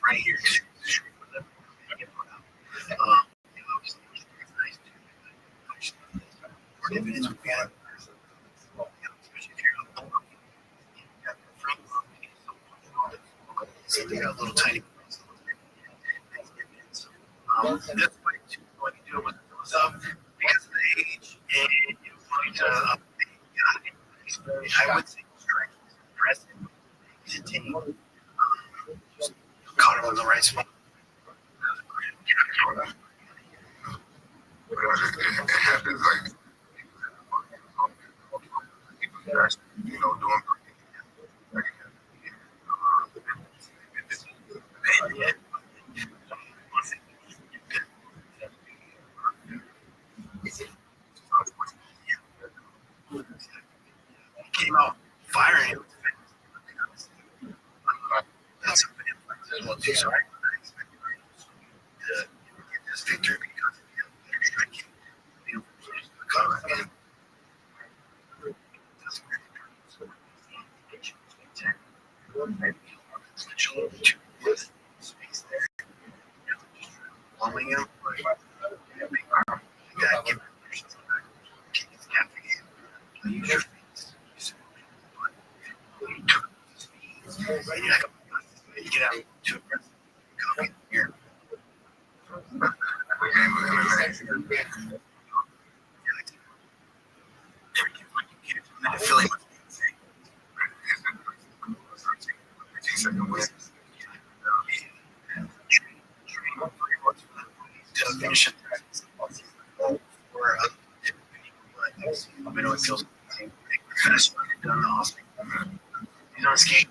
Right here. like they got little tiny. That's why too what you do with those up because of the age and you want to I would say strike press to take caught him on the right spot. It happens like you know doing. Came out firing. That's well too sorry. To get this victory because of the striking. Space there. Plumbing him. You gotta give him his caffeine. Use your face. You get out too aggressive. Coffee here. Philly must be insane. To finish it. Or I know it feels fast done the hospital. He's on skate.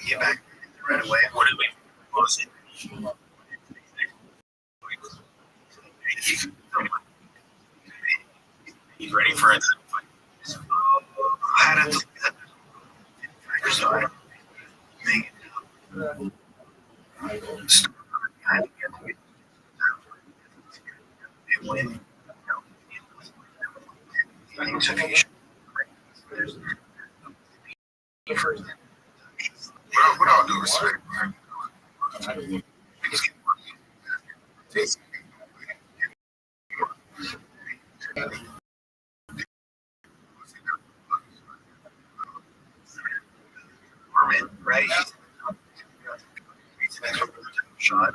Get back right away. What did we close it? He's ready for it. I had to What I'll do is right? Shot.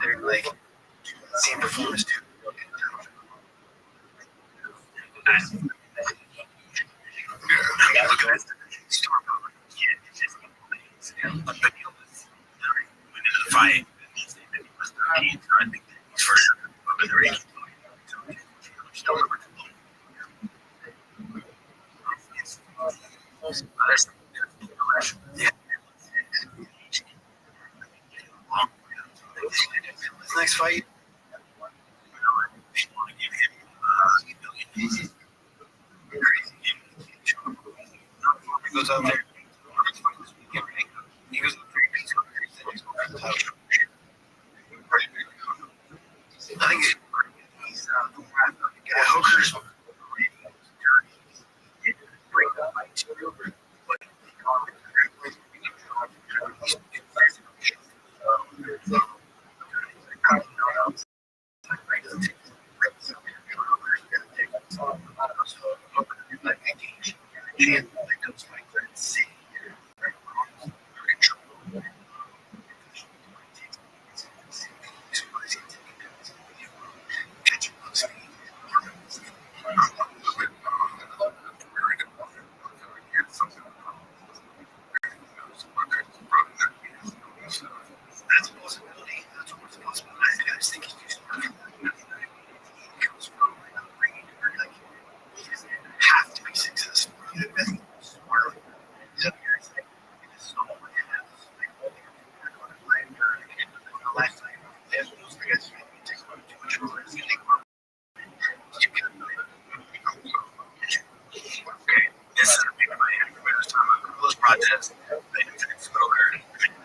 They're like same performance too. Yeah, look at that. Fight. I think he's for sure. Next fight. He goes out there. He goes I think he's Hooker's that's a possibility. That's what's a possibility. I just think he's too smart. He comes from bringing like he doesn't have to be successful. He's smart. He's up here. It's like it's so much. Like a lifetime. There's those guys who take too much risk. Okay, this is a big fight. Everybody's talking about close protest. They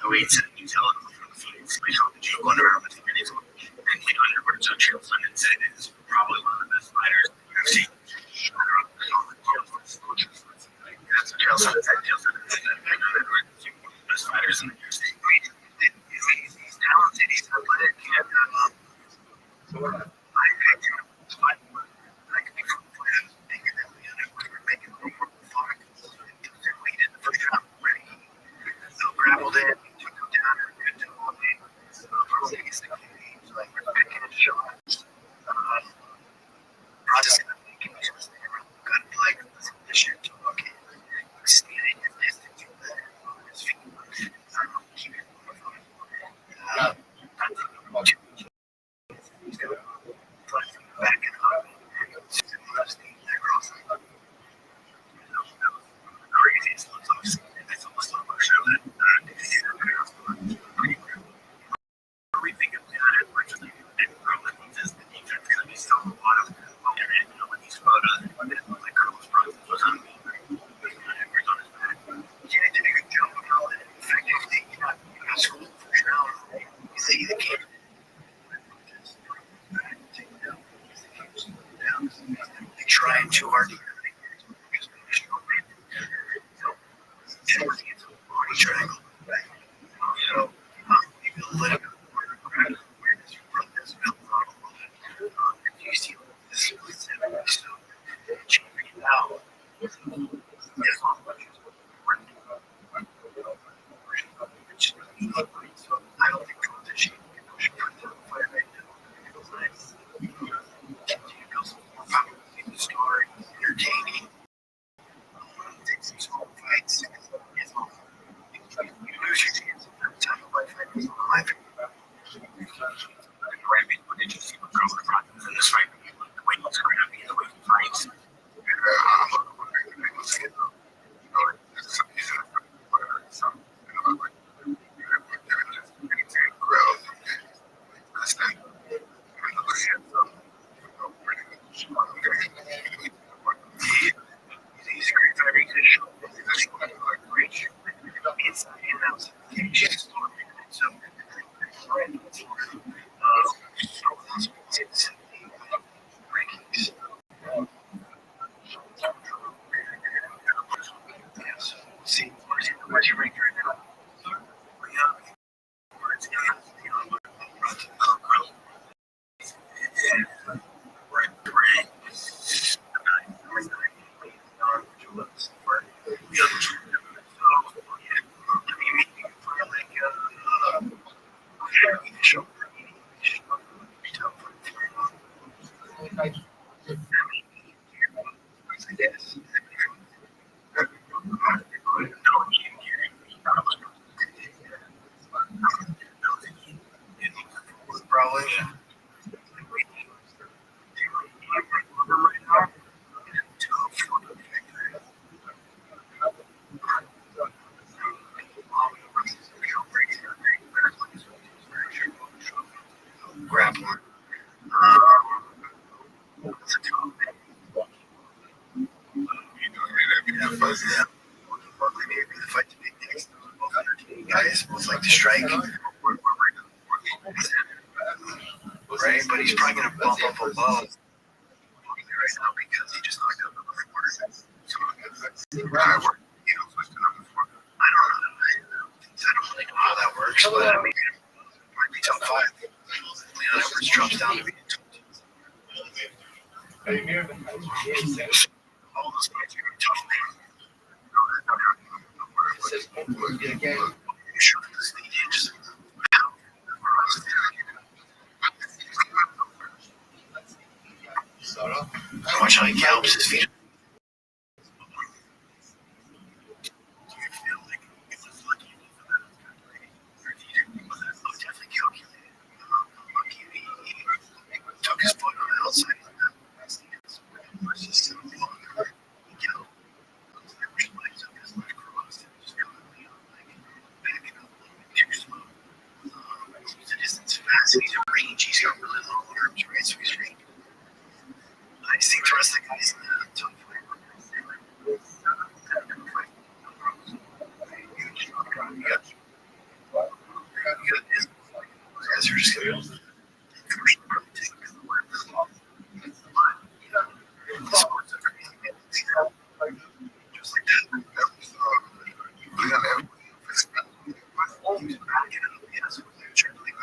the way it's you tell them from the fights. We know that you're going around with him and he's under Rothschild and said is probably one of the best fighters I've seen. That's what Chael Sonnen said. Chael Sonnen said that one of the best fighters in the UFC. It's fine. I could be thinking that we were making a little more fun. We did the first round. So grappled in, took him down, and good to all day. I guess they like we're picking and shots. Processing the thinking, just got like this shit to look at. Standing and distance on his feet. Keep it he's going to back it up. Crazy. It's almost like a show that we think of that originally and probably says the defense going to be still a lot of when these photos like Carlos Bronson was on me on his back. Yeah, did a good job of all that. In fact, if they got school for sure, you see the kid. They trying too hard to body triangle. So maybe a little bit more awareness from this build model. You see this is so changing now. I don't think competition can push for the fight right now. Continue to build some more power in the story, entertaining. Take some small fights. You lose your chance every time a life fight is alive. Rabbi, what did you see what Carlos Bronson in this fight? The way he's scrappy, the way he fights. He's a great fighter. He's a show. Great show. Inside and outside. So, rankings. See, where's your rank right now? Where's probably. Grappler. That's a top man. Maybe the fight to be next. Both entertaining guys, both like to strike. Right, but he's probably going to bump up a low right now because he just knocked out number 4. I don't know. I don't really know how that works, but I mean, it might be top 5. Leon Edwards drops down to be top 2. All those fights are going to be tough, man. You sure this thing just watch how he gallops his feet. Do you feel like it was lucky for that? Or definitely calculated. Lucky he took his foot on the outside of that. Versus some longer. He galloped. His legs up, his left crossed. Just completely backing up a little bit too slow. He's a distance fast. He's a range. He's got really long arms, right? So he's range. I just think the rest of the guys in the top 5 guys are just going to probably take the word for law. The sports are just like that.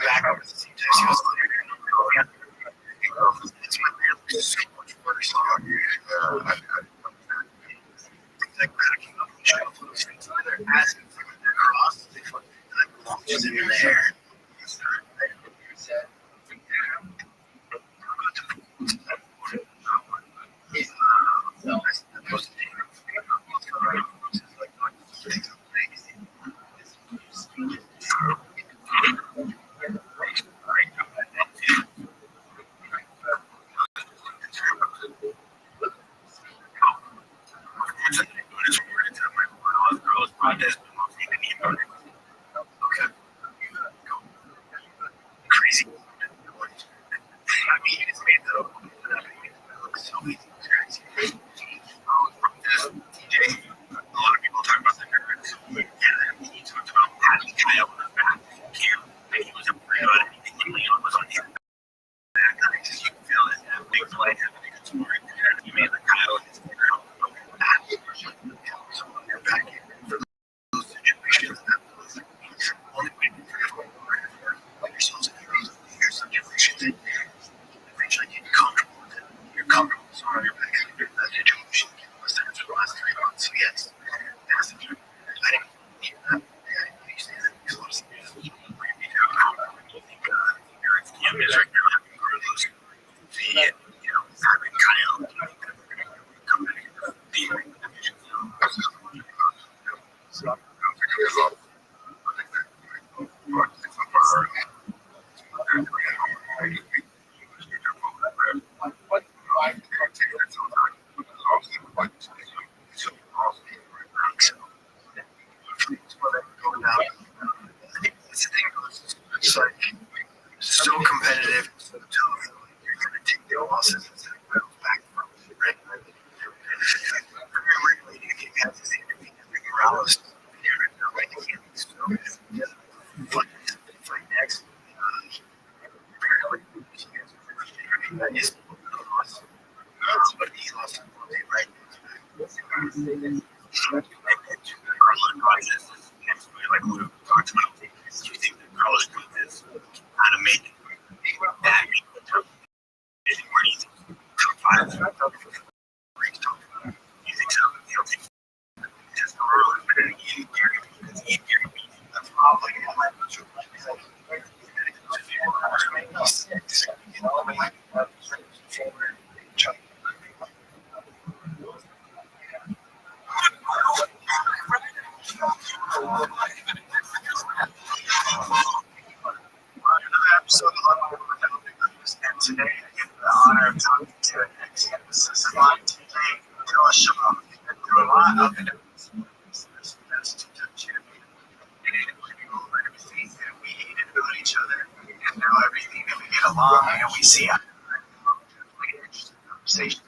Back up at the same time. just in the air. Crazy. I mean, it's made though. It looks so easy. Crazy. DJ, a lot of people talk about the nerds. Yeah, he talked about having Kyle on his back. Cam, and he was a pretty good. And Leon was on his back. I just you can feel it. Big play happening. It's more. You made the Kyle and his ground. So on your back for those situations, that was only way to put yourselves in your situations and eventually get comfortable with it. You're comfortable, so on your back in that situation. Was there for the last 3 months? So yes, that's the truth. I didn't hear that. I didn't understand that because a lot of things I think Eric's Cam is right now having Carlos. Having Kyle come back and be in the division. So, it's like so competitive, so tough. You're gonna take the losses instead of battles back from it, right? Remember, you have to think Morales. Fight next. That is but he lost right? Like we talked about, do you think that Carlos is kind of make that where he's top 5? You think so? You don't think just that's probably and today I get the honor of talking to an ex-emphasis on TJ Dillashaw. Through a lot of it. That's too touchy to me. And it would be over everything that we hated about each other and now everything that we get along and we see interesting conversation.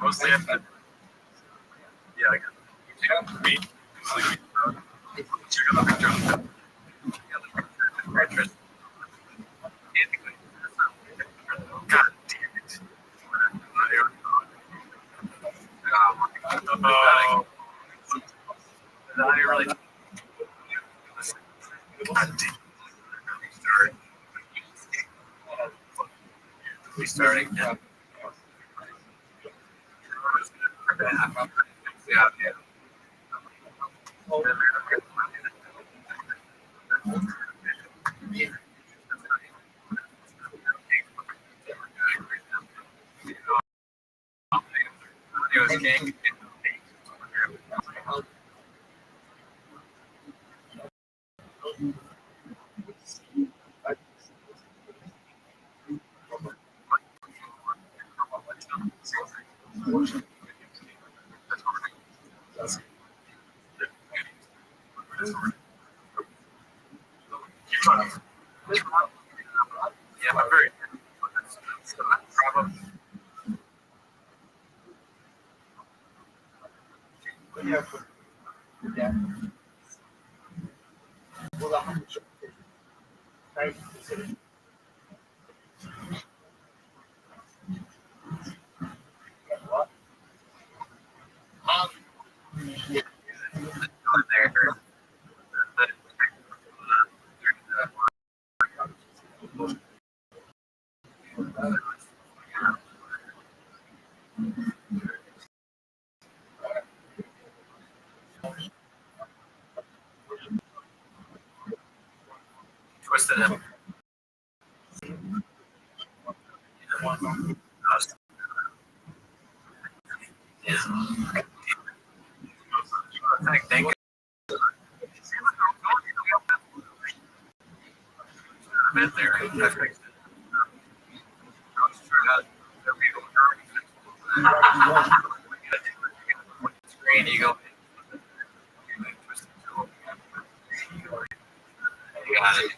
Mostly after. Yeah, I got me. Check out the picture. God damn it. Oh. I really. God damn. Restarting. Yeah. Yeah. King. Yeah, I'm very. Twisted him. Thank you. Been there. I fixed it. Screen, you go. You got it.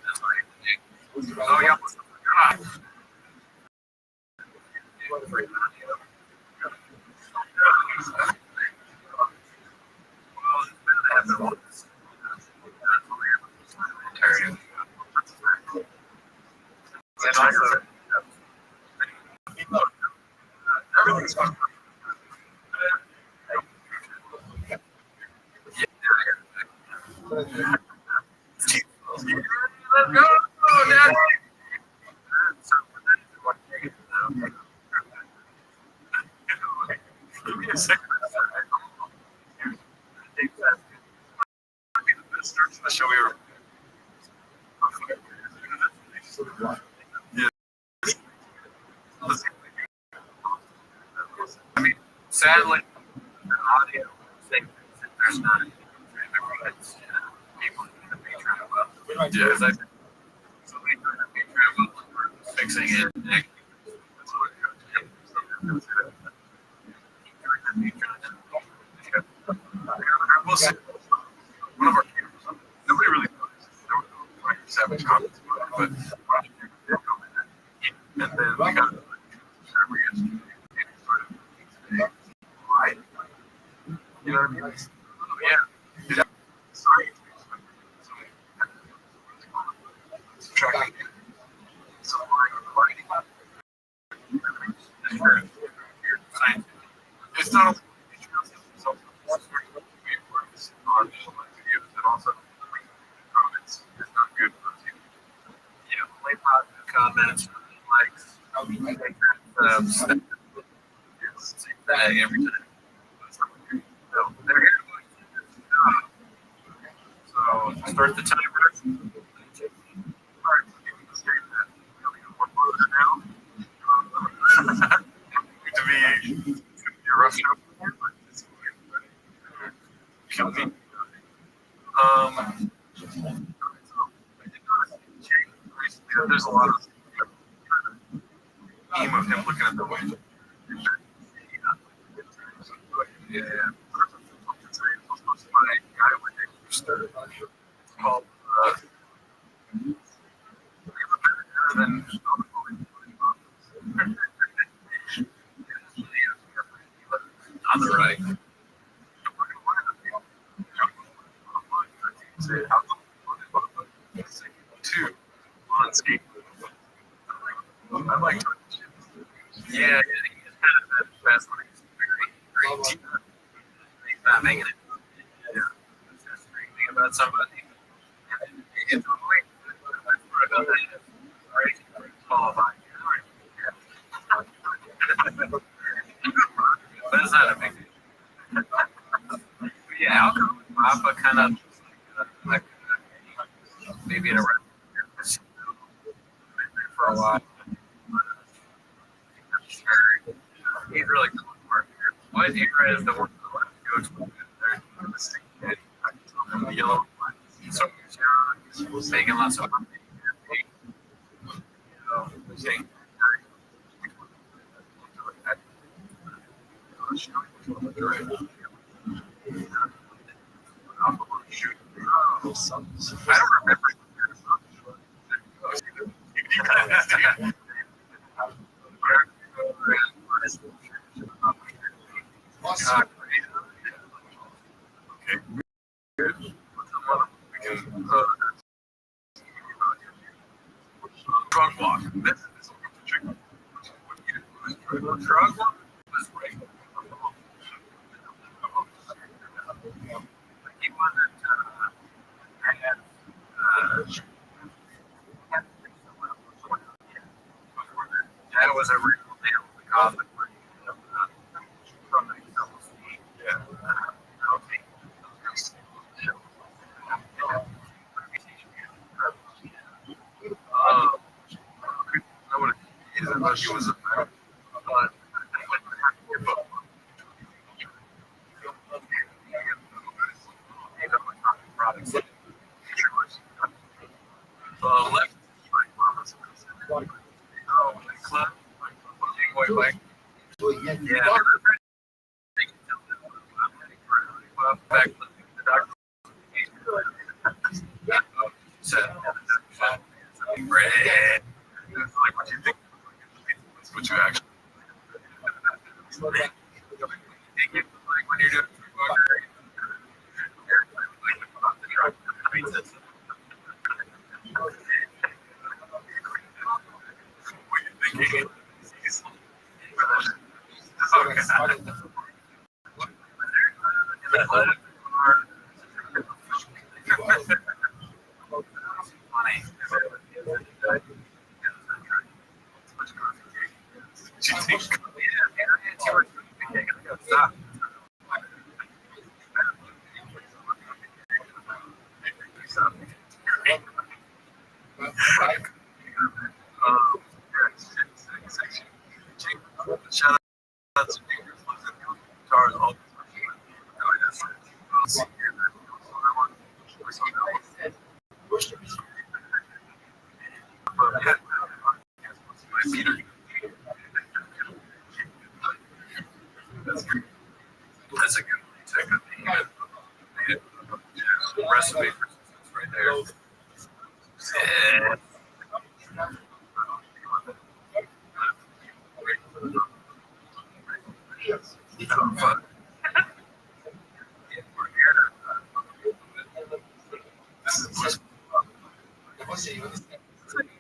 Oh, yeah. Everything's fine. Let's go, Daddy. The show we were. Yeah. I mean, sadly, the audio thing, there's not people in the Patreon well. Yeah, so we do the Patreon well, we're fixing it. We'll see. One of our nobody really knows. Savage comments about it, but and then we got you know what I mean? Yeah. Sorry. Tracking. So it's not only and also comments. It's not good for you. You know, play positive comments, likes, every time. So they're here to so start the timer. scheme of him looking at the window. Yeah. My guy with the called then on the right. Two on skate. I'm like, yeah, he's kind of that fast when he's very deep. He's not making it. Yeah. That's the great thing about somebody. It's a way qualified. But it's not a big deal. Yeah, I'll go with Papa kind of like maybe at around for a while. He's really cool. What era is the one that goes with the yellow one? So he's making lots of money. Saying, I don't remember. Drug walk. Drug walk was great. He wasn't. That was a real deal. The coffin from the yeah. Okay. I would have. He was a. Left club, yeah, back the doctor said, bread. Like, what do you think? What you actually like when you're doing the truck. What you thinking? Shout out to cars all that's a good recipe for success right there. Yeah. Fun.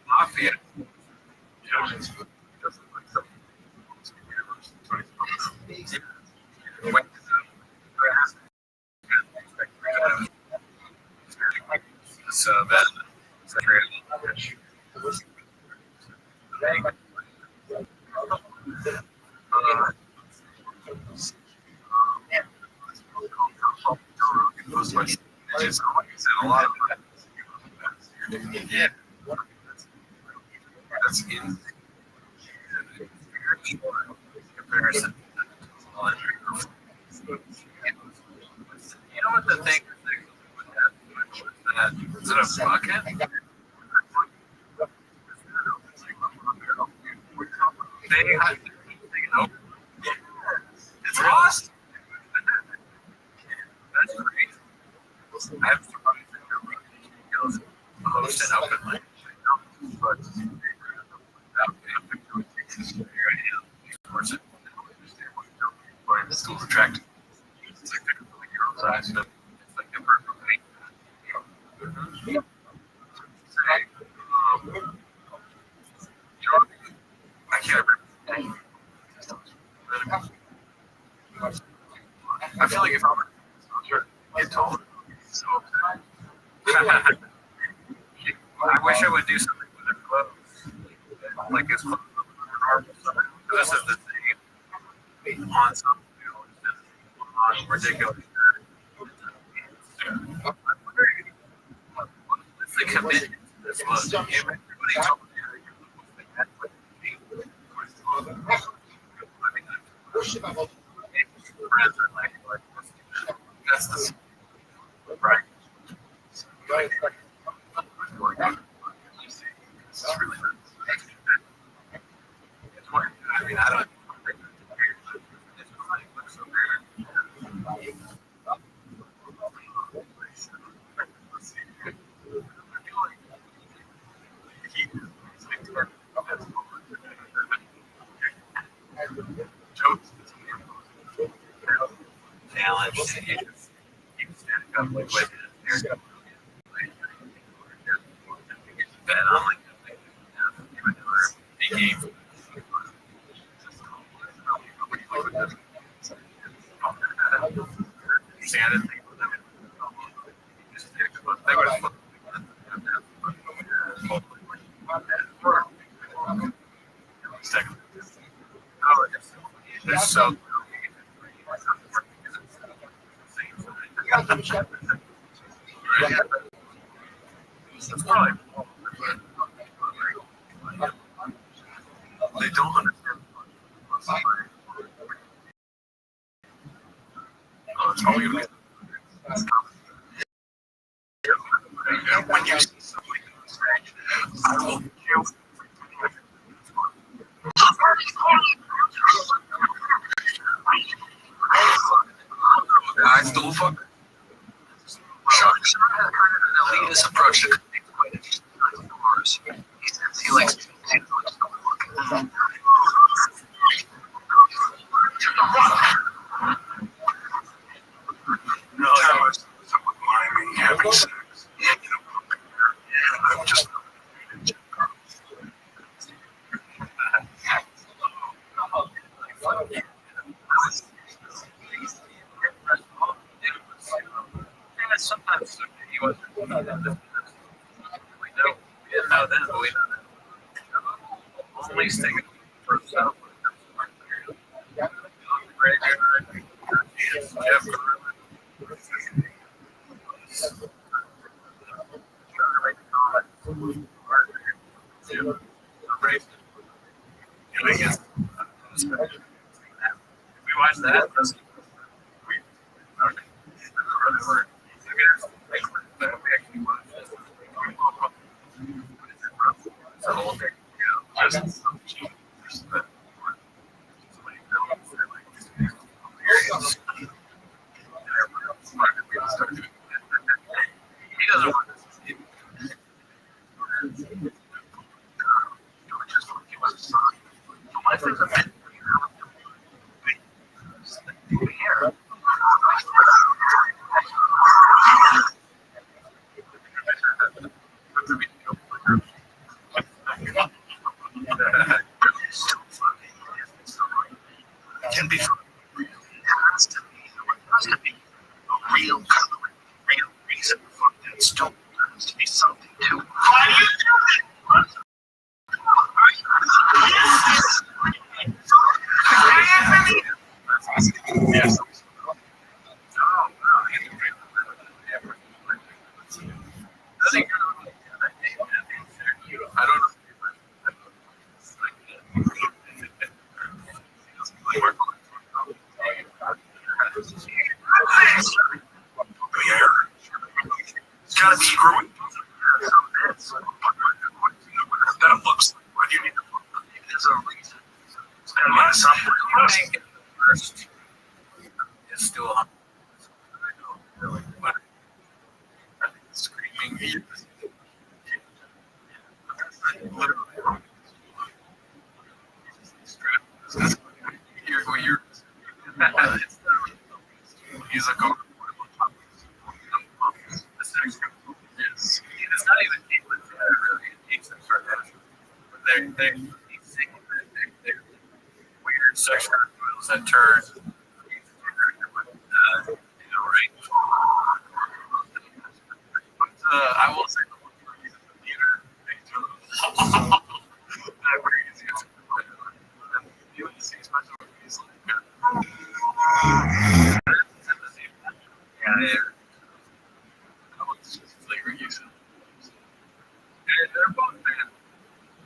Lafayette. So bad. A lot of yeah, that's in comparison. You know what the thing is? Is it a bucket? They had to take it over. It's lost. That's crazy. I'm surprised that nobody goes host and open mic. But the school's attractive. It's like they're really girl size, but it's like the perfect thing. Say, I can't remember. I feel like if I were to get told, so I wish I would do something with their clothes. Like it's normal. This is the thing on something on ridiculous. I'm wondering what's the commitment to this was. Everybody told me that's the right. It's really I mean, I don't. So it's probably they don't understand. It's probably gonna be when you see somebody I will kill. I still fuck. Sean had an elitist approach to quite interesting cars. He says he likes to no, that was someone miming having sex. I'm just sometimes he was we didn't know then, but we know that. Only sticking for himself. We watched that. He doesn't want this. Can be has to be a real color, real reason for that stone has to be something to. Why do you do it? You're he's like, oh, this next group is, it's not even Caitlyn Jenner, really, it's the Kardashians. But he's singing that they're weird sexual rules that turn, right? But I will say the one where he's in the theater, that very easy. You would see special movies like yeah. I want to just flavor you some. And they're both bad.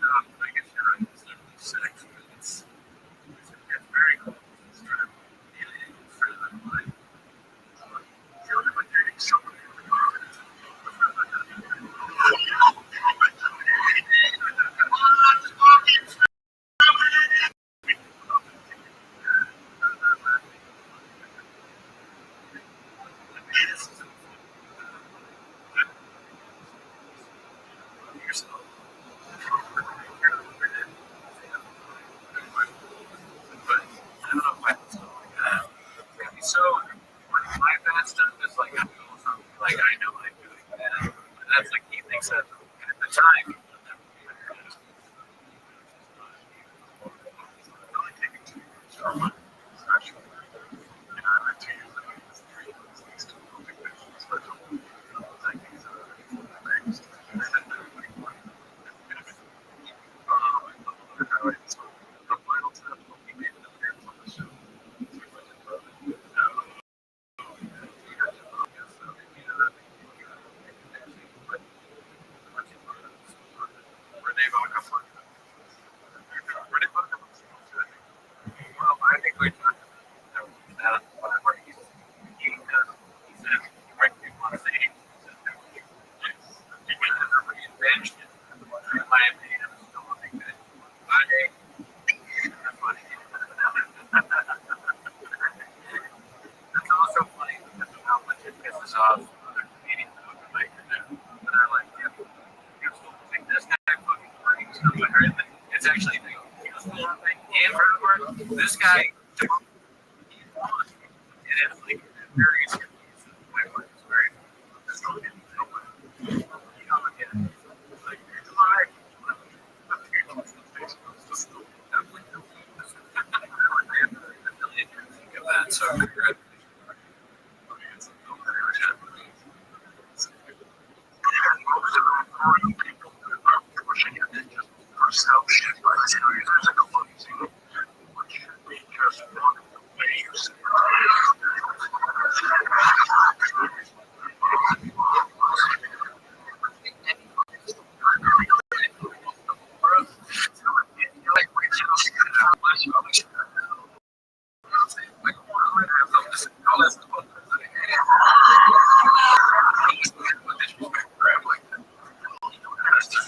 I guess you're right. It's not really sex, but it's very cool. It's kind of like you're like dating someone. But I don't know why it's like that. So my bad stuff is like I know I'm doing bad. And that's like he thinks that at the time. Well, I think we talked about whatever he said, right, we want to say, reinvention, in my opinion, is still a big thing. That's also funny because of how much it pisses off other comedians who like to do. But they're like, yeah, you still think this guy fucking brings somewhere, and it's actually the thing. And furthermore, this guy, he won. And it's like very my work is very so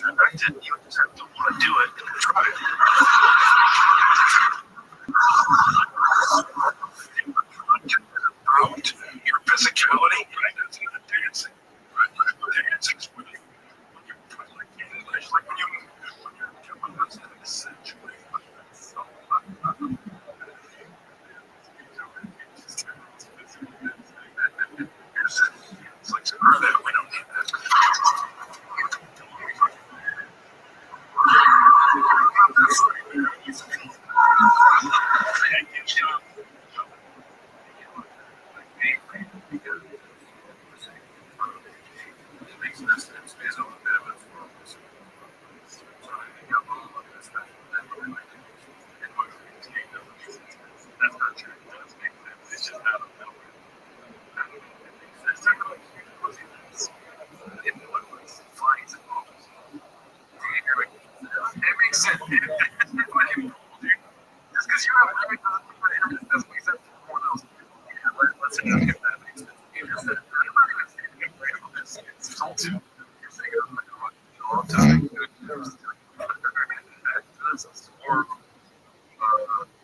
congratulations. You just have to want to do it and try it. Out your physicality, right? That's even dancing. Right? Dancing's when you put like English, like when you're doing this essentially. So, it's like, screw that, we don't need that. It makes sense. Just because you have a doesn't make sense to everyone else. Let's say if that makes sense. You just said, I'm not going to say anything great about this. It's all too. You're saying it all the time. Or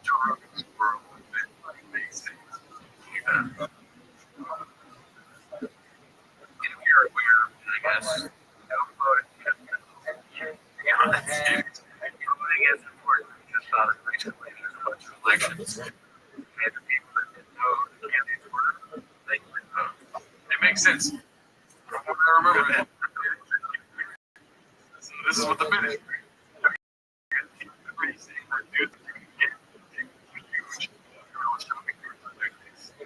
Joe Rogan's world has been like amazing. If you're aware, I guess, about it. Yeah, I guess it's important. Just thought it recently. There's a bunch of elections. And the people that didn't know who the candidates were, they didn't vote. It makes sense. I remember that. So this is what the bid is.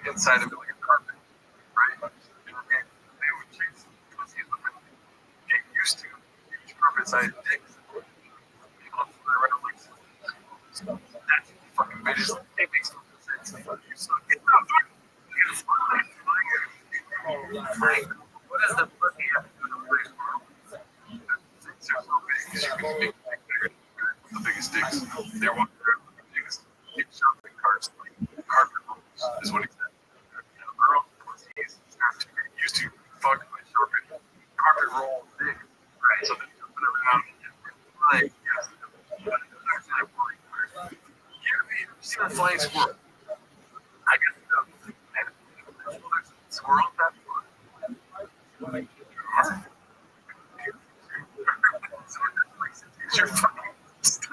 Inside of it like a carpet, right? And they would chase pussies with them. Get used to huge carpet-sized dicks. People fly around like that's fucking bitches. It makes no sense. You suck. It's not fun. It's fine. What does the pussy have to do to play squirrel? Dicks are so big because you can make the biggest dicks. They're walking around with the biggest shopping carts, like carpet rolls, is what he said. Girl pussies have to get used to fuck my carpet roll dick. Right. So they're jumping around like, yes. You see a flying squirrel? I guess so. Squirrel that fun. You're fucking stupid. I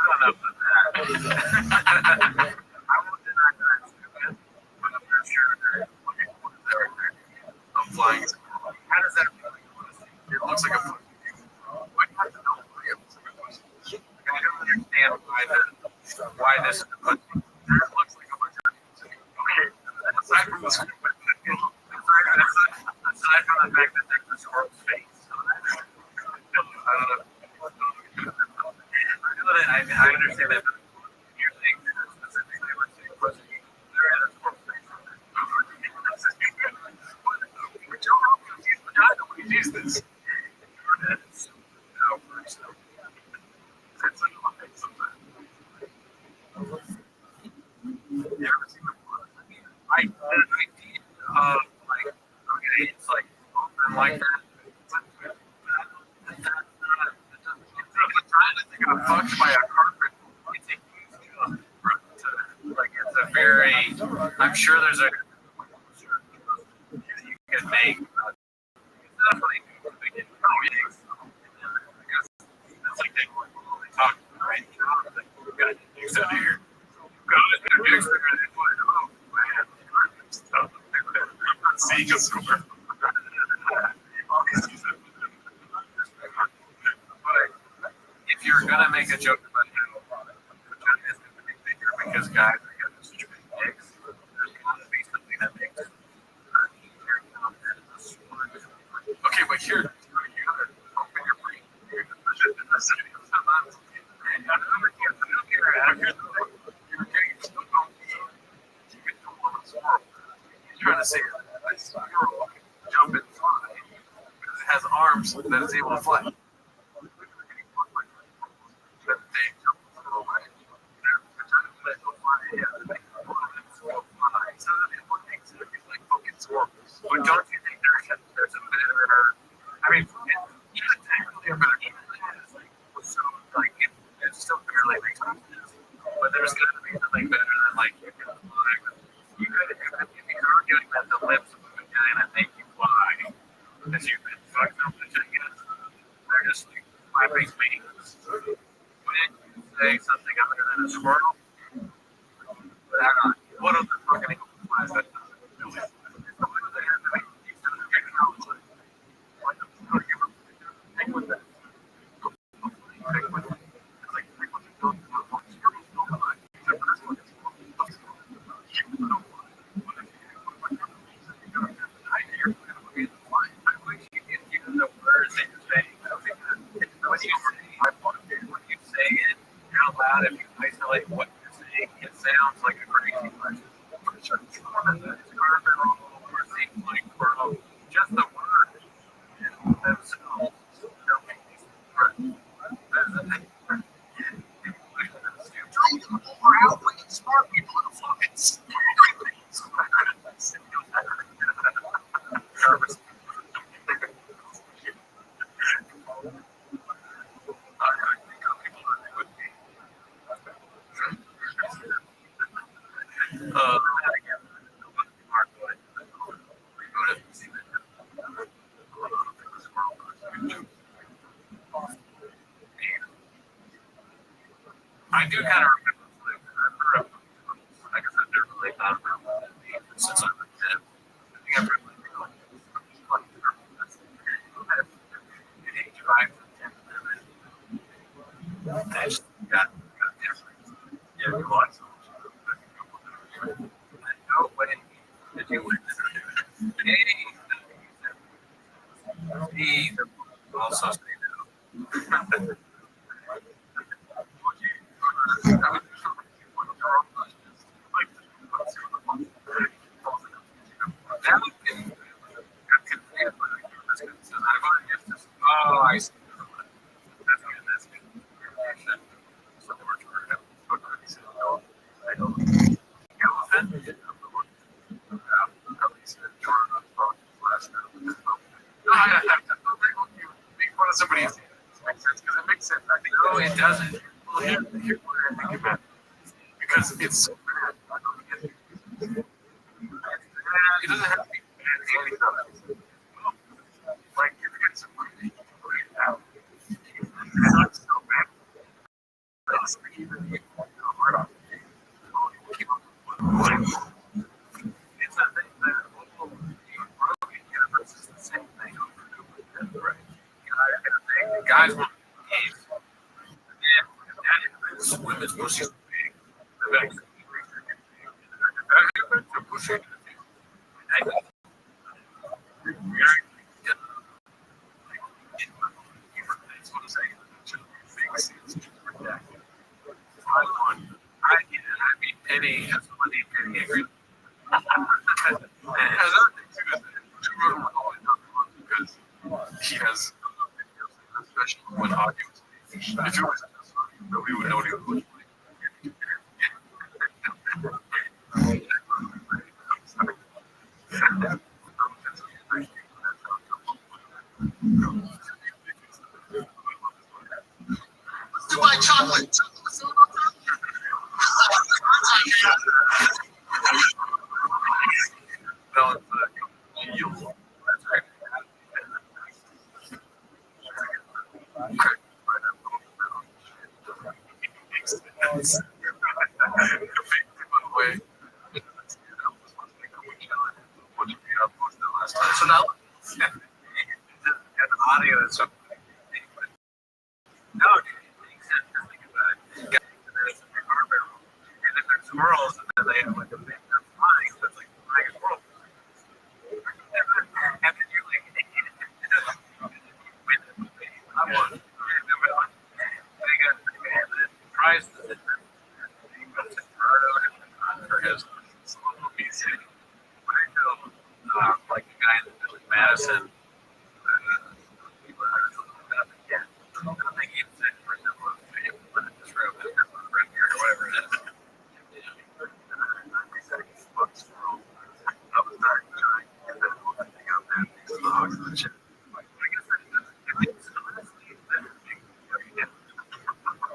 don't know about that. I won't deny that I'm stupid, but I'm not sure there is a flying squirrel. How does that feel? It looks like a pussy. Why not know why it looks like a pussy? I don't understand why this is a pussy. That looks like a pussy. Okay, aside from the squirrel, aside from the fact that there's a squirrel's face. I don't know. I understand that, but you're saying specifically what's saying pussy. There is a squirrel's face on there. But you're all confused vagina when you use this. It's like a lie sometimes. You ever seen the I had an idea of like, okay, it's like open like that. They got fucked by a carpet. It's a huge jump. Like it's a very. I'm sure there's a. You can make. It's definitely big. Because it's like they talk right. You got dicks out here. Guys, their dicks are gonna be like, oh man, stuff. Seeing a squirrel. If you're gonna make a joke about how vagina is gonna be bigger because guys are getting such big dicks, there's gonna be something that makes it easier to come in a smaller. Okay, but here, you gotta open your brain. You're getting trying to say that a squirrel can jump and fly because it has arms that is able to fly. But don't you think there's a better? I mean, even technically a better so like it's still barely expensive, but there's got to be something better than like you could if you're arguing that the lips of a vagina make you fly, because you've been fucked up vaginas, they're just like flapping wings. Wouldn't you say something other than a squirrel? But hang on, what other fucking flies that doesn't? When you say it out loud, if you isolate what you're saying, it sounds like a crazy question. Just the word themselves don't make these words. Smart people in the fucking I do kind of remember. I don't know what that means. Since I'm a 10, I think I've read like in age 5 to 10. I just got different. Yeah, we want so much. No way to do it. He also say no. Oh, I see. That's good. That's good. So I don't. Make fun of somebody else. Makes sense because it makes sense. I think, no, it doesn't. Well, here's what I think about it. Because it's so bad. I don't get it. It doesn't have to be bad. Like, if it's somebody put it out. It's not so bad. It's even it's a thing that all the broken universe is the same thing over and over again, right? The guys want games. And women's pussy is big. The back to pushing. I think that's what I'm saying. I mean, Penny has plenty of Penny agree. And another thing too is that she wrote him always because he has especially when audio. If it was nobody would know what he was looking Let's do my chocolate. No, it's yield. That's right. So now, the audio is something. No, dude, it makes sense to think about it. There's a big hardware room, and if there's squirrels, and then they have like a big flying, so it's like flying a squirrel. And then you're like, I want it. They got prizes for his music. I feel like the guy that did Madison. Yeah. I think he said for example, this room is or whatever it is. I was not trying to get that whole thing out there. I guess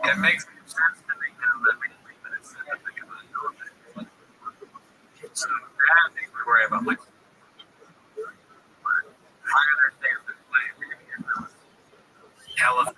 it makes sense to me now that we think that it's think about it. So that makes me worry about like higher their standards of play. We're going to get those elephant.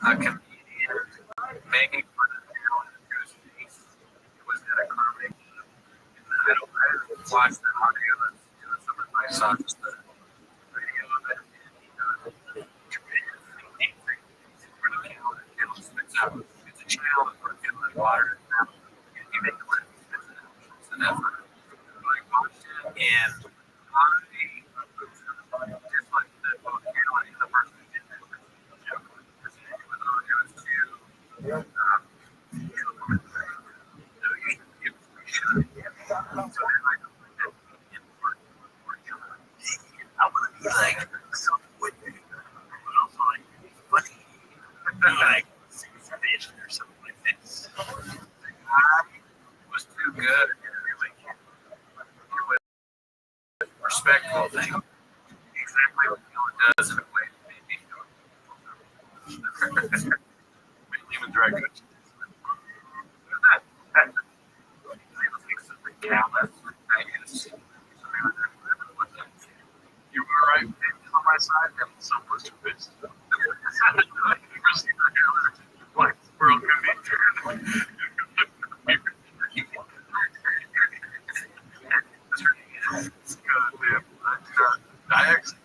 A comedian making fun of him whose face was at a comedy. I don't watch the audio. Some of my saw just the video of it. And it's a channel that we're getting the water. And you make it like it's an effort. I watched it and I just like the vocality of the person who did that. I want to be like like fish or something like this. Was too good. Like, it was a respectful thing. Exactly what Dylan does in a way that made me feel. Even direct. You were right on my side, and some was too pissed. Like, world could be. I actually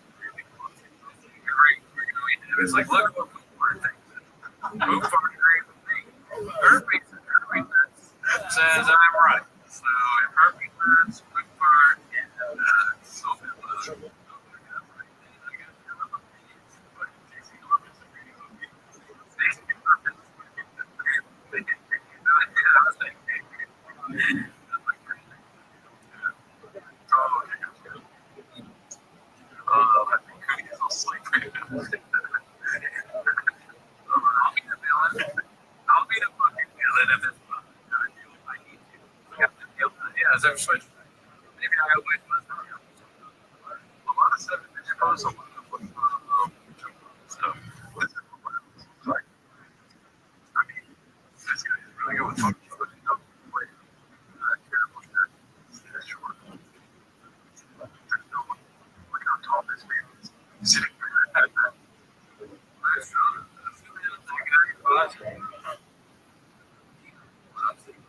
it's like, look what Move for Herbie says I'm right. So if Herbie says move for so I think Cookie is asleep. I'll be the fucking villain of this one. Yeah, as I'm switching. Maybe I always was. A lot of stuff is supposed to stuff. Like, I mean, this guy is really good with fucking stuff. Careful shit. Yeah, sure. Look how tall this man is. Sitting there. That's true. That's the guy.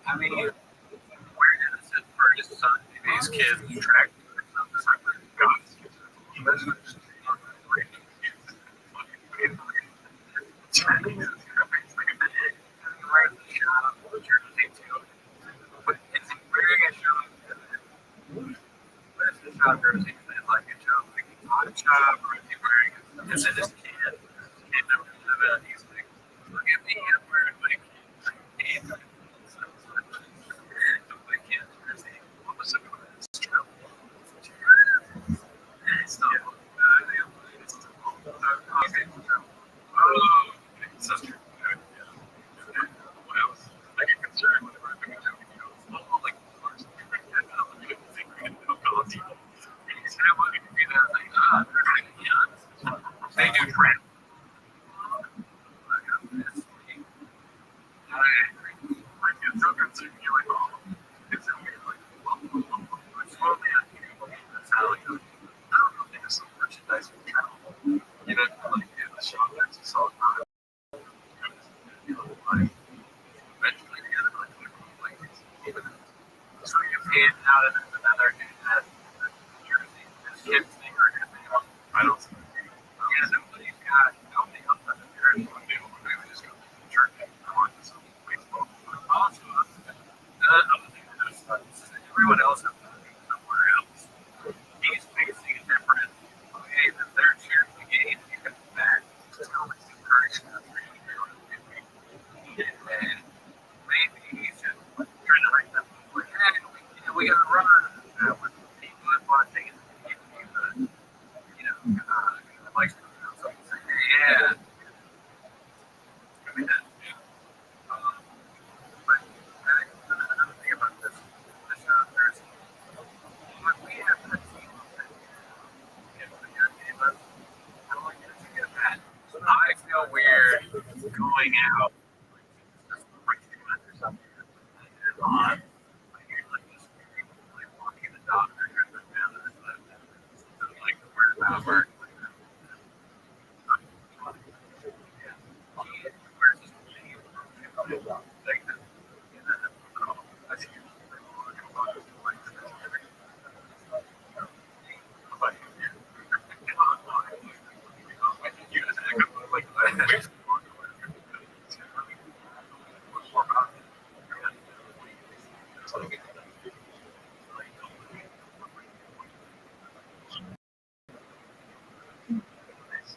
I mean, where did it sit for his son? Maybe his kids track. Is it his kid? Kid number 7. He's like, look at me, I'm wearing my kid. What was it? They do crap. I don't. Yeah, nobody's got nobody else has a parent one day when we just go to the church and watch some baseball. Also, other thing is everyone else has to do somewhere else. He's facing a different way that they're cheering the game. You can back. It's always encouraging us. And maybe he's just trying to write that like, hey, we got to run with people that want to take it. on. I usually just like walking the dog down to like where about where.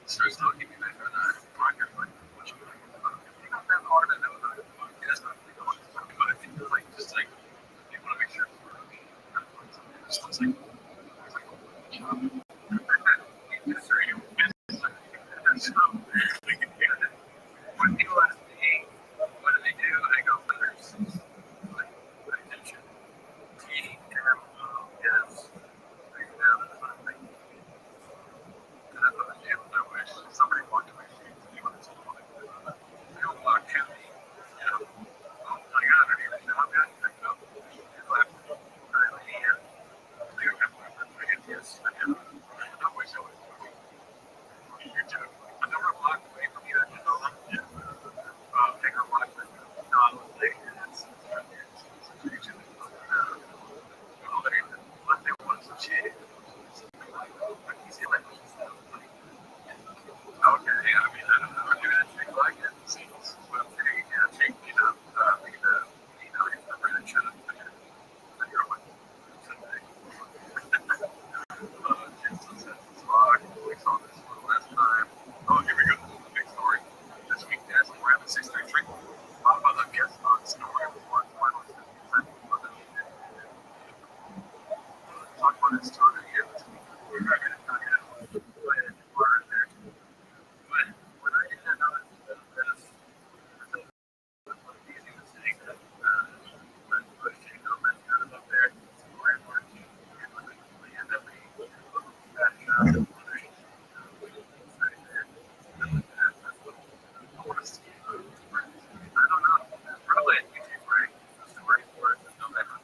Starts talking to me for that podcast, like, what you like about it? It's not that hard to know about it. It's not really hard to talk about. I think it's like, just like, you want to make sure it's just like, when people ask me, what do they do? I go, others. Like, attention. Yes. Somebody walked in my shoes. They want to tell me. They don't walk to me. You know, oh my God, I don't even know how good you picked up. He's laughing. Really? Yeah. They don't have my yes. I do. I wish I was. You're joking. I'm never blocked away from you. I just don't know. Take her watch this. No, they it's what they want to cheat. Like, you see, like, okay, yeah, I mean, I don't know. I do that thing like it. Seems well, hey, yeah, take me up, it's the red shut up. And you're like, today. Just it's log. We saw this one last time. Oh, here we go. This is the big story. This week, Dazzling Rabbit 633. Talk about the guest on story before it's final. Talk about his story here. We're not going to talk about it. Water there. But when I did that, I was this. Easy mistake that let's push it, let's get it up there. We're working. We end up being that shot. I want to see it. I don't know. Probably a YouTube break. That's the right word. There's no better than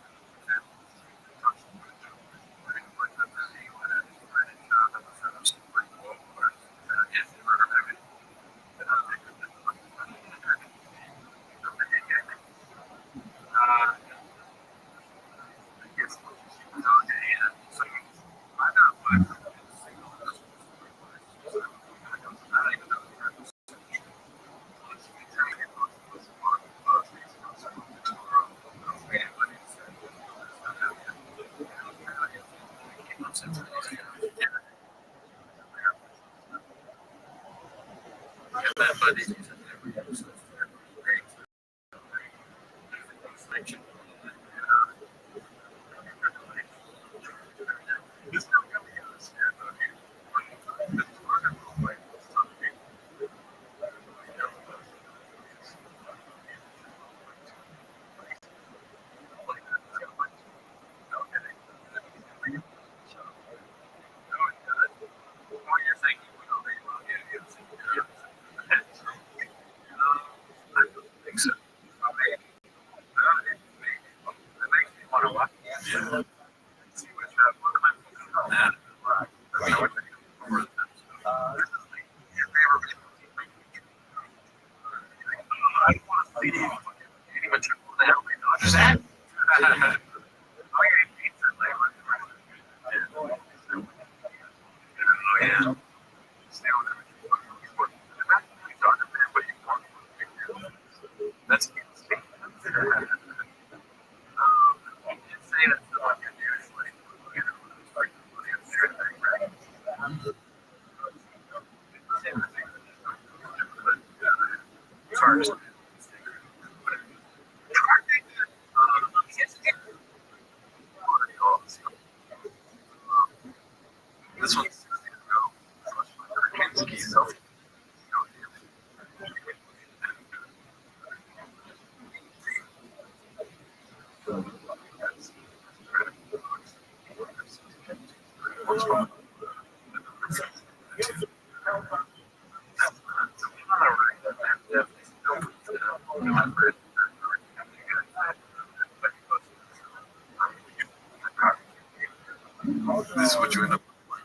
This is what you end up with.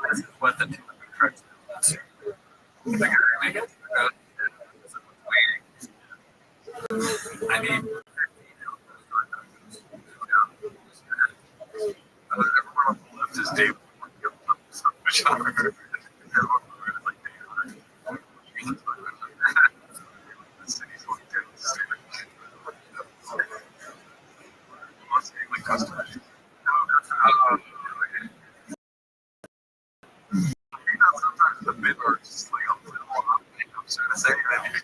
This is what the two tracks do. The guy making it good. I need 15 everyone on the left is Dave. Sometimes the mid are just like a little off. I'm sorry to say that.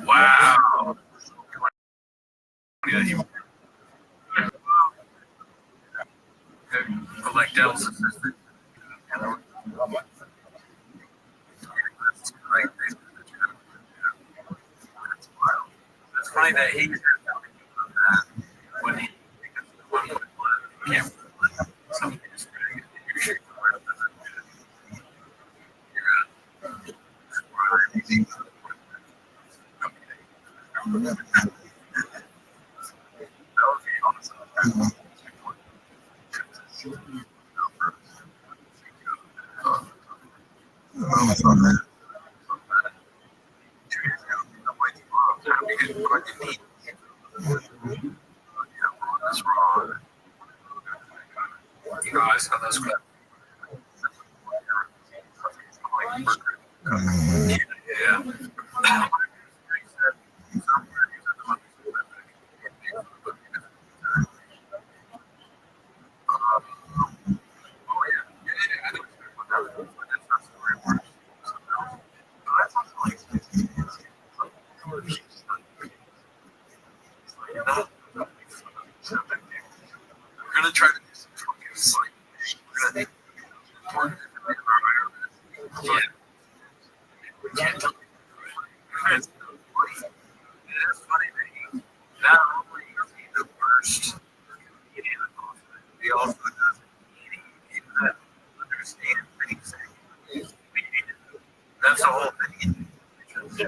Wow. Yeah, like Dell's assistant. It's funny that he when he can't something is I saw those clips. Yeah. We're gonna try to do some focus. We're gonna it's funny that he not only is he the worst comedian, he also doesn't even understand anything. That's the whole thing. Yeah.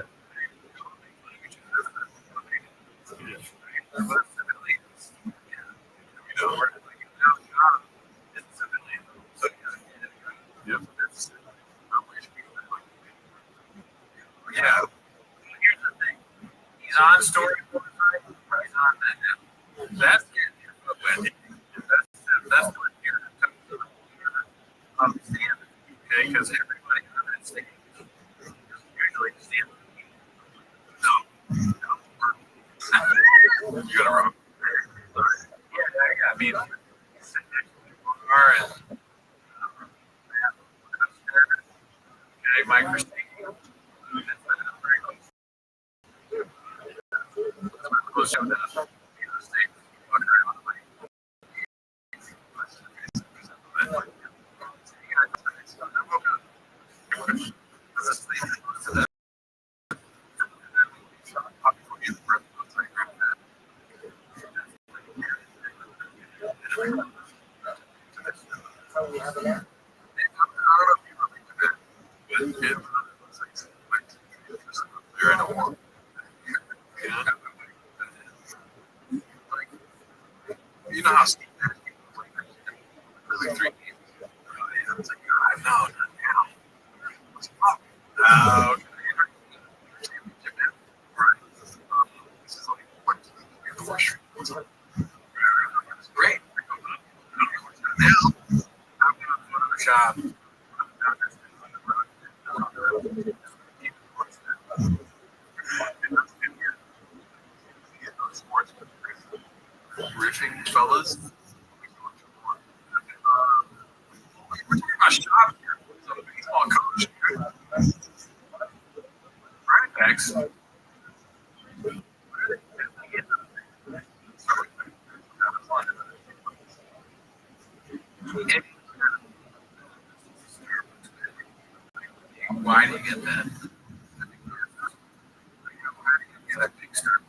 Here's the thing. He's on story. He's on that. That's it. That's what you're understand. Okay, because everybody on that stage usually stand. No. You got it wrong. Yeah, I mean, Mike Christie. You know how Steve has like 3 games. It's like, no, not now. No. This is like what the worst. Great. Now, I'm going to Photoshop. Riffing fellas. We're talking about shop here. So the baseball coach. Right, Max. Why do you get that? Get a big start.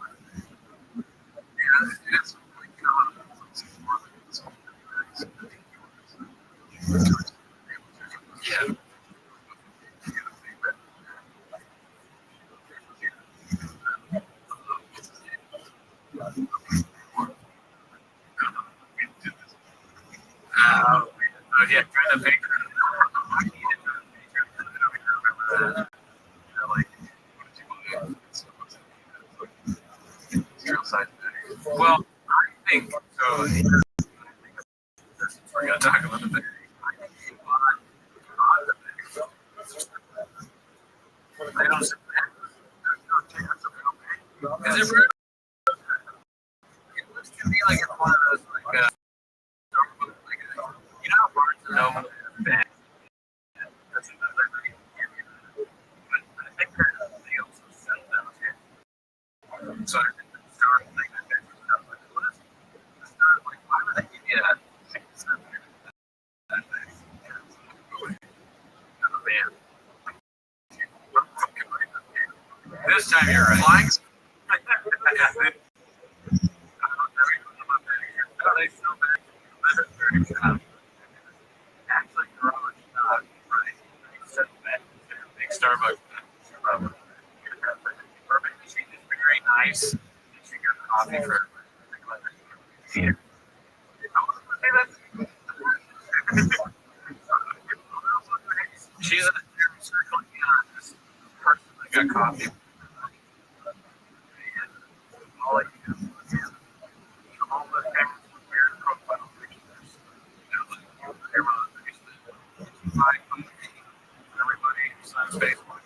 Yeah. Yeah, kind of big. Well, I think so. We're gonna talk about the bag. I don't. Is it really? It looks to me like it's one of those you know how hard to know bag. That's another thing. But I think they also sell them too. So I think the star thing that they stuff like this. The star like why would they give you that? This time you're right. Flying. Actually, big Starbucks. Perfect machine is very nice. You got coffee for everybody. She's in a circle. This person that got coffee. All I do is all the weird profile pictures. Everybody signs Facebook.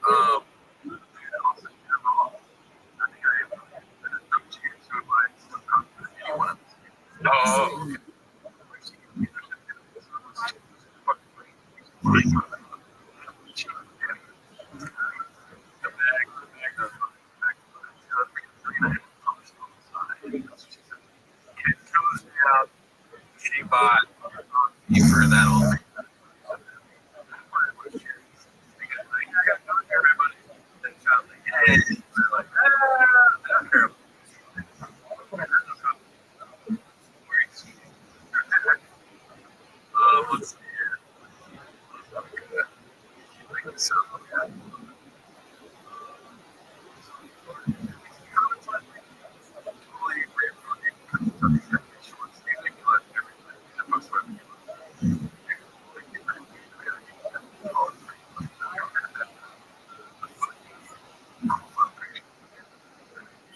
Oh. She bought you for that old. Let's see here.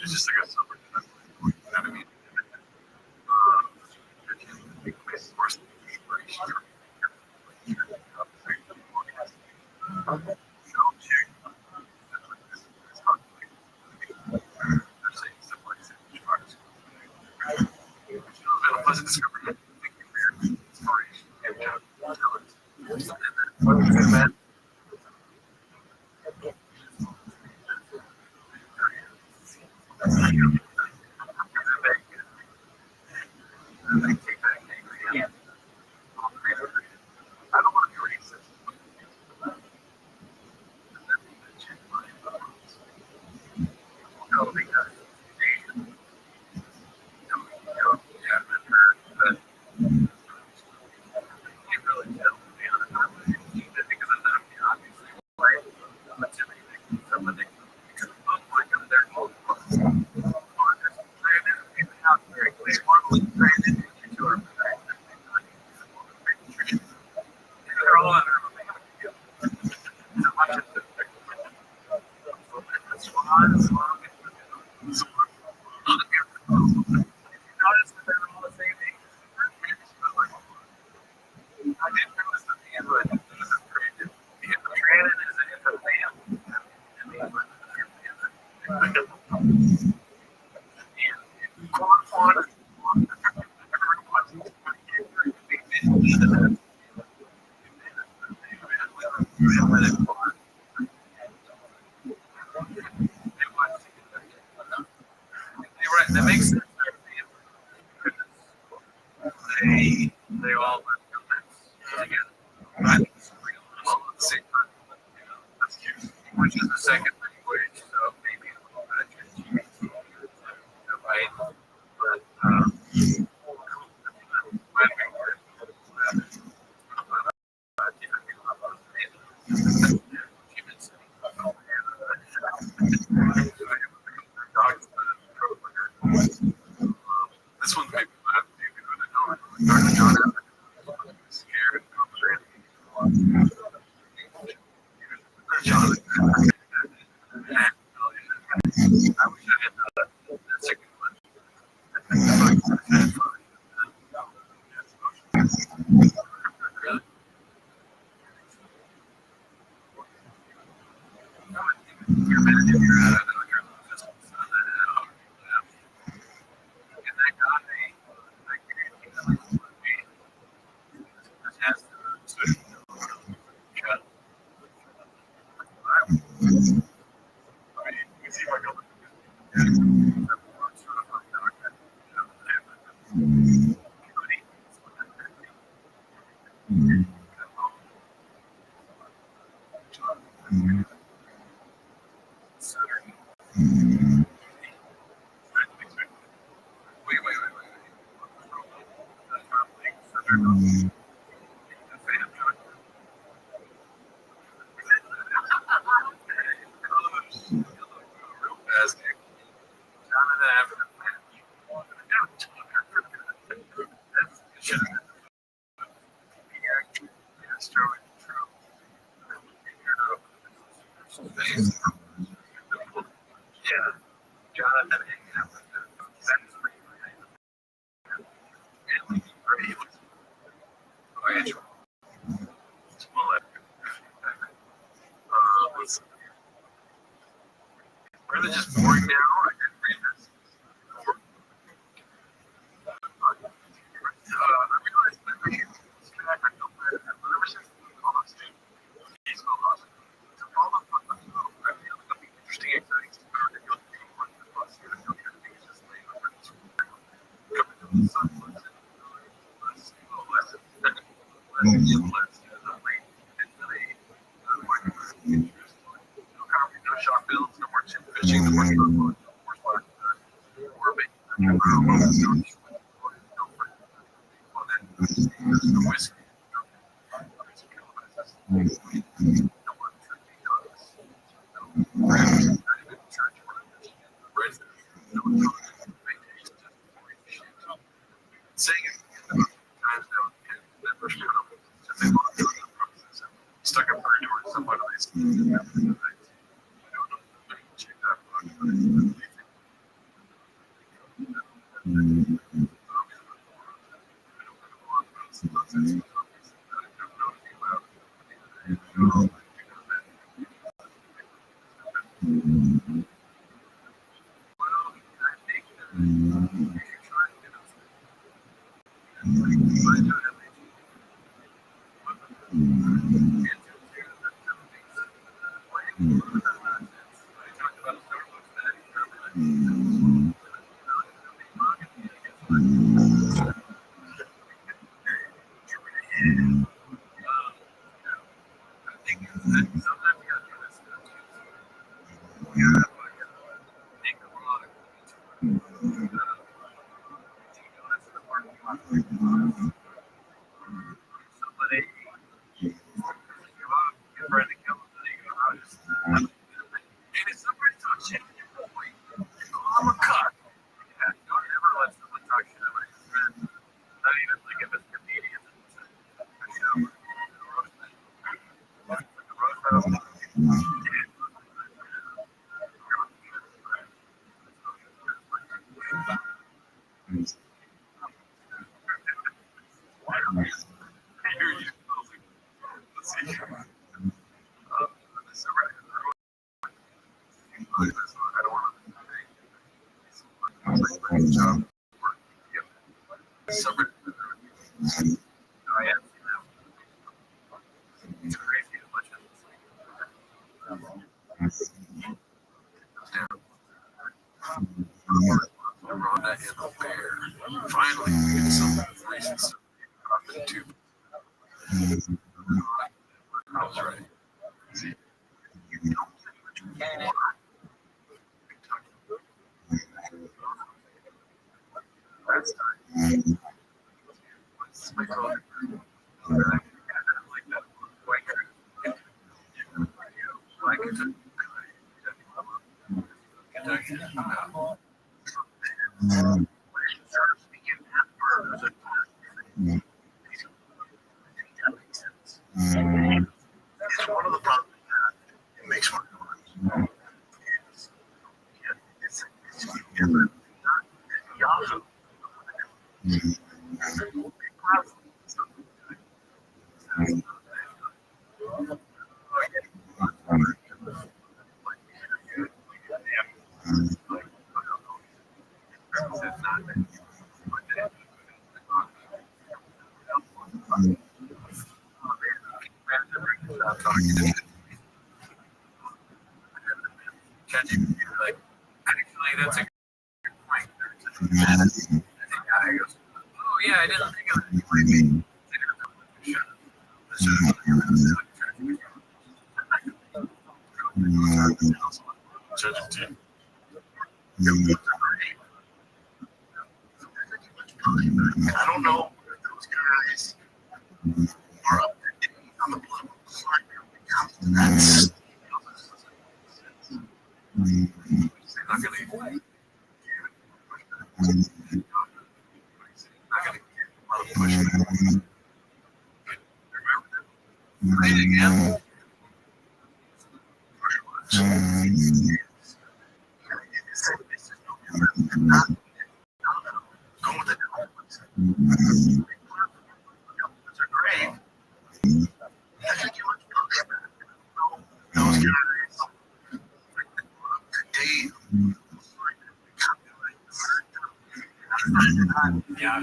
It's just like a summer. You know what I mean? That makes sense. which is the second language, so maybe a little bit of GPT, right? But this one's maybe not maybe going to know Dr. John scared John. I wish I had that second one. Are they just boring now? I didn't read this. I realized that we track our number ever since the lost he's so lost. It's a problem for the interesting exciting story that you'll see on the bus here. I don't think it's just laying over this coming to the sun less no shop builds, no more chip fishing, no more whiskey. Saying it times now, that first stuck up her door, somebody Finally, get some reasons to I was right. See, you don't think That's nice. My culture. I like that. Like Kentucky. It's one of the problems that it makes one noise. Yahoo. Like, actually, that's a good point. And the guy goes, oh, yeah, I didn't think of it. I don't know if those guys are up to date on the political climate when it comes to that. Going with the are great. I think you much pushback. Those guys today. Yeah.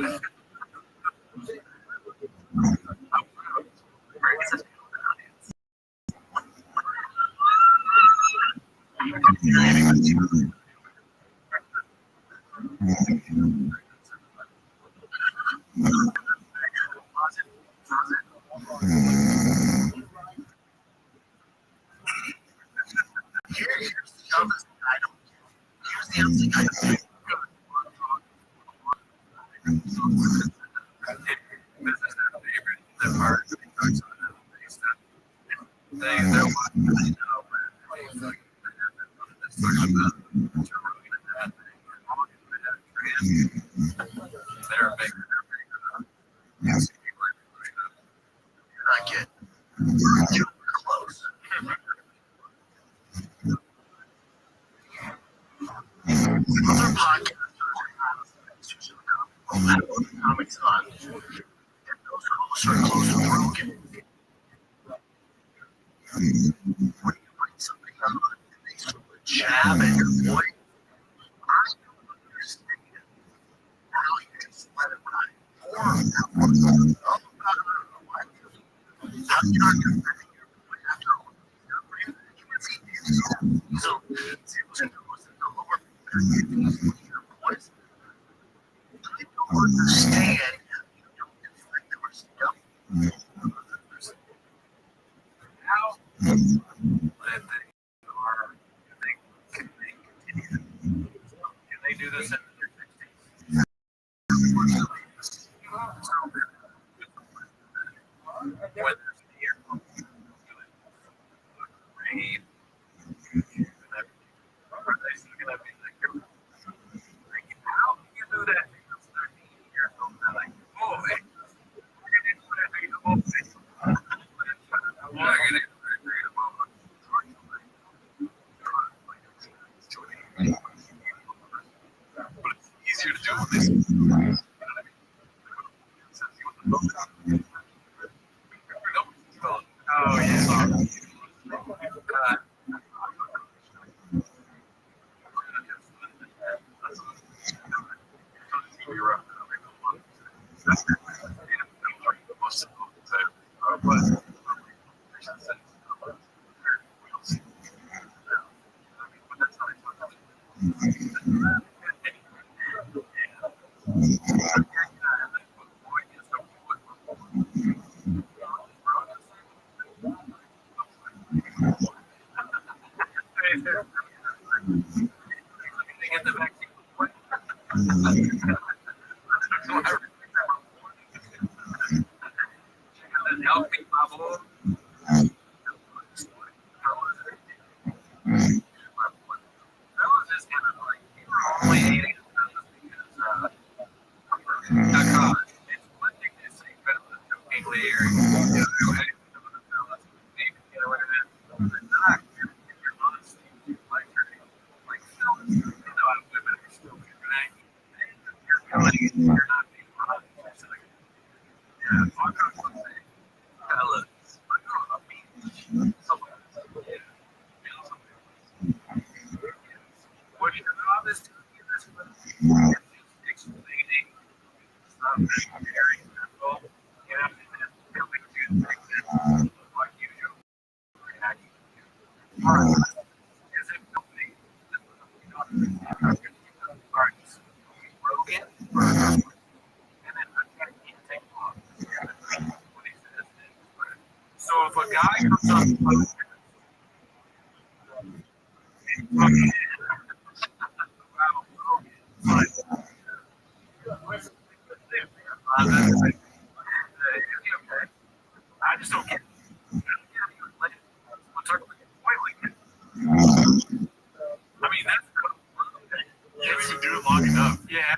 Here's the other thing I don't get. Here's the other thing I don't get. I get too close. Other podcasts comics on and those hosts are close to broken. When you bring something on and they sort of jab at your point, I don't understand how you just let it ride. Or how you not after all. So, the lower voice. I don't understand how you don't deflect the stuff. How that they are, can they continue? Can they do this in their 60s? When there's fear, rain, are they still going to be like, how do you do that? Because 13 years old, they're like, oh, hey, but it's easier to do with this. Oh, yeah. Healthy bubble. Fellas is kind of like, you were only eating because it's one thing to say kind of jokingly or hey, maybe what it is. But not if you're honestly like fellas, women are stupid, right? You're feeling it, you're not being honest. It's like, yeah, I'm not going to say, fellas, I'm going to be someone else. Yeah. What your job is to do this with explaining stuff that's very simple. You have to really do things like you do. Is it something that parts broken? And then I can't take off. What he says is, so if a guy comes up I just don't get it. I mean, that's you haven't even do it long enough. Yeah.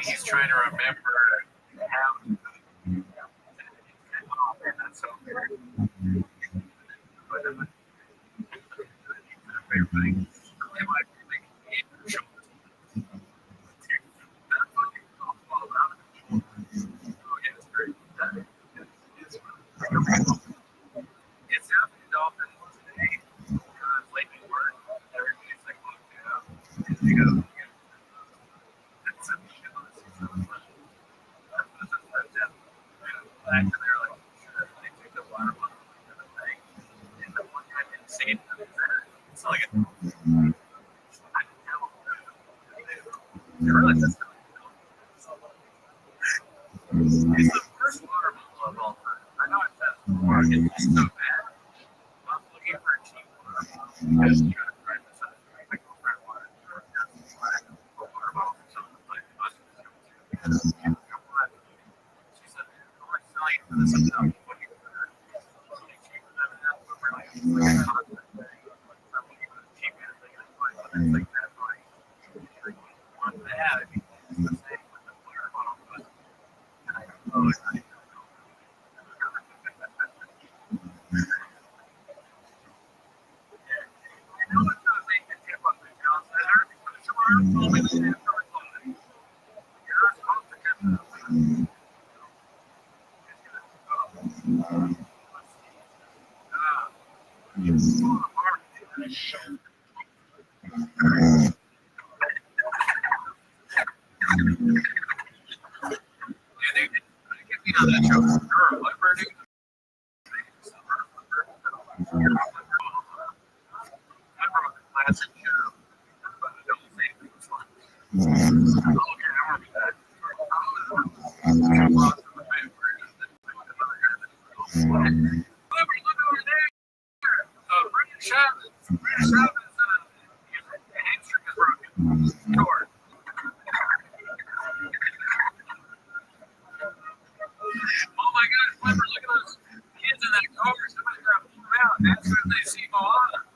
He's trying to remember how that's so weird. But it's happening often today because lately work, everybody's like, look, you know, that's a back to their like, they take the water bottle and the thing, and the one guy didn't see it. It's like a, I didn't know. It really doesn't. It's the first water bottle of all time. I know it's that water. It's so bad. I'm looking for a cheap water. Just trying to try this out. My girlfriend wanted a water bottle or something. Like, she said, "How much selling for this?" I'm like, "What do you prefer? Something cheaper than that?" But we're like, it's like a constant thing. I'm looking for the cheapest thing I can find. But it's like that price. Like, one bad, it's the same with the water bottle. But I go, oh, it's not. classic double safety was fun. Okay, I remember that. Look over there. Brendan Chavez. Brendan Chavez, his hamstring is broken. Torn. Oh my God, Flipper, look at those kids in that car. Somebody's got to pull them out. As soon as they see Moana.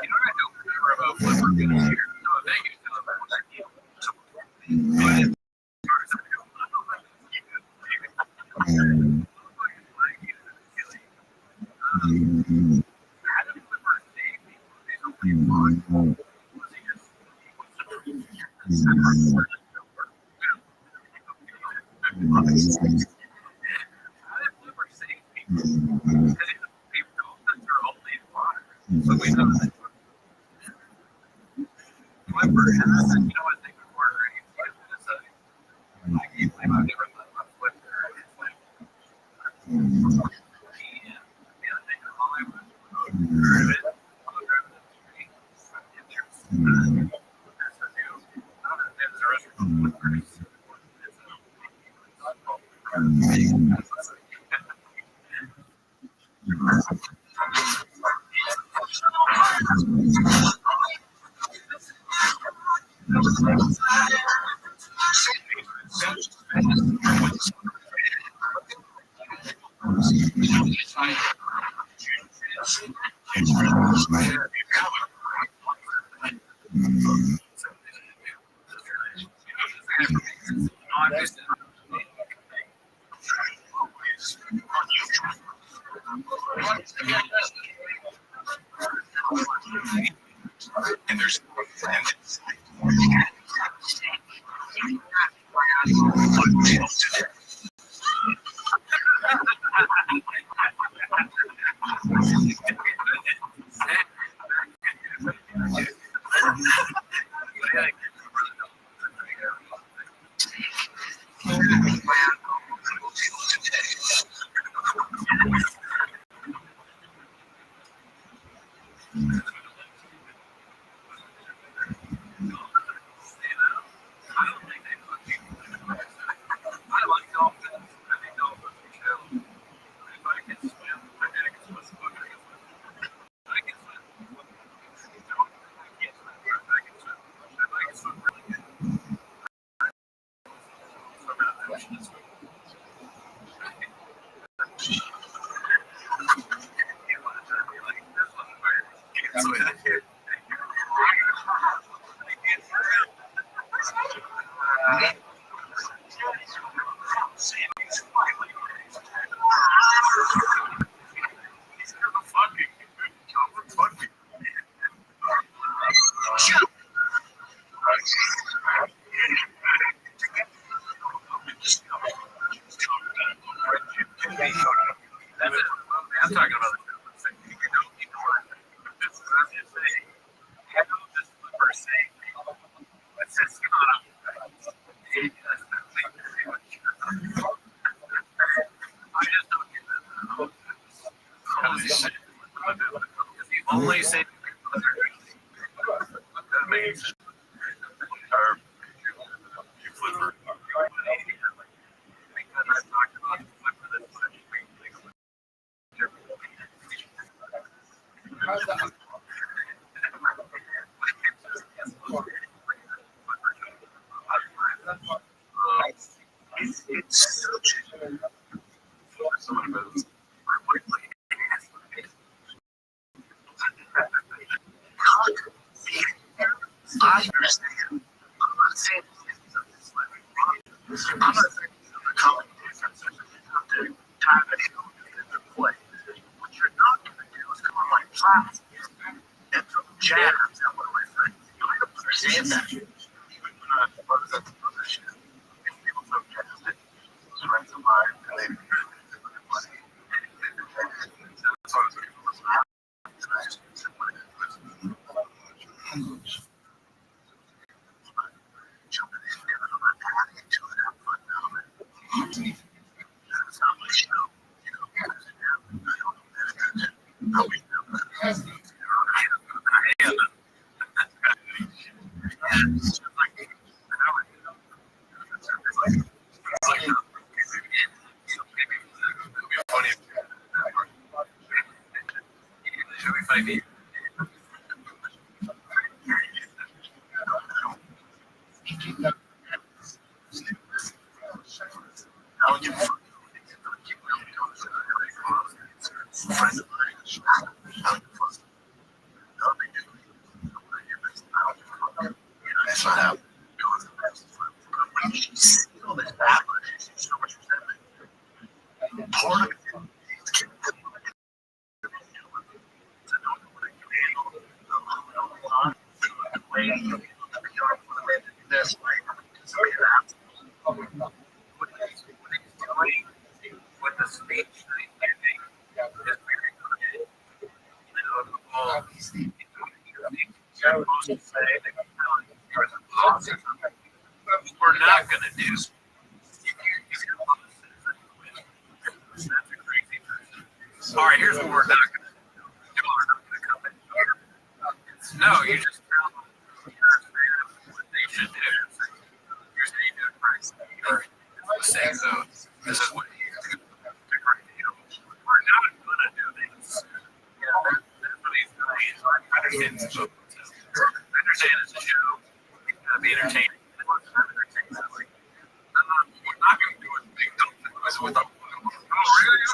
You know, I don't remember about Flipper getting here. No, thank you. I'm talking about only say I understand. I'm not saying I'm not saying the common difference is you have to time it in play. What you're not going to do is come on my class and throw jabs at one of my friends. You don't understand that. Even when I was at the mothership, if people throw jabs at friends of mine, and they money. That's what I was looking for. We're not going to do. All right, here's what we're not going to do. Y'all are not going to come in here. No, you just tell them what they should do. Here's how you do it first. Say so. This is what you do. We're not going to do this. Yeah, that's what he's doing. I understand it's a show. I understand it's a show. It's got to be entertaining. We're not going to do it big. With the, oh, really?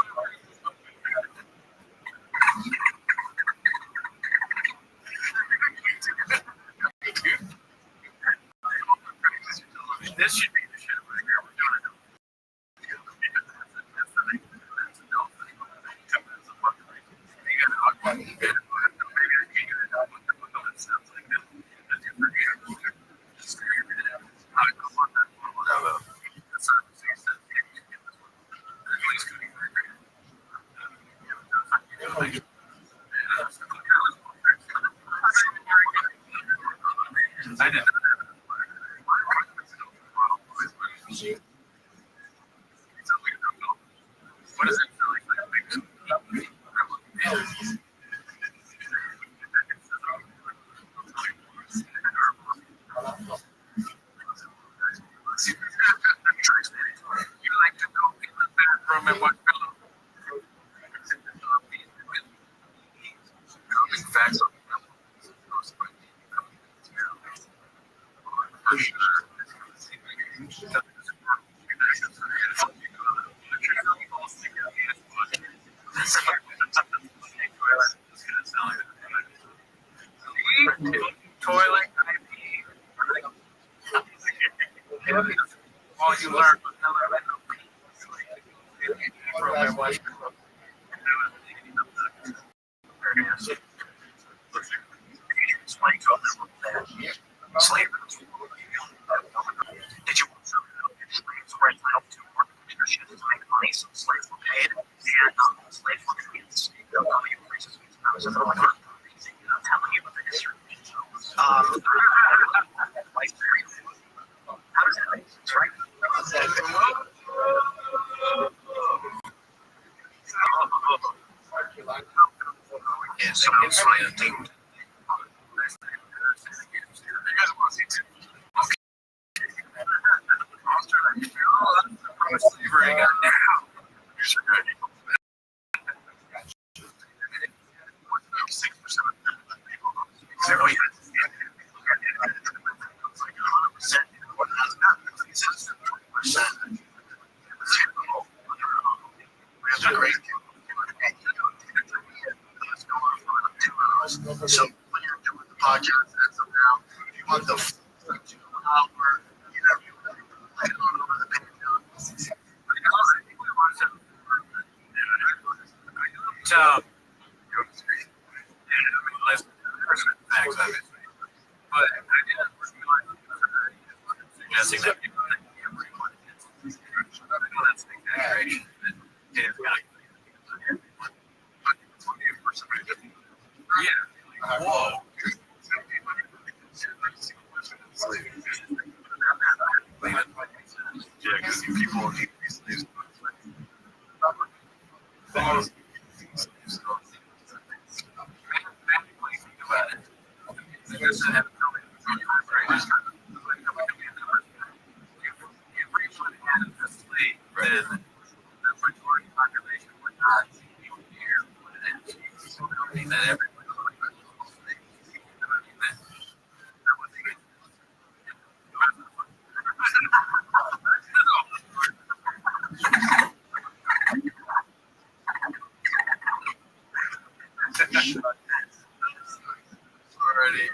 This should be the show right here. We're doing it. I didn't. What is it? You like to go in the bathroom and watch film? Facts on for sure. Toilet all you learn was explain to them that slavery was did you want something slaves were entitled to work leadership to make money, so slaves were paid, and slaves were treated the same. They'll call you racist. I'm telling you about the history. How does that make sense, right? Yeah, so it's like a thing. So when you're doing the podcast, as of now, if you want the hour, you know, I don't know the page. So, listen, facts, obviously. But I didn't realize suggesting that people think everyone is. I know that's an exaggeration, but it is kind of. Yeah. Whoa. Yeah, because people need these things. and asleep, then the majority population would not even hear what it is. So I mean that everybody would sleep. I mean that would be already.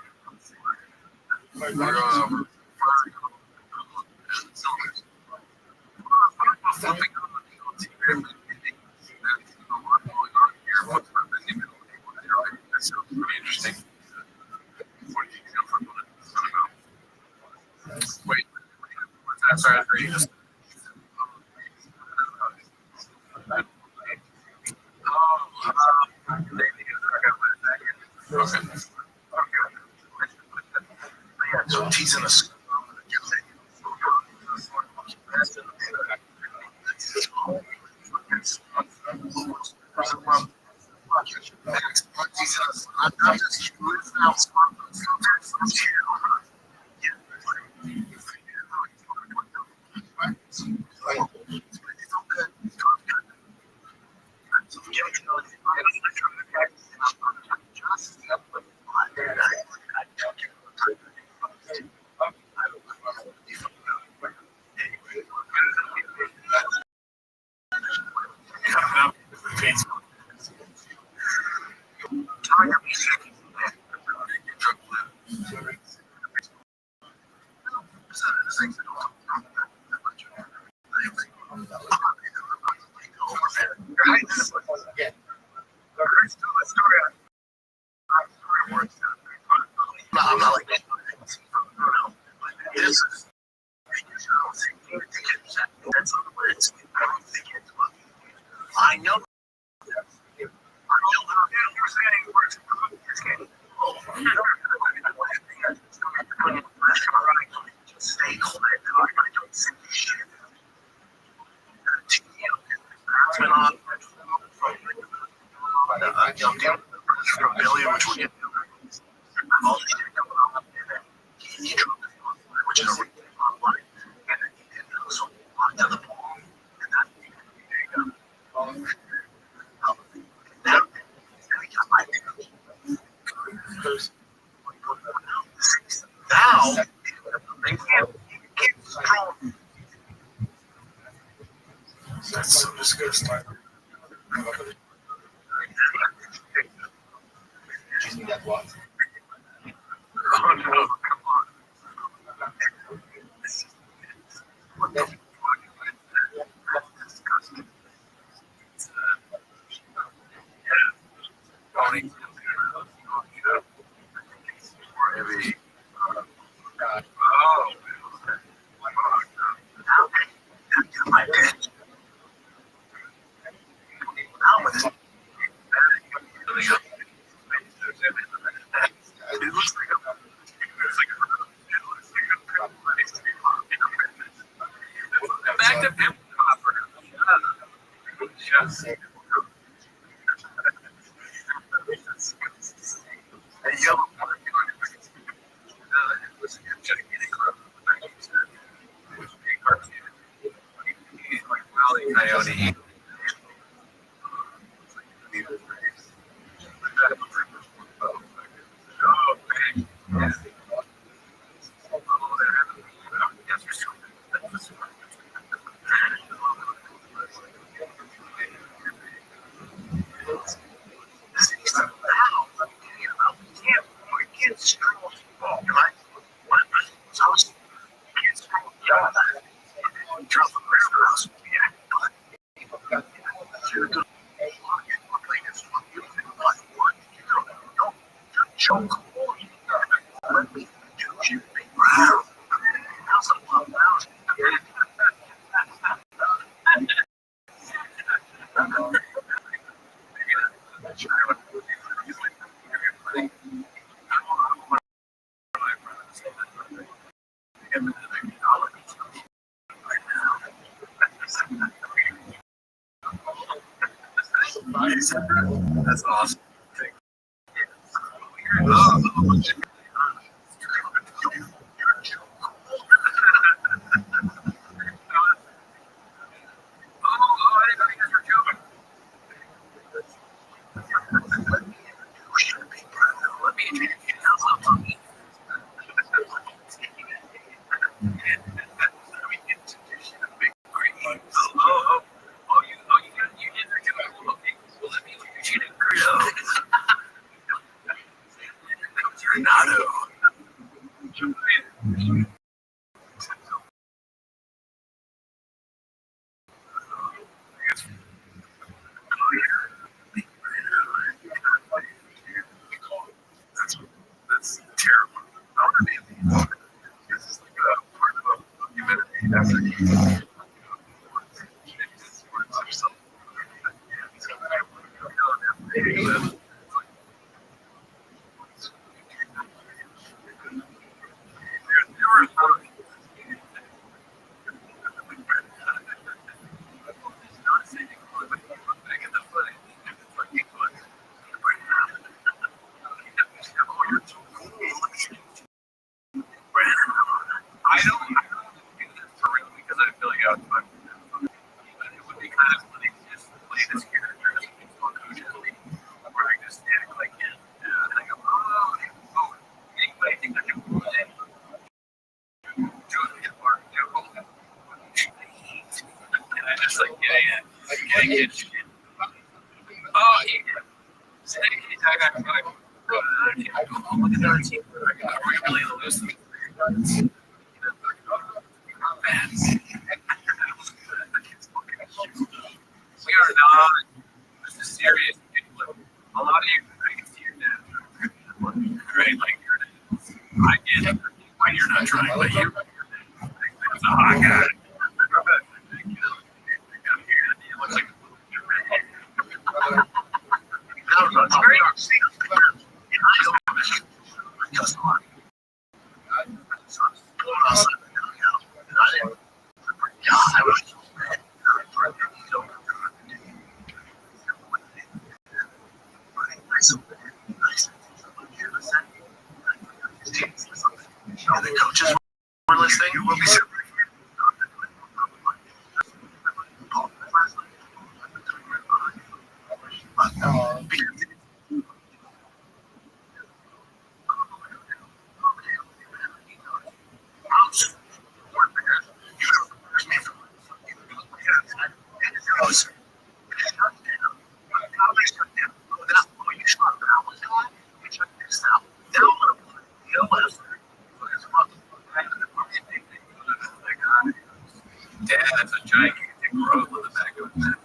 Interesting. Wait, what's that? Sorry, I heard you just. So teasing us. I'm just curious now. I'm not like that. This is that's what it's. I know. Stay quiet. I don't say shit. Turn on. From Billy, which we get. Which is so down the ball. Now they can't control. That's so disgusting. Oh no, come on. What the fuck? That's disgusting. Tony. Heavy. Oh. My bed. It looks like a back to him. Coyote. That's awesome. I don't do this for real because I feel like I was fucking. But it would be kind of funny to just play this character as a baseball coach at me, where I just act like him. And I go, oh, anybody think I can do it? Do it, or I hate. And I just like getting it. Oh, yeah. I got like, oh, look at our team. Are we really going to lose them? We are not. This is serious. A lot of you, I can see your dad. Right? Like, I get it. Why you're not trying, but you're a hot guy. He looks like the coaches were listening. We'll be super. Dad, that's a gigantic growth on the back of his head.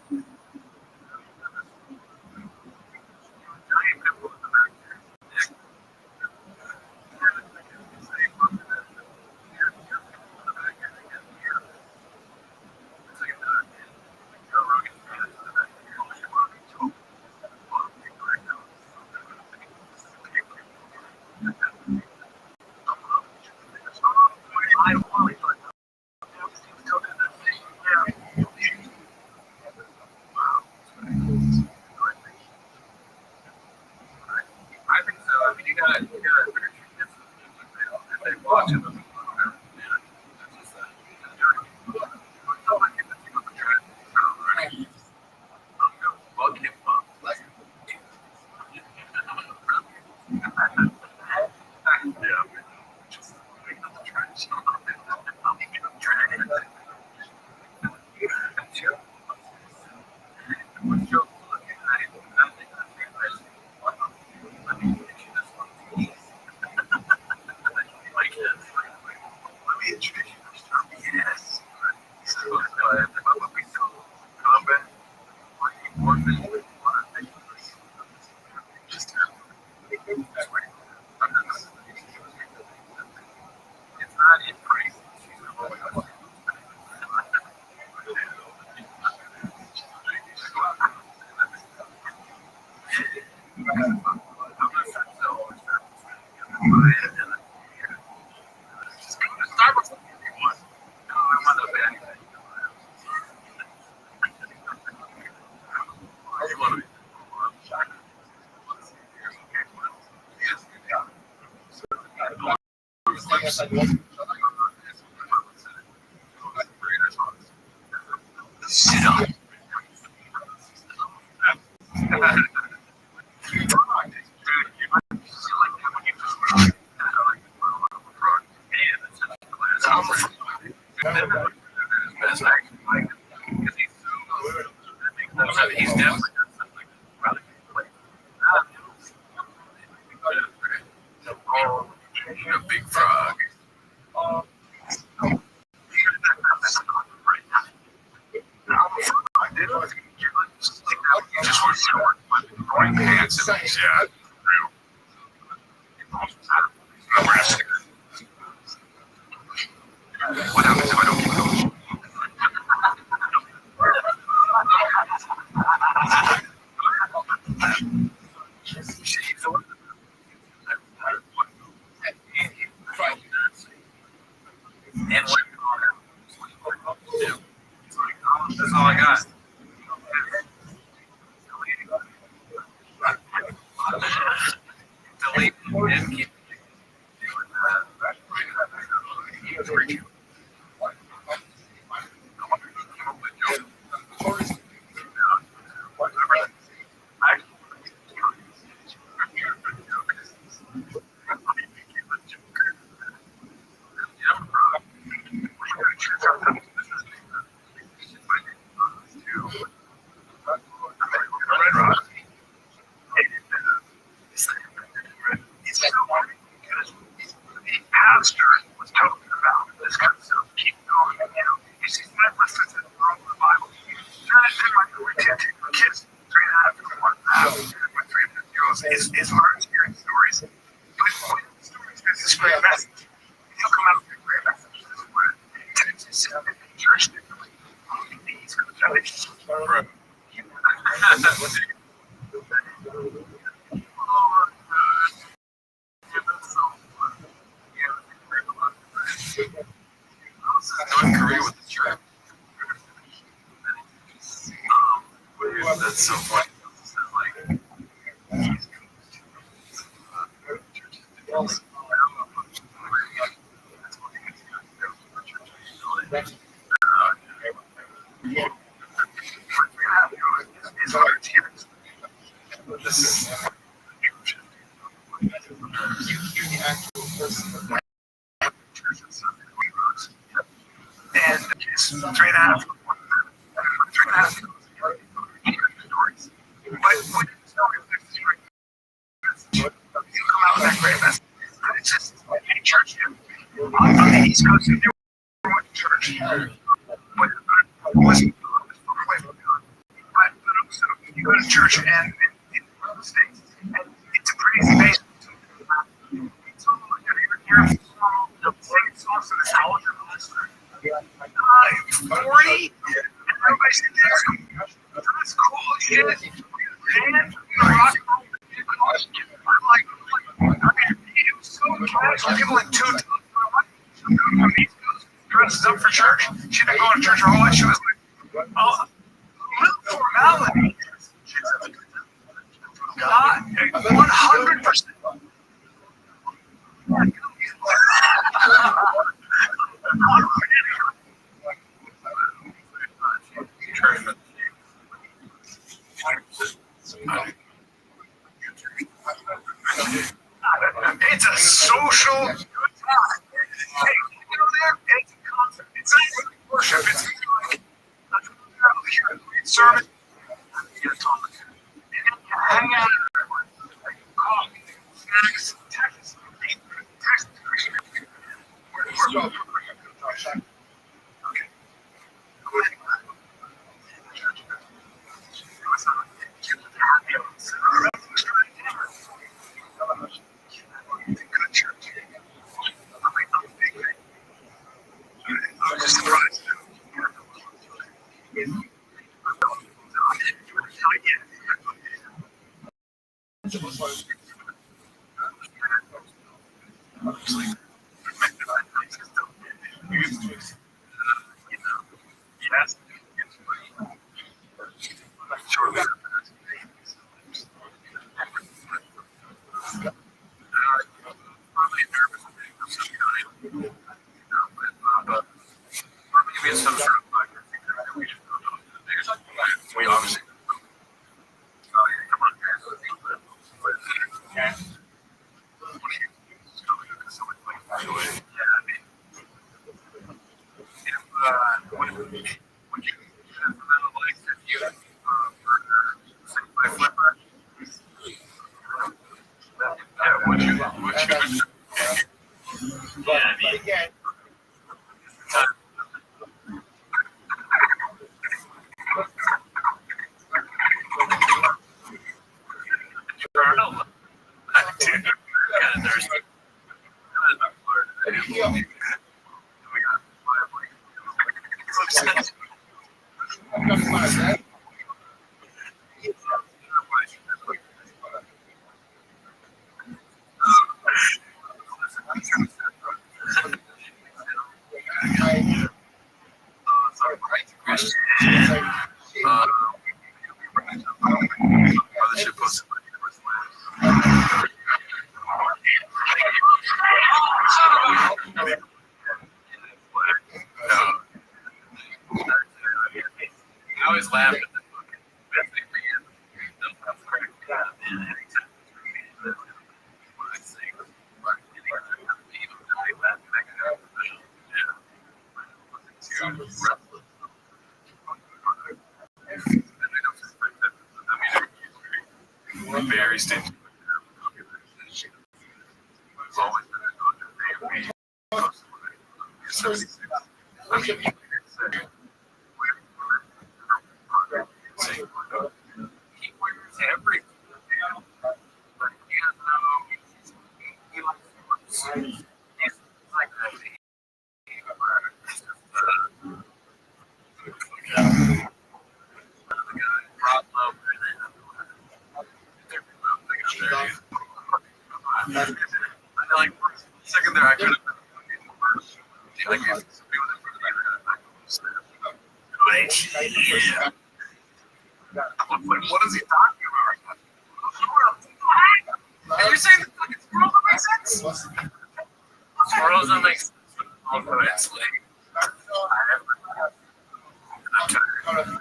Giant pimple in the back of his neck. I think so. I mean, you got if they watch it. Sit up. He's definitely a big frog. Yeah. What happens if I don't keep going? The pastor was talking about this kind of stuff. Keep going, You see, my lessons in the Bible. Not like we did to kids 3.5 to 1,000 with 3 is our experience stories. But when the stories is this great message, he'll come out with a great message. This is what Texas church differently. He's going to tell you. North Korea with the trip. That's so funny. And it's 3.5 stories. But when you tell me this story, you come out with that great message. It's just like any church. On the East Coast, you went to church. But it wasn't but also, you go to church and in the States, and it's a pretty basic. It's almost like you're it's also the college of 40, and everybody's in there. That's cool, yeah. And rock and roll. I'm like, it was so casual. People like 2 times my wife dresses up for church. She'd been going to church her whole life. She was like, oh, little formality. God, 100%. It's a social good time. Hey, you know there, it's a concert. It's not really worship. It's like a sermon. You talk. Hang out. Coffee, snacks, Texas. Okay. Good church. I'm just surprised. Yes. Shortly. Maybe some sort of we obviously. Come on, guys. I always laugh at the fucking best thing for you. very stingy. It's always been a doctor. They 76. I mean, he wears everything. But he has no. He likes. He's like that. Like for a second there, I could have been worse. Like if somebody was in front of me, I would snap. I'm like, what is he talking about? And you're saying the fucking squirrels don't make sense? Squirrels don't make sense. Also, it's like, I'm tired.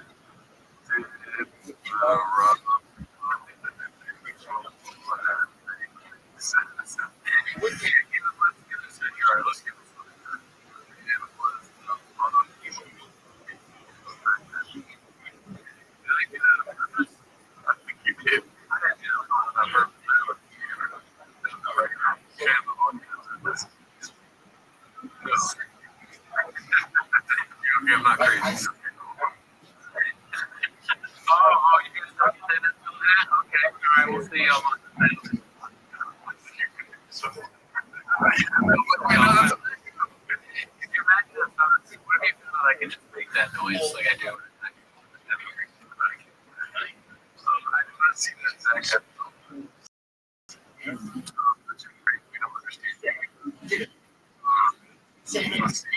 I'm not crazy. Oh, you guys don't say that till that? Okay, all right, we'll see y'all on the next. If you imagine that, what if you feel that I can just make that noise like I do? I do not see that exact. We don't understand.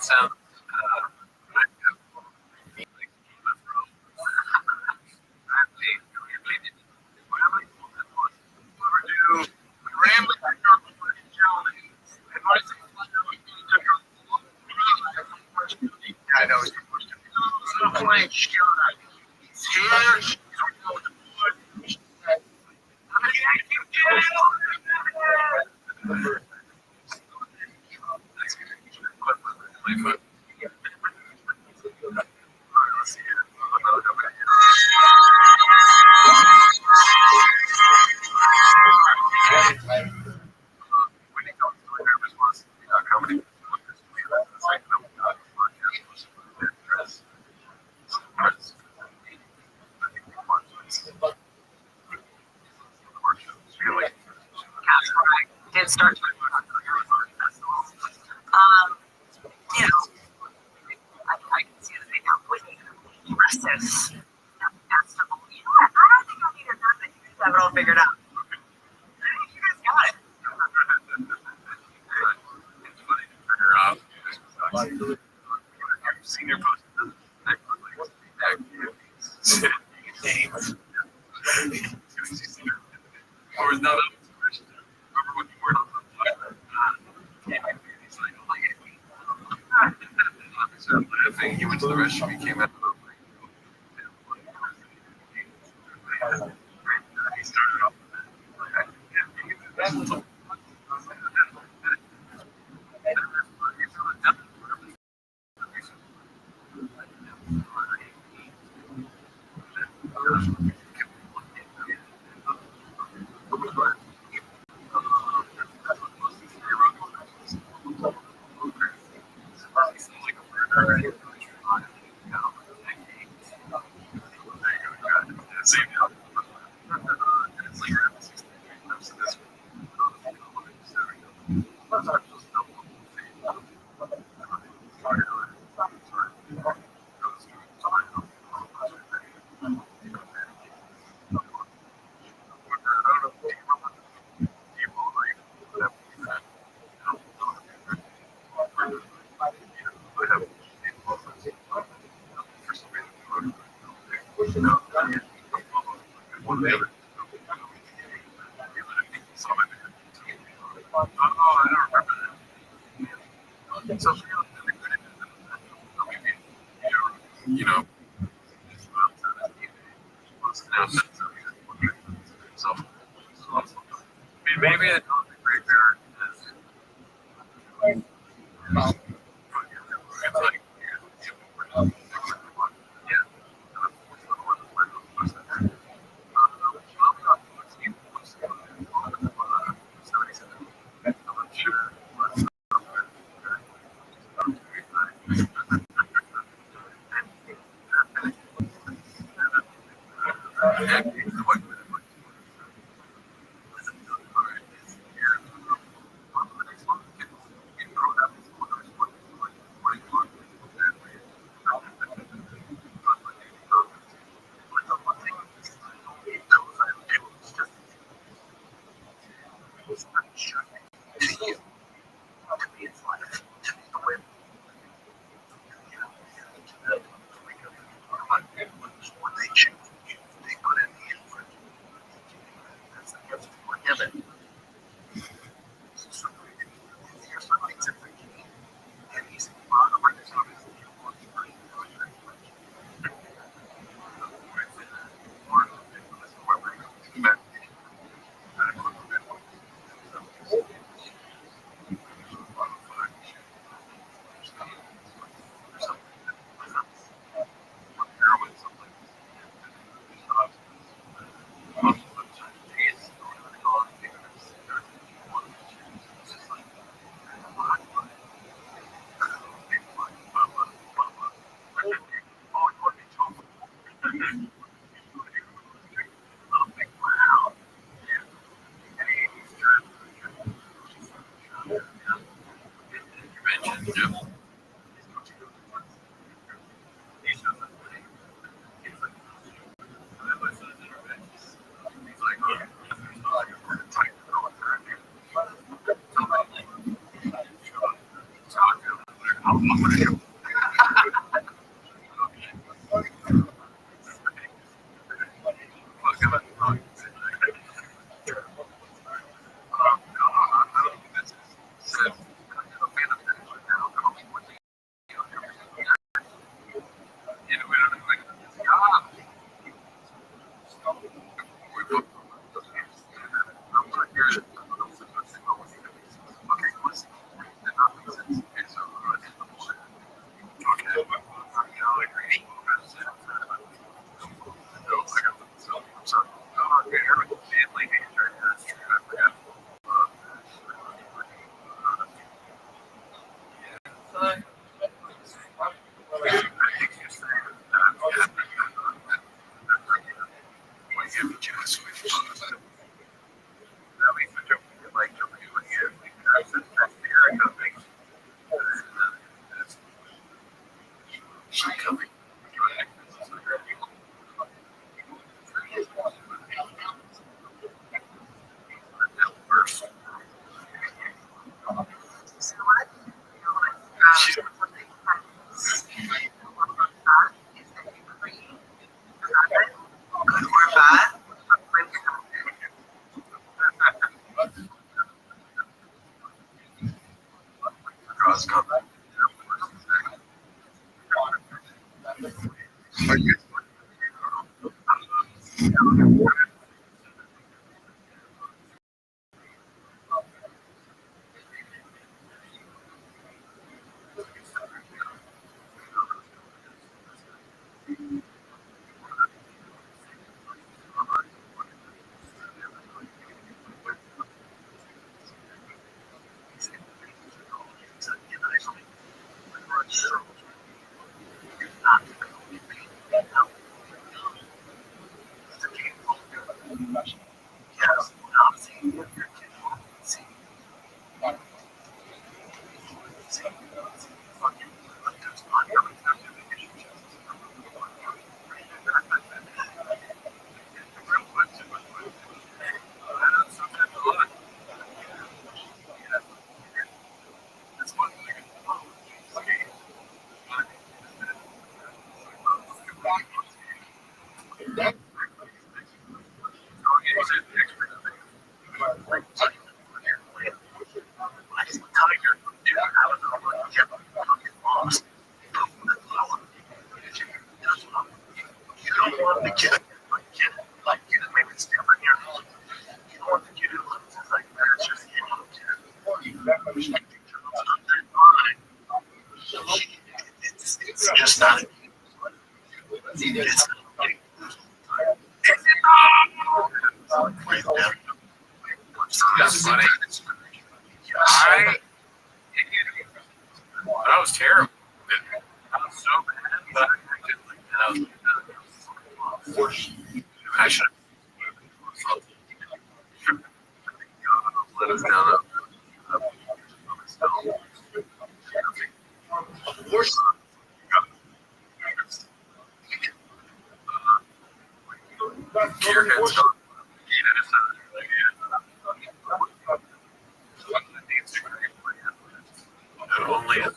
Sound I know. Did start to you know, I can see that they got way aggressive. That's the you know what? I don't think I need a nut that you guys have it all figured out. I think you guys got it. It's funny to figure out. I've seen your post. Or is not remember when you were on the he's like, oh, I started laughing. He went to the restroom. He came out. He started off with that. you know, so, I mean, maybe it's not the great parent is, it's like, want the kid, maybe it's different here. You don't want the kid who loses, like, that's just any kid. It's just not. It's That's funny. I was terrible. I was so bad, but I acted like that. I should have let us down. Your head's gone. Only as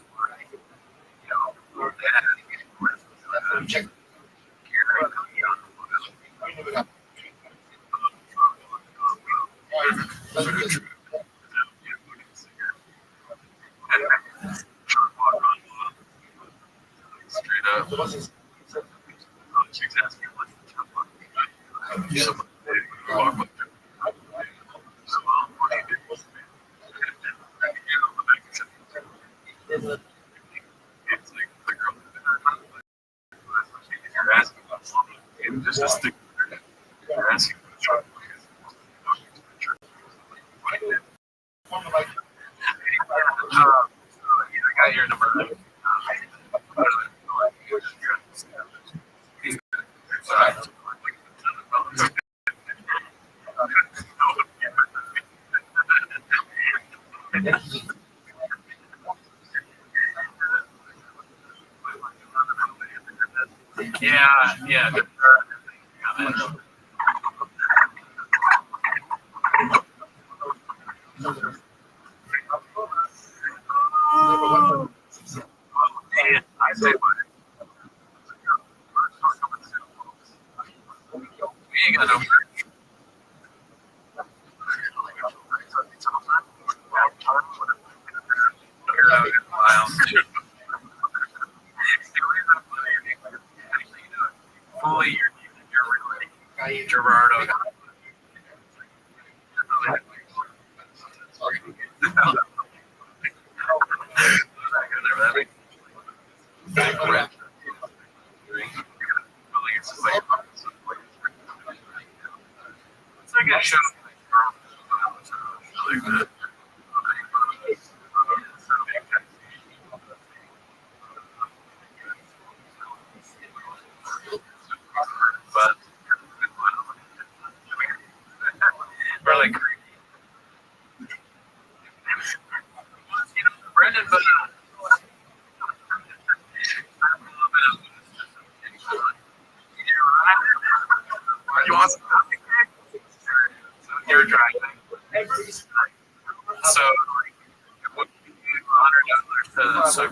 straight up. Chicks asking what's the top one. Walk with them. It's like the girl you're asking about something, and just a stick you're asking about something. I got your number. Yeah. I say we ain't got no. Fully, you're Gerardo. It's like a show. But we're like Brendan, but you want some coffee? You're driving. So what $100 to so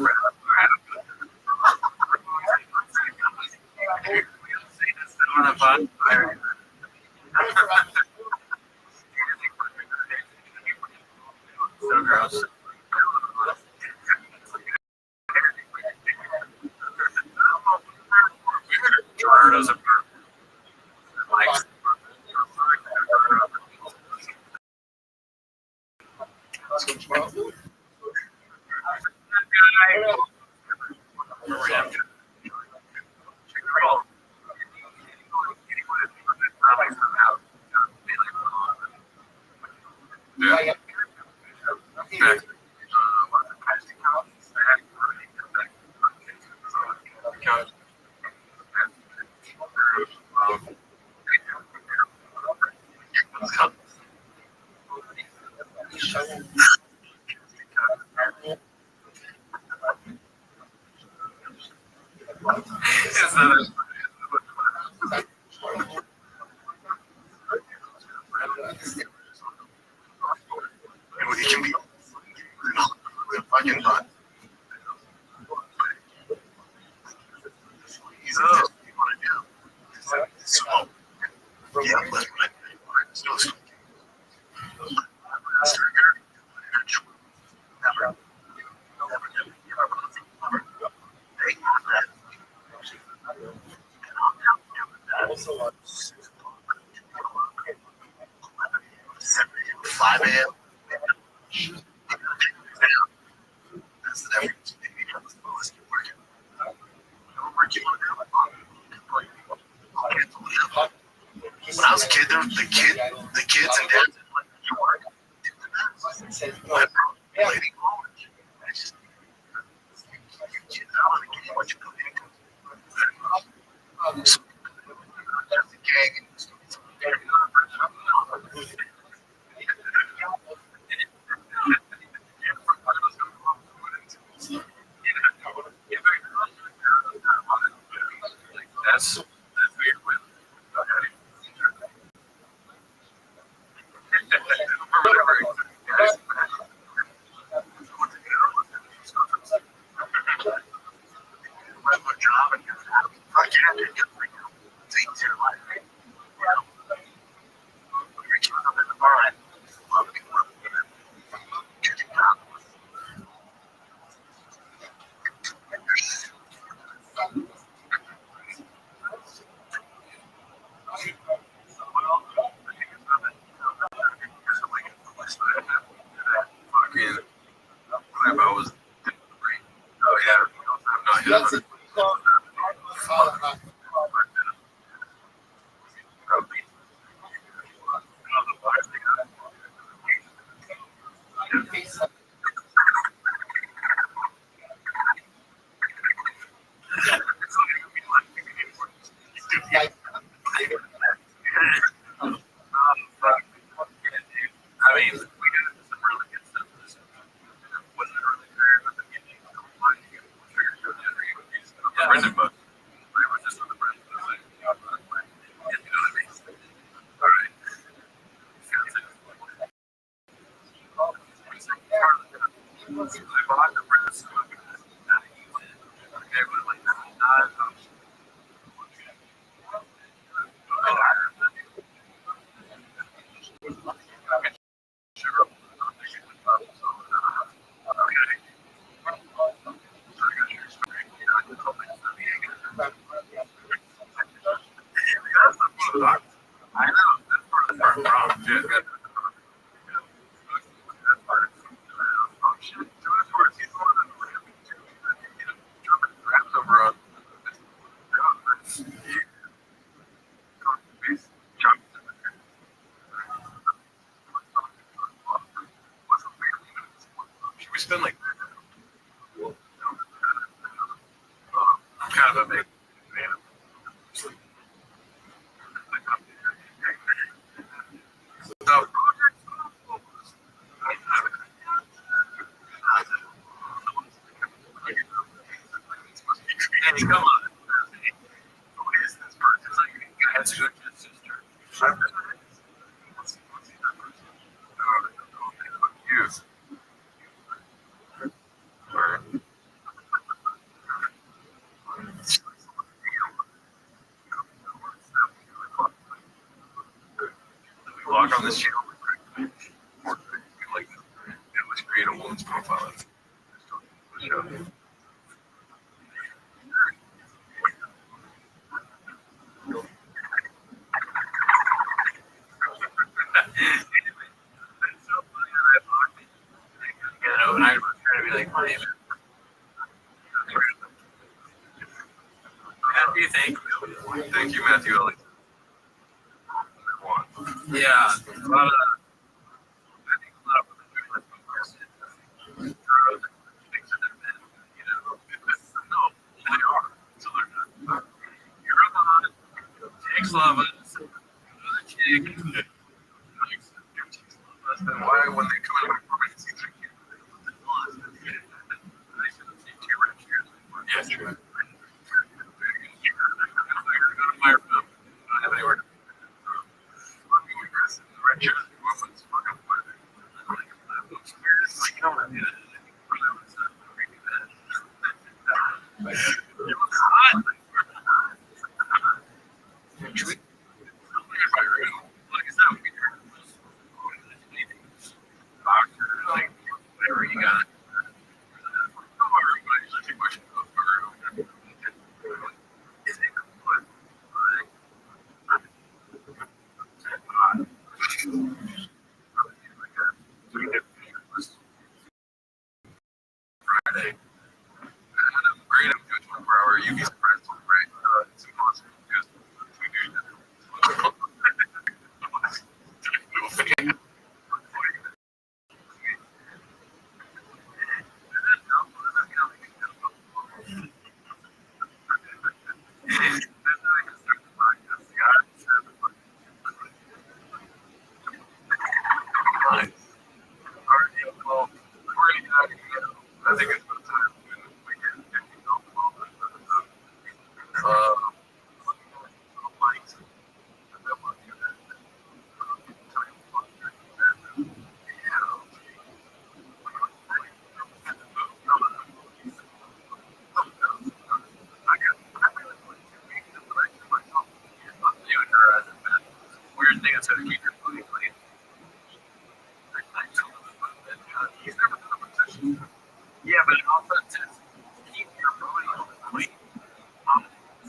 on a fun. So gross. Gerardo's a It can be fucking fun. He's what you want to do. Smoke. Yeah, let's still smoke. also 5 a.m. That's the difference. When I was a kid, the kids and dads you work. That's weird. I mean, we got some really good stuff. Wasn't really fair at the beginning. Yeah. Prison book. It was just on the prison book. You know what I mean? All right. I bought the press book. It was like $9. I know. That's part of the problem. Yeah. We spend like I'm kind of a big fan of Hey, come on. Who is this person? It's like a guy's sister. You. Log on this channel. Like, let's create a woman's profile. And I was trying to be like, Matthew, thank you. Thank you, Matthew. Yeah, a lot of Chicks love us. Another chick. Why, when they come out of my performance, it's yes, true. Go to my room. I don't have anywhere to be.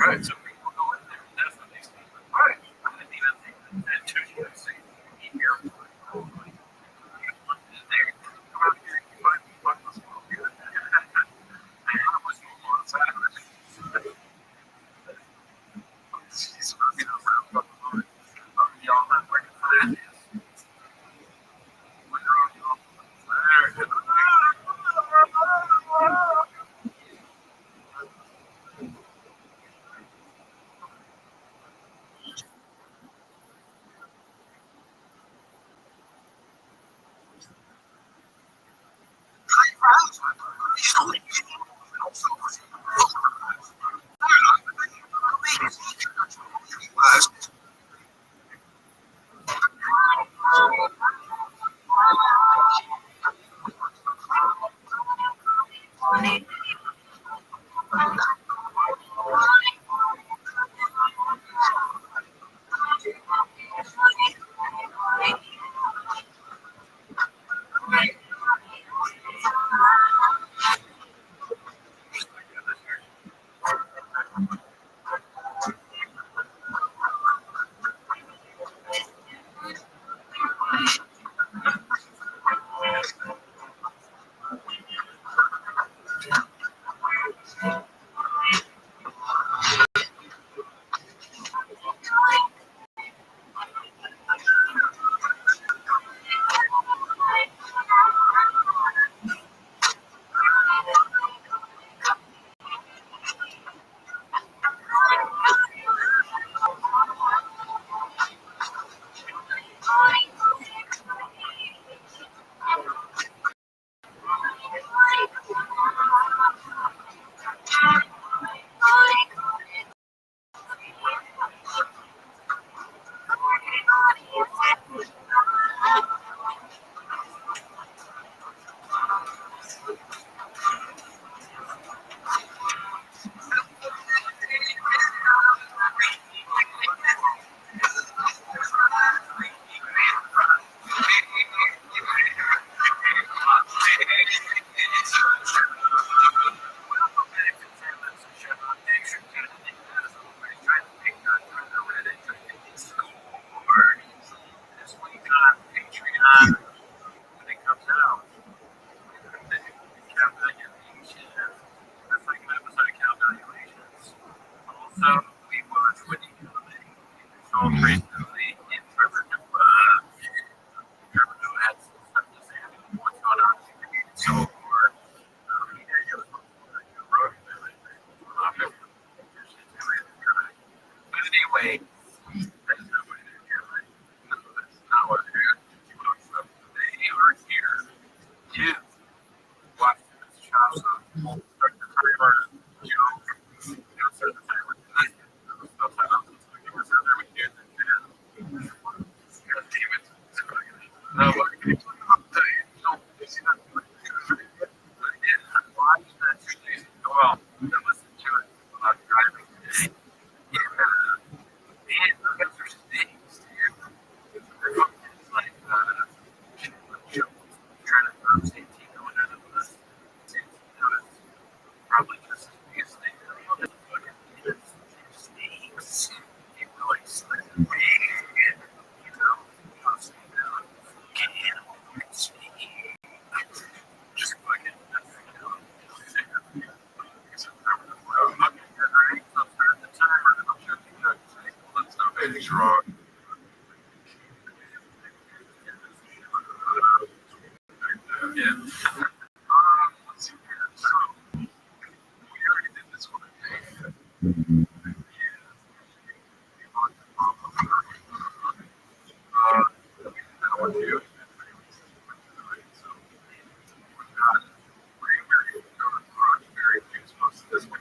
Right. So people go in there, and that's what they see. Right. I didn't even think that too. You know, say, be here for there. Come out here, you find me fucking small here. I was on the side of it. She's fucking around. Y'all not working for that. Anyway, that's not what it is here. That's not what it is. They are here to watch this child start the timer. Start the timer tonight. No, what can you tell you? No, it's not. I watched that 2 days ago. Well, I listened to it while I was driving today. Man, those guys are snakes, dude. It's like, trying to throw Santino under the bus. Santino is probably just as big a snake as all the fucking snakes. He really slipped away, and, fucking animal, snake. Just fucking, anything's wrong. Yeah. Let's see here. So, we already did this one. That one too. So, we've got Rainberry, Rothschild, who's most of this one.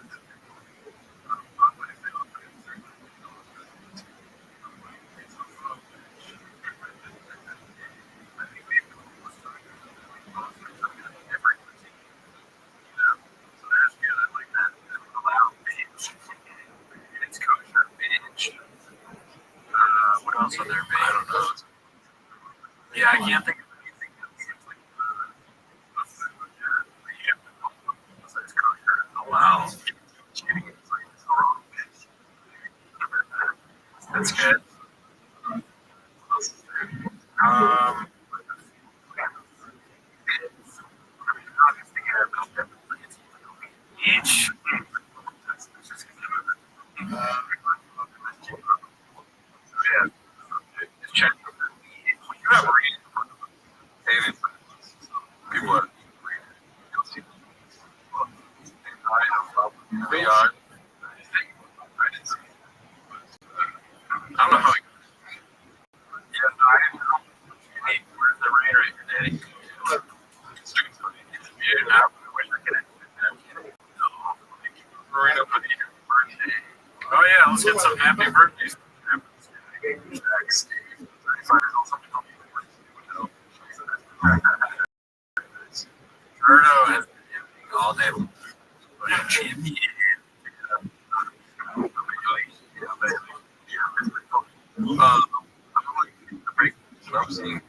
What else are there? I don't know. Yeah, I can't think of anything else. It's like, wow. It's the wrong bitch. That's good. Each. Yeah. Just check. You have read. David. People are. They are. I don't know how. Yeah, I don't. Hey, where's the rain right here, Daddy? Yeah, I wish I could. Marina put in your birthday. Oh yeah, let's get some happy birthdays. Erno has been all day champion. I'm seeing.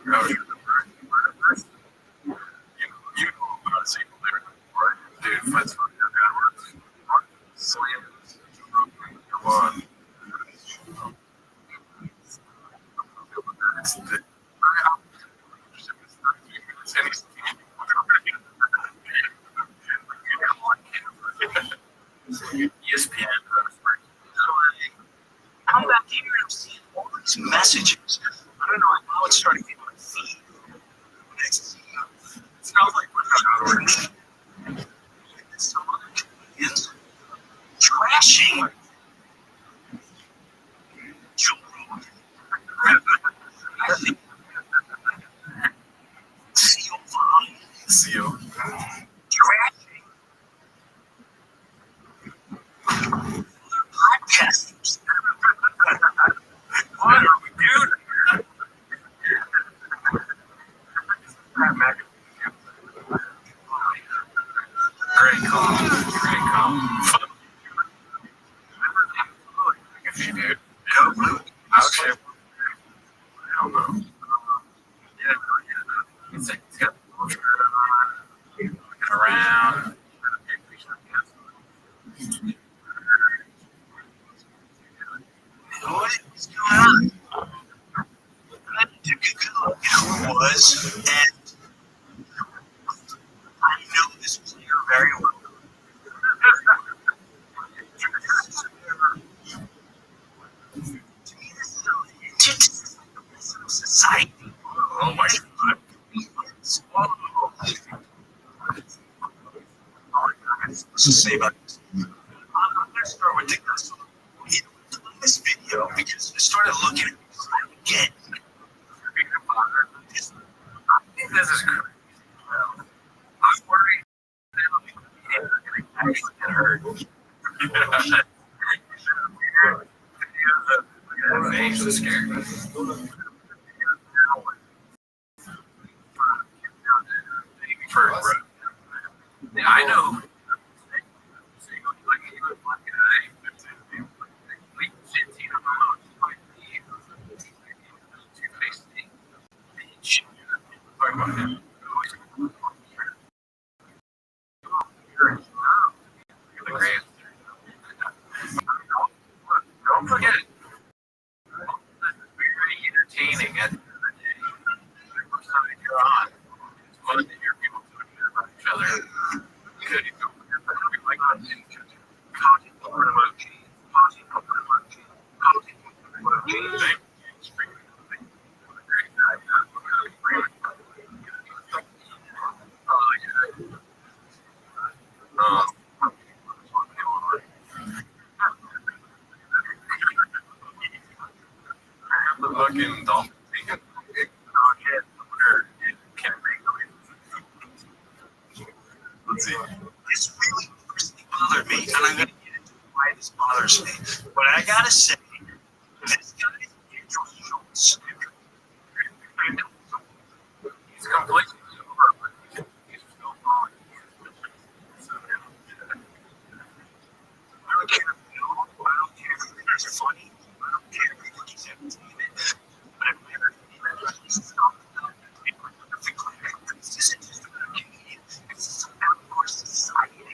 You know how to say lyric, right? Dude, that's what your dad works. Slam. Come on. It's the, ESPN. I'm back here and I'm seeing all these messages. I don't know how it's starting to get my feed. It's not like we're not some other comedians trashing Joe Rogan. I think CO Vine. CO. Trashing other podcasters. What are we doing? Great call. Great call. Hey, dude. Okay. I don't know. Yeah. He's got the shirt on. Looking around. What is going on? I took a good look at who it was, and I know this player very well. To me, this is an antithesis of the rest of society. Oh my God. What's to say about this? I'm going to start with the guys. In this video, because I started looking at this again. I think this is crazy. I'm worried they're going to actually get hurt. That face is scary. Yeah, I know. Don't forget, very entertaining at the end of the day. You're on. It's fun to hear people talking about each other. Good, you don't forget that. Like on the fucking dolphin thing. Let's see. This really personally bothered me, and I'm going to get into why this bothers me. But I got to say, this guy is Schultz. He's completely over, but he's still falling. I don't care if you know, I don't care if he's funny, I don't care if you think he's entertainment, but I've never seen he's stopped enough to make a perfect clear. This isn't just about a comedian, this is about our society.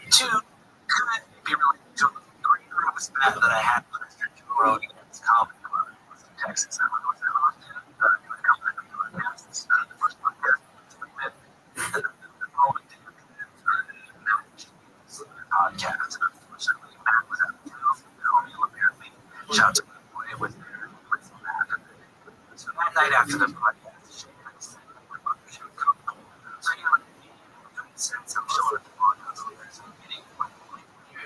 Two, could be really so the green room was that I had last year, Joe Rogan against Comedy Club in Texas. I was in Austin doing a couple of podcasts. The first podcast we met, and the following day podcast. Unfortunately, Matt was out of town. Apparently, shout out to my boy, was there with Matt. So that night after the podcast, she had said, she would come home. So, you know, since I'm showing the podcast, so I'm getting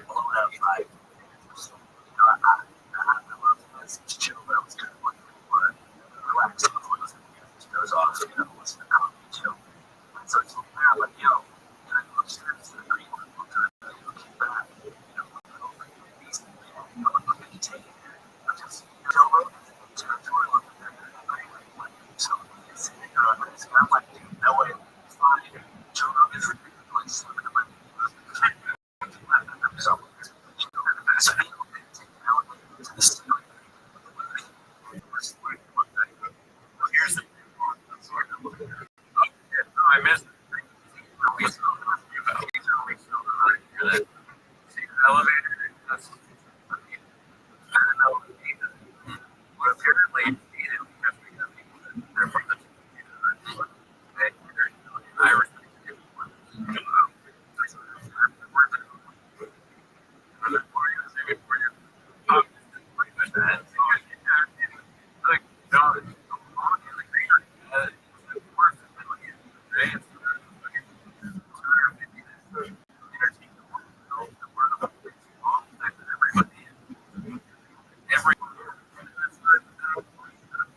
blown out by, so, you know, I love this. It's chill, but I was kind of looking for relax. I was off, you know, listening to comedy too. So I told Matt, like, yo, and I go upstairs to the green room, look back, you know, over these, you know, look at you taking it. I'm just, Joe Rogan, territory, look at that. So it's sitting there on this, and I'm like, dude, no way, it's fine. Joe Rogan's ridiculous. So, so they go and take an elevator to the ceiling. Here's the I missed it. Elevator. That's but apparently it's needed because we have people that they're from the Irish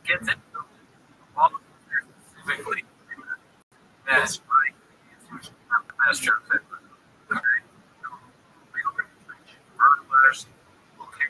gets it. All specifically, that's right. The best jokes ever. Burglars, killers,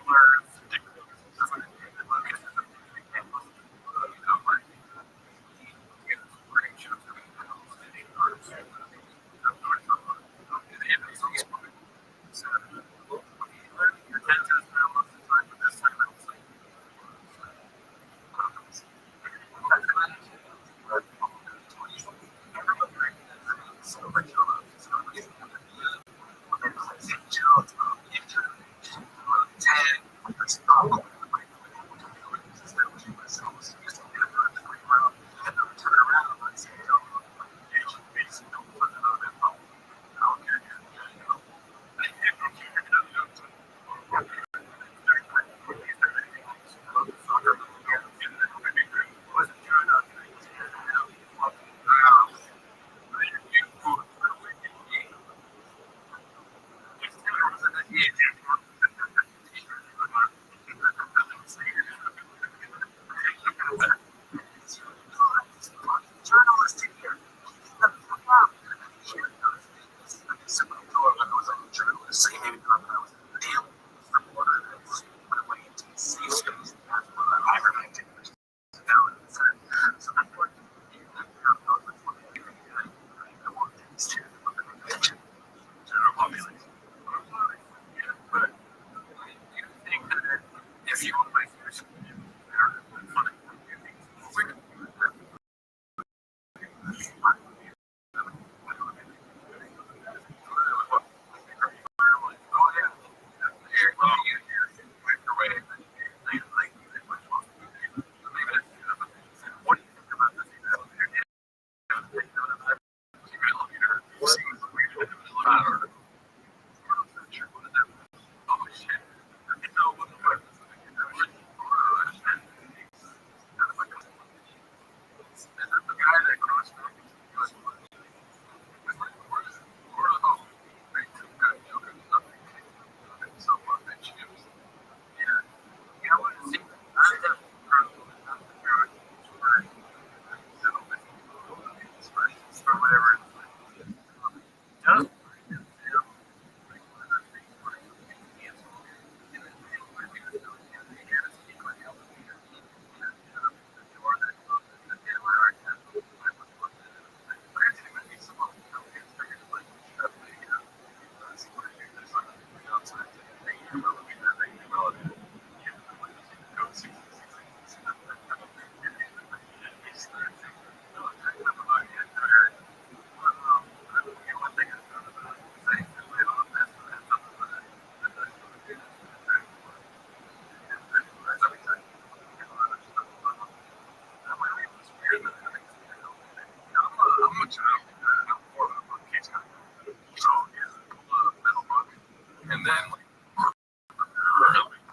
and then like a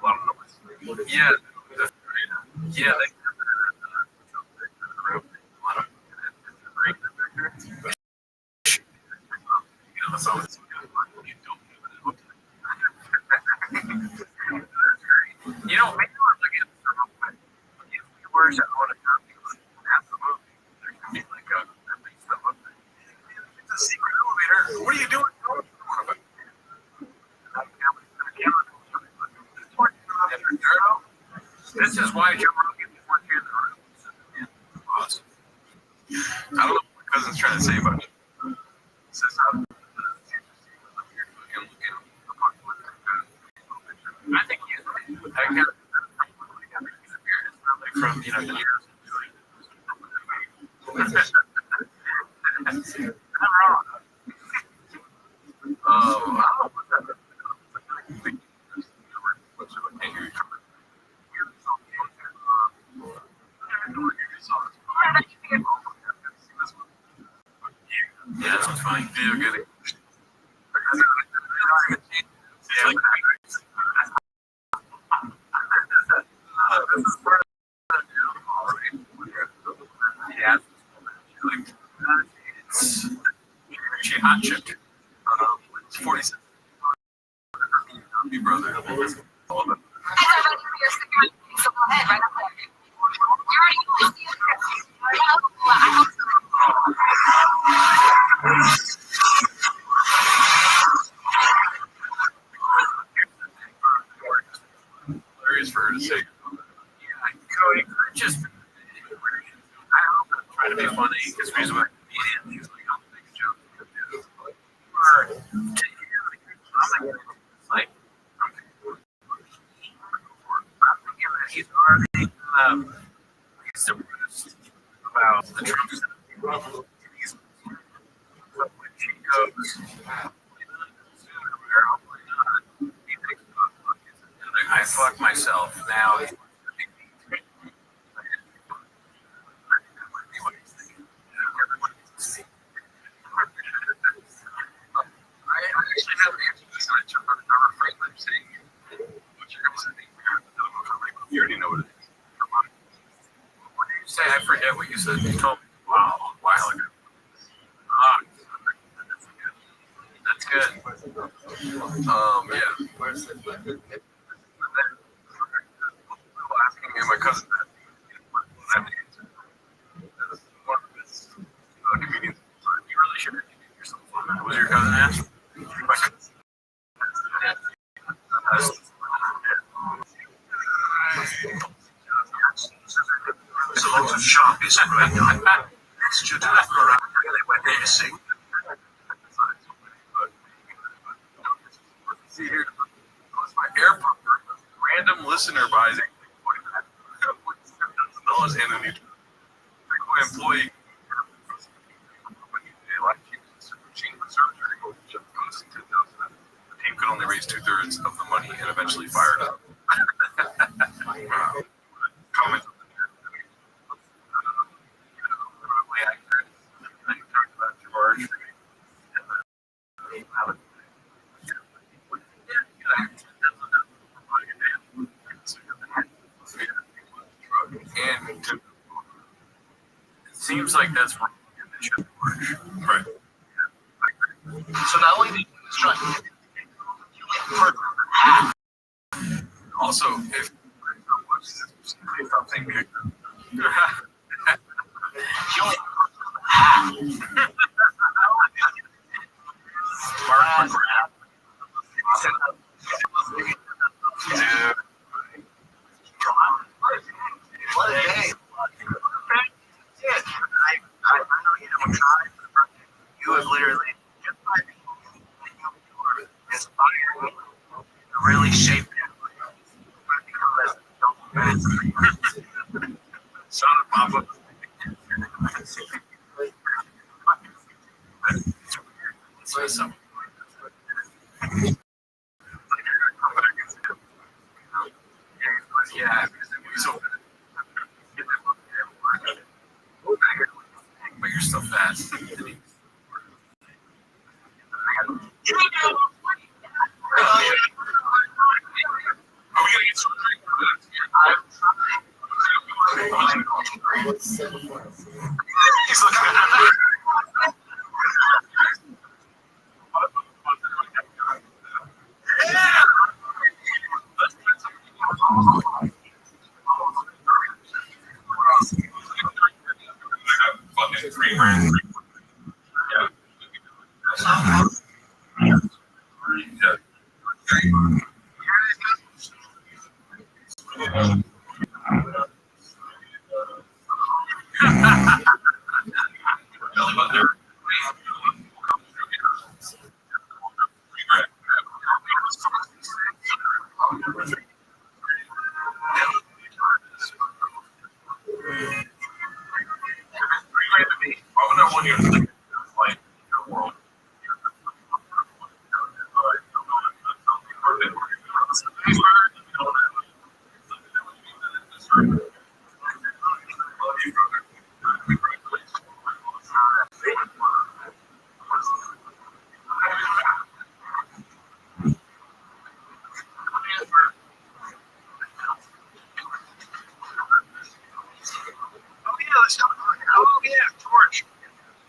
lot of noise. Yeah, yeah, they so it's you don't you know, maybe we're looking at if we were to own a copy of absolutely there could be like a at least a look. It's a secret elevator. What are you doing? This is why Joe Rogan is working in the room. Awesome. I don't know what my cousin's trying to say about it. Says I think he's right. I got from the years I'm wrong. Yeah, that sounds fine. Video good. This is part of the downfall, right? Yeah. She hot chipped. 47. Brother. All of it. All right, so go ahead, right up there. You already Hilarious for her to say. Cody, just I hope I'm trying to be funny because he's a comedian. He's like, I'll make a joke. Or like, I'm thinking that he's already he's depressed about the Trump he's when she goes I fuck myself now. I actually have an answer to this, and I took another friend I'm saying, what you're going to say. You already know what it is. What did you say? I forget what you said. You told me a while ago. That's good. Yeah. Asking me, my cousin, one of his comedians, you really should introduce yourself. What was your cousin asked? There's a lot of sharpies going on. Next to that, they went missing. See here, my airport random listener buys $49 and a new employee. The team could only raise 2/3 of the money and eventually fired up. Comments on the accurate. I talked about George. And it seems like that's wrong. It shouldn't work. Right. So not only did you construct Also, if something big. what a day. I know you don't try. You have literally just by being inspired me to really shape it. Son of Papa. So. Yeah, so but you're still fat. George.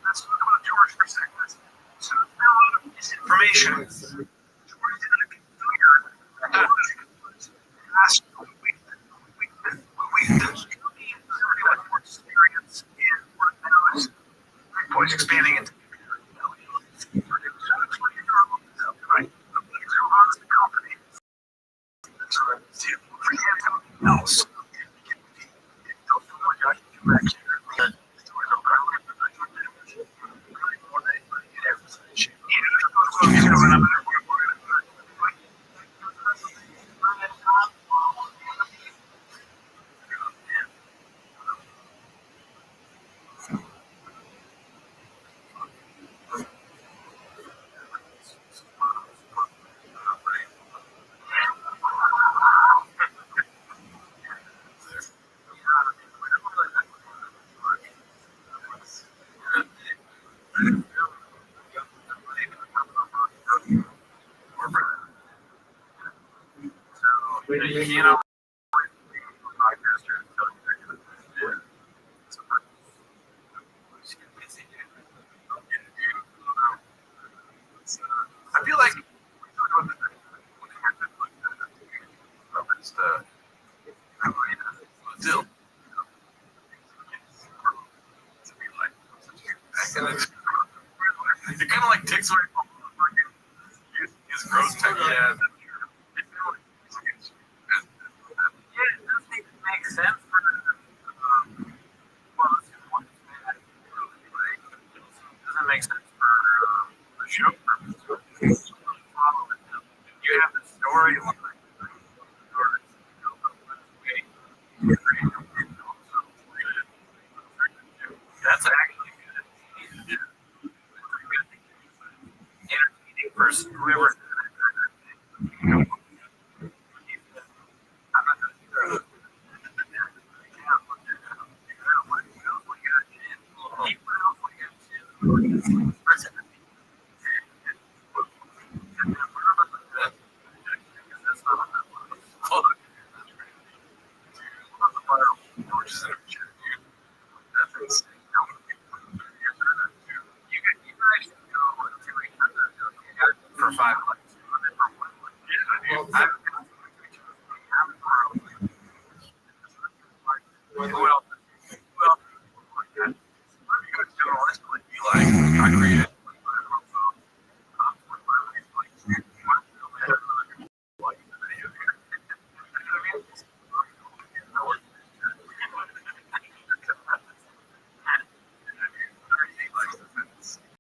Let's talk about George for a second. So there's been a lot of misinformation. George did a computer last week. Experience in what now is points expanding into right. The company. Else. You know, I feel like still. It kind of like takes away from his growth tech. Yeah. It doesn't even make sense for doesn't make sense for show purposes. You have the story. That's actually good. Entertaining for whoever. For 5 months. I created.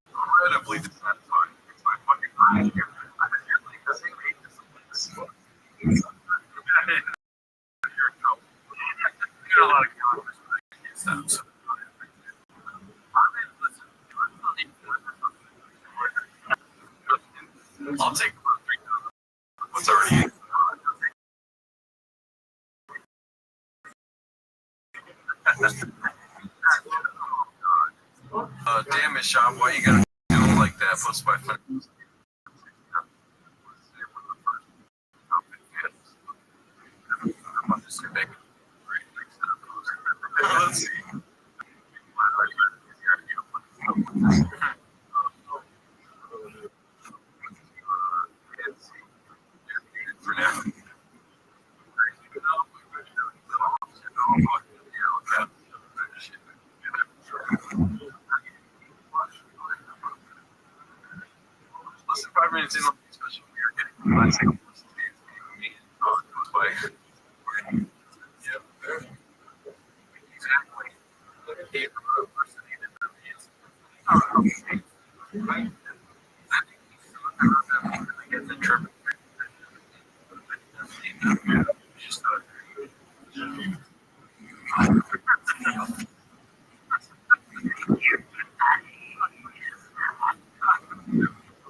Incredibly dissatisfying. It's my fucking mind. A lot of conversations. I'll take what's already. Damn it, Shop. Why you gotta do it like that? Puts my foot. Let's see. For now. less than 5 minutes in, especially when you're getting the last second. Oh, it goes by. Yeah. Exactly. Hey, the person needed them. It's right. I get the trip. Just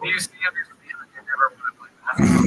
you see others you never would have like that.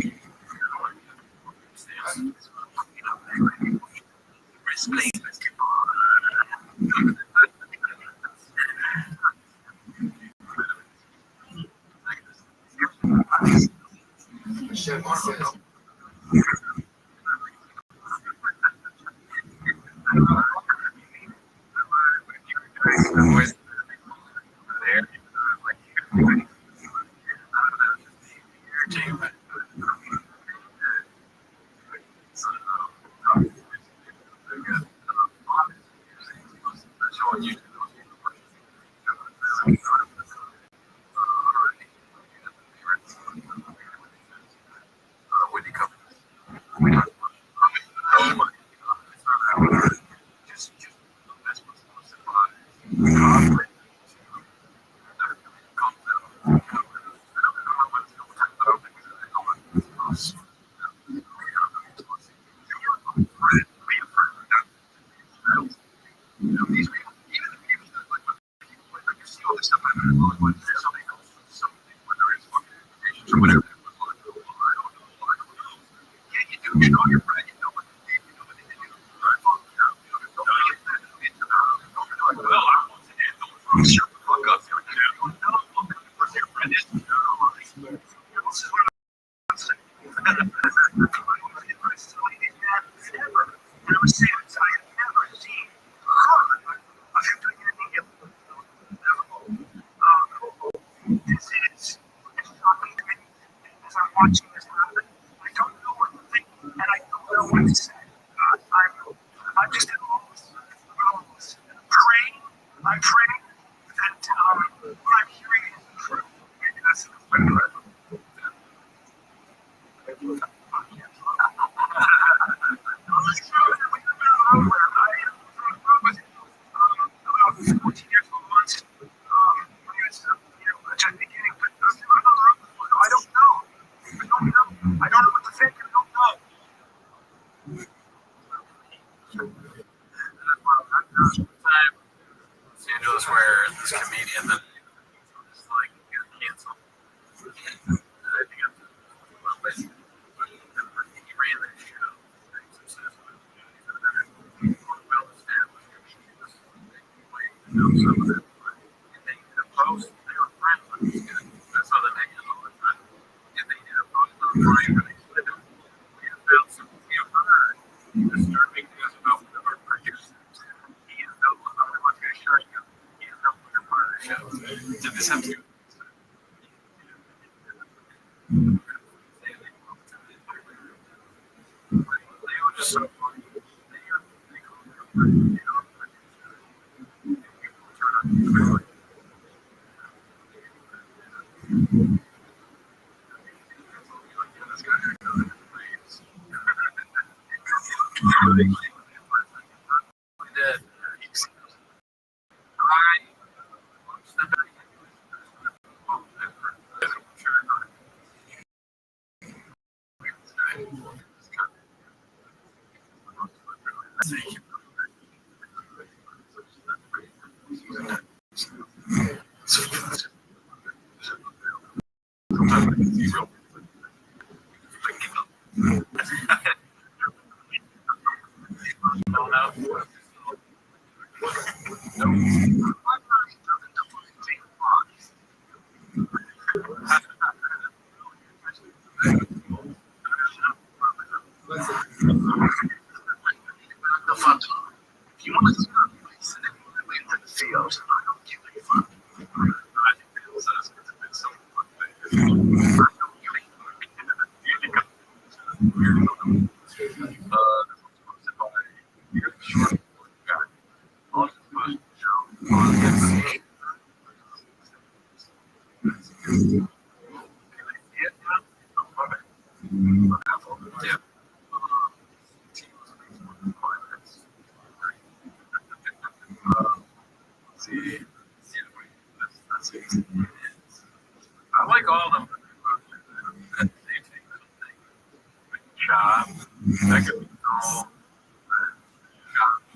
Yeah. See, that's it. I like all of them. Job. That could be all.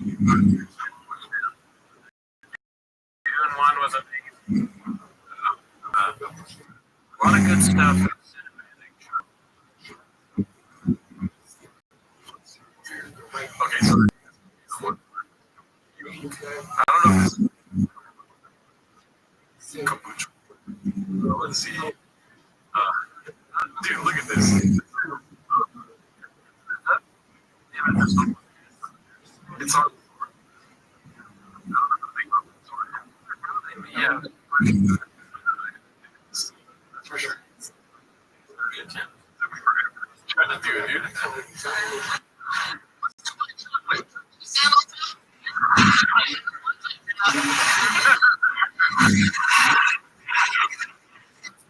June one was amazing. A lot of good stuff. Okay, so I don't know if this is kombucha. Let's see. Dude, look at this. It's on. Yeah. For sure. Trying to do it, dude.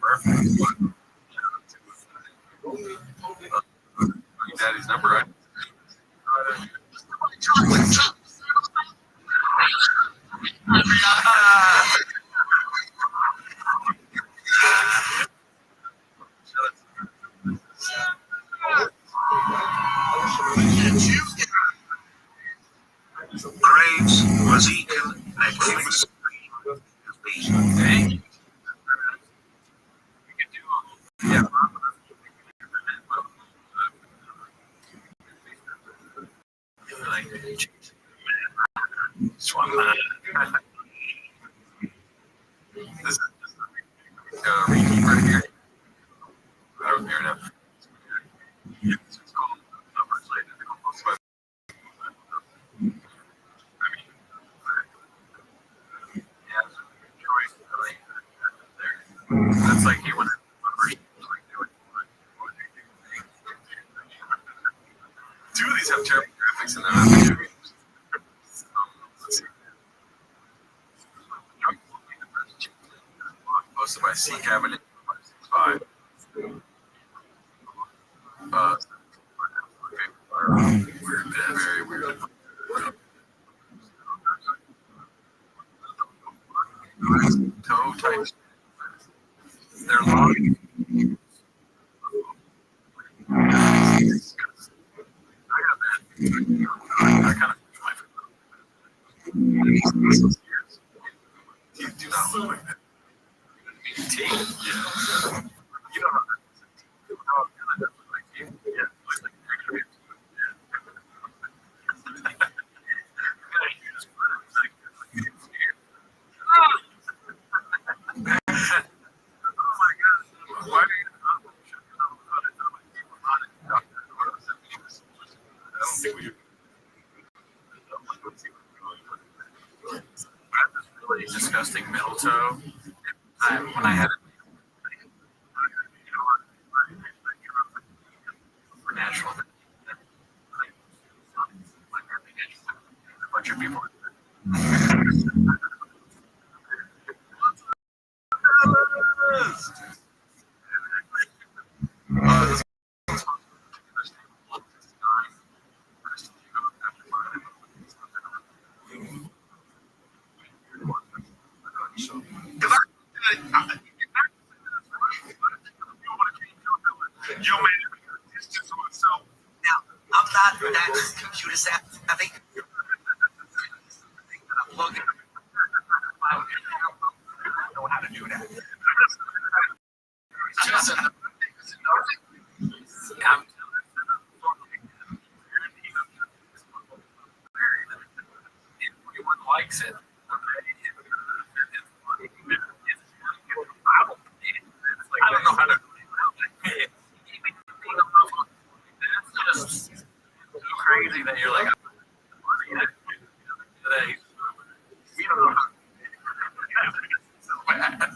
Perfect. Daddy's number, right? Graves was eaten magnificent. Hey. Yeah. This is repeat right here. I was near enough. It's called numbers like difficult. That's like you want to two of these have terrible graphics in them. Let's see. Most of my C cabinet 5. Weird, very weird. Toe types. They're long. I kind of you do not look like that. Teeth, yeah. You don't know that. Oh, that does look like teeth. Yeah, looks like extra. Oh my God! Why do you? I don't think we. Really disgusting middle toe. When I had it for national, a bunch of people. Now, I'm not that computer savvy. I'm looking. I don't know how to do that. Everyone likes it. I don't know how to. It's just so crazy that you're like, today. We don't know how. So bad. Of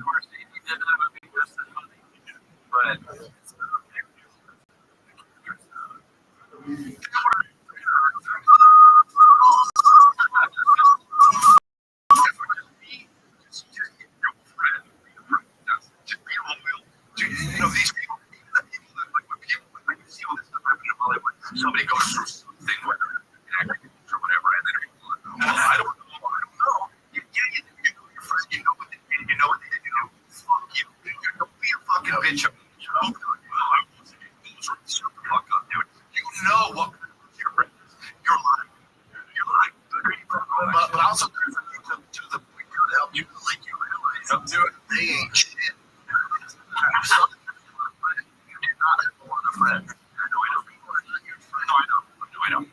course, he did that movie just as much. they choke you out. Shut the fuck up, dude. You know what your friend is. You're lying. You're lying. But also, there's a need to the point to help you, like you realize, do it. They ain't shit. You did not have a lot of friends. No, I don't. People are not your friends. No, I don't. No, I don't.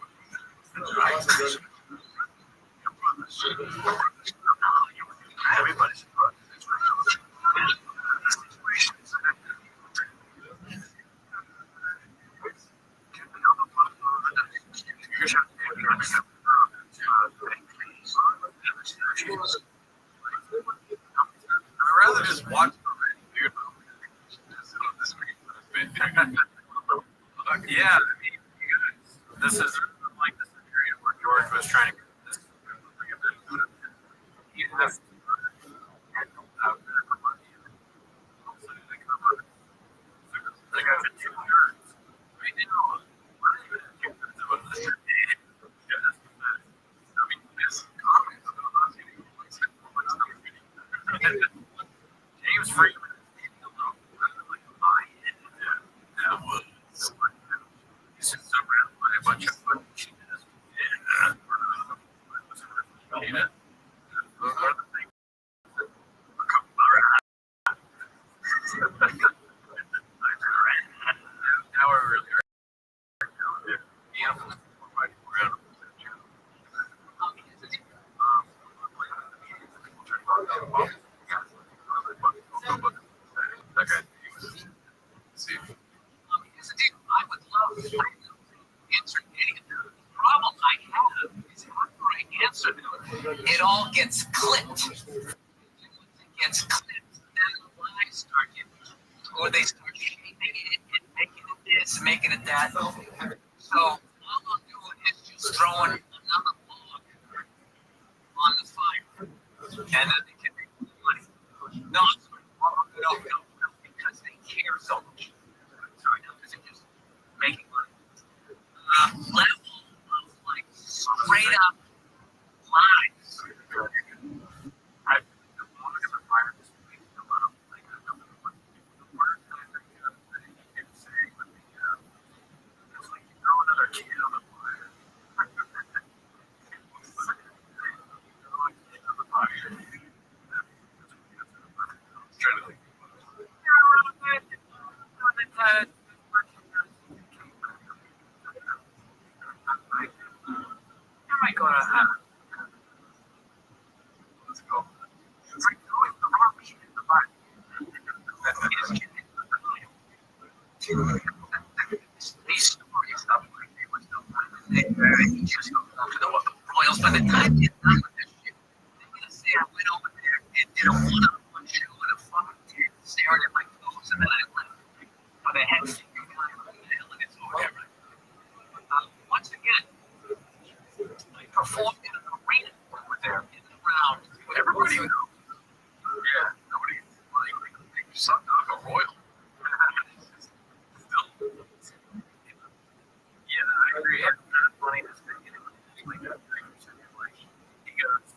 Everybody's a brother. I'd rather just watch the dude. Yeah, I mean, this is like the scenario where George was trying to get this. He has out there for money. Also, they cover like I said, 2 thirds. Right now, we're not even at 2 thirds of a list. I mean, this comment about James Freeman is maybe a little like my end. That was he's just surrounded by a bunch of fucking shit. Those are the things. Now we're really I would love to answer any of them. The problem I have is after I answer them, it all gets clipped. It gets clipped. Then the lies start getting, or they start shaping it and making it this, making it that. So all I'll do is just throw in another log on the fire, and then they can make money. No, I'm sorry. No, because they care so much. Sorry, no, because they're just making money. Level of like straight up lies. I've been a lot of different fires. A lot of like the word that I can say would be it's like you throw another kid on the fire. Let's go. It's like throwing the wrong meat in the fire. These stories of like they were still they just go to know what the royals by the time they're done with this shit. They're gonna say I went over there and did a one-on-one show in a fucking tent staring at my toes and then I left. But I had to see you guys what the hell it is or whatever. Once again, I performed in an arena over there in the round. Everybody knows. Yeah, nobody like they sucked off a royal. Yeah, I agree. It's not funny to say like that. He goes,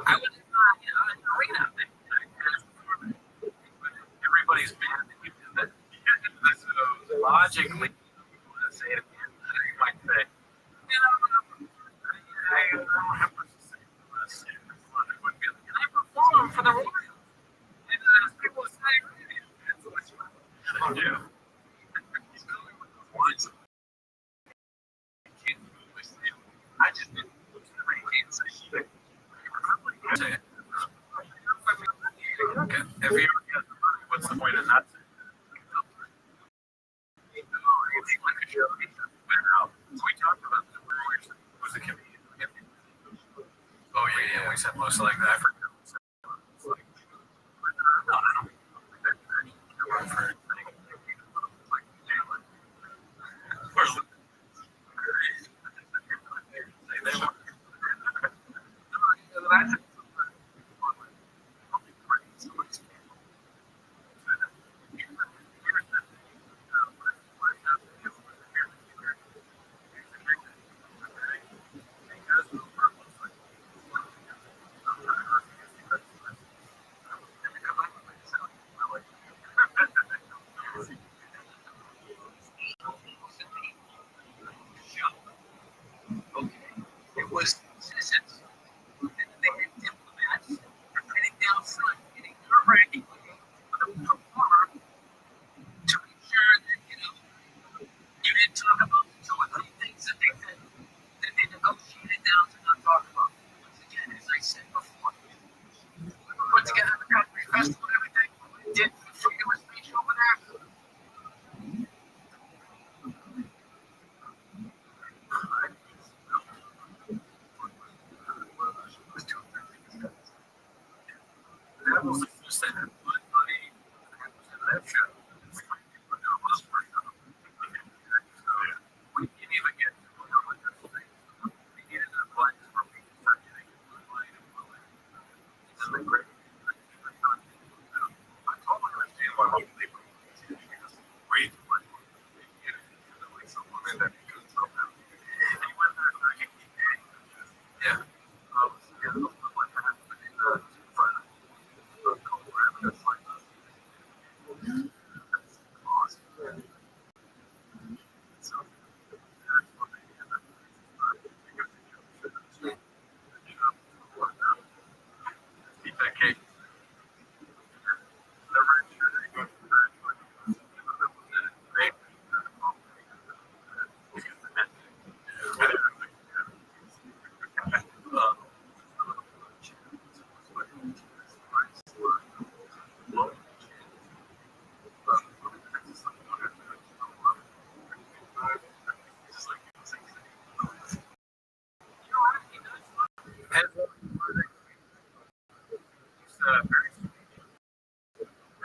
I was in an arena. Everybody's mad that you did that. So logically, you want to say it again. You might say, I don't have much to say. And I perform for the Royals. And people say, that's what you do. He's going with those words. I just didn't say shit. Okay. If you ever get the money, what's the point of not saying it? If you want to show me went out, we talked about this. Was the comedian? Oh yeah, we said most like that for talk about two or three things that they negotiated down to not talk about. Once again, as I said before, we put together the country festival and everything. Did freedom of speech over there. That was the first thing that put money in that show. We didn't even get to the wonderful thing. We needed to apply this for people to start getting money to blow it. It's been great. I totally understand why people leave because wait, what? Like some women that could tell them. And he went there for yeah. Yeah, those look like that. Front of the that's like awesome. So that's what they keep that cake.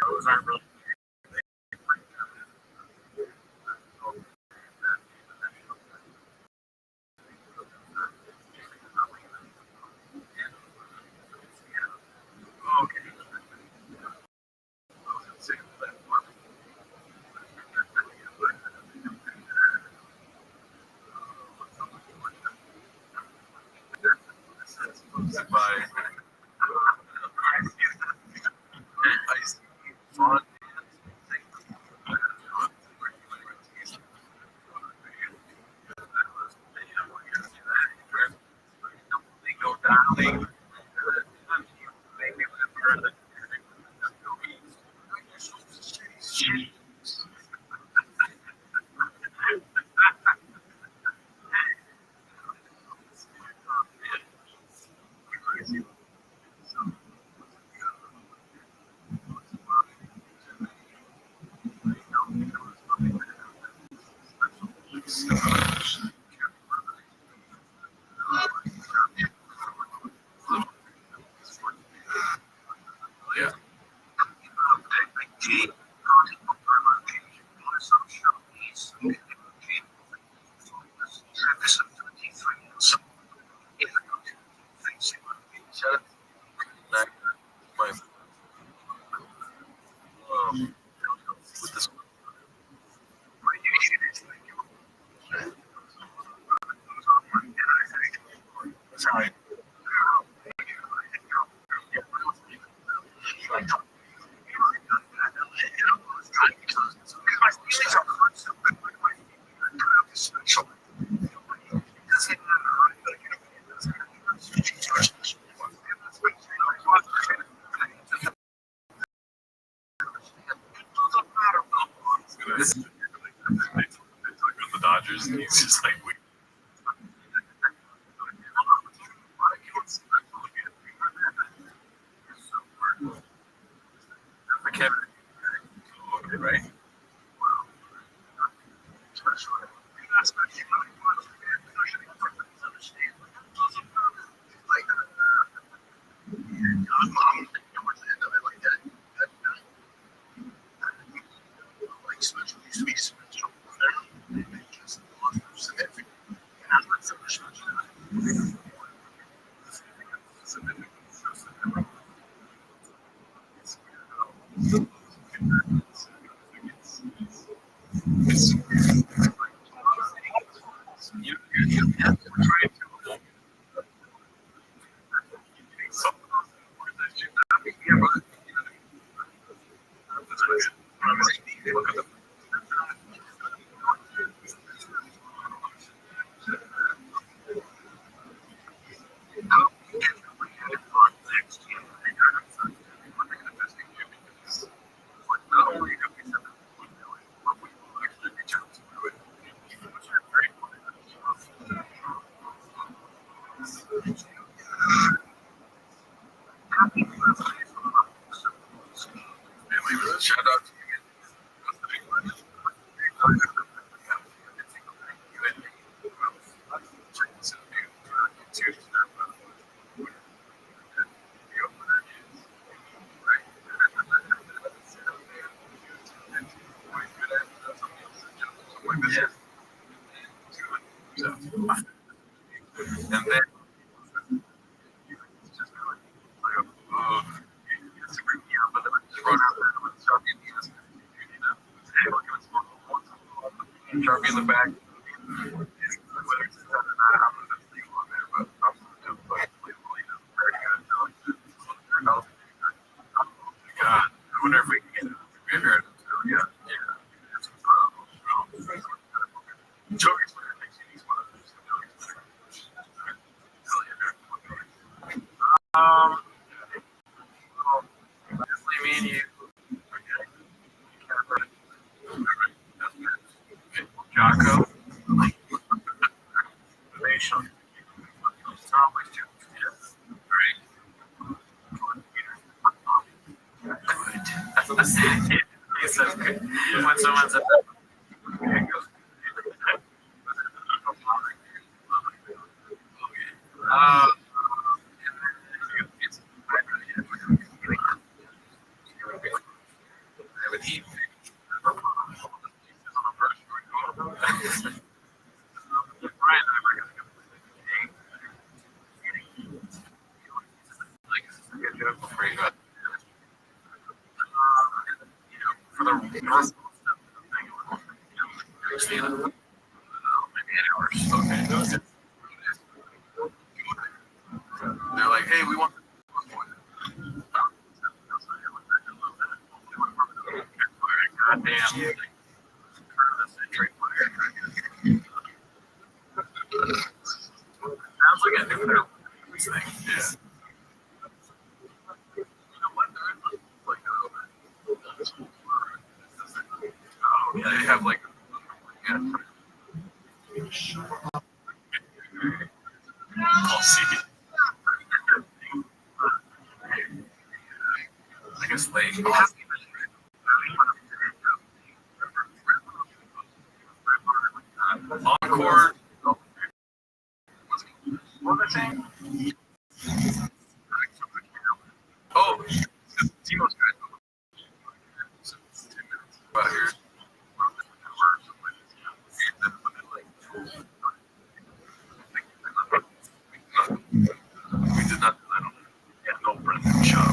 Those aren't really. The Dodgers, and he's just like, right? Shout out to you. And then Sharpie in the back. God, I wonder if we can get it. Yeah. Joey's definitely me and you. Jocko. Motivation. He says good. When someone says for the rest okay. They're like, hey, we want. Goddamn. Sounds like a nuclear thing. Yeah. Oh, yeah, they have like. Yeah. I'll see. I guess they. Encore. What was I saying? Oh, Timo's good. 10 minutes. About here. We did not. I don't know. Yeah, no brand new shop.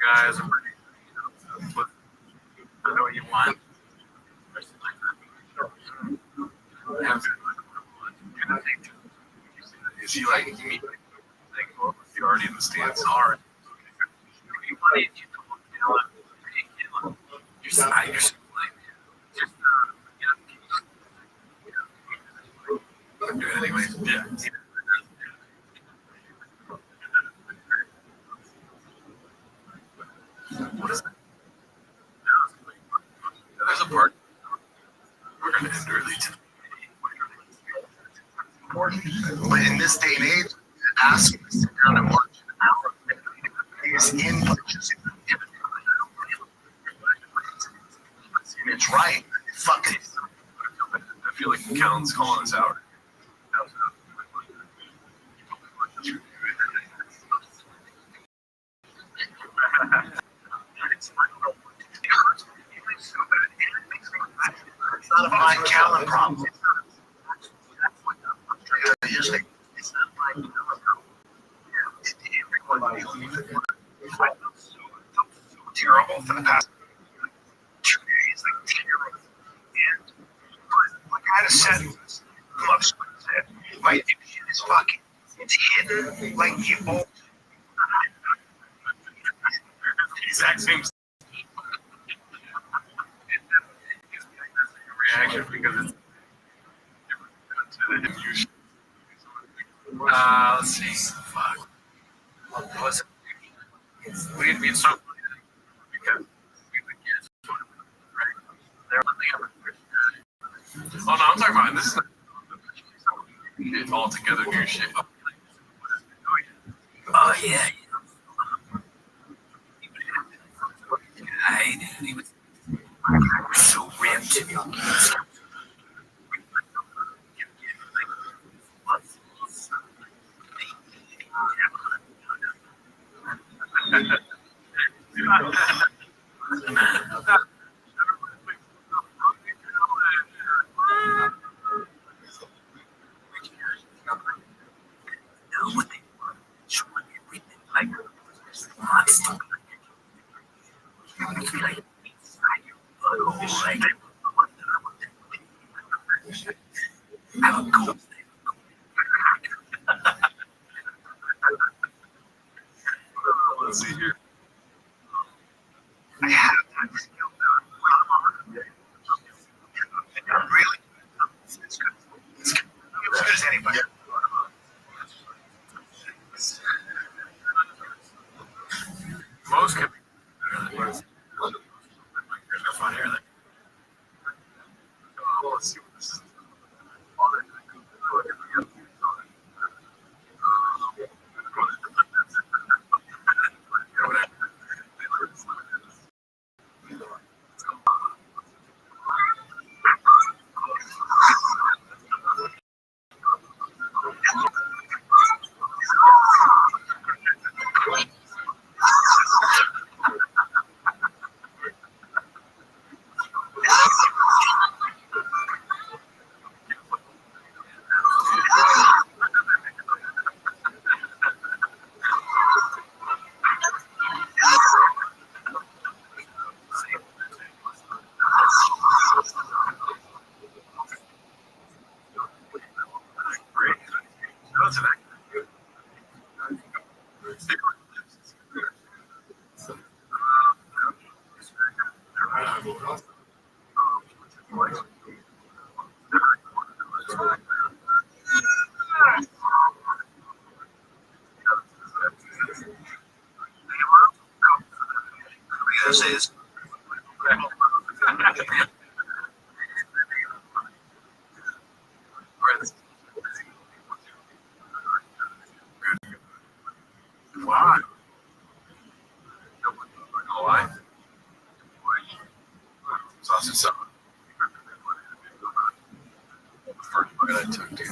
Guys, I know what you want. Is he like me? You're already in the stands. All right. You're so like, just do it anyway. Yeah. What is that? There's a part. We're gonna end early tonight. But in this day and age, ask him to sit down and watch an hour of his inputs. And it's right. Fucking. I feel like Callan's calling us out. It's not a Mike Callan problem. It's not Mike Callan problem. Terrible for the past 2 days, like terrible. And like I had a set, my dipshit is fucking, it's hidden like you both. Exact same reaction because it's different to the usual. Let's see. Fuck. What was it? We so because we would get right. They're Oh no, I'm talking about this is it's all together new shit. Oh yeah. I hated it. He was so ripped. Know what they want. Showing everything like monster. Like inside your butthole. Like have a cool thing. Let's see here. I have that skill now. Really? It's good. It's good. As good as anybody. Most can be better than fun here. Let's see what this is. Great. That's an This is. Why? Why? Sausage salad. First bite I took, dude.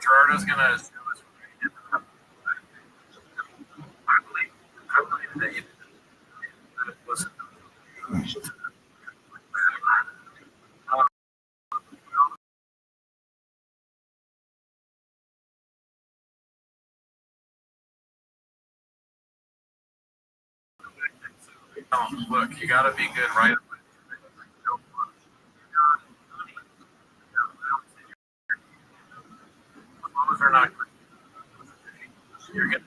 Gerardo's gonna. I believe that it was. Look, you gotta be good, right? As long as they're not, you're gonna be.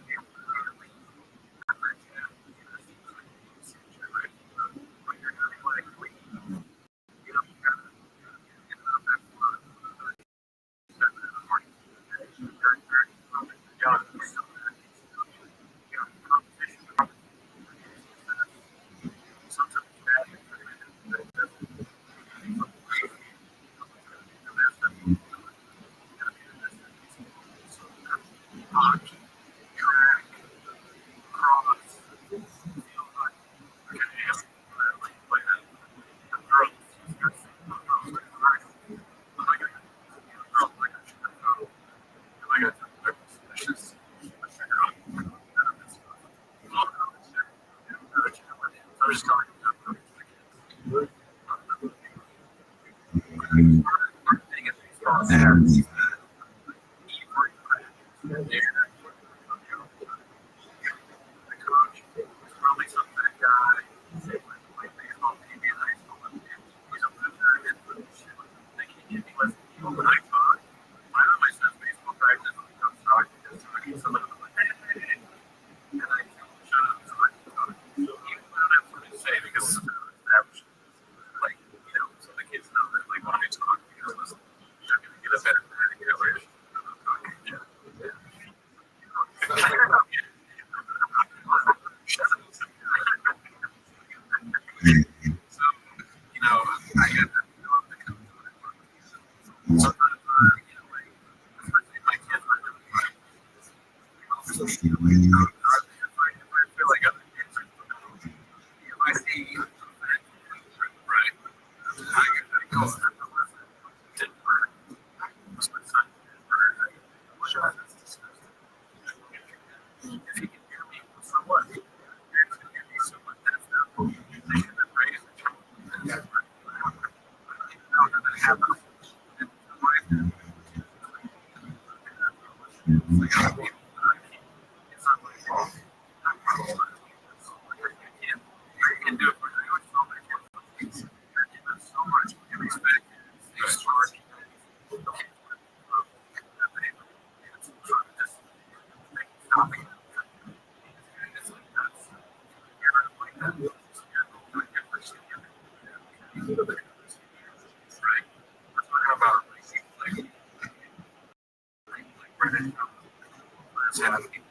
feel like other kids are, if I see right, I go to Denver. My son Denver. That's disgusting. If he can hear me, for what? If he can hear me, so what? That's not they have been raised in trouble. That's right. How did that happen? It's not my fault. I can do it for you. It's not my fault. There's so much respect. There's so much. Stopping. It's like that's. You're not like that. You're not your person. Right? We're talking about like British. That's happening.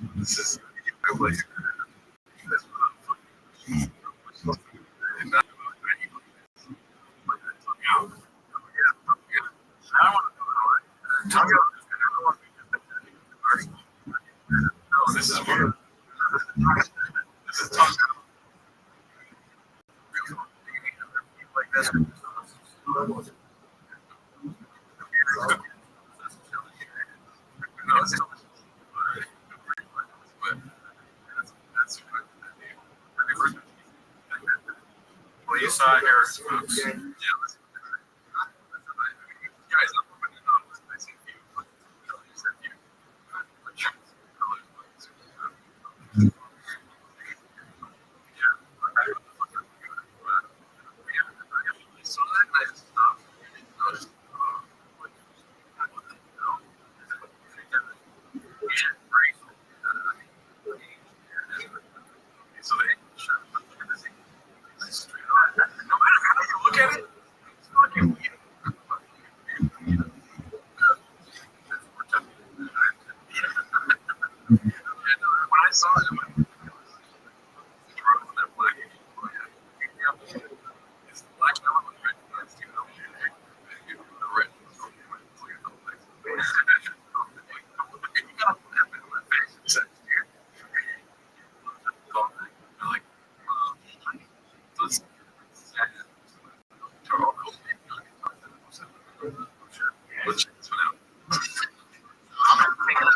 Oh, this is like this is weird. This is talking like this. Well, you saw here, folks. Yeah, listen. Guys, I'm moving it on. I see you. You said you. So then I stopped and noticed. So they straight on. No matter how you look at it, it's fucking weird. When I saw it, I went, that black it's black melon with red nuts, you know, the red. You gotta put that in my face. Like, those let's check this one out. I'm thinking of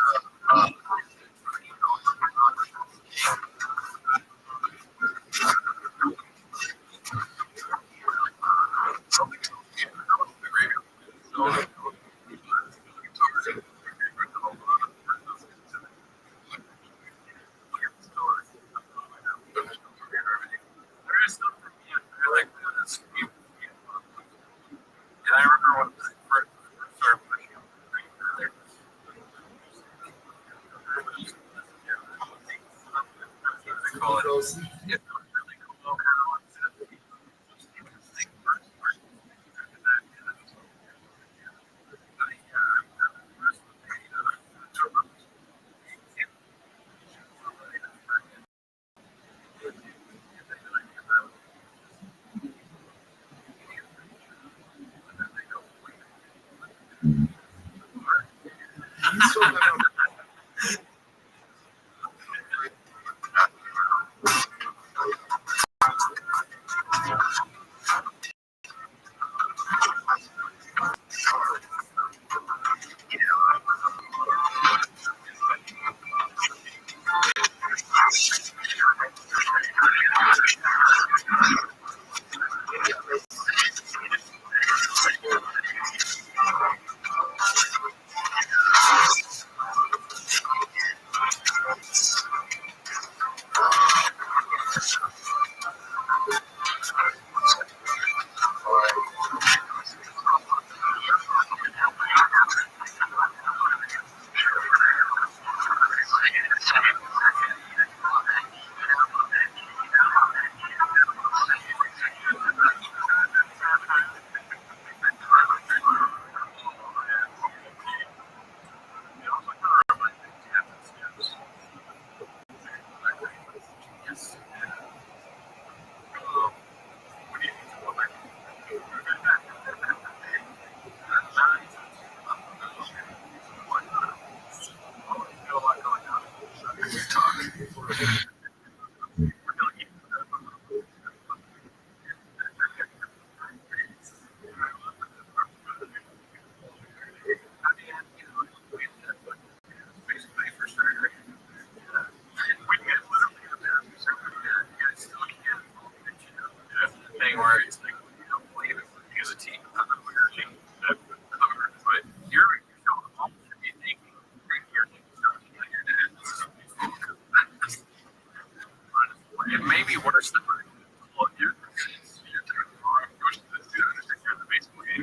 and I remember when I first started pushing there. They call it. It's really cool.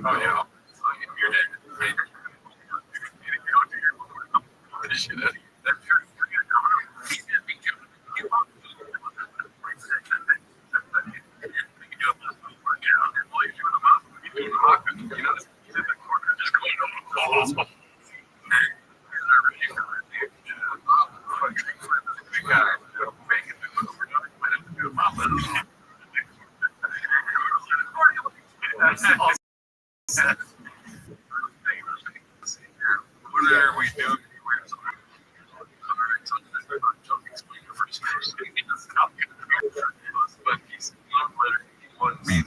Oh, yeah. You're dead. Right? If you don't do your work, this shit, that's true. You're going to come out. He's going to be doing you up. You can do a muscle workout. While you're doing a muscle, you keep rocking. You know, he's in the corner just going, oh. He's not ready for it. Big guy. Making the over. I might have to do my little. That's awesome. What are we doing? But he's not letting one mean.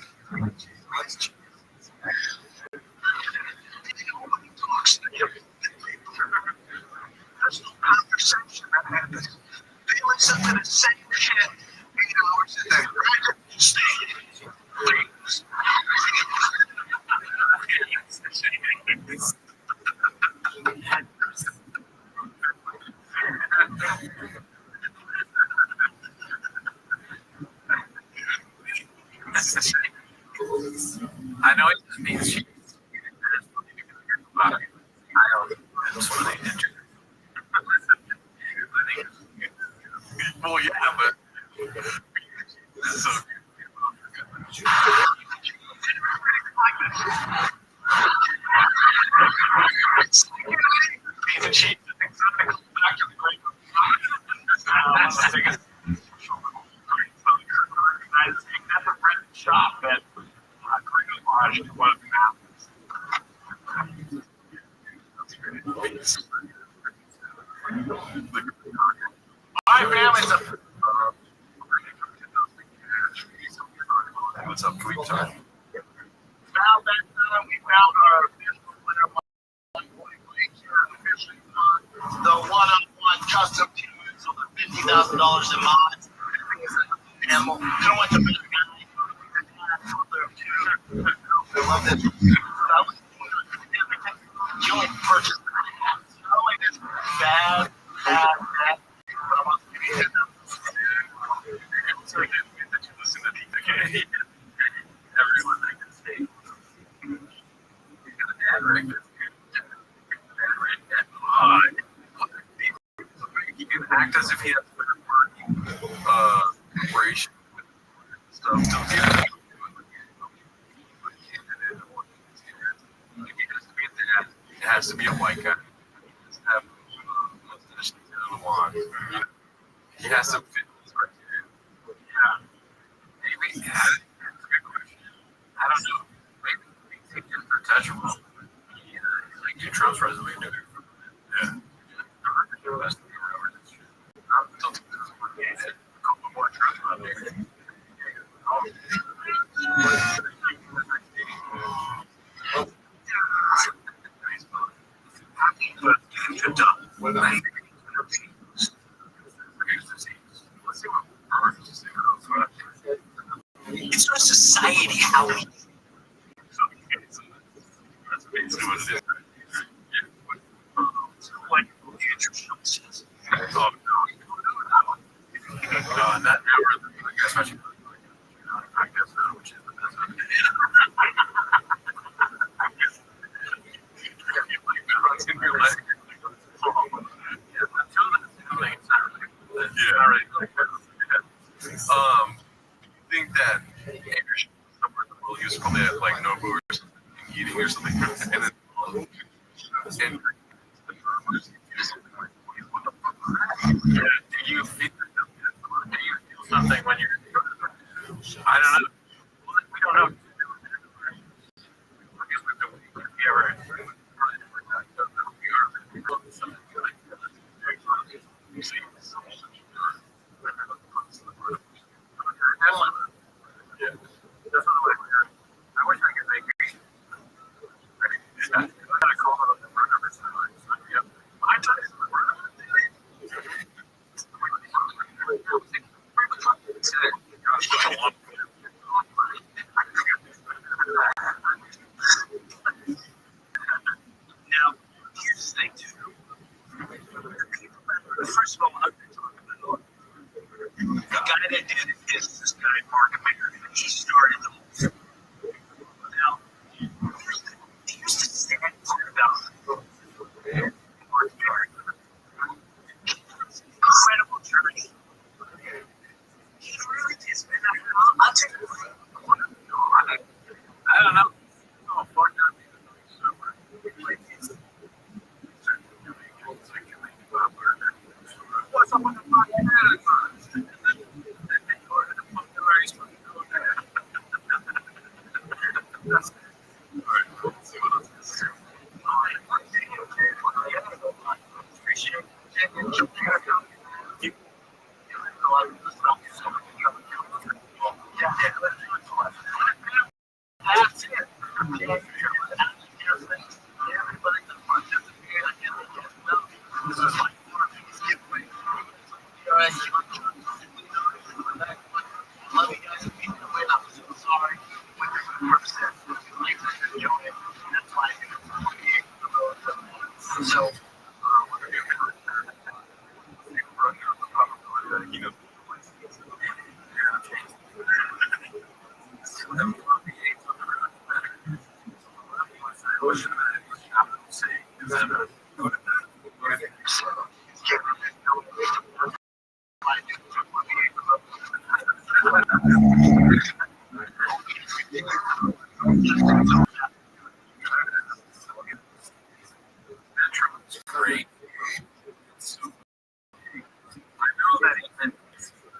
There's no conversation that happens. They listen to the same shit 8 hours a day. Right? Stay. Please. I know it just means she. Well, yeah, but so. He's a cheat. Shop at my family's up. What's up, Tweet Time? Found that we found our official winner, the one-on-one custom team, so the $50,000 in mods. Animal. Kind of like a better guy. I love this. Joint purchase. Not only this bad. Listen to the everyone I can say. You got an ad right there. He can act as if he has corporation stuff. So it has to be a white guy. Have mustache on the wand. He has to fit this criteria. Yeah. Maybe. Yeah, that's a good question. I don't know. Maybe he's untouchable. Yeah, like you trust resume. Yeah. More trust out there. It's our society, how we. That's basically what it is. What Andrew Schultz says. Oh, no, and that never, I guess I should practice now, which is the best. Think that we'll use probably like Nobu or something, eating or something, and then do you feel something when you're? I don't know. We don't know. I wish I could make it. I gotta call it on the phone number. Yep. I tell you. Now, here's the thing, too. First of all, I'm talking about the guy that did it is this guy, Mark Mayer. He started the whole thing. Now, here's the Great. So, I know that even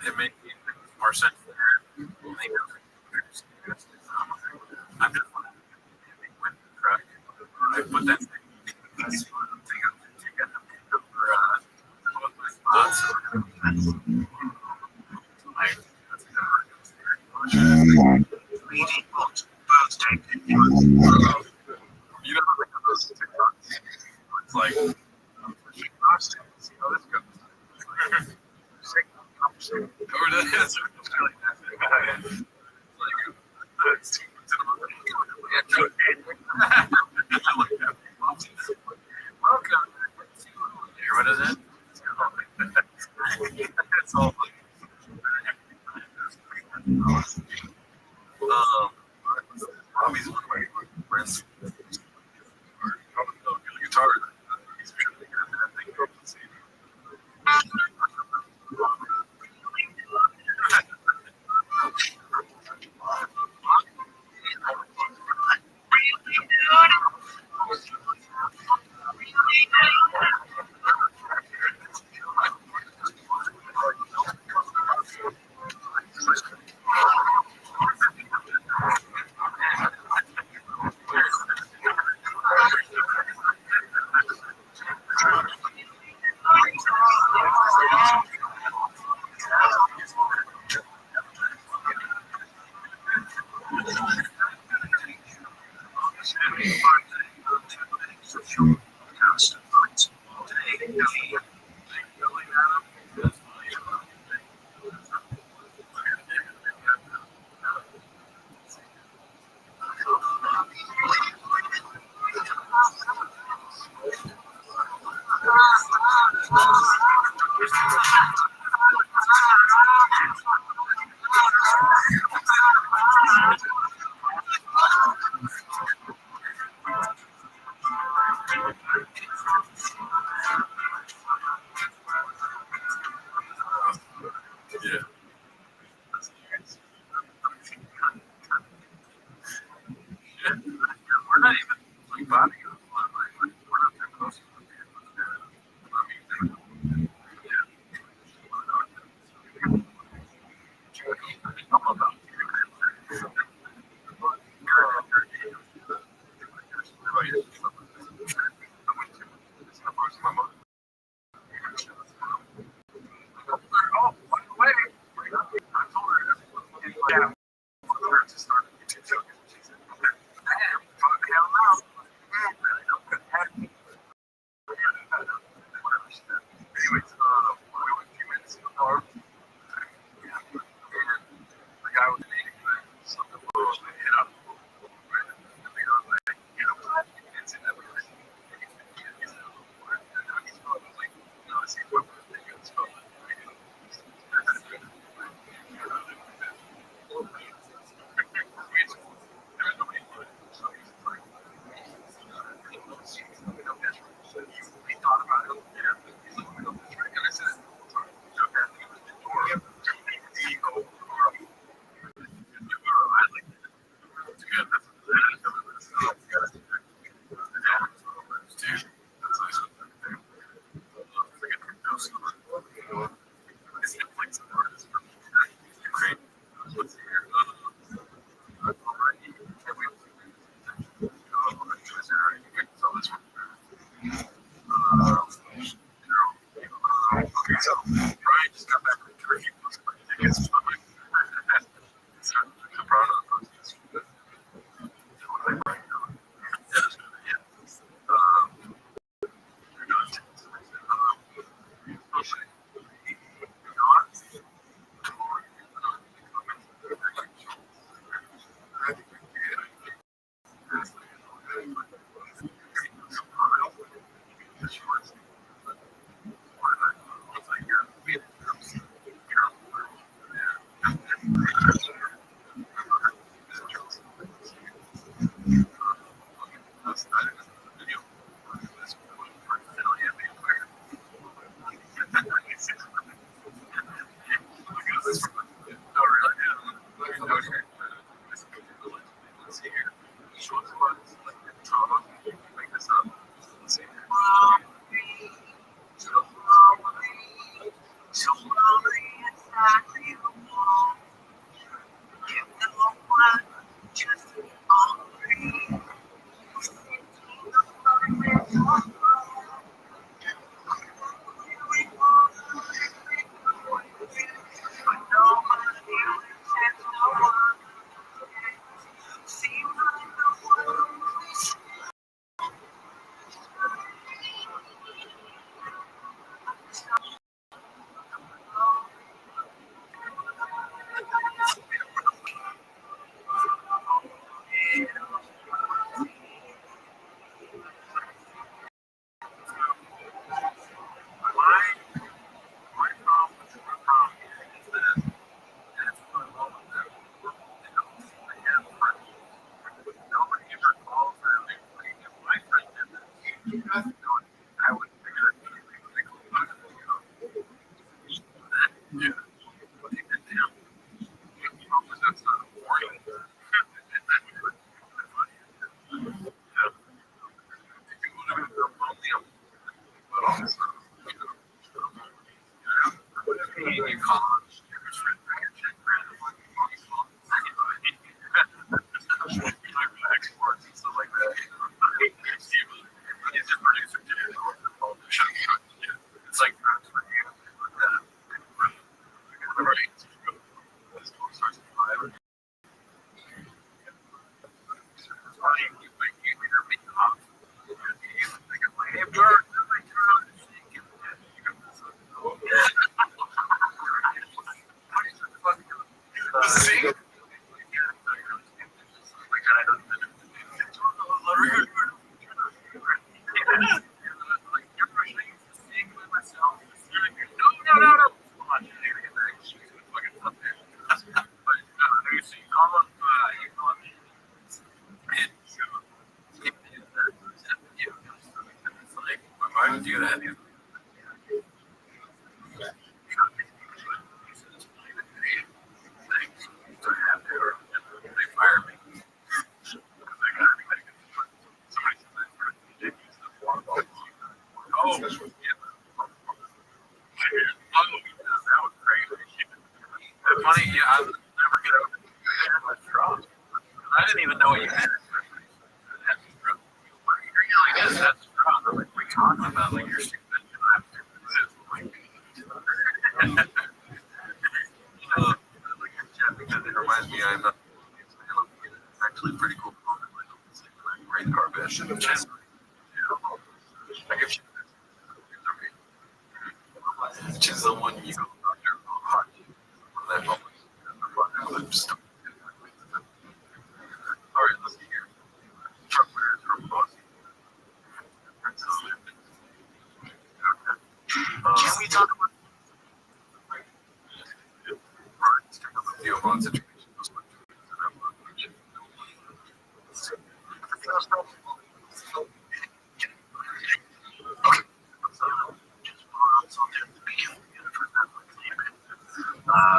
it makes more sense there. I'm just with the truck. I put that thing together for both my spots. You know, it's like, see how this goes. Or that's really nothing. What is it? It's all Robbie's one of my friends. Guitar. He's really good at that thing. Yeah. We're not even like Bobby. We're not that close. Do that. They fired me. Oh, yeah. That was crazy. It's funny, yeah, I'll never get over it. I didn't even know you had it. I guess that's wrong. Like, we're talking about, like, you're stupid. Because it reminds me, I'm actually pretty cool. Great car bash. Which is the one you go that moment. All right, let's see here. Truck weird from Boston. Can we talk about the concentration?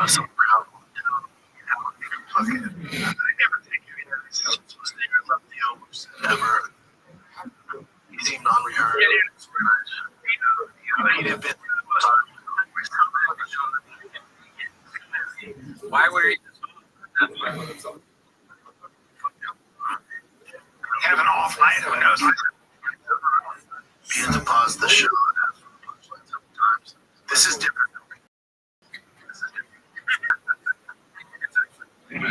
So proud. I never take you in these supposed to love the albums ever. You seem non-rehearsed. Why were you have an off night? Who knows? We had to pause the show and ask for punchlines several times. This is different. In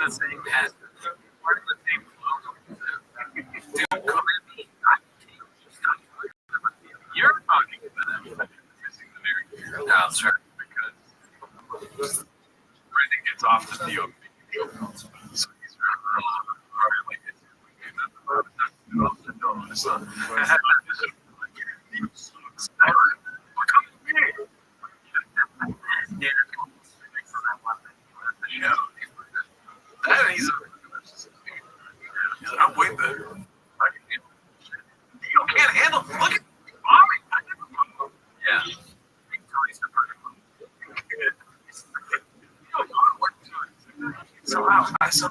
the same passage, part of the same flow. Dude, come at me. You're talking about it. Missing the lyric. No, sir. Because everything gets off the deal. So he's I'm way better. You can't handle. Look at Bobby. Yeah. So I saw.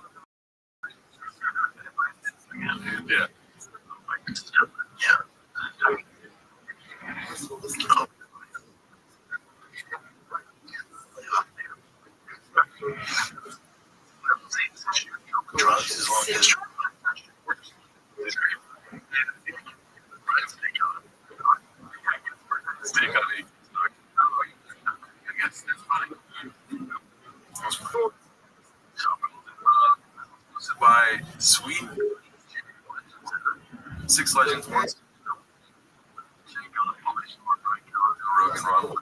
Yeah. Drugs is long history. By Sweet Six Legends once. Rogan Ron.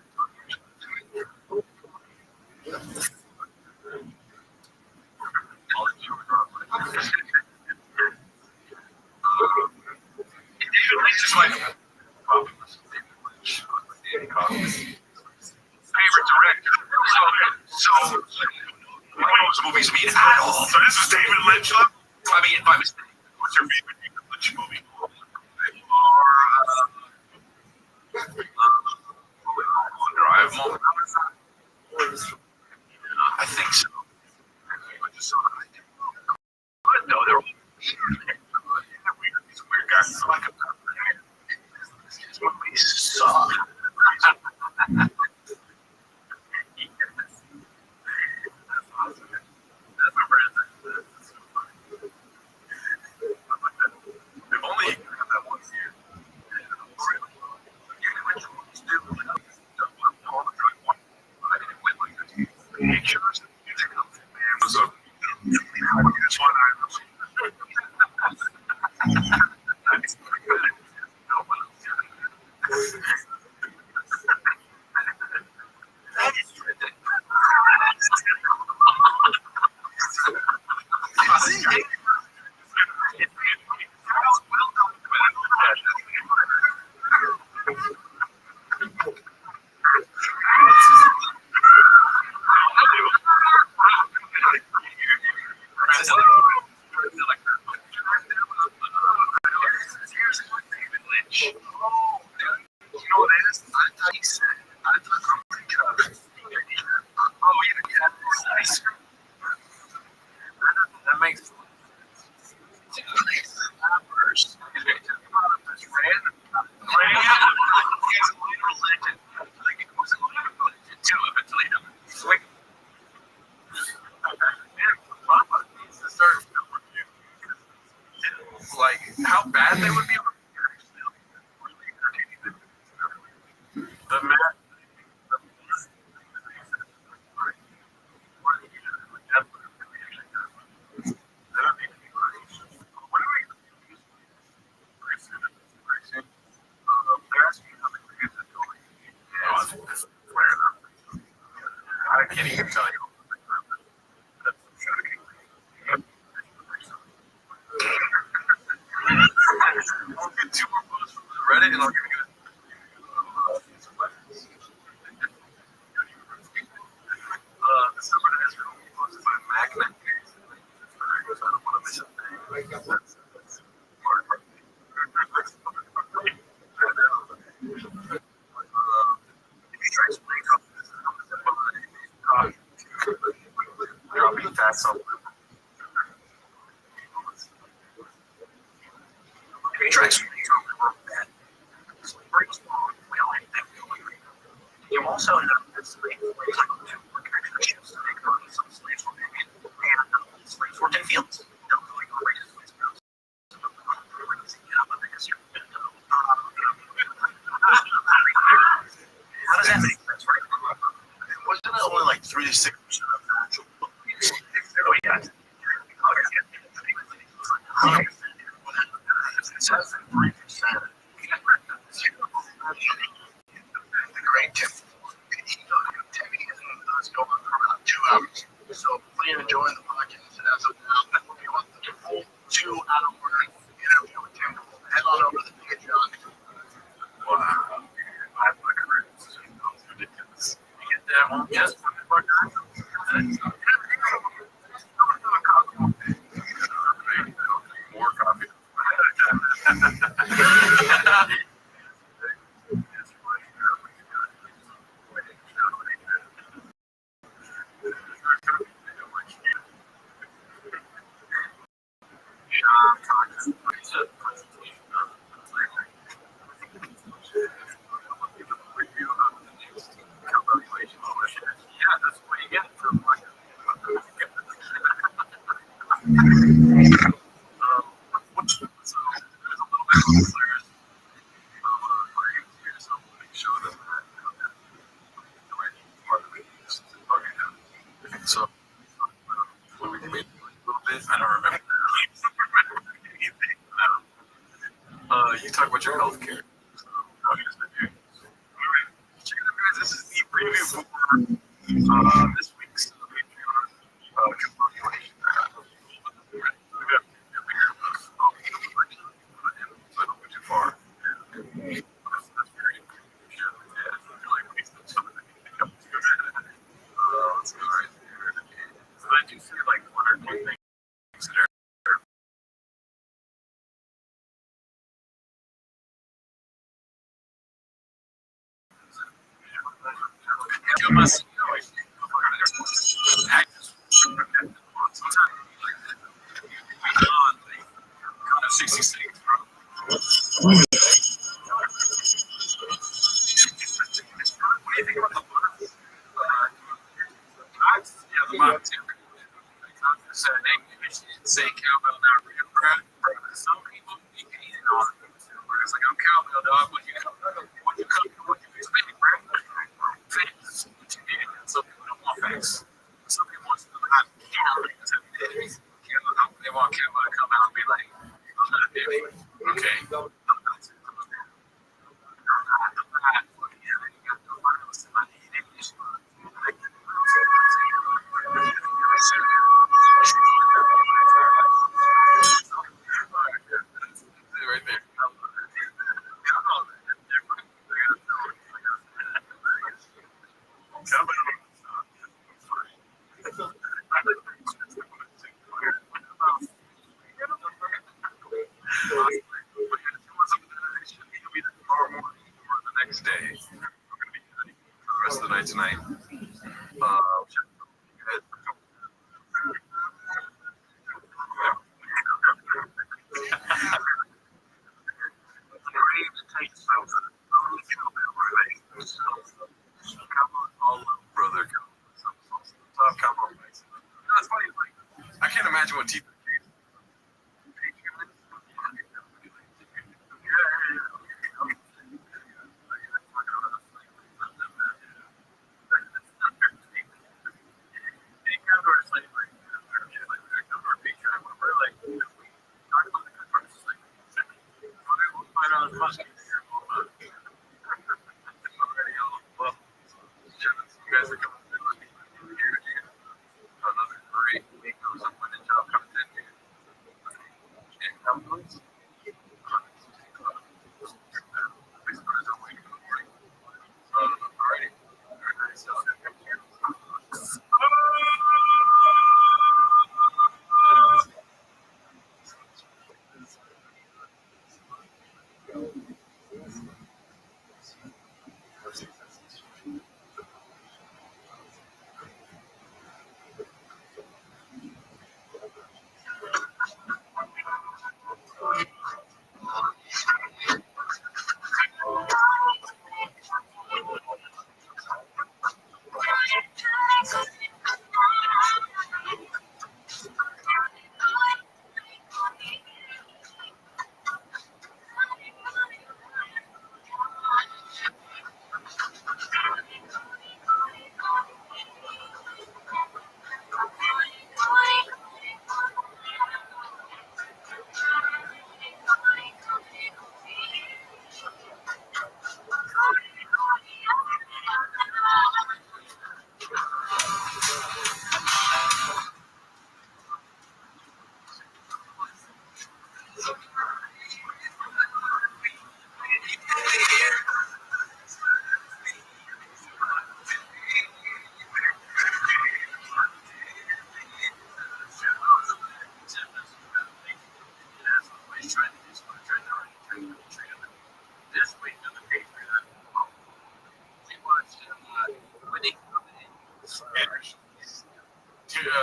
Favorite director. So most movies mean at all. So this is David Lynch. I mean, by mistake. What's your favorite David Lynch movie? I think so. No, they're all these weird guys. Like these movies suck. If only you could have that one year. Pictures, music, can't even tell you. That's shocking. I'll get 2 more posts from Reddit and I'll give you some questions. The summer that is posted by Magnet. I don't want to miss a thing. If you try to explain dropping fast on if you try to explain that brings along we all have that feeling. You also know that slaves were ships to make money. Some slaves were paid and slaves worked in fields. How does that make sense, right? Wasn't it only like 3 to 6% of the actual book? Oh, yeah. It says 3%. The great tip. Let's go on for about 2 hours. So if you're enjoying the podcast, as of now, if you want the full 2-hour interview with Tim, head on over to the Patreon. Wow. Ridiculous. You get that one just for the more coffee. Yeah, that's what you get for so we made a little bit. I don't remember. You talk about your health care. This is the preview for this week's Patreon continuation. I don't go too far. That's very let's go right there. So I do see like 1 or 2 things that are you must know kind of 66 what do you think about the box? Yeah, the box. Said, hey, maybe she didn't say cowbell, not real bread. Some people be hating on it. Whereas, like, I'm cowbell, dog. What you expect, bread? Facts. What you need. Some people don't want facts. Some people want to have calories every day. They want cowbell to come out and be like, I'm not a baby. Okay. Right there. Next day, we're going to be for the rest of the night tonight. I can't imagine what TV.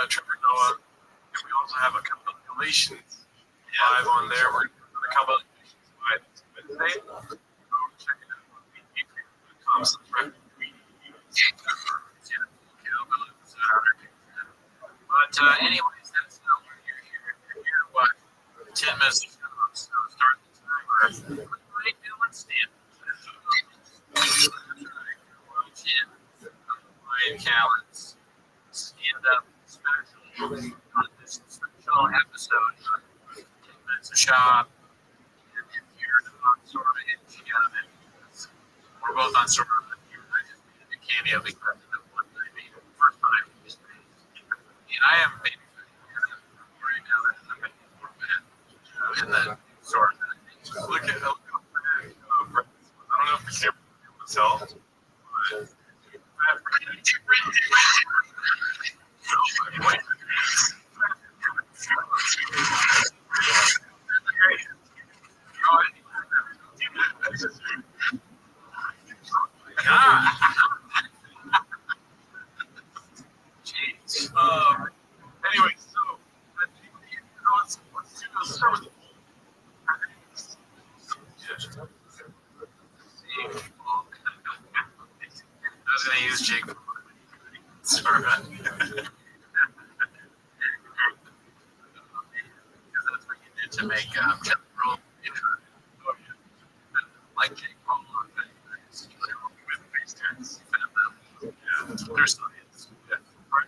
Trevor Noah, and we also have a couple of Galatians live on there. We're going to put a couple of Galatians live Wednesday. Go check it out on patreon.com/Rabbi. But anyways, that's not why you're here. You're here, what, 10 minutes ago, so start the timer. What are you doing? Stand. Ryan Callens, stand up special on this special episode. 10 minutes a shot. And if you're not sort of in together, we're both on sort of I just made a cameo because of the one that I made the first time. And I am maybe right now that I'm making more bad. And then sort of look at how bad. I don't know if the camera will tell. But jeez. Anyway, so let's start with the I was going to use Jake. Sorry. Because that's what you did to make roll intro. Like Jake Paul with face tags. Yeah, there's science. Yeah.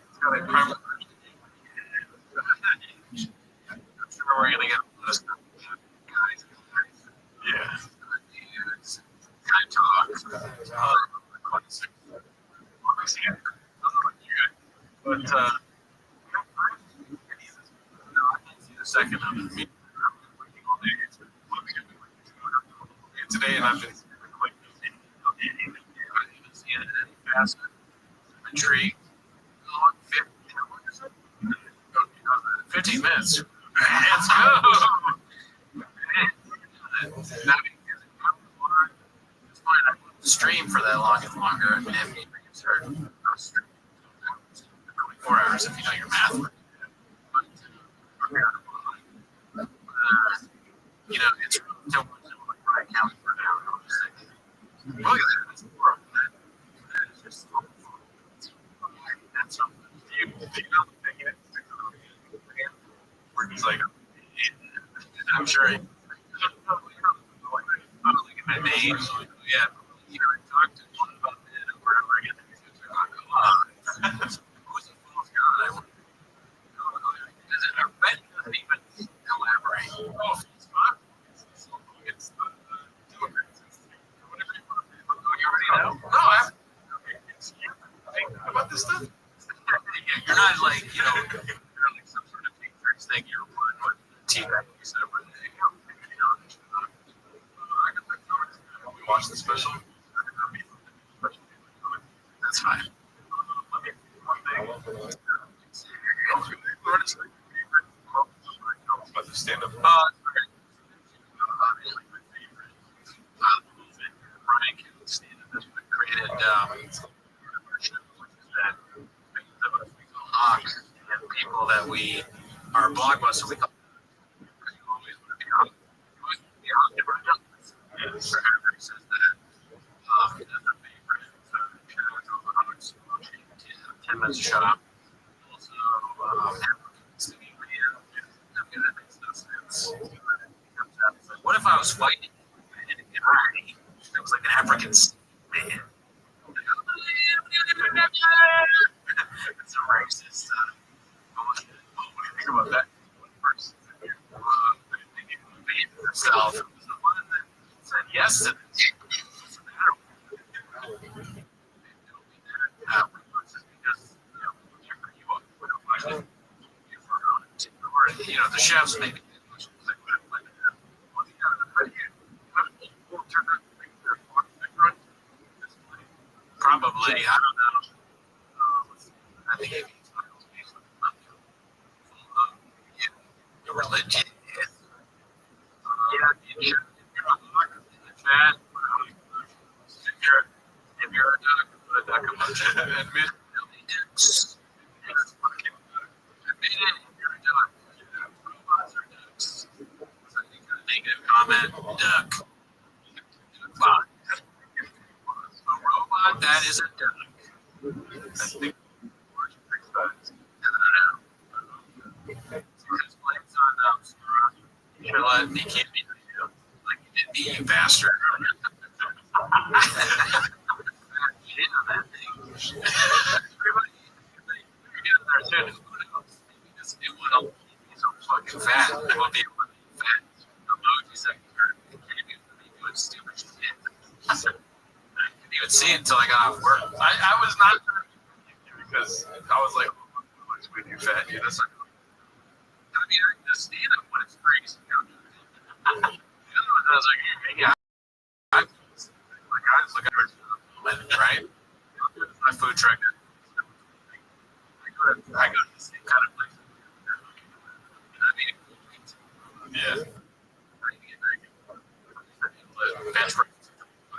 It's got a primary. I'm sure we're going to get a lot of stuff. Guys. Yeah. Dudes. Kind of talk. But I can't see the second of it. I'm working all day. It's been today, and I've been like seeing it any faster. I'm intrigued. 15 minutes. Let's go. It's fine. I wouldn't stream for that long and longer. I mean, if you start stream 24 hours, if you know your math. But, you know, it's really so much like right now for now. I'm just thinking, look at that. That's horrible. That is just so fun. That's something. You know the thing where he's like, I'm sure he, my name, yeah, you know, I talked to one about that over and over again. Who's the fool's god? I want to I bet he doesn't even elaborate. Oh, it's not. It's the Democrats. Whatever you want to do. Oh, you already know? No, I haven't. Okay, it's you think about this stuff? You're not like, you know, you're like some sort of matrix thing. You're one with T-Rex or whatever. watch the special. That's fine. Let me one thing. What is your favorite quote about the stand-up? Obviously my favorite. Brian Kinn's stand-up has been created. That hawks and people that we are blockbuster. We call always want to be on. Always want to be on different elements. And forever he says that. That's a favorite. So shout out to all the hawks. 10 minutes to shut up. Also, that makes no sense. What if I was fighting in an army that was like an African man? It's a racist bullshit. What do you think about that? One person made herself was the one that said yes to this. What's the matter with it? Because the chefs maybe. Probably, I don't know. I think it means the religion. Yeah, if you're fat, if you're a duck, put a duck emoji. Admit it's admit it, you're a duck. Robots are ducks. So you got a negative comment, duck. Bot. A robot that is a duck. I think he can't be like you did me, you bastard. Shit on that thing. Everybody get in there too. Because it will be so fucking fat. It will be fat. Emoji sector. It can't be doing stupid shit. I didn't even see it until I got off work. I was not because I was like, what's with you fat? You just like, I mean, I can just stand up when it's crazy. The other one, I was like, yeah, I just look at it, right? My food truck. I go to the same kind of place. I mean, yeah. I need to get back. Bench press. I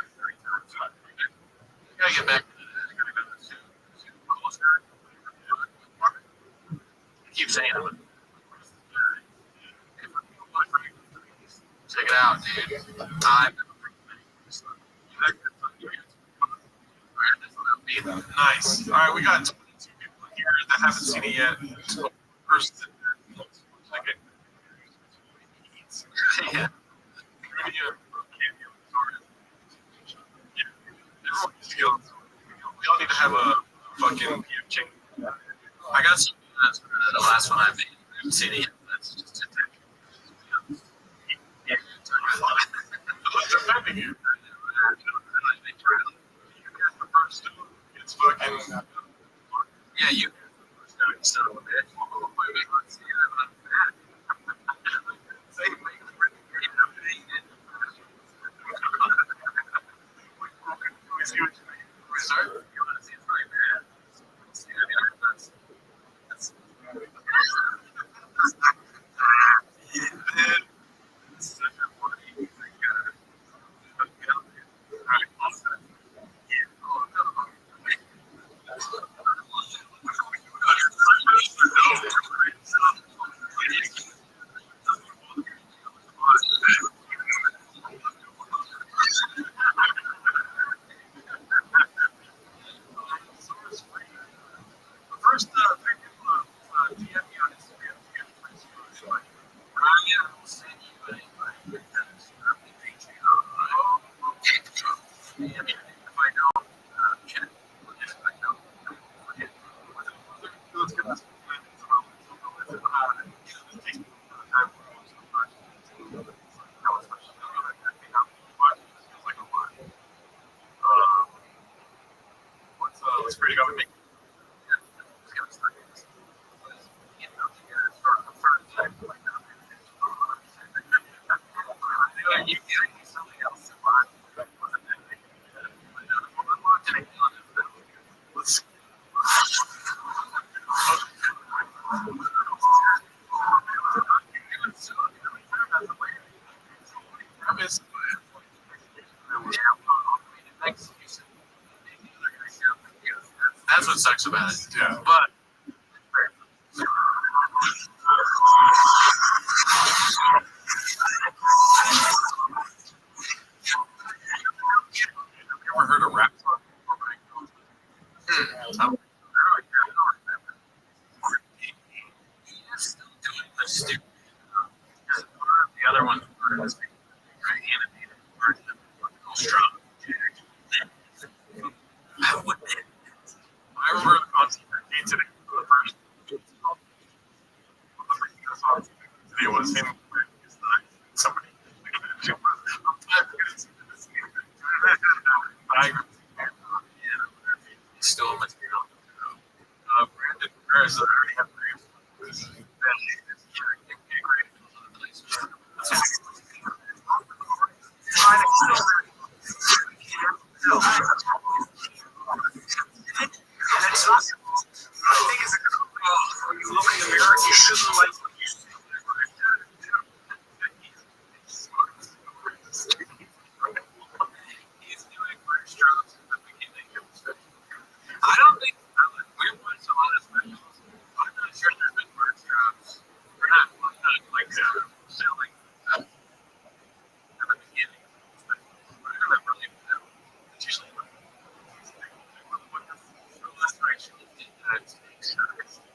gotta get back to that. I gotta go to closer. I keep saying it. Check it out, dude. Nice. All right, we got 22 people here that haven't seen it yet. First, second. Yeah. We all need to have a fucking change. I got some the last one I made. I haven't seen it yet. That's just a tech. Defending you. It's fucking. Yeah, you. Son of a bitch. First, three people DM me on Instagram. Ryan will send you a Patreon. And if I don't check, if I don't forget, let's get this. What's pretty good with me? You something else in mind. about it. Yeah. But have you ever heard a rap song? He's still doing the stupid. The other ones were his animated version of Strong. I remember the concert today for the first. It was him. Somebody. Still material. Brandon Harris already have I don't think we watched a lot of specials. I'm not sure there's been bird drops. We're not like selling at the beginning. We're gonna really it's usually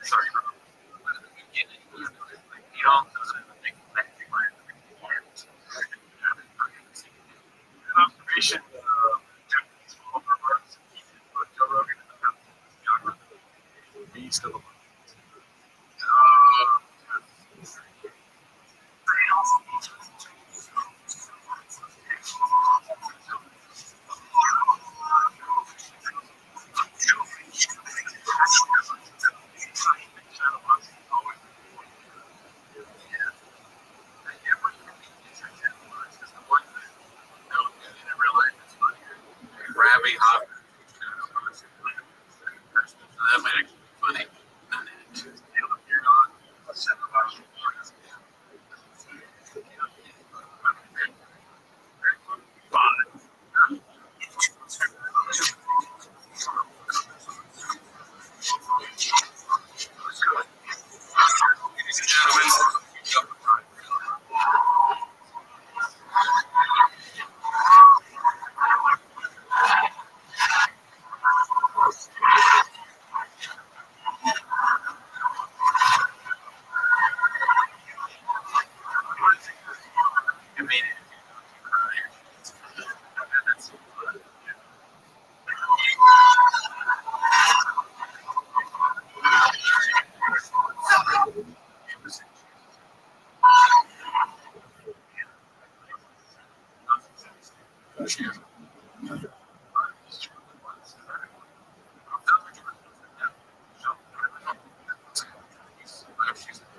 sorry, but at the beginning, you all know that the big an observation Japanese remarks Joe Rogan beast of a Rabbi hot. That might actually be funny.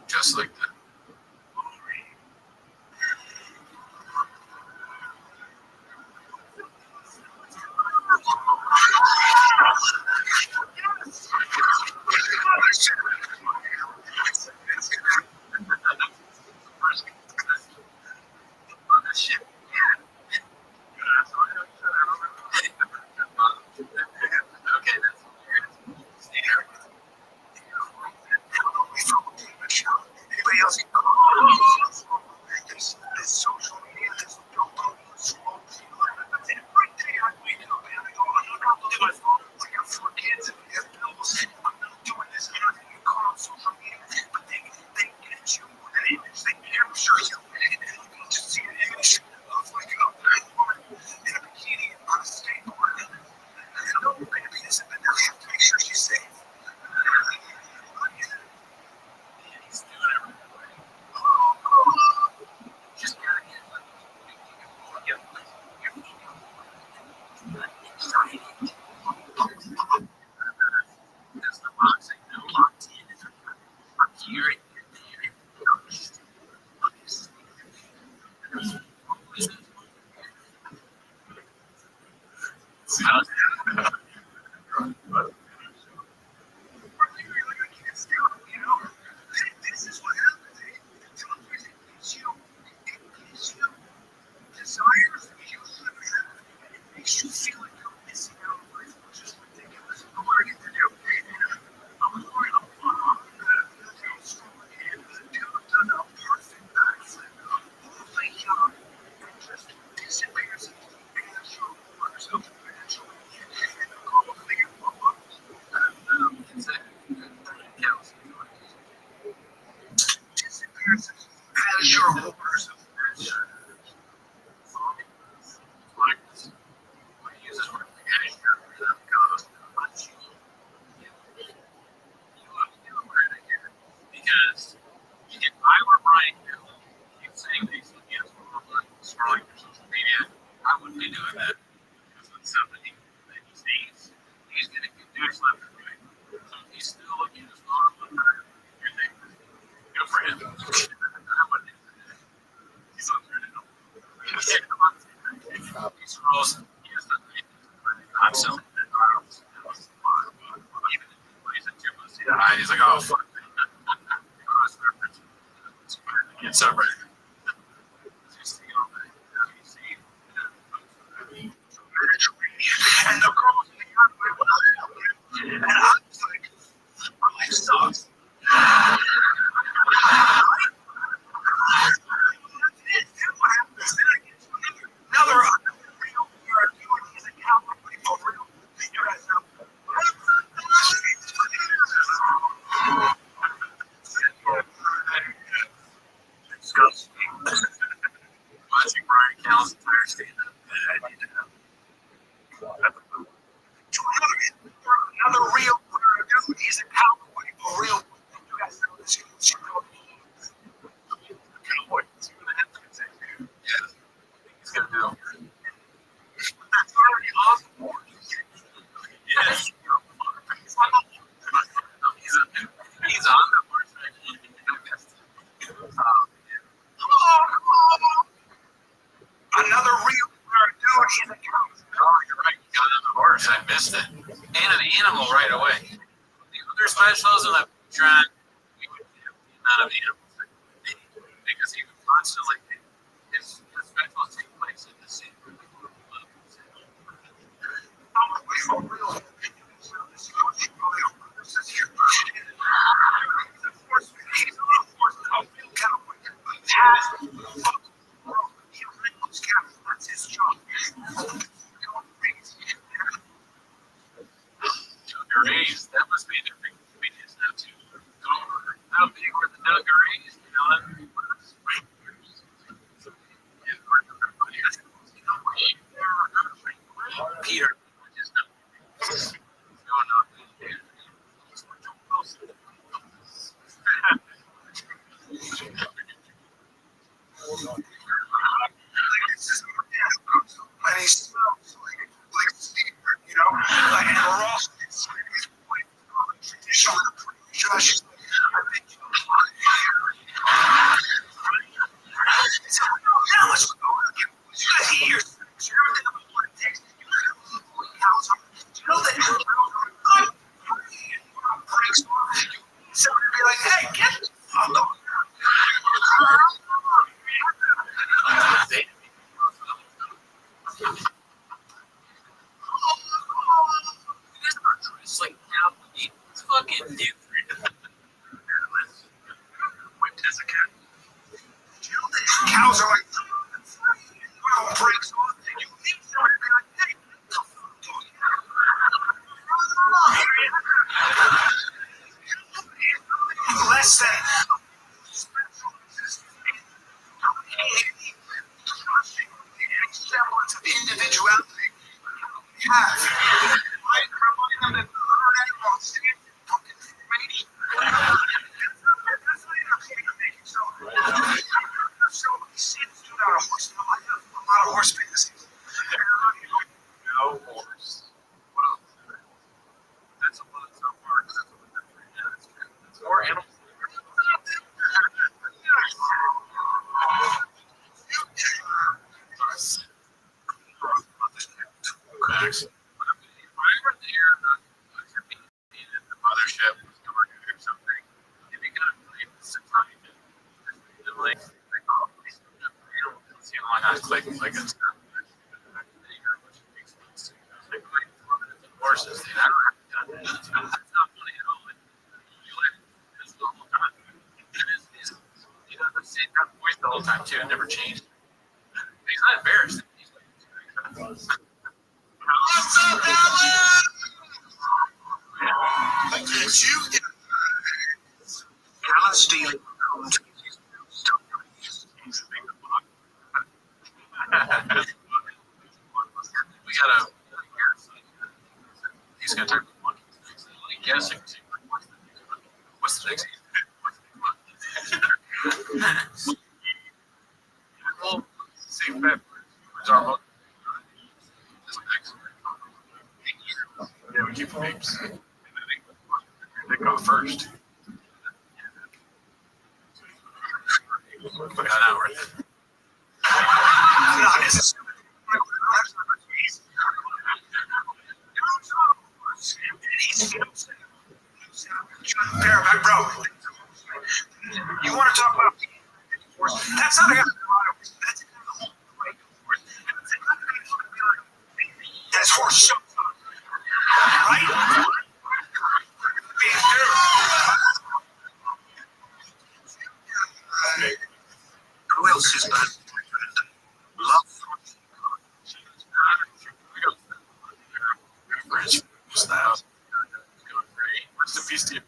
Just like that. Yeah, he's like, oh, fuck. Cross reference. It's separate. And the girls in the yard went, well, and I was like, my life sucks. Another real dude, he's a cowboy for real. You guys know. Disgusting. Watching Brian Call's entire stand-up. I need to know. Another real dude, he's a cowboy for real. You guys know this shit. Cowboy. Yeah. He's gonna do. That's already awesome. Yes. He's on the horse. Another real dude, he's a cowboy. Oh, you're right. You got on the horse. I missed it. And an animal right away. The other specials in the track, we would have the amount of animals because he would constantly his specials take place in the same room. That's his job. Dungarees, that must be a different comedians now too. How big were the dungarees? You know, Peter just going on. And he smells like Steve, you know, like and we're all traditional Josh is like, I think you so now let's go. You guys eat your snacks. You know what it takes. You know that I'm pretty smart. Somebody be like, hey, get the fuck up. It's like now it's fucking different. Whipped as a cat. Do you know that cows are like breaks off and you leave somebody be like, hey, what the fuck? Less than semblance of individuality we have. Right? Remind them that we're animals and it's fucking rainy. That's not even okay. So we see this dude on a horse. A lot of horse fantasies. No horse. What else? That's a lot so far because that's what they're doing. Yeah, that's true. That's more animals. If I were there, the mothership was going or something, if you got some time and like, oh, see how long I click, like it's not horses, dude. I don't have to do that. It's not funny at all. You live this the whole time. You know, the same voice the whole time, too. It never changed. He's not embarrassed. What's up, Alan? It's you. Alan Steele. We got a. He's gonna turn the monkey. I'm guessing. What's the next? Well, same bet. Where's our monkey? Yeah, we keep the names. They go first. Put that out right there. Bareback, bro. You want to talk about that's not a that's that's horse show. Right? Who else is that? Love. Rest in peace to you.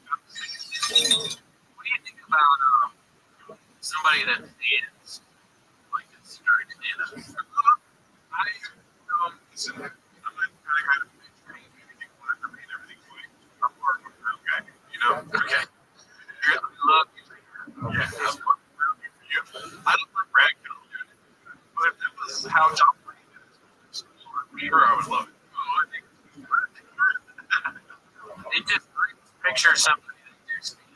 What do you think about somebody that stands like this? Okay. Look, yeah, I look like Ragdoll, dude. But if it was how Tom Brady is, sure, I would love it. It just picture somebody that they're speaking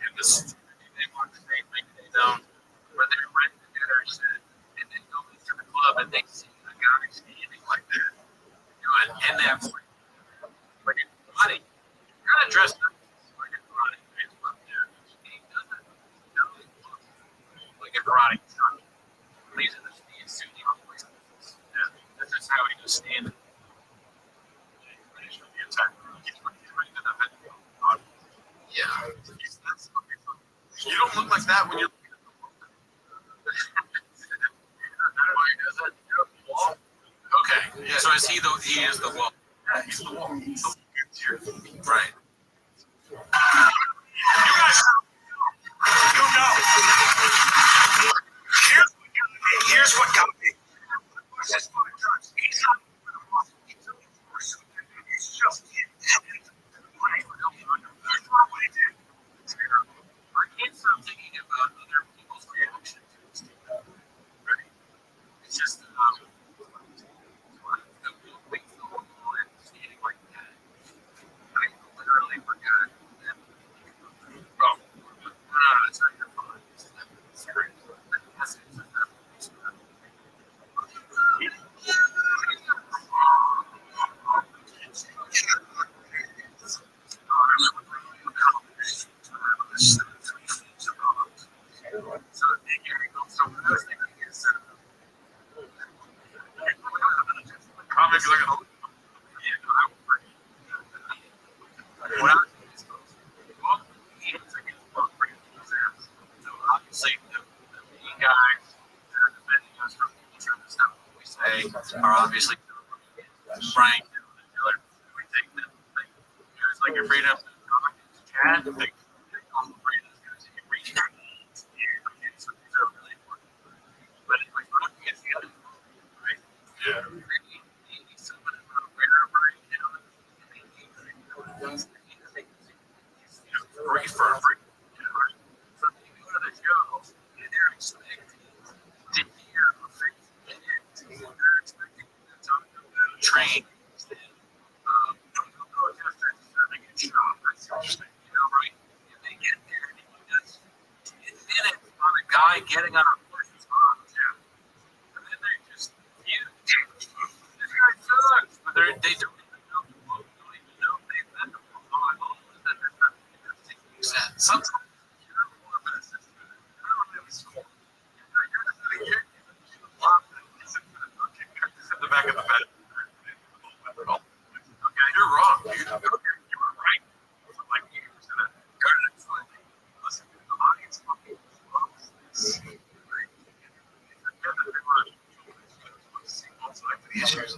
and this they want to say maybe they don't, but they're ready to do their shit and then go into the club and they see a guy standing like that, doing and that's like it's funny. You're kind of dressed up like a karate man up there. He doesn't really look like a karate instructor. He's in the suit, he always does. Yeah, that's just how he was standing. Yeah. You don't look like that when you're okay. Yeah. So is he the he is the wall. Yeah, he's the wall. Right. You guys you know. Here's what got me. He's just I can't stop thinking about other people's reactions to this. Right? It's just the wings the whole and standing like that. I literally forgot that. Oh, no, it's not your fault. It's not serious. That's it. Are obviously Brian. We take them. It's like your freedom. Chat. They call them freedom. You can reach out. But anyway, we're looking at the other right? Yeah. Someone wherever you know, free for free. So you go to the show and they're expecting to hear a free they're expecting to talk about train. Guy getting on a horse's arm too, and then they just this guy sucks, but they don't even know the book, don't even know they've been to sometimes you're more of an assistant. I don't know if it's cool. You're in the back of the bed. Okay, you're wrong, dude. Okay, you were right. Like you were gonna go to the listen to the audience. Issues.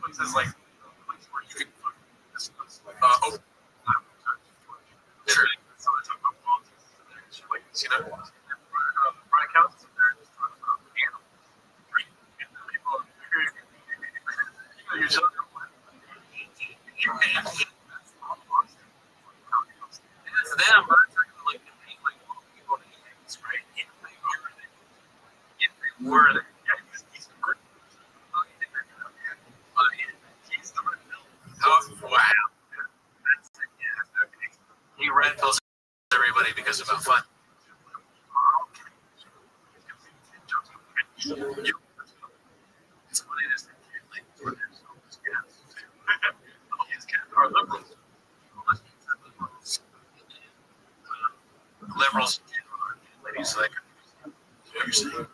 Places like where you can oh, sure. So they talk about politics, like you know, Brian Couch is there just talking about animals, right? And people, you're just it's them, but I'm talking like the main like people that eat, right? If they were there, yeah, he's a great. He's the red pill. Oh wow! That's yeah. Okay. He red pills everybody because of how fun. you it's funny this like where there's all these cats too. All these cats are liberals. Liberals ladies like what you're saying. Okay.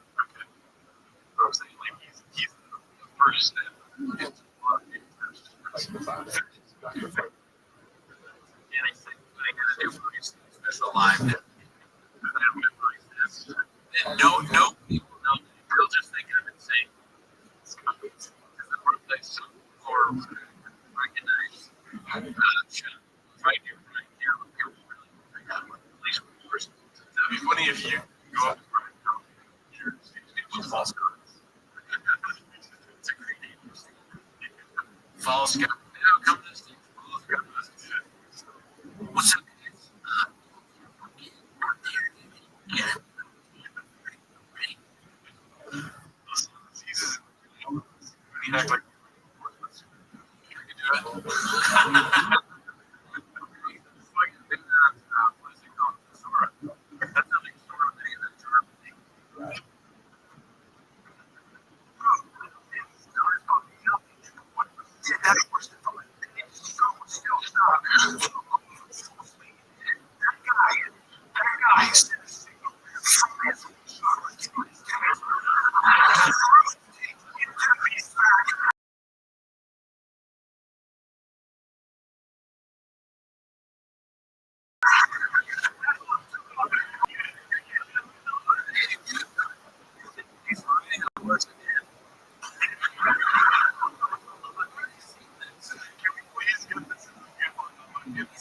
I'm saying like he's the first step into a lot of things. Anything they gotta do for these special lives. And no people know. They'll just think I'm insane. It's the birthplace or recognize right here. At least one person. That'd be funny if you go up and you're false gods. It's a great name. False god. Now come to this thing. False god. What's up? Yeah. You act like you can do it. What is it called? Sora. That's not like Sora thing. That's Sora thing. Yeah, that's worse than fun. It's so still stuck. That guy. He's running on worse than him. Please get this. Get this.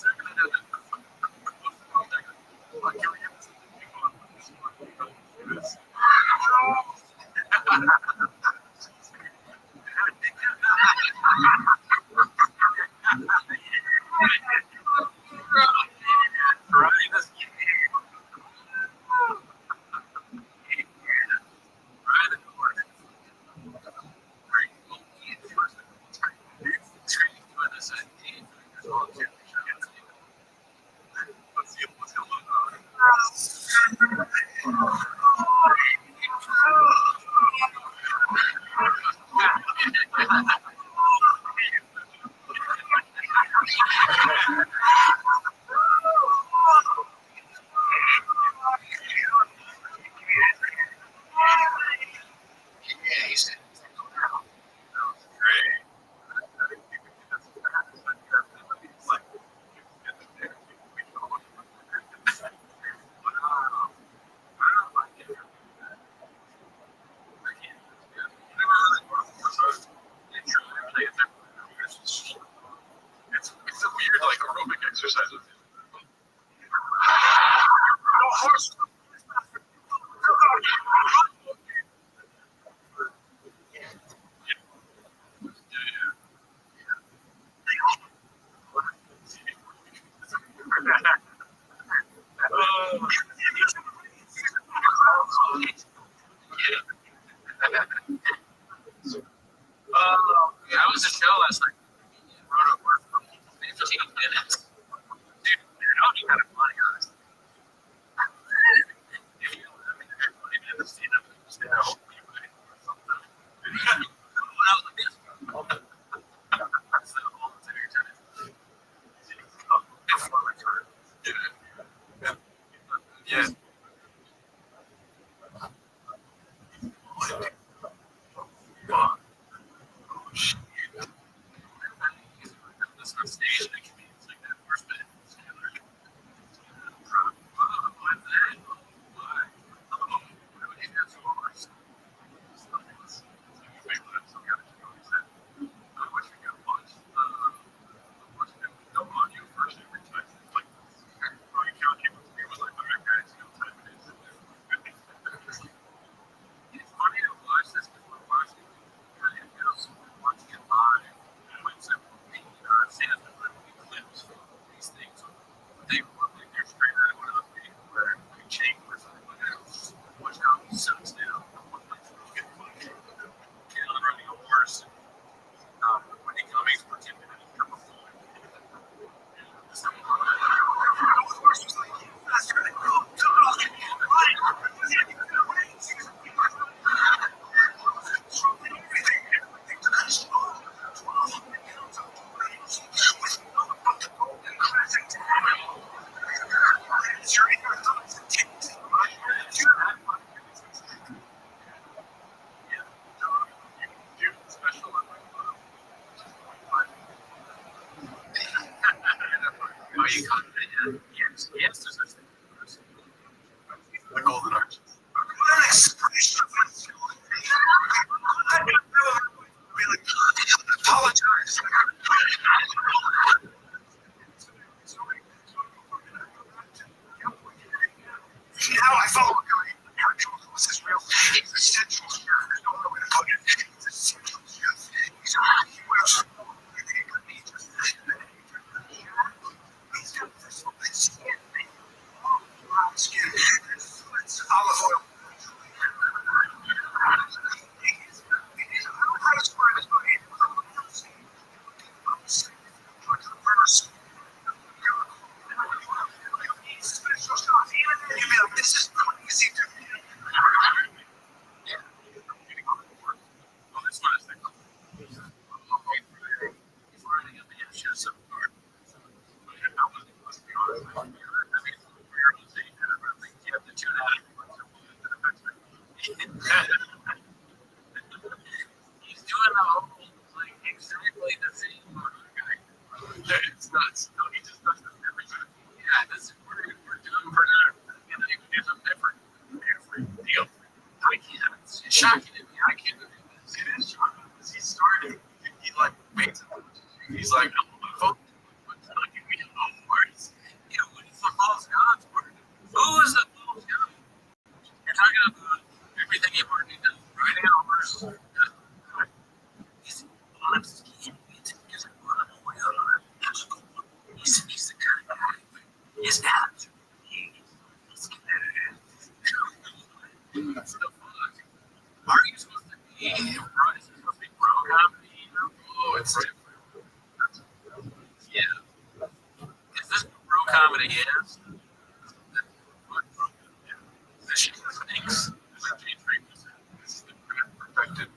It's a weird like aerobic exercise. I was at a show last night. Wrote a word for 15 minutes. Dude, I don't even have money on it. If you, I mean, I have 20 minutes, stand up and stand up. That's the whole entire time. It's for my turn. Yeah. Fuck. Oh, shit. way you call it. Yes, there's such thing. The golden arches. What an expression of really apologize. Now I follow a guy. How Jones is real. He's essential here. There's no other way to put it. He's essential here. He's a he wears it's olive oil. This is crazy to me. Yeah. Well, this one is the he's running on the edge of some guard. You have to tune out. He's doing the whole like exactly the same guy. It's nuts. No, he just does this every time. Yeah, this we're doing for now. You know, you can do something different. Every deal. I can't. It's shocking to me. I can't do this. It is shocking because he started. He like made something. He's like, I'm on my phone. What's like you mean no words? You know, it's the false gods part. Who is the false god? You're talking about everything you've already done. Right now versus he's a he's the kind of guy. His attitude. That's the fuck. Are you supposed to be? Is it supposed to be pro comedy? Oh, it's different. Yeah. Is this pro comedy? Yes. This shit stinks. Like James Franco said, this is the perfected.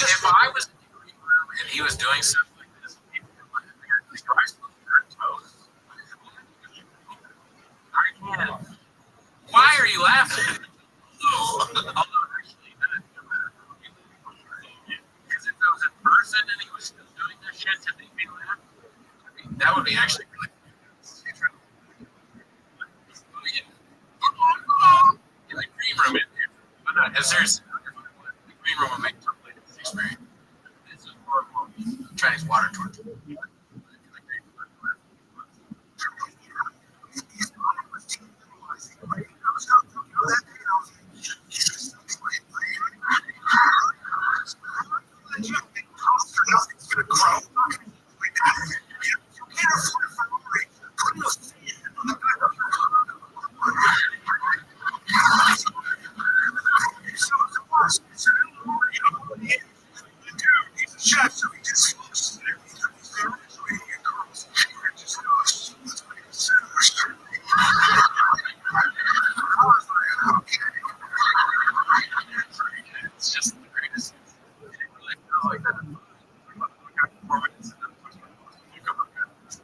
If I was in the green room and he was doing stuff like this, people would look at me and be like, "Are you supposed to hurt toast?" I can't. Why are you laughing? Although actually, because if it was in person and he was still doing this shit to make me laugh, I mean, that would be actually really cool. In the green room, but not seriously. The green room would make totally different experience. This is horrible. Chinese water torture. It's just the greatest. It really feels like that.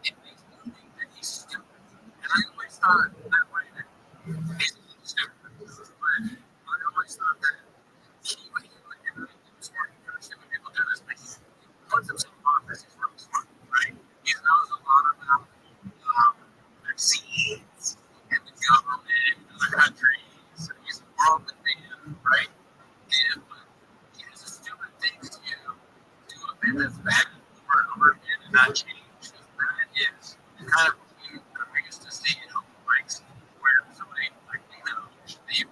It makes me think that he's stupid. And I always thought that way. He's stupid. But I always thought that he would be smart. Stupid people do this, but he puts himself off as he's really smart, right? He knows a lot about vaccines and the government and the countries. And he's a world man, right? Yeah, but he has a stupid things to do a bit that's bad over and over again and not change. Because that is kind of what I used to see, like where somebody like they will GT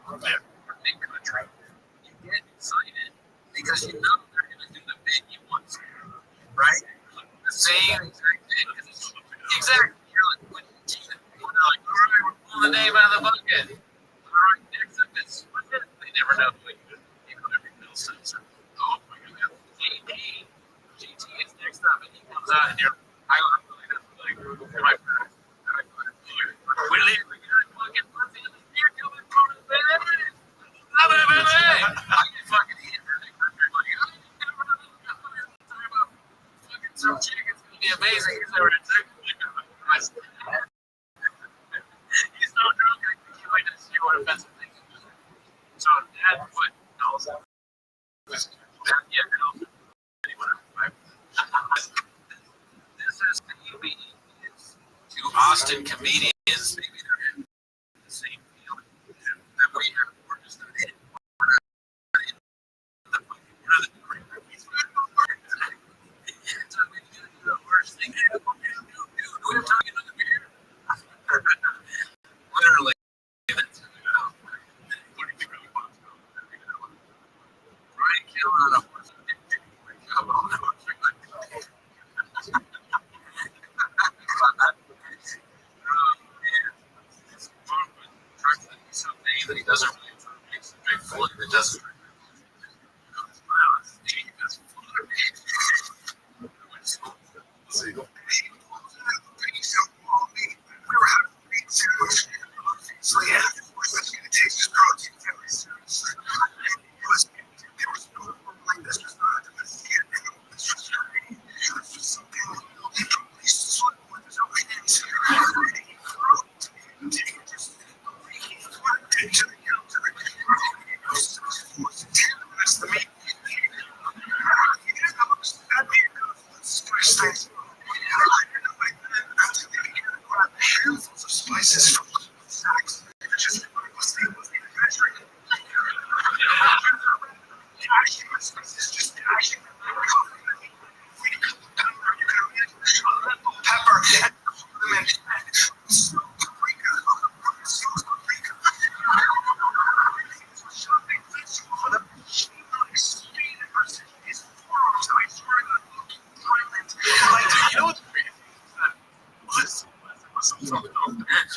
or big country, you get excited because you know they're going to do the big you want to, right? The same exact thing. Exactly. You're like, when they're like, all right, we're pulling the name out of the bucket. All right, next up is what's it? They never know what you do. Even everything else says, oh my God, GT is next up, and he comes out, and you're, I don't like, my parents, we leave the guy fucking pussy in the beer, come and go to the bed. I get fucking hit for that country. Like, I never know talking about fucking some chick, it's gonna be amazing. He's never in Texas. He's so drunk, I can't wait to see what offensive things he does. So that's what knows that comedians, maybe they're having the same feeling that we have. We're just not in. We're not in the fucking we're the great movies. So we do the worst thing. We're talking about the beer. Literally, that's what do you really want to know? Brian Killen on a horse. Come on, someday that he doesn't really makes a big fully that doesn't.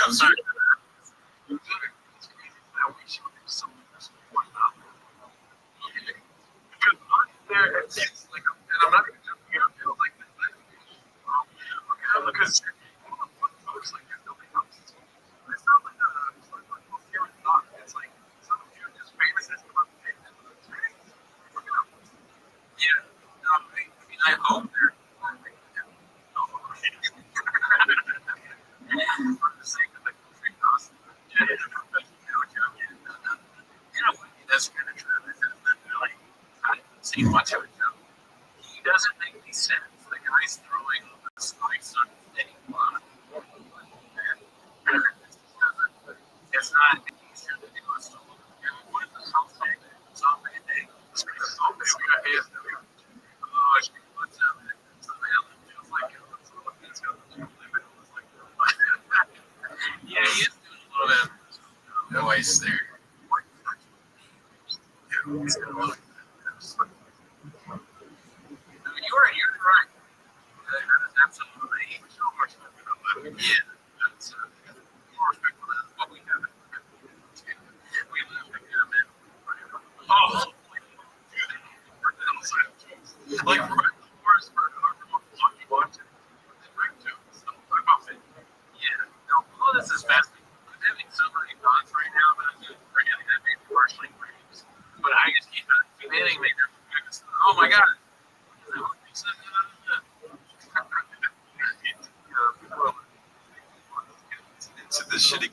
I'm sorry. I hope they're for the sake of the country, that's kind of true. Really, I haven't seen much of it. He doesn't make any sense. The guy's throwing this ice on any bottom. It's not easier to do a solo. What is the salt thing? Salt thing. It's pretty salt. We got his. Oh, what's up? Feels like it's got the limit. Yeah, he is doing a little bit of noise there. You're right. That is absolutely so much better. Yeah, that's more respectful than what we have. We live in a oh, like wars for lucky watching. Yeah, no, all this is fascinating. I'm having so many thoughts right now, but I'm doing forgetting that maybe partially dreams. But I just keep hitting me. Oh my god. Into the shitty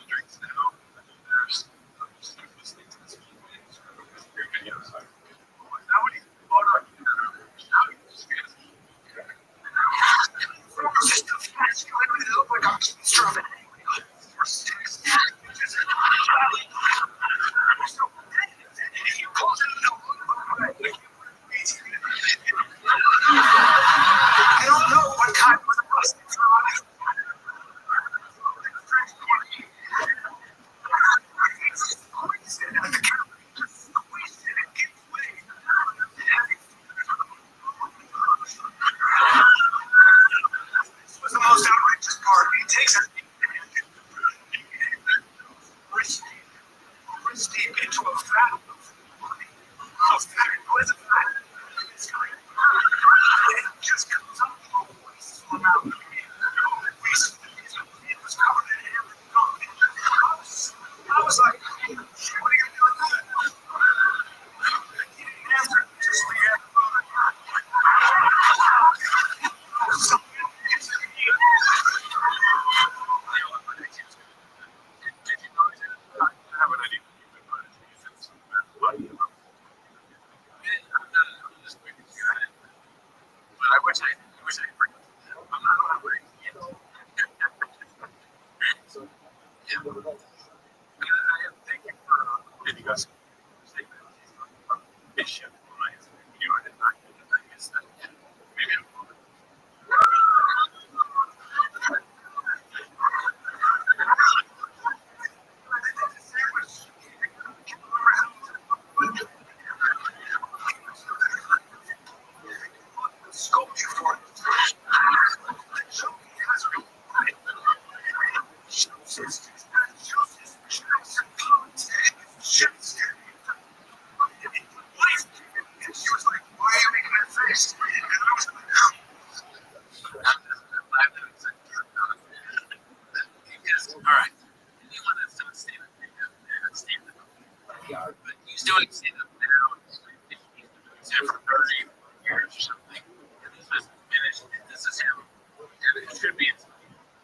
drinks now. There's listening to this videos. Now what do you I don't know what kind was the This was the most outrageous part. He takes it deep into a fat. What is it? It just comes up. I was like, what are you doing? He didn't answer. Just react. I wish I Thank you for giving us a statement. Bishop Wise, you are the doctor that I missed that. Maybe I'm wrong. Sculpture for she was like, why are you making that face? And I was like, All right. Anyone that's done stand-up, but he's doing stand-up now. He's been doing it for 30 years or something. And this is finished. This is him. And it should be,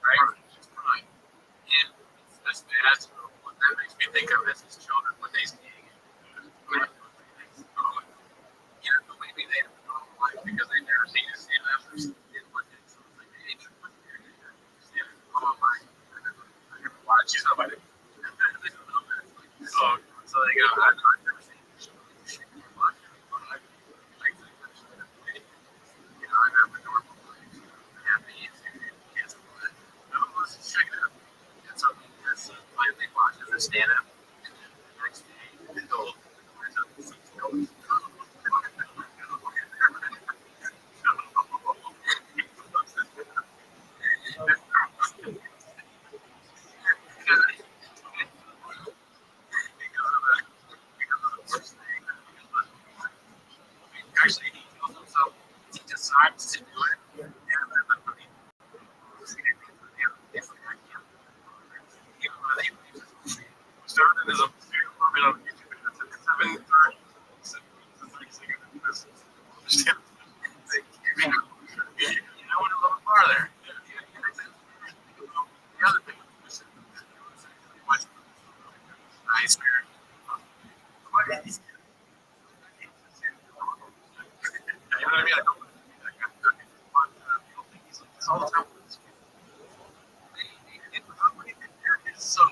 right? It's fine. And that's bad. So what that makes me think of is his children when they see it. Maybe they have no life because they've never seen a stand-up or didn't look at it. So it's like, hey, what's your stand-up? Oh, my. I never watched somebody. So they go, I've never seen this show. I have a normal life. I have the kids, but let's check it out. And so this finally watches a stand-up. And then the next day, they go, actually, he kills himself. He decides to do it. And then the money. Started as a comment on YouTube. It's 7:30. You know what? A little farther. The other thing was nice. You know what I mean? I don't it's all the time. It's so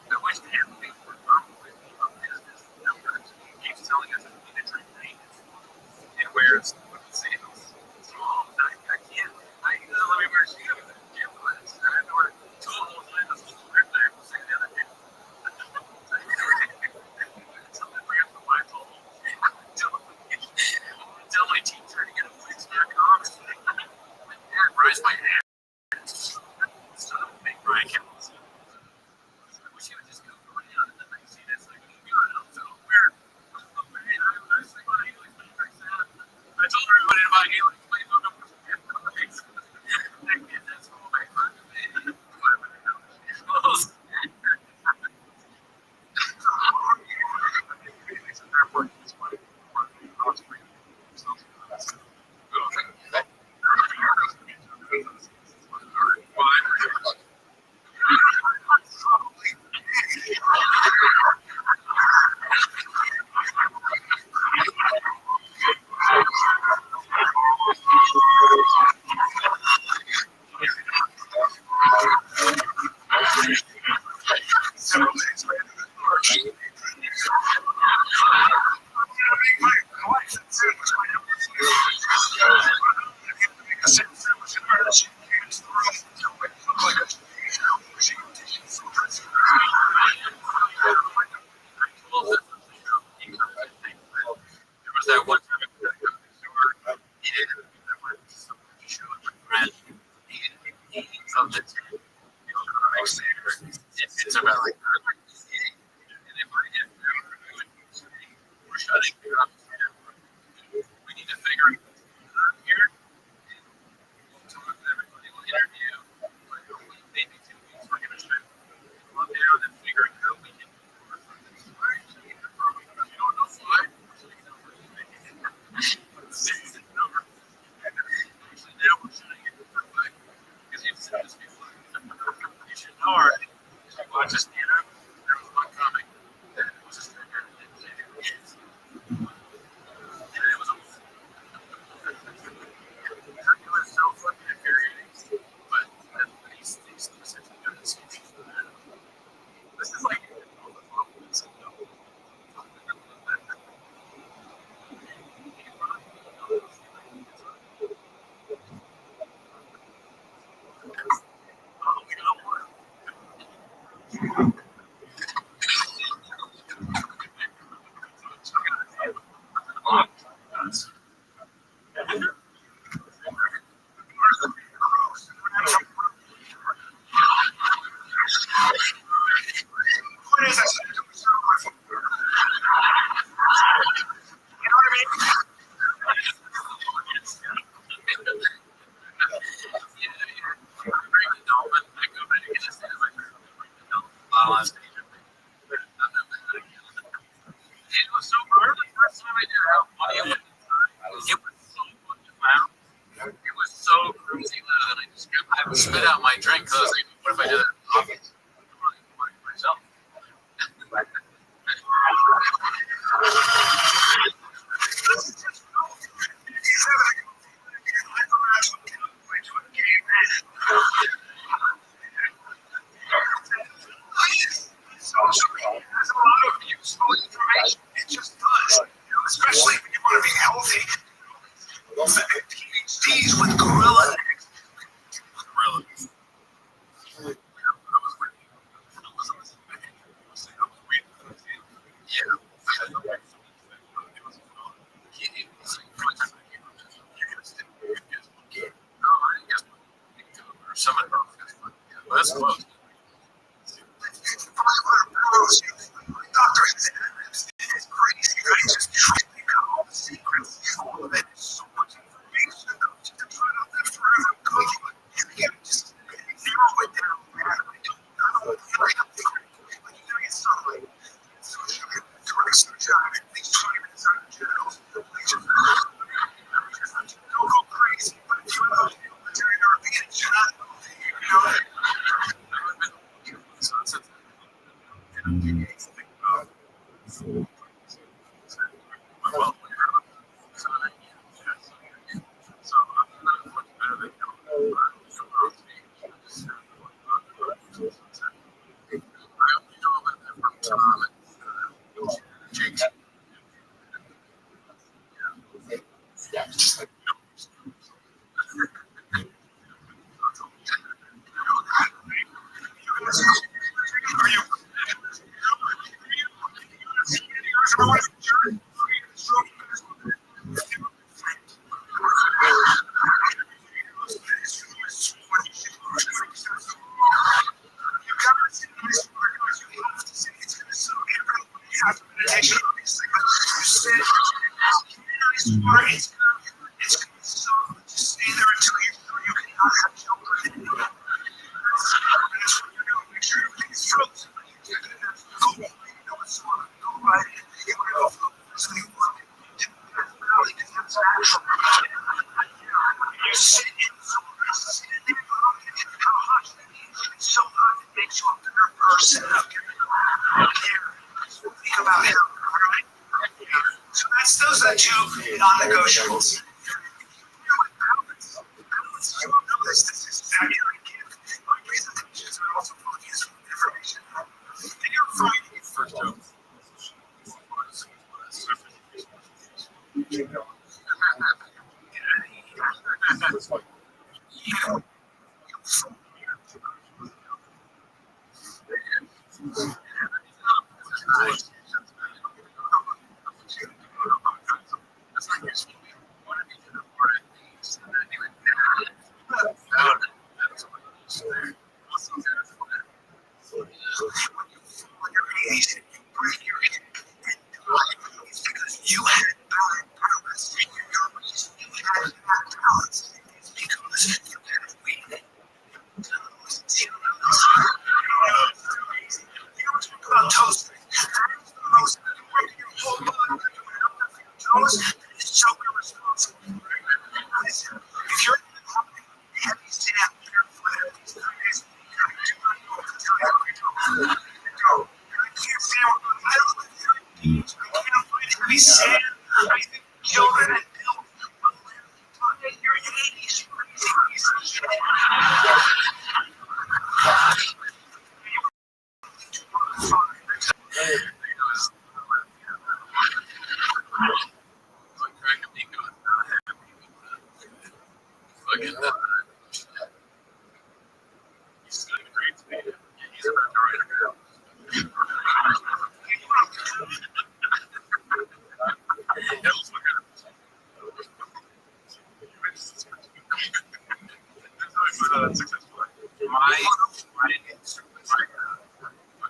I wish they had things more complicated about business numbers. He keeps telling us that we need to train maintenance. And where's the sales? So I can't. Let me wear a shoe. I have to wear two holes in the right there. Say the other day. Tell my friends to buy two holes. Tell my teacher to get a fix back on. Dad, rise my hand. Stop make Brian Campbell's. I wish he would just go around and then I see this like, so weird. I was like, well, he likes my very sad. I told everybody to buy Haley. That's all my fun. Close. There was that one time I put a store, he didn't show it with friend. He something it's about like and if I get we're shutting up. We need to figure it out here. Talk to everybody. We'll interview. Maybe 2 weeks. We're gonna try to look down and figure out how we can work on this. You don't know why. Actually, now we're shutting it because you've said this before. You should know already. watched a stand-up. There was one comic that was a stand-up. And it was almost. It was so fucking infuriating. But these essentially got excuses for that. This is like. I spit out my drink because I was like, what if I do that? Myself. It just does, especially when you want to be healthy. PhDs with gorilla eggs. That's close. Doctor, it's crazy, right? Just trying to cut all the secrets. All of it is so much information. To try to live forever. You just narrow it down. I don't feel like I'm doing it subtly. So to research out at least 20 minutes on the journals. Don't go crazy, but if you have a military European shot, you know that. Non-negotiables.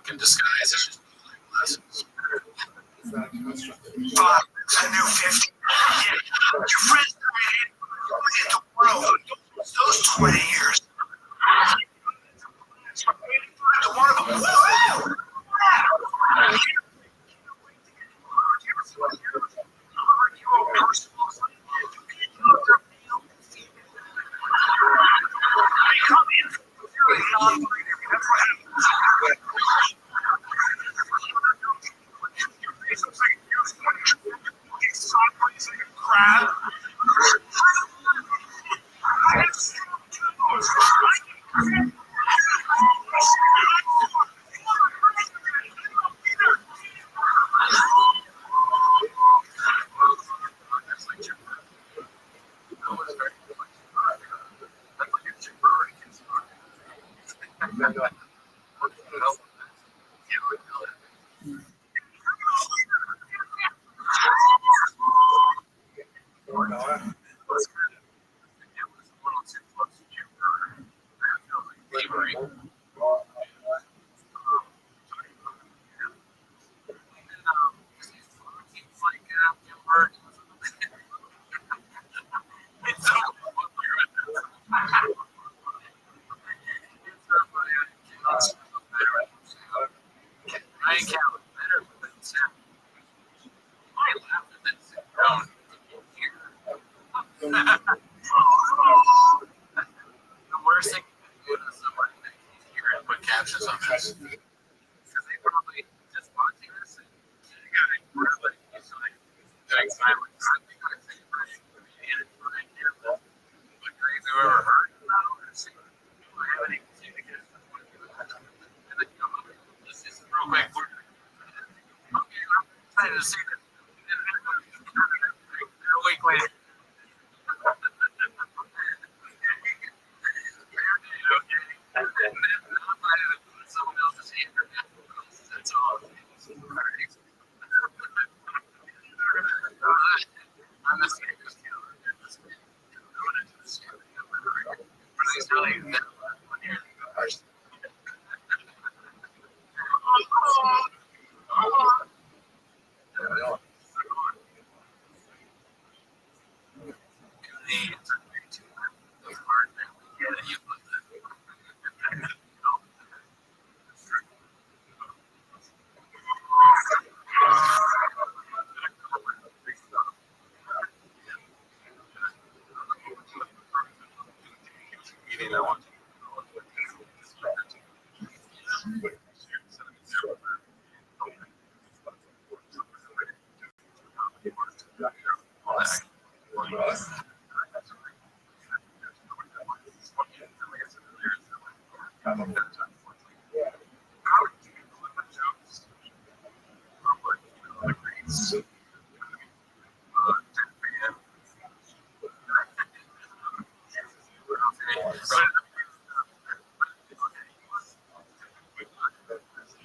in disguise. It's just lessons. A new 50. Yeah, your friends died in the world. Those 20 years. The one of them. Woo! The worst thing to do is somebody that hear and put captions on this. Because they probably just watching this and you gotta really doing silence. You gotta think about it. Right here, what crazy you ever heard about or seen? I haven't even seen it because and then you go, this is real quick. Okay, I'm excited to see this. A week later. Someone else's internet. That's all. I'm the same as Taylor. He's really one year.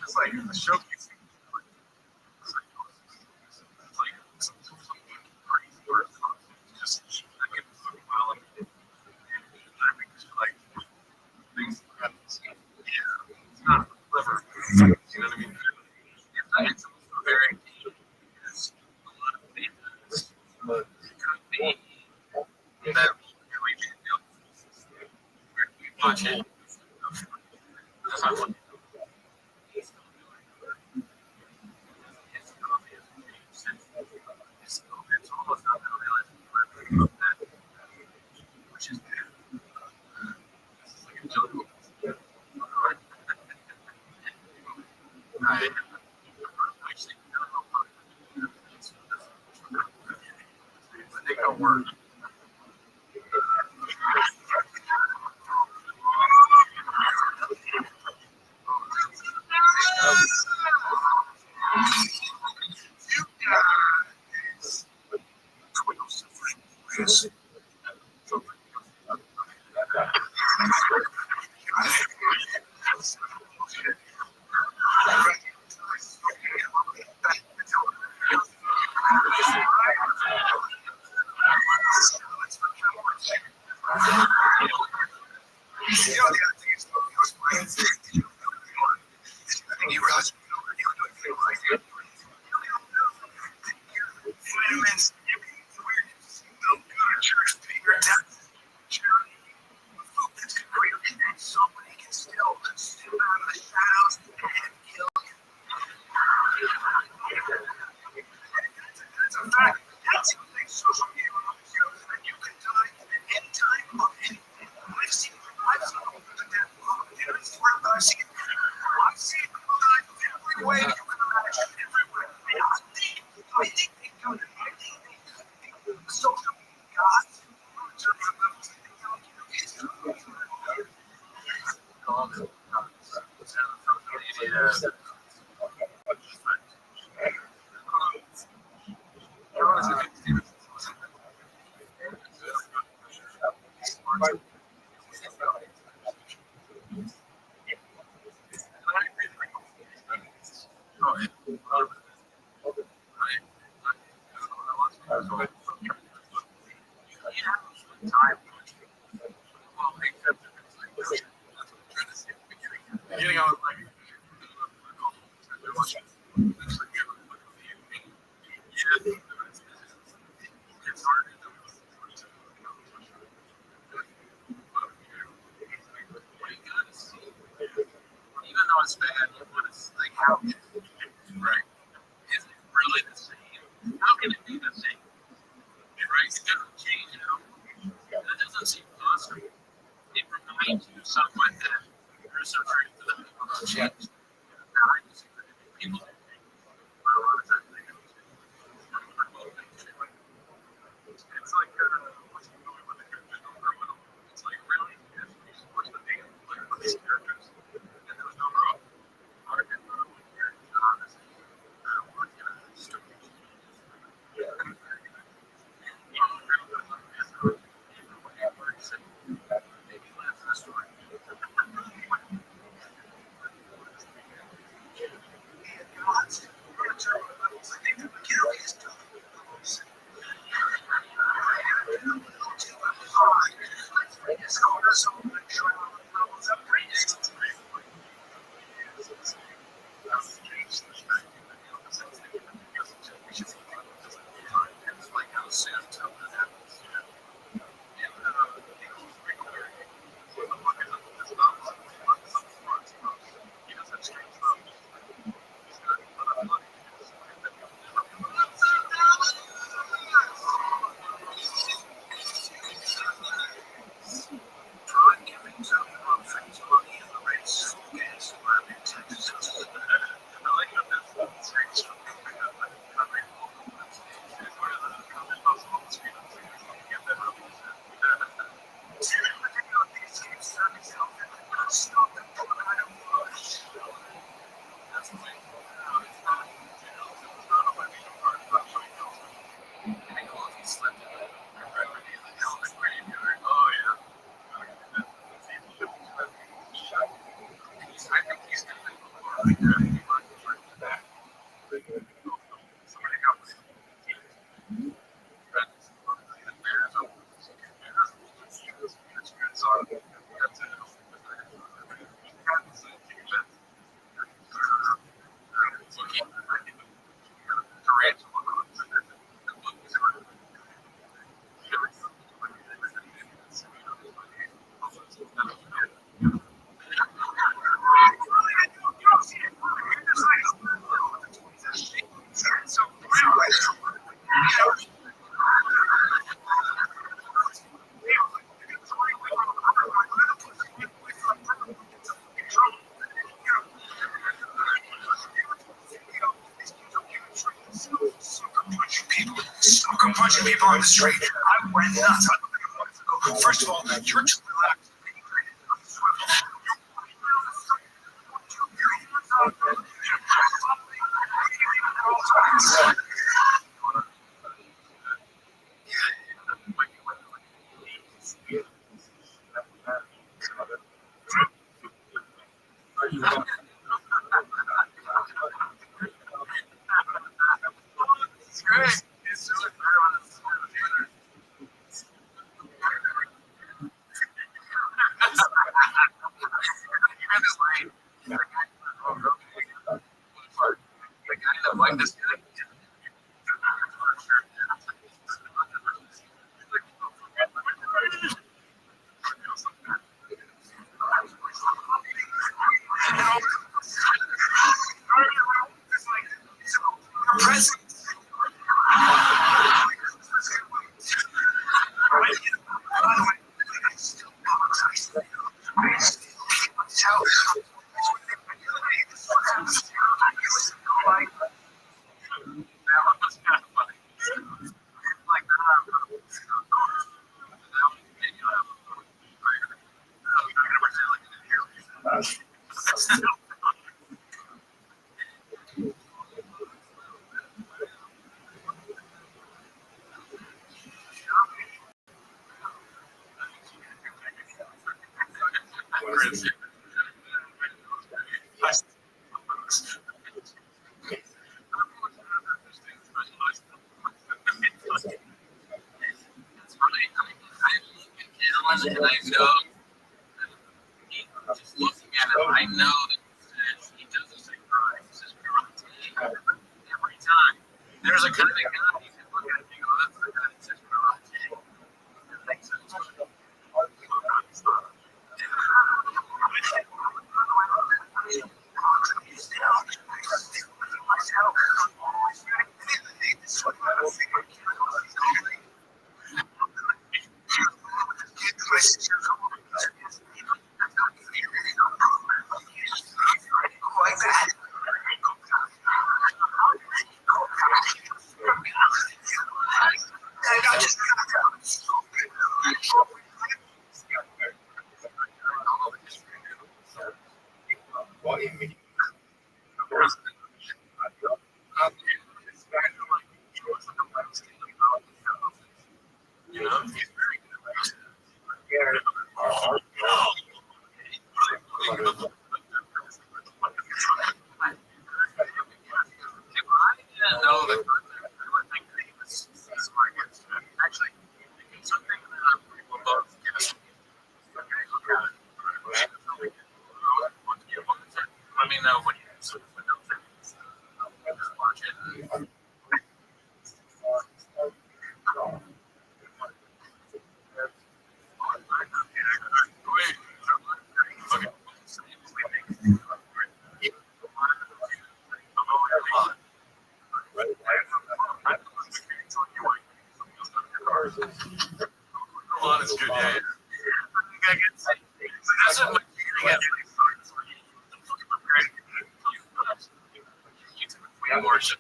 It's like the showcase. You know what I mean? It's very deep. There's a lot of things, but it could be that really we watch it. It's almost not realizing which is bad. This is like a jungle. I actually I think it'll work. every way you can imagine, everywhere. I think they go to social gods. Beginning, I was like, it's hard to do. Even though it's bad, it's like, how is it, right? Is it really the same? How can it be the same? Right? It doesn't change, That doesn't seem awesome. It reminds you somewhat that there's some truth to that about change. Now, I just people a lot of times they don't. It's like, what's the movie when the characters don't grow at all? It's like, really? What's the deal? Like, with these characters? And there was no growth. Hard to know when you're honest. What can I do? Punching people on the street. I went nuts. First of all, you're too relaxed. It's great. It's really like this guy. And I know, just looking at it, I know that he does the same drive. This is every time. There's a kind of guy you can look at and go, that's the guy that says karate. That makes sense. Let me know when you watch it. It's good, yeah. That's what I'm worship.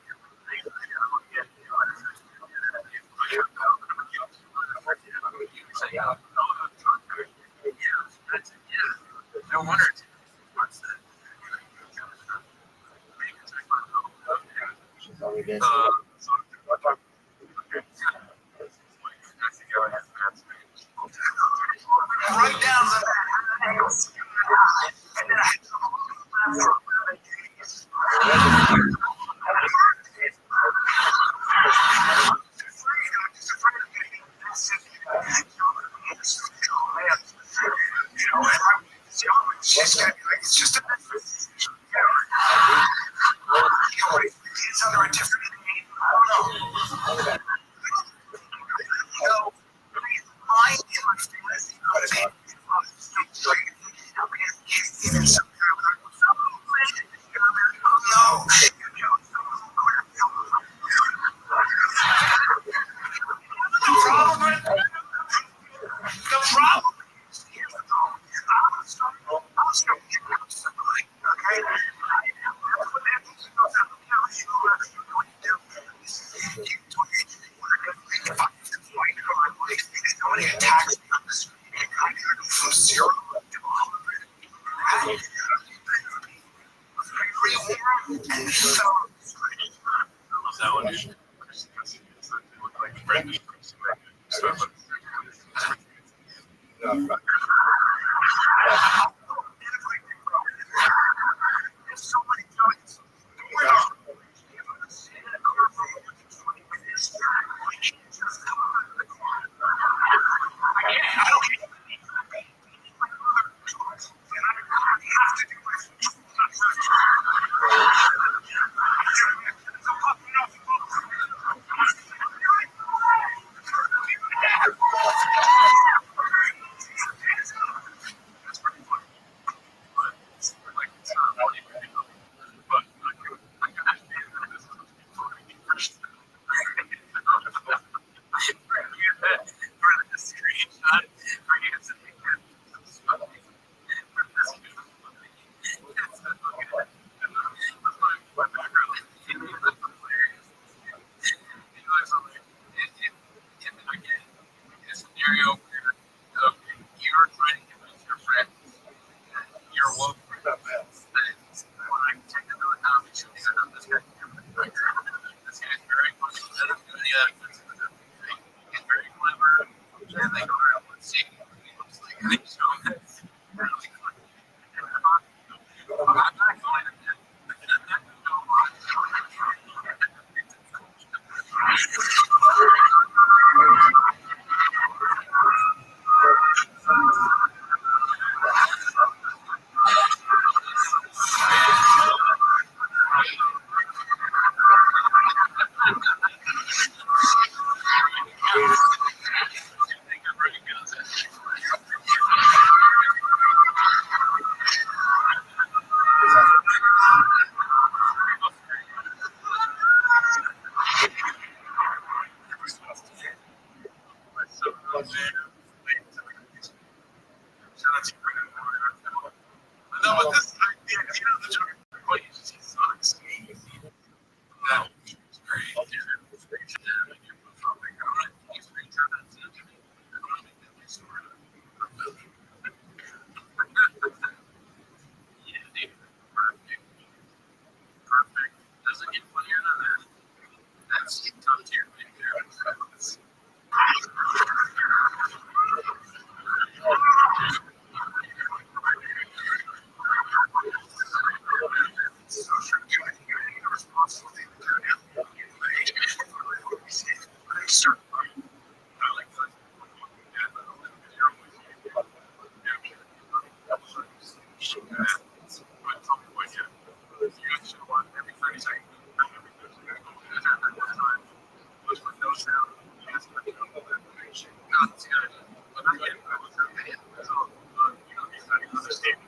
No wonder. Right down the it's just a it's under a different name. I don't know. show on every 30 seconds. Every 30 seconds. It happened one time. Which with no sound. Yes, but you know, information. Not as good. But I get it. I was okay. So, you know, he's not understanding.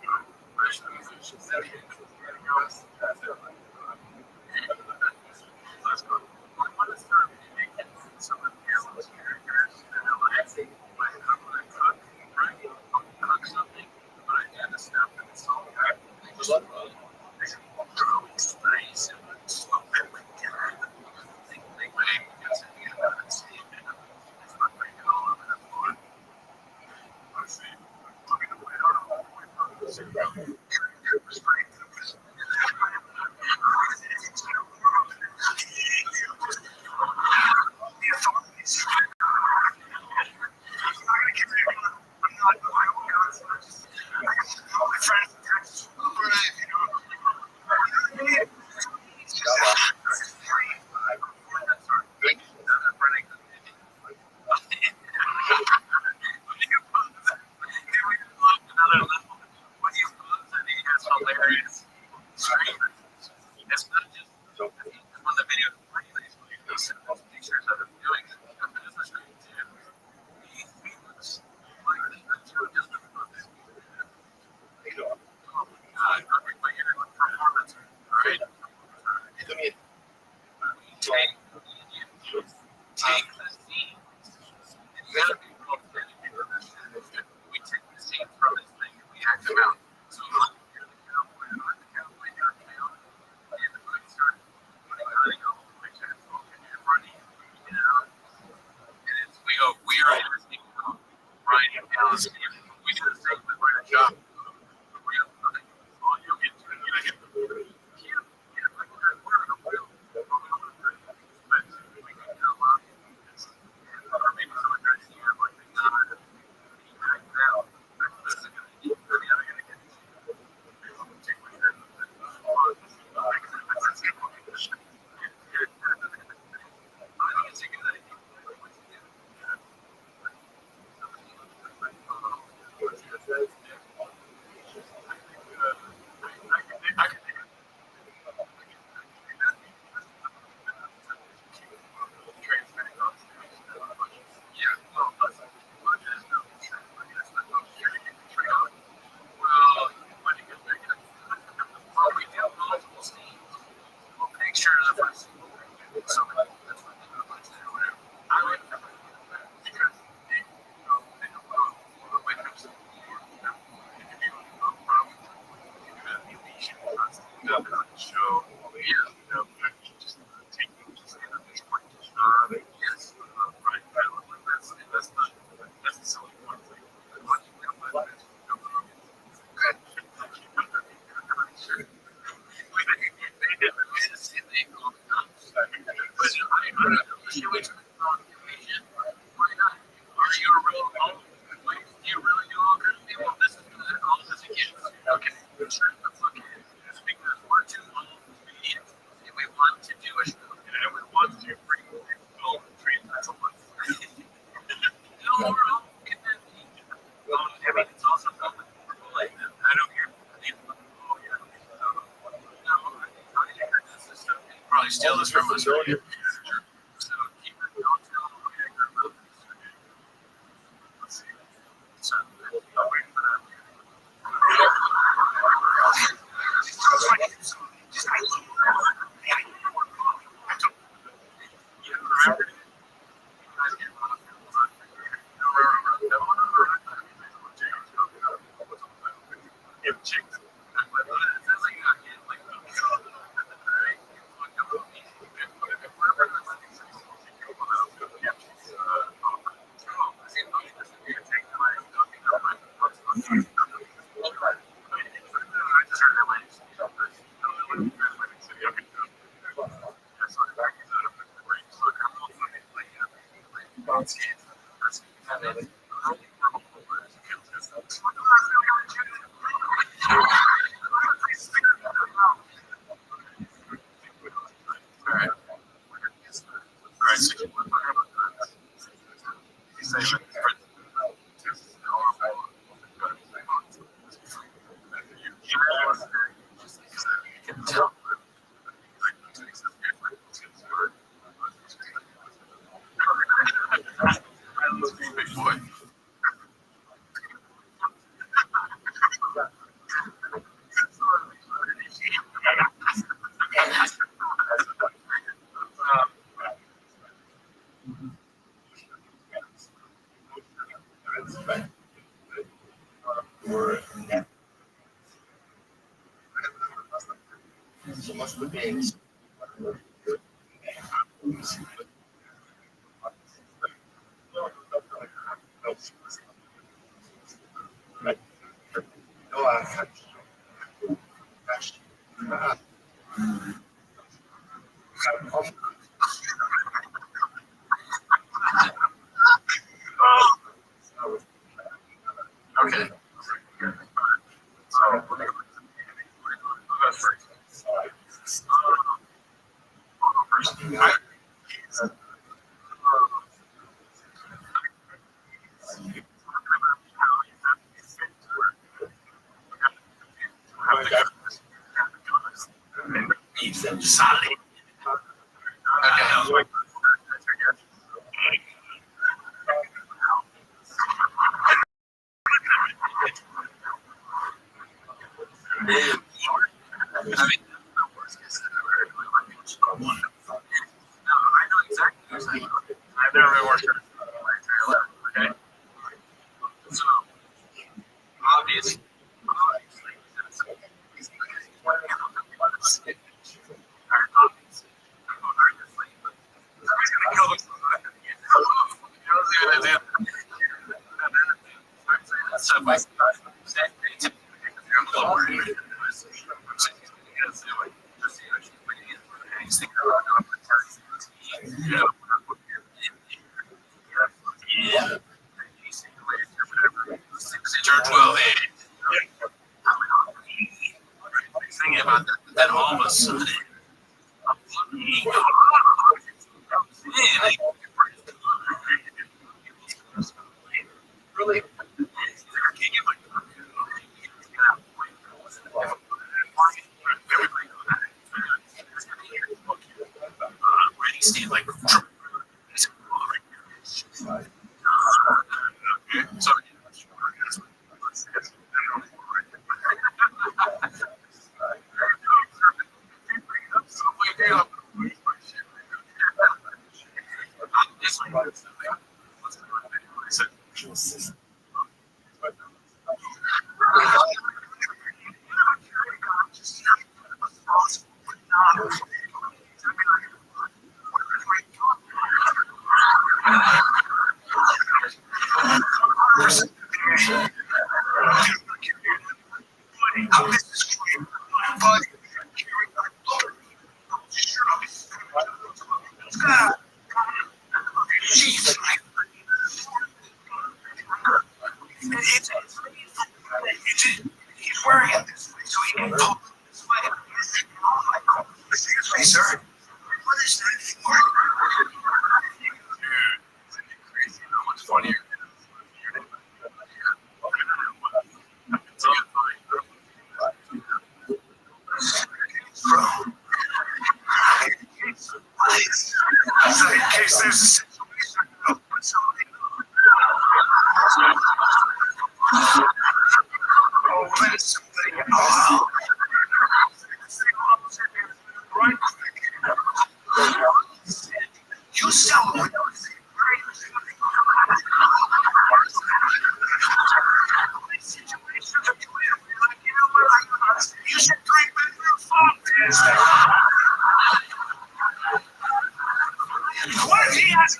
Steal this from us. Okay. So, we'll go first. Solid. Okay. I mean, no, I know exactly what you're saying. I've never really worked for okay? So, obviously, Turn 12 thinking about that, then all of a sudden, really, Steve, like, so, he's wearing it this way, so he can talk this way. Excuse me, sir. What is that for? Crazy. How much funnier? So in case there's a situation, I'll put somebody. Oh, when it's something. Oh, right quick. You sell them. You should 3-bedroom phone. What if he has?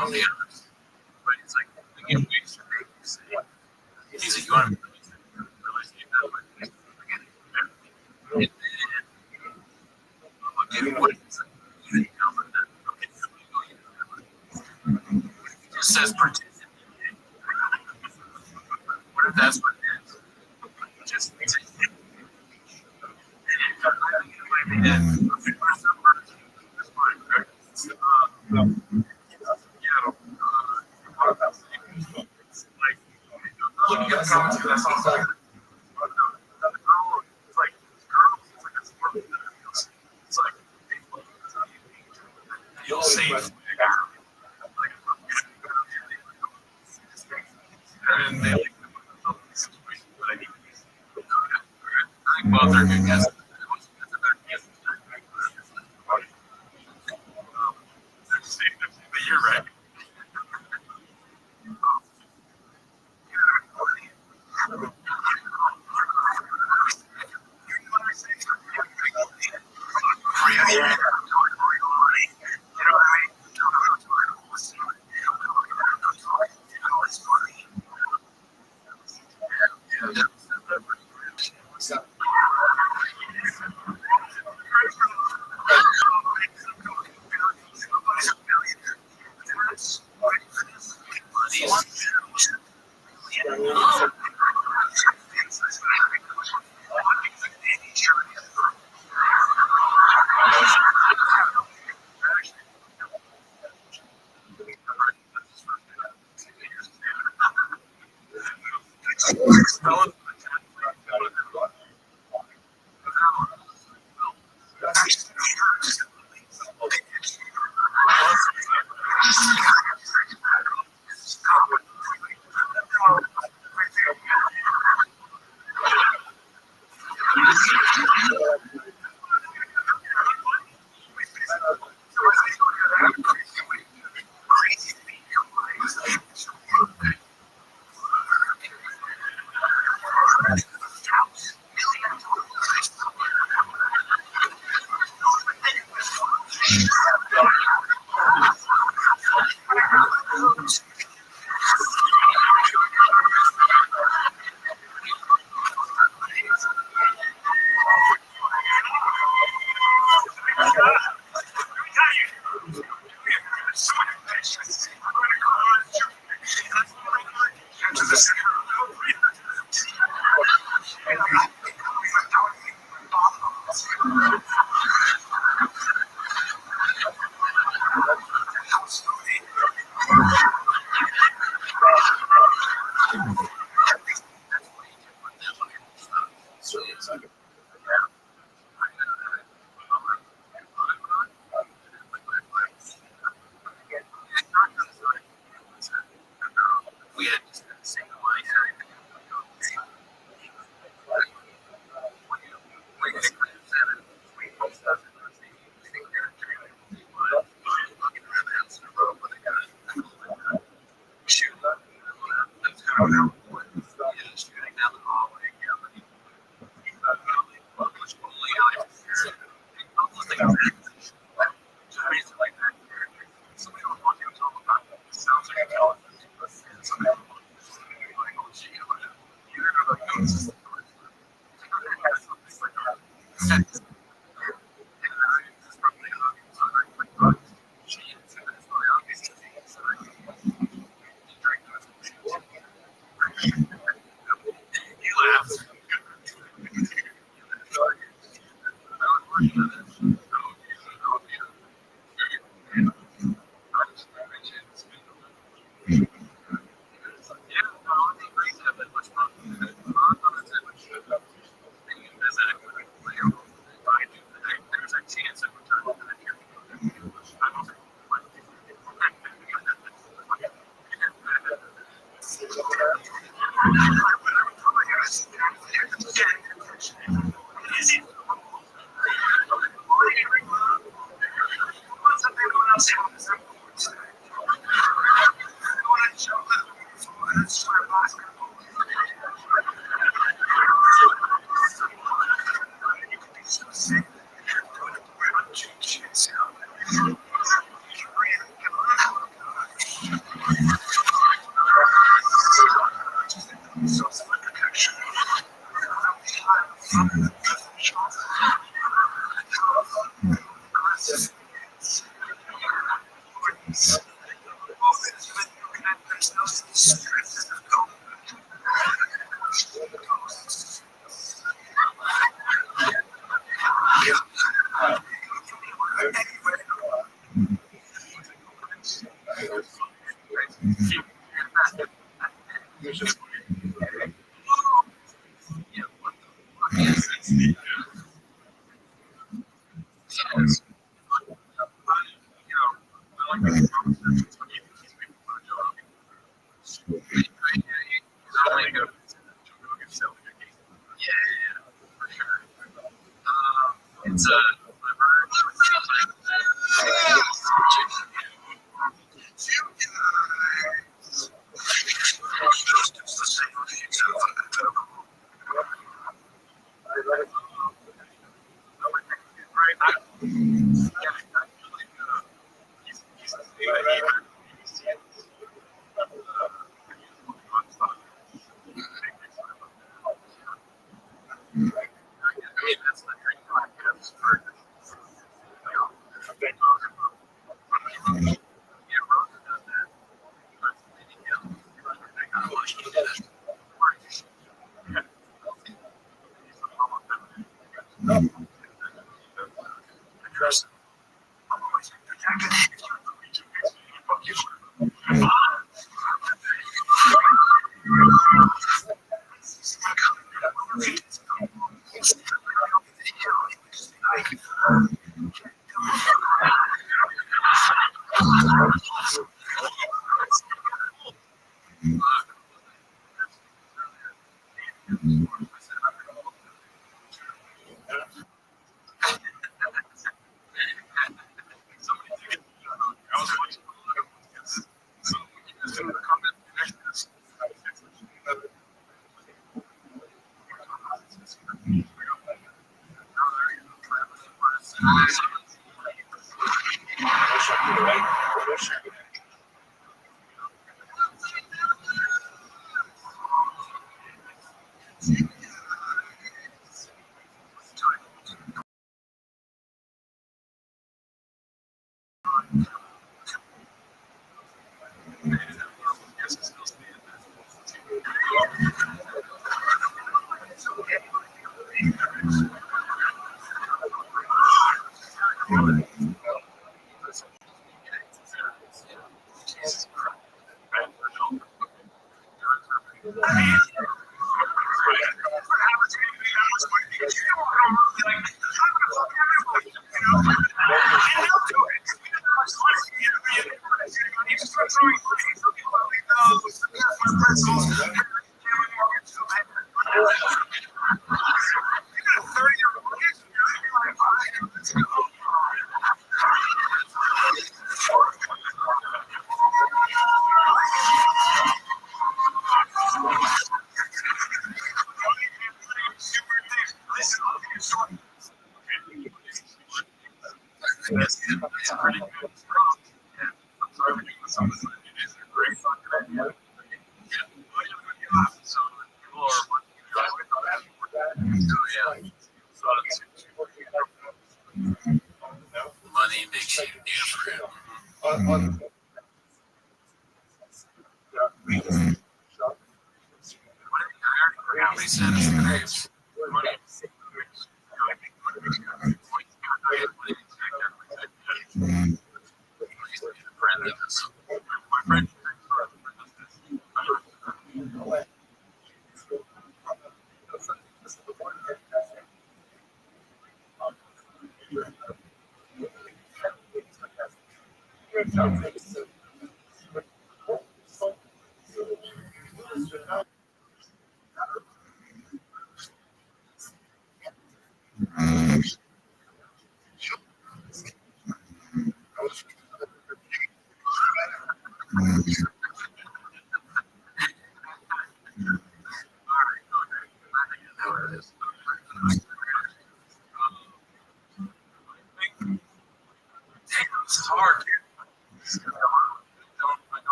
On the others, but it's like again, we used to make you say, "These are you want to realize you know what again." And then okay, what is it? You know that okay, it just says participate. What if that's what it is? Just you'll save. And they like the situation, but I think well, they're good guys. But you're right. We had just the same mindset. It's money makes you different. How many cents?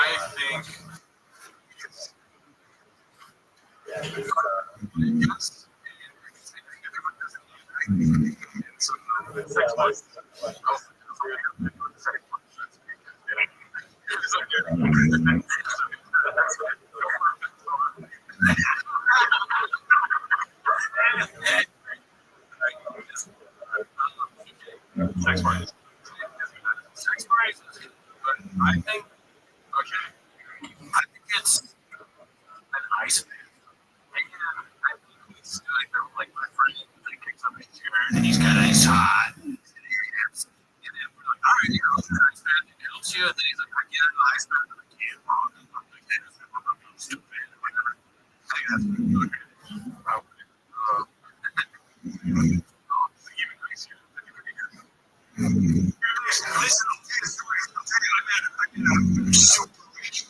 I think yes. So the sex party. Sex parties. Sex parties is good, but I think, okay, I think it's an ice man. Again, I think he's doing them like my friend that kicks up his chair and he's kind of hot. And then we're like, all right, you know, ice man, he helps you. And then he's like, I get an ice man, and I can't. I'm stupid. Whatever. I think that's okay. Listen, super rich,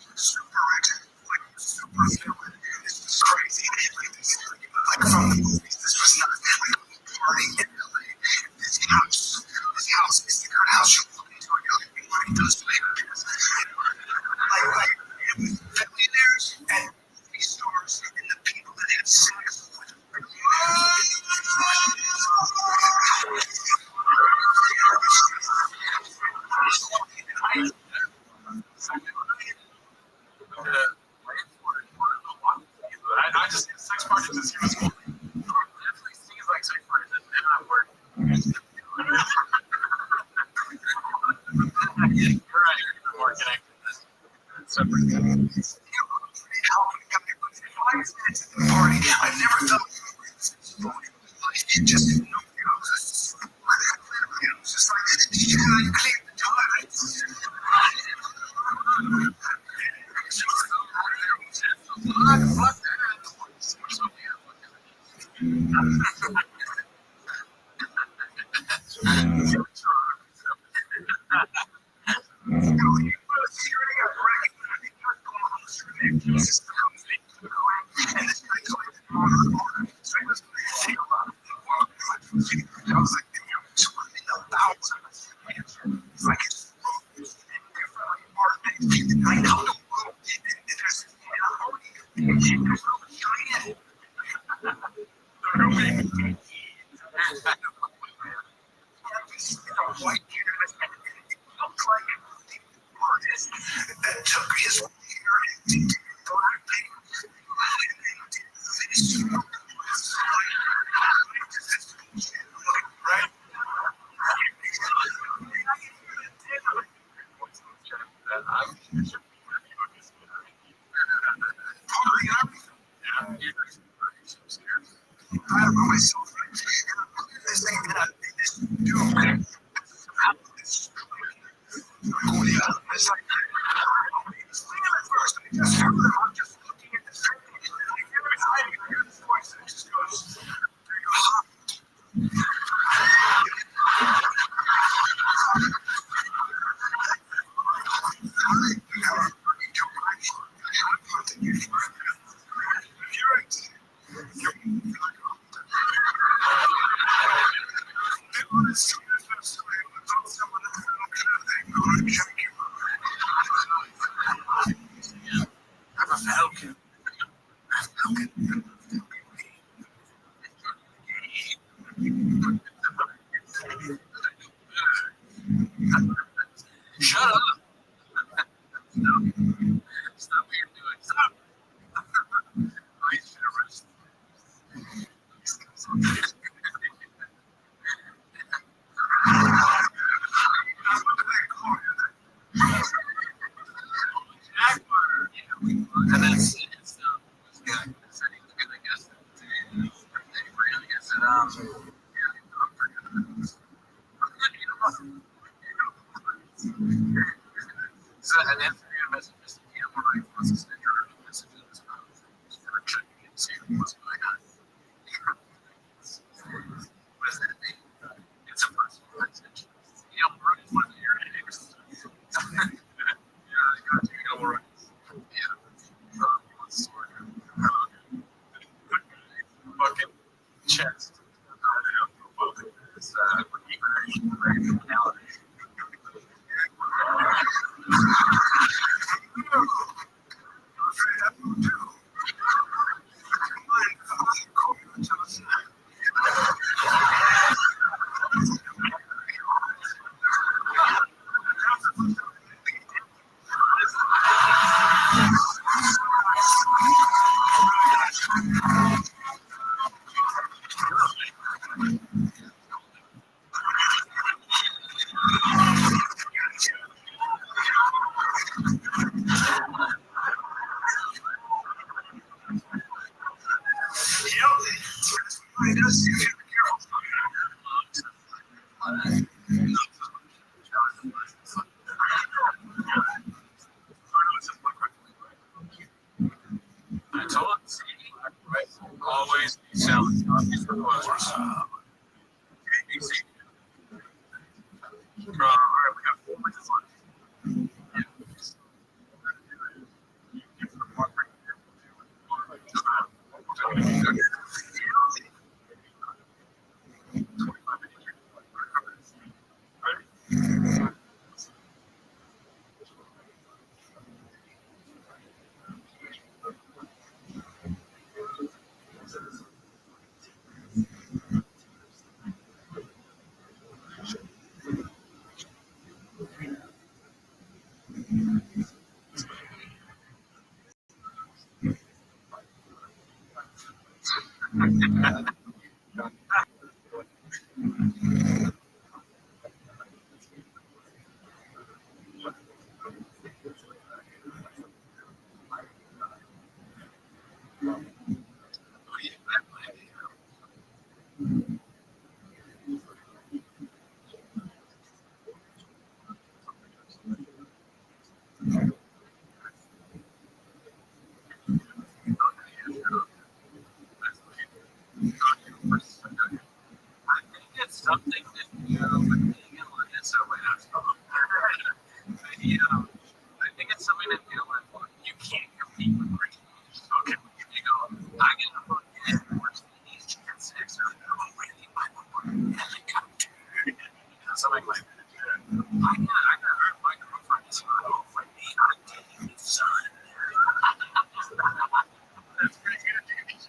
like super villain. This was crazy. Like from the movies, this was not like a party in LA. This house is the kind of house you walk into and you're like, what he does to happiness. Like billionaires and movie stars and the people that have sex with I just think sex parties is human school. Definitely seems like sex parties and not work. You're right. You're more connected than separate. Party. I never thought just didn't know. Just like, yeah, you clean the toilet. That took his Shut up. Stop what you're doing. Stop. I should arrest and that's it. So, yeah, said he was going to guess that. I guess that, so, and then for your message, Mr. Cameron, wants to send your message in this round. Or check and see what's going on. What does that mean? It's a personal message. You know, Brooke is one of your neighbors. Yeah, fucking chest. I told right? Always selling copies for closers. ABC. All right, we got 4 minutes left. I think it's something that you know, it's a way to I think it's something to deal with. You can't compete with great teams. Okay, you go, I get a fucking these chicken sticks are already by one helicopter. Something like that. I got hurt my girlfriend is home for me. I'm dating his son. That's pretty good, dude. That's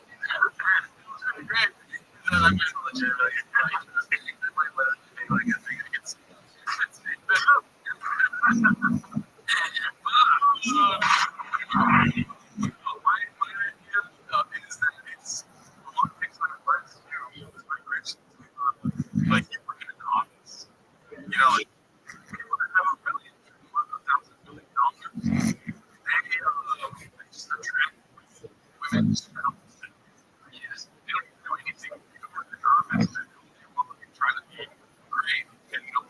pretty great. And then I'm just legitimately like you work in an office, you know, like people that have $1,000,000,000, they just attract women. Yes, they don't do anything. They don't work in their office. They won't try to be great, and you don't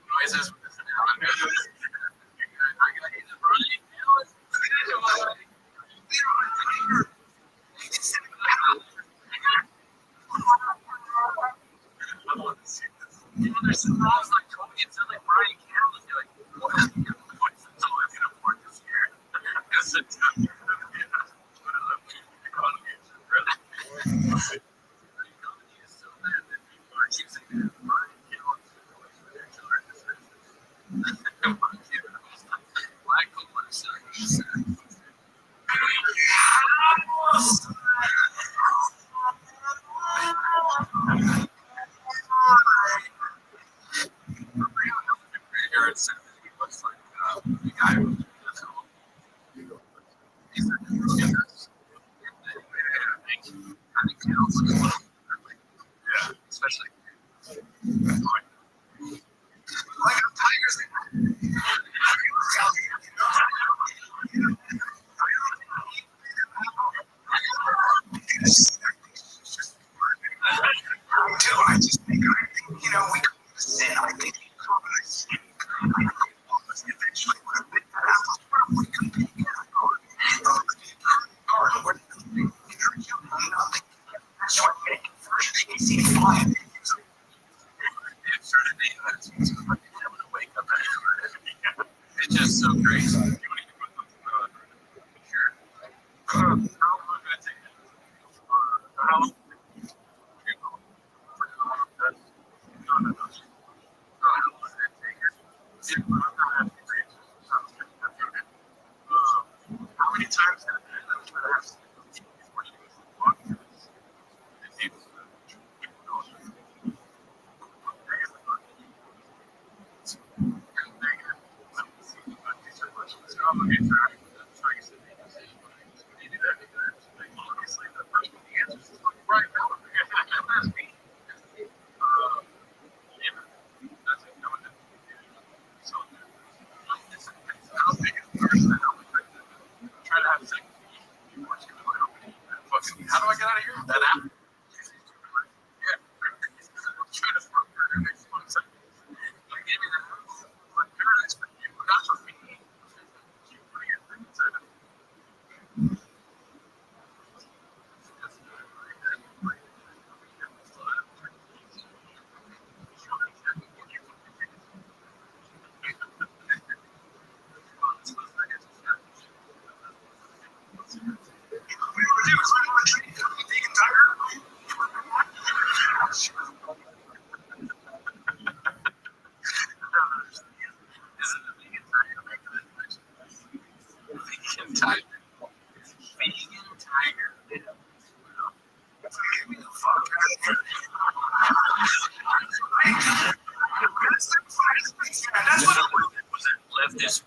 Noises with this there's some laws like Tony, it sounds like Brian Campbell. You're like, what's the toll I'm gonna afford this year? Because it's the economy is so bad that people are choosing Brian Campbell for their children. Black people are saying, looks like the guy who I think Tails looks a little yeah, especially like tigers. I just think, we come to sin. I think eventually would have been probably could be It's just so great. How many times have how do I get out of here? That app? Yeah. Try to work for the next 1 second. Like, give me that. Like, paradise for you. Not for me. You bring it inside of me. That's what was it. Leftist.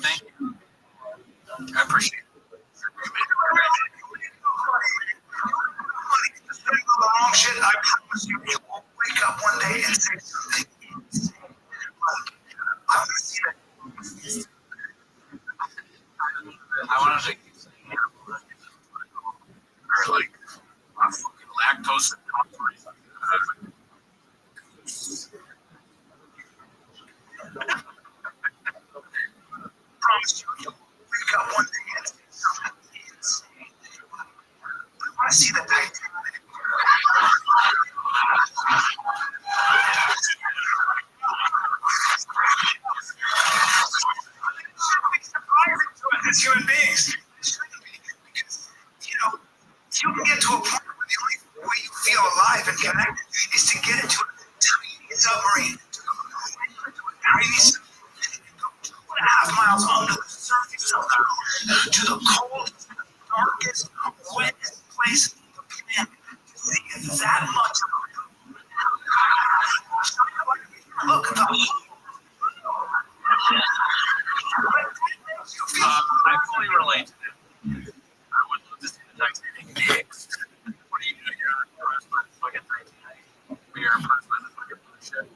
Thank you. I appreciate it. the wrong shit. I promise you will wake up one day and say something. I want to see that. I wanted to keep saying or like I'm fucking lactose intolerant. Promise you will wake up one day and say something insane. I want to see the Titanic. As human beings, because you can get to a point where the only way you feel alive and connected is to get into a tiny submarine, to a tiny submarine, and go 2.5 miles under the surface of the Earth to the coldest, darkest, wettest place on the planet to see if that much of it. Look at the I fully relate to that. I would love to see the Titanic next. What are you doing? You're impressed by the fucking Titanic. We are impressed by the fucking blue ship.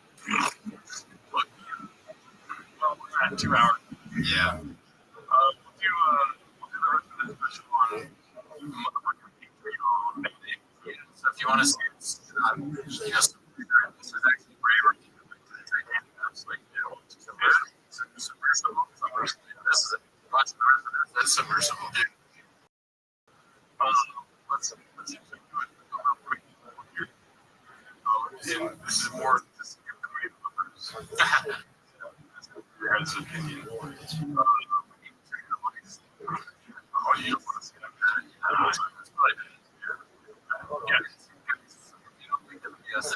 Look, well, we're at 2 hours. Yeah. We'll do the rest of this special on motherfucking P3 on Monday. Yeah. So if you want to see it, this is actually braver. That's like, submersible. This is watch the rest of this. That's submersible, dude. Let's actually do it real quick here. And this is more this creative numbers. Your guys' opinion. Oh, you don't want to see that. That's probably yeah. Yes.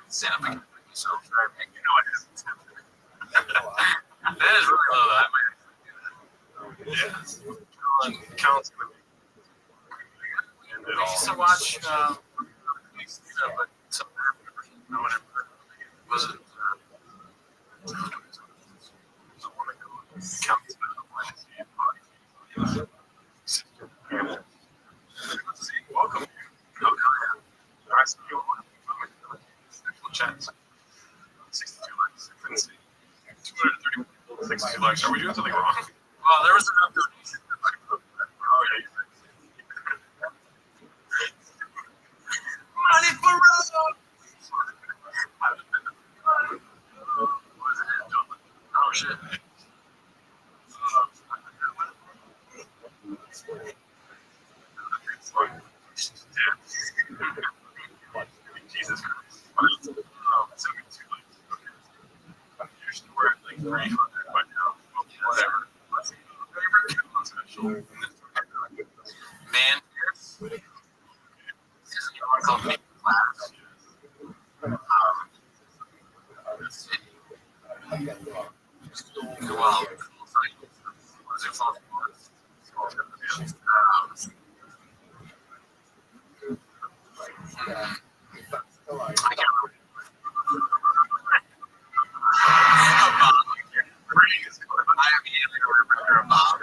Stand up again. So, you know I have that is really low. I might actually do that. Yeah. Counts going to be. And I used to watch, but some no one ever wasn't. Counts welcome. Oh, yeah. All right, so you want to chats. 62 likes. I couldn't see. 230 62 likes. Are we doing something wrong? Well, there was enough donation. Oh, yeah. Money for Rob! Oh, shit. Jesus Christ. 72 likes. Okay. Usually we're at like 300 by now. Whatever. Let's see. Favorite special. Man, yes. Isn't you want to call me class? Let's see. Well, what is it called? I can't remember. I immediately remember a bomb.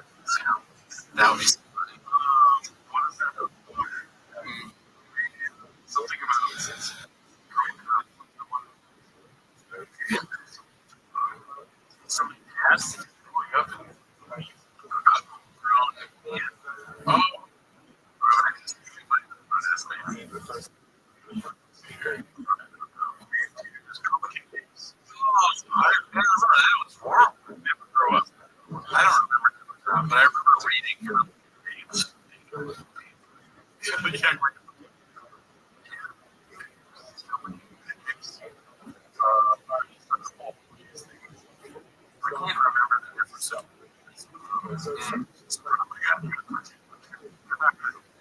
That would be funny. What is that? Something about somebody has going up and oh, that was horrible. Never grow up. I don't remember, but I remember reading games. Yeah, I can't remember the difference.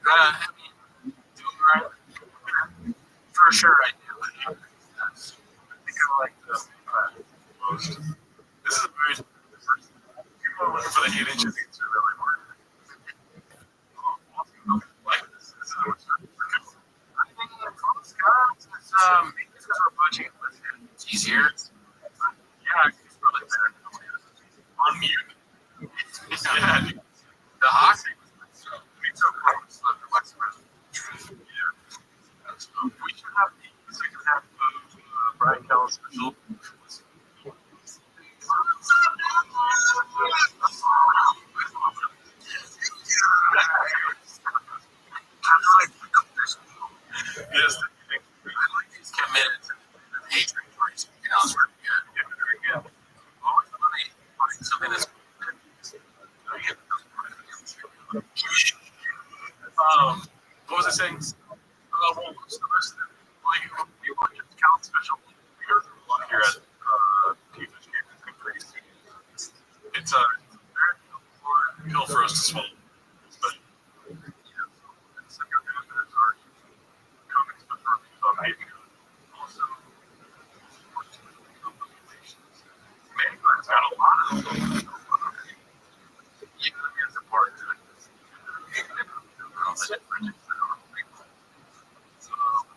I mean, doing right. For sure, I do. I think I like the most. This is a very people are looking for the 8 inches. It's really hard. Like this. This is what I think it's because we're budgeting with it. It's easier. Yeah, it's probably better on mute. Yeah, the hockey was so we should have the second half of Brian Kelly's special. Yes, he's committed to hatred towards elsewhere. Yeah. Always the money find something that's what was I saying? Well, what's the rest of it? Like, you want to count special? We go through a lot here at T-Fish Game. It's been pretty soon. It's very hill for us to swallow. But, it's like a good art. Comics, but for maybe also, maybe I've got a lot of them. Yeah, it's a part to it.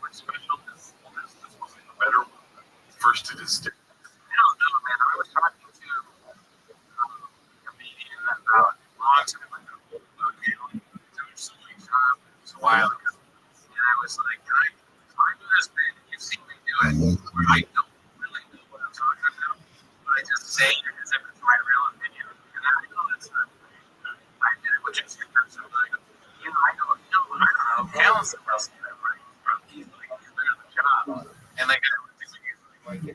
Which special is the better one? First it is different. I don't know, man. I was talking to a comedian about telling some else, he's like, he's been on the job, and they got like, no,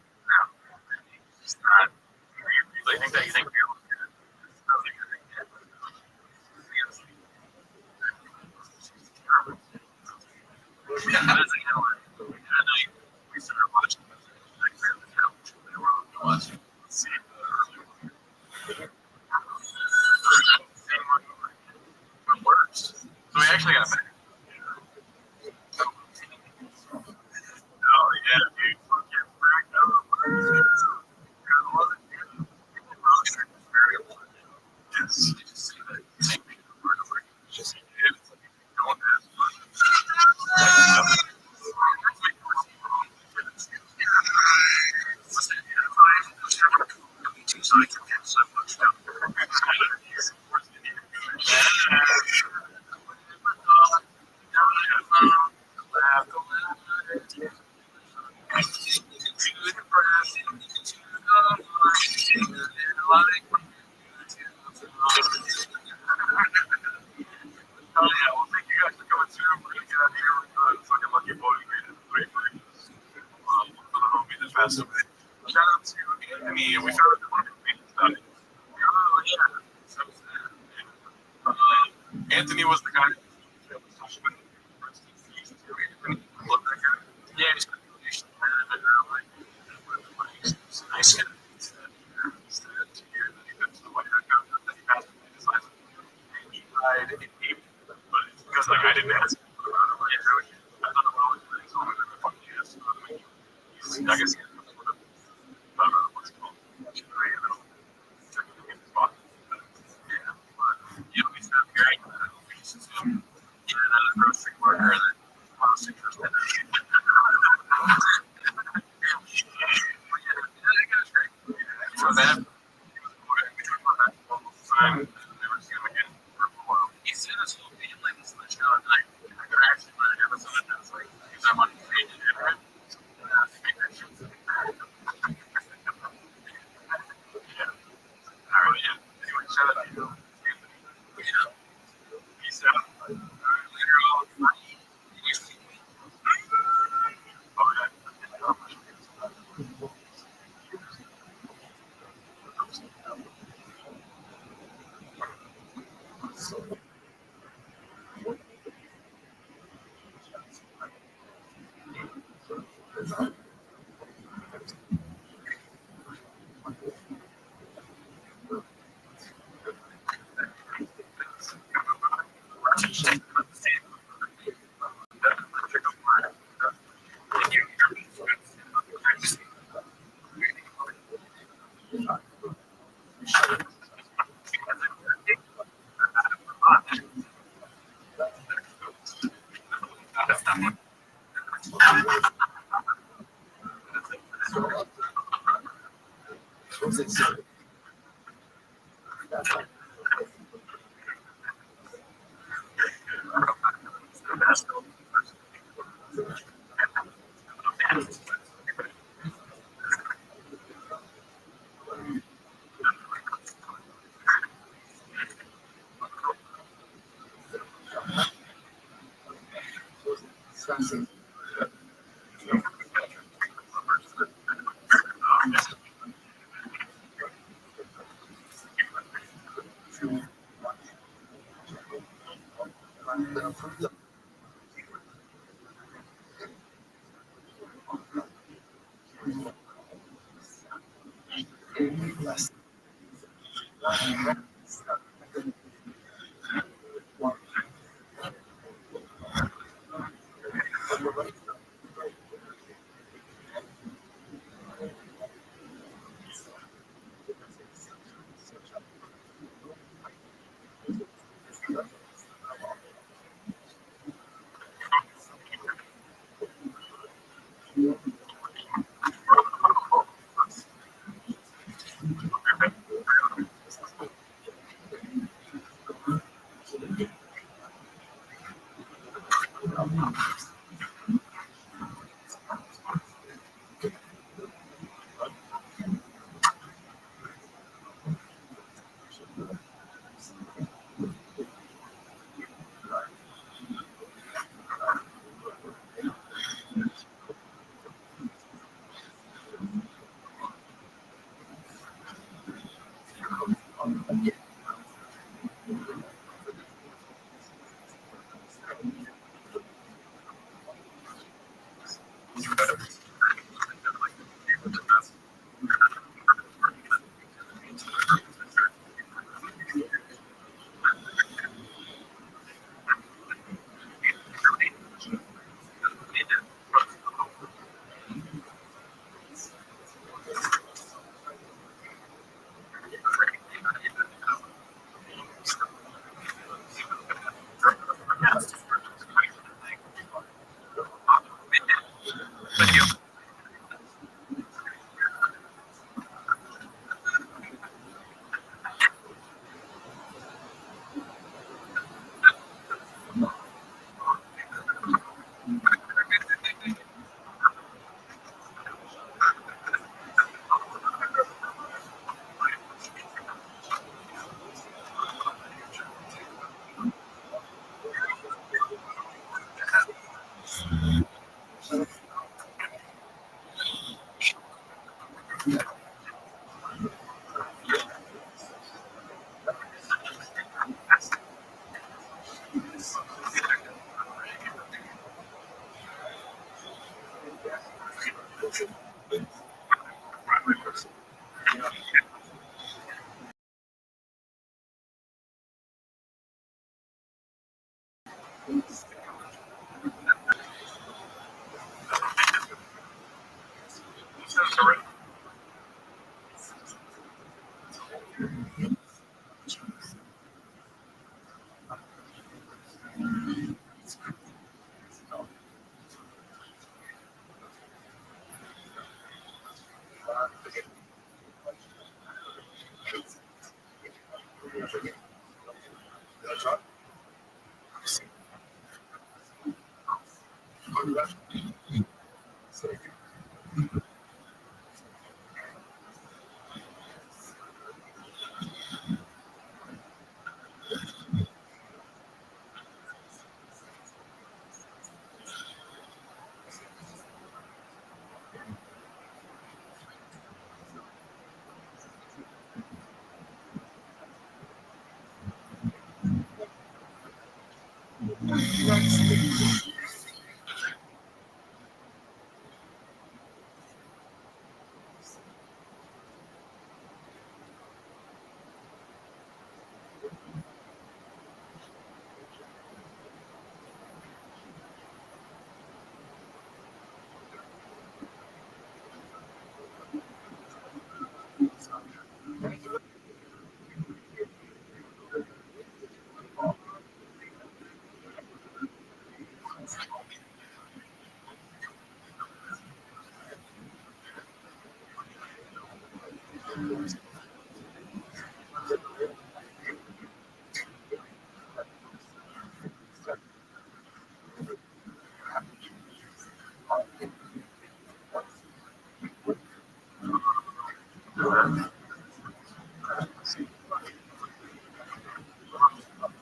it's not. You really think that you think we're good? I don't think I think that. Yeah, I was like, you know what? I know we started watching this. I agree with how they were on watching. See the earlier one. Same one, but worse. So we actually got back. Oh yeah, dude, fucking cracked up. Yes, you just see that same thing over and over again. It's just it's like no one has fun. So I can get so much done. Oh yeah, well thank you guys for coming through. We're gonna get out of here. We're fucking lucky boy. We made it great for the homie that passed away. Shout out to Anthony. We found out that one of his main stuff. Oh yeah. So sad. Anthony was the guy that was talking about look that guy. Yeah, he's got nice guy. To hear that he got to the White House that he passed away. His last he died in April. But it's because like I didn't ask him. I don't know what all his things are. I guess he has what's it called? Yeah, but he's not very another grocery worker that lost interest in it. For that, we talked about basketball all the time. Never seen him again for a while. He said his whole family was in the show, and like they're actually on an episode that's like because I'm on stage and everything. Yeah. All right. Yeah. Anyway, shout out to you. Peace out. All right, later on.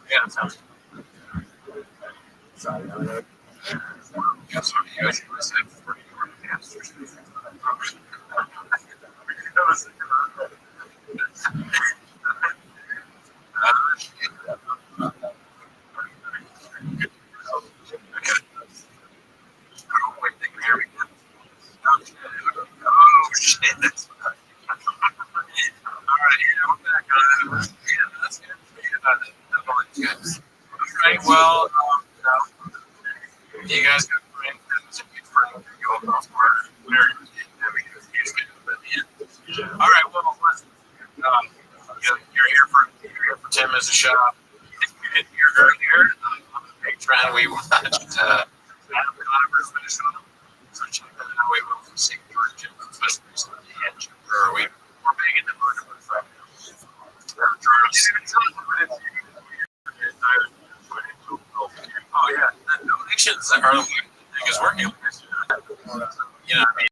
Yeah, it sounds. That's what you guys said for your answers. Oh shit! All right, yeah, we're back on. Yeah, that's good. Yeah, that's good. Right, well, you guys got Frank. That's a good friend. You all know where all right, well, listen. You're here for 10 minutes of shop. If you didn't hear earlier, on the Patreon, we watched Adam Conver's finish on them. So check that out. We will see Georgia, especially recently. We're big into motorboats right now. Oh, yeah. The donations are the biggest working. You know, I mean,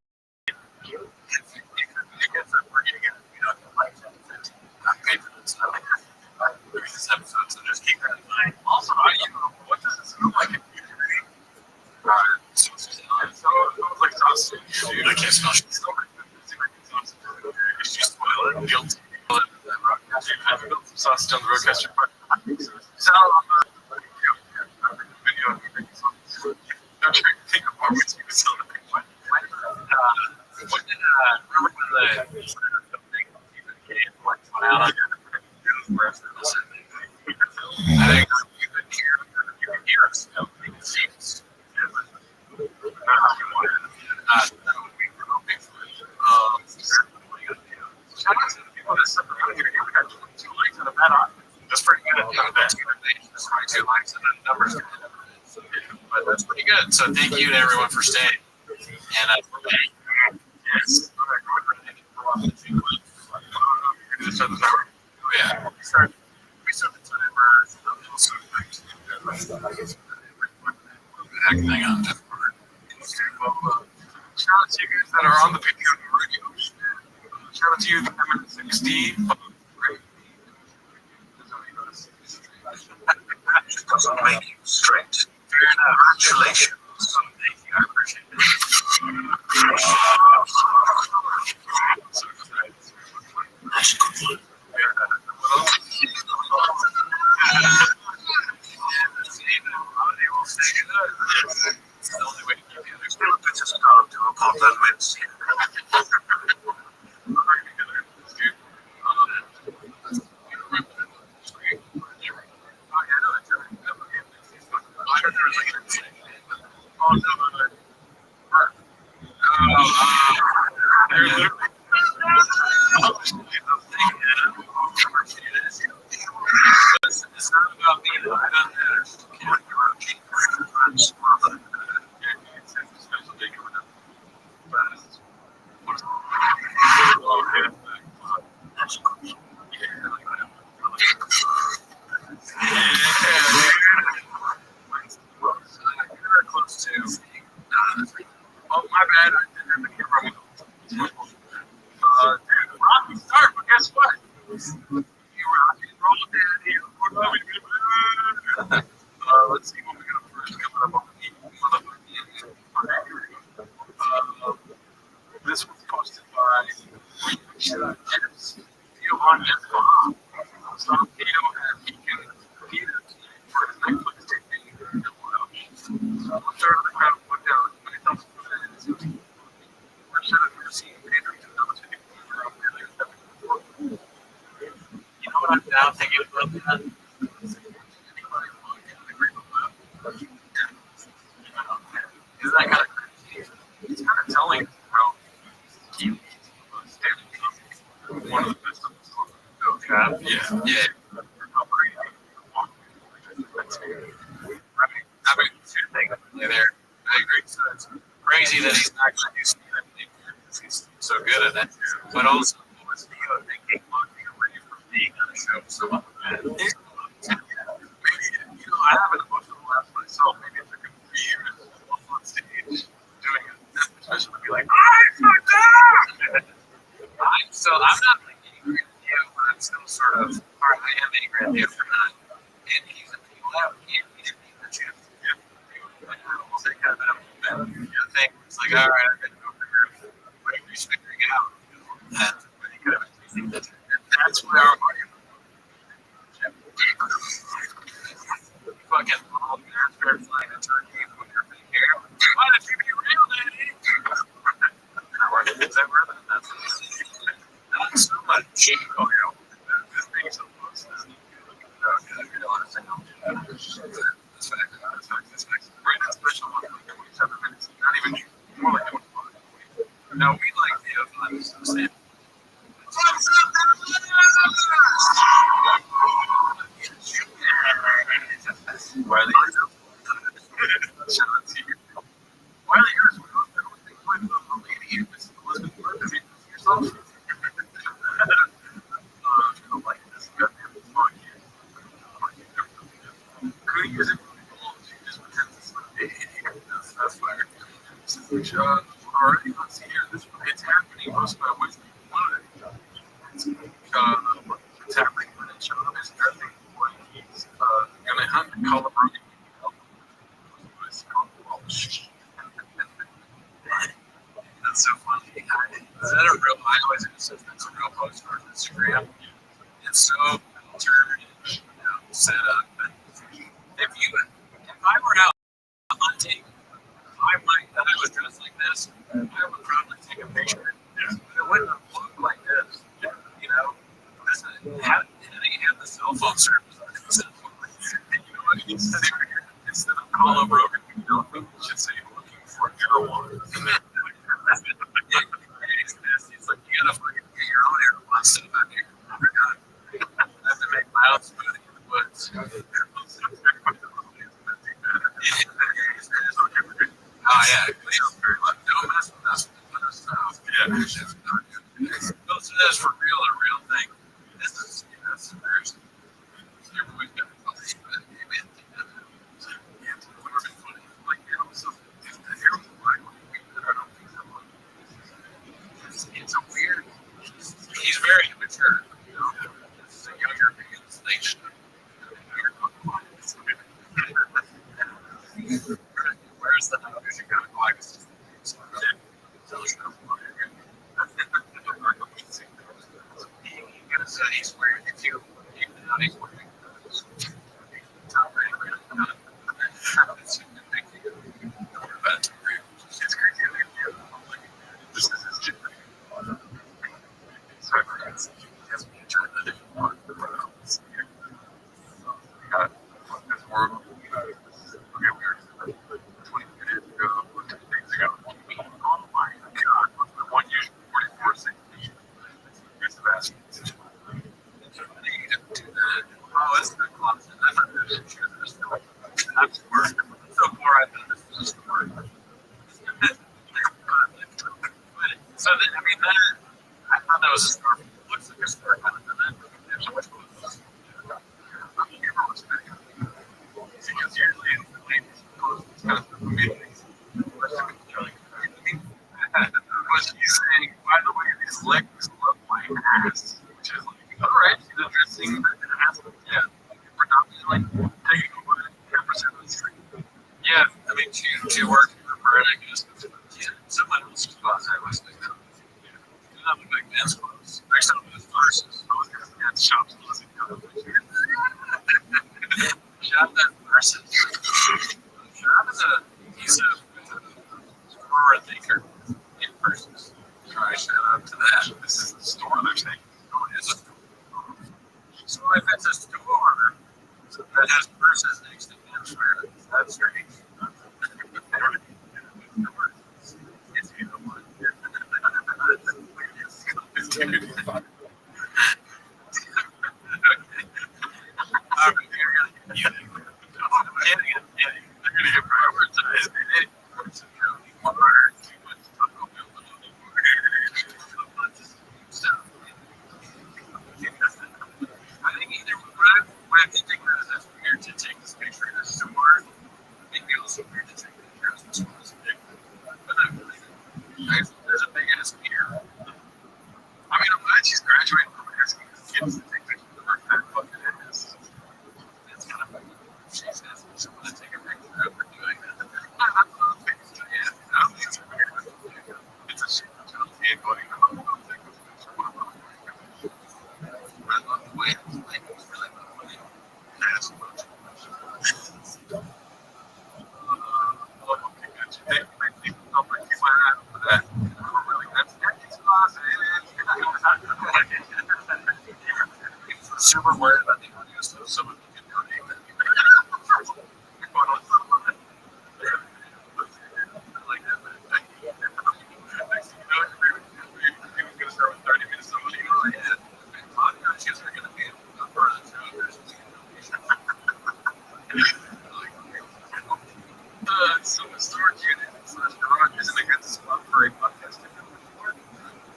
this episode, so just keep that in mind. Also, what does it smell like in community? So it was like sausage. I can't smell shit. It's just spoil it. Guilty. I've built some sausage on the roadcaster. So, video. Don't try to think of more ways you can sell the big one. What did, remember when the thing went out on your I think you can hear us. You can see us. Shout out to the people that stuck around here. We got 22 likes on a bet. That's pretty good. That's 22 likes and the numbers. But that's pretty good. So thank you to everyone for staying. And yes. Oh yeah. We start the timer. Hang on. Shout out to you guys that are on the Patreon radio. Shout out to you, 60. Doesn't make you straight. Fair enough. Congratulations. Thank you. I appreciate that. Is that kind of crazy? It's kind of telling how he one of the best of the job. Yeah. How crazy. Right. I mean, two things there. I agree. So it's crazy that he's not going to do stand-up anymore because he's so good at it. But also, was Theo thinking walking away from being on a show so much? Maybe, I have an emotional laugh myself. Maybe if I could be on stage doing it, especially to be like, I'm not like angry at Theo, but I'm still sort of, or I am angry at Theo for not. And he's a people out. He didn't need the chance to give almost that kind of thing. It's like, all right, I'm going to go over here. But he's figuring it out. And that's where our argument fucking all parents flying a turkey with your big hair. Why did you be real, Daddy? Is that real? Not so much. Oh, yeah. This thing is so close. You know what I'm saying? That's fact. Right now, special one, like 27 minutes. Not even more like 25. No, we like the others. Wiley, Wiley, yours was a lady. It was Elizabeth Murphy. Yourself. I don't like this. Goddamn fuck you. Could use it. She just pretends it's not a that's fire. Which, already, let's see here. It's happening. Most by which we wanted it. It's happening when it's John is dressing like he's gonna hunt the color broken. That's so funny. Is that a real? I always insist that's a real post on Instagram. It's so filtered and set up. If I were out hunting, I was dressed like this, I would probably take a picture. Yeah. It wouldn't look like this. You know, this how they have the cell phone service. And you know what he said here? Instead of call over you should say looking for marijuana. He's like, you gotta fucking get your own airplane set up here. I have to make my own smoothie in the woods. Oh yeah, don't mess with us. Yeah, those are this for real, a real thing. This is, there's your boy's got to call it. Like, it's a weird. He's very immature. It's a younger man's thing. Where's the house? You gotta go. I was just he's wearing it too. He's wearing it's crazy. This is his gym. So it's trying to do more. We were 20 minutes ago, 2 days ago. Oh my God, the one usually 44 Here's the basket. Oh, it's the closet. I thought this was that's work. So far, I thought this was just work. So, I mean, I thought that was a scarf. It looks like a scarf. I don't know. Because usually it's the ladies' clothes. It's kind of the meetings. But he's saying, by the way, these legs look like ass. Which is like, all right, she's addressing an ass. Yeah. We're not like taking over 10% of the street. Yeah, I mean, she worked for her, I guess. Yeah, someone else's closet, I was thinking. Do not look like men's clothes. There's some of those verses. I was going to get shops closing down. Shop that versus. Shop is he's a horror thinker in verses. So I shout out to that. This is the store they're saying. Oh, it is a store. So if it's a store that has purses next to men's wear, that's strange. It's either one. I think either when I think that's weird to take this picture in a store, it'd be also weird to take pictures in stores. But not really. There's a big ass mirror. I mean, I'm glad she's graduating from asking kids to take pictures of her fat fucking ass. It's kind of funny. She says she wants to take a picture of her doing that. Yeah, I don't think it's weird. It's a shit. I don't see it going on. I love the way it's like, it's really not funny. That's much. Okay, gotcha. Thank you. I'll bring you my hat for that. Really, that's super worried about the audio, so someone can donate that. I like that, man. Thank you. Next thing you know, we were going to start with 30 minutes of audio. Yeah. Podcasts are going to be a part of the show. So a storage unit / garage isn't a good spot for a podcast to come before.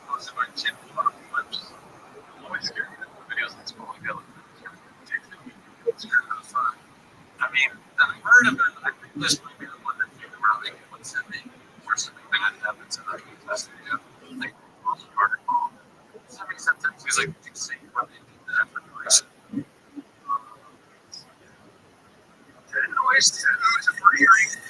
Most of my chin clips. I'm always scared of videos that's falling down. I mean, I heard of it. I think this might be the one that came around making one sent me. Or something bad happens and I can test it. Like, most hard to call. So many sometimes he's like, you see, probably did that for no reason. Anyways, it's a free hearing.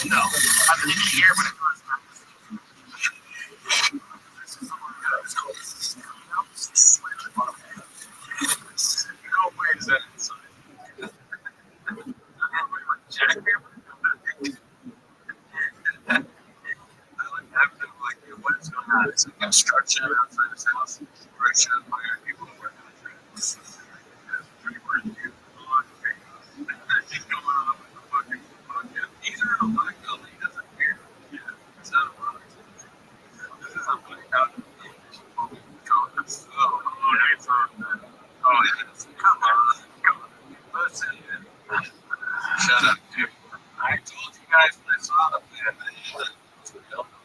No, I didn't hear, but it was. No way is that inside. What's going on? It's like construction outside his house. Where I should have hired people to work on the trains. Either in a black building, that's a weird. Yeah, it's not a lot. This is something out of the oh, it's on that. Oh, yeah. Come on. Listen, shut up, dude. I told you guys when I saw the plan that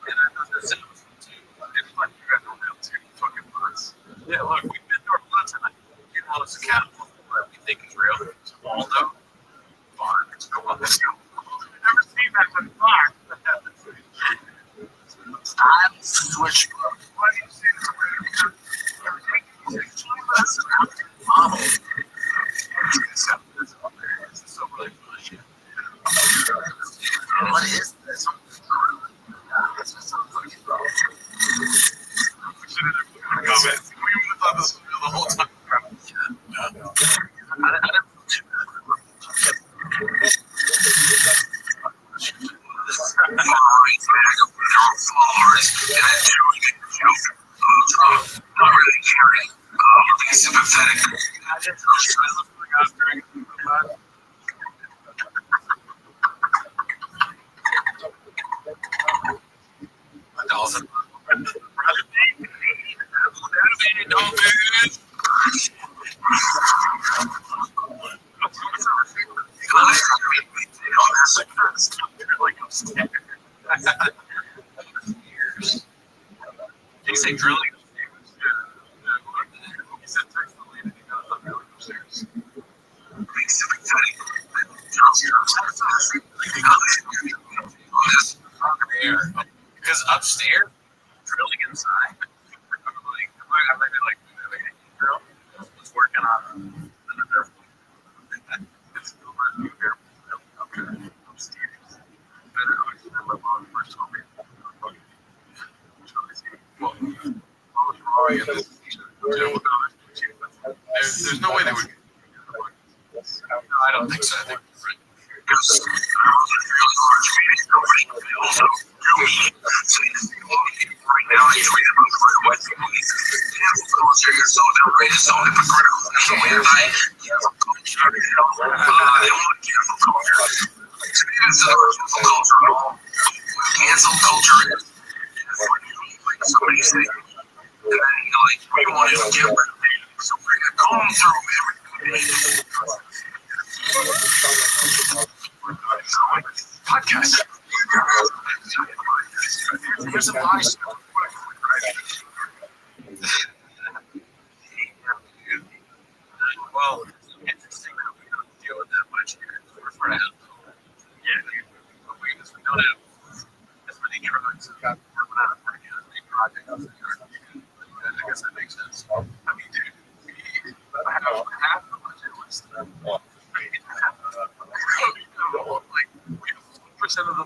and I thought this was too. It's like you guys don't have two fucking months. Yeah, look, we've been through months and you hold us accountable for what we think is real. Waldo, Barn, go on this. I've never seen that with Barn. I'm switching. Why do you say what is this? It's just so fucking wrong. We should have comments. We would have thought this was real the whole time. I didn't not really caring. Being sympathetic. I didn't know she was looking out during the $1,000. Did you say drilling? He said text the lady and he got up drilling upstairs. Because upstairs, drilling inside, I really like the girl was working on I think you're right. Because really large meetings, nobody also meeting. So right now, it's really what culture is so integrated, so hypocritical. So we're like, culture, they want cancel culture. To me, that's cancel culture at all. Cancel culture is like somebody saying, and then like we want to get rid of it. So we're gonna comb through everything. Podcast. Here's a voice. Well, interesting that we don't deal with that much here. We're out. Yeah, we don't have as many drugs. We're not working on any projects. I guess that makes sense. I mean, dude, we have half the budget was like 1% of the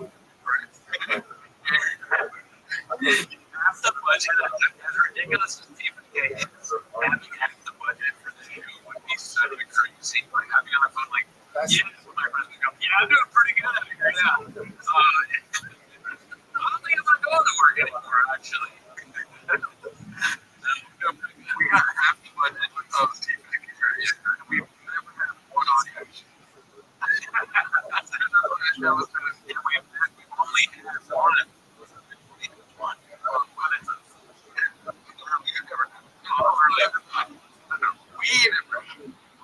half the budget. As ridiculous as TPK is, having half the budget for the show would be so crazy. Like, I'd be on the phone, like, yeah, my friends would go, yeah, I'm doing pretty good. Yeah. I don't think I'm not going to work anymore, actually. We got half the budget of TPK. We never had one audience. We only had one.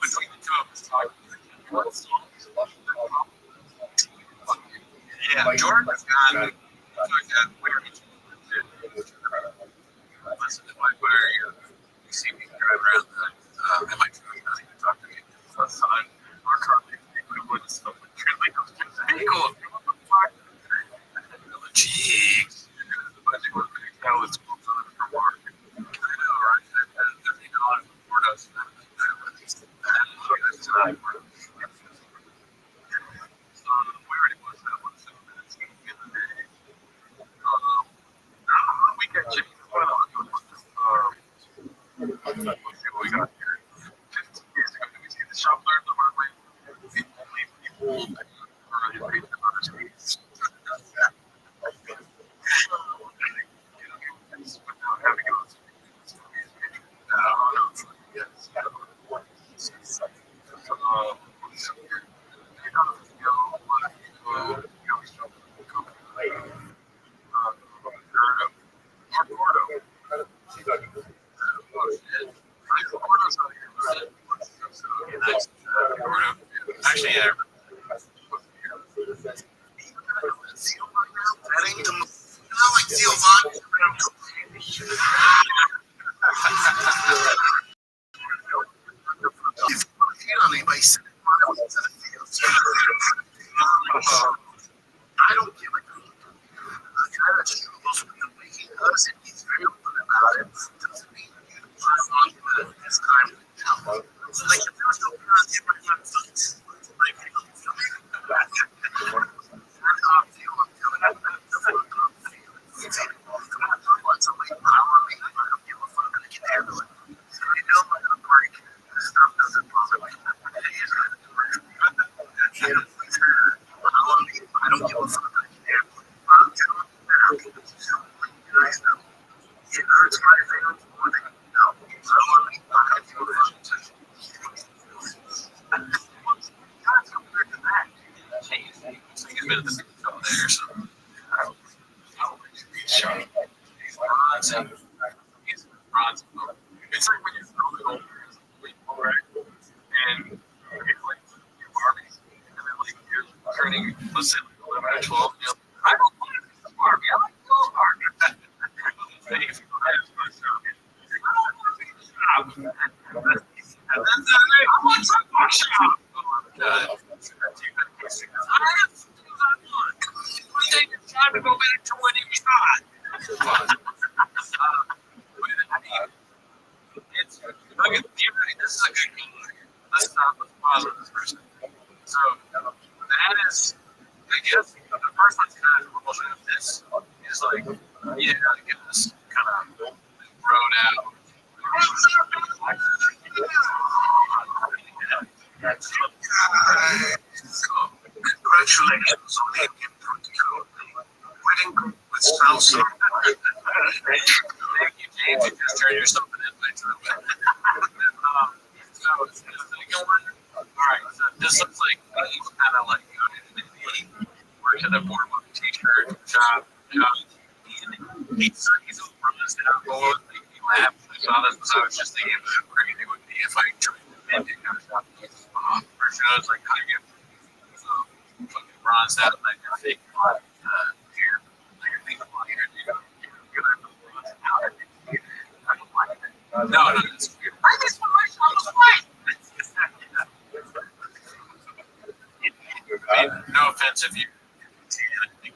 Between the two of us talking. Yeah, Jordan has gone. Listen to my fire. You see me drive around in my truck. Not even talk to me. That's fine. Our car wouldn't stop. Pretty cool. Jeez. The budget was big. That was cool for work. I know, right? $50 for us. We already was that one 7 minutes in the day. We got Jimmy. We got here 15 years ago. Did we see the shop learn the hard way? The only people who read the other streets. Without having us. Actually, yeah. That ain't the I like Theo Von. I don't give a he does it. He's very open about it. Doesn't mean I'm on him at this time. So, like, if there was no parents, everybody got things. Like, I don't give a fuck. It hurts my feelings more than you know. I don't give a fuck. Compared to that, it's like when you throw the gold, right? And it's like you Barbie, and then like you're turning, let's say, 11 or 12, and you're like, I don't want to be Barbie, I like those Barbie. And if you go ahead and start shopping, I don't want to be the shop. And then I want some more shop. I have things I want. I think it's time to go back to when he was hot. It's okay. This is a good guy. Let's not pause on this person. So that is, I guess, the first one's kind of promotion of this is like, you gotta get this kind of road out. So, congratulations on the impractical wedding with spouse. Thank you, James. You just turned yourself an invite to the wedding. So, the second one. All right. So this looks like we each kind of like worked at a boardwalk t-shirt shop. He's almost down below. He laughed. I saw this, and I was just thinking how crazy it would be if I tried to make a shop for shows like how you fucking bronzed out like your fake hair, like your fake hair, No, it's weird. I just want my shop was white. I mean, no offense if you I think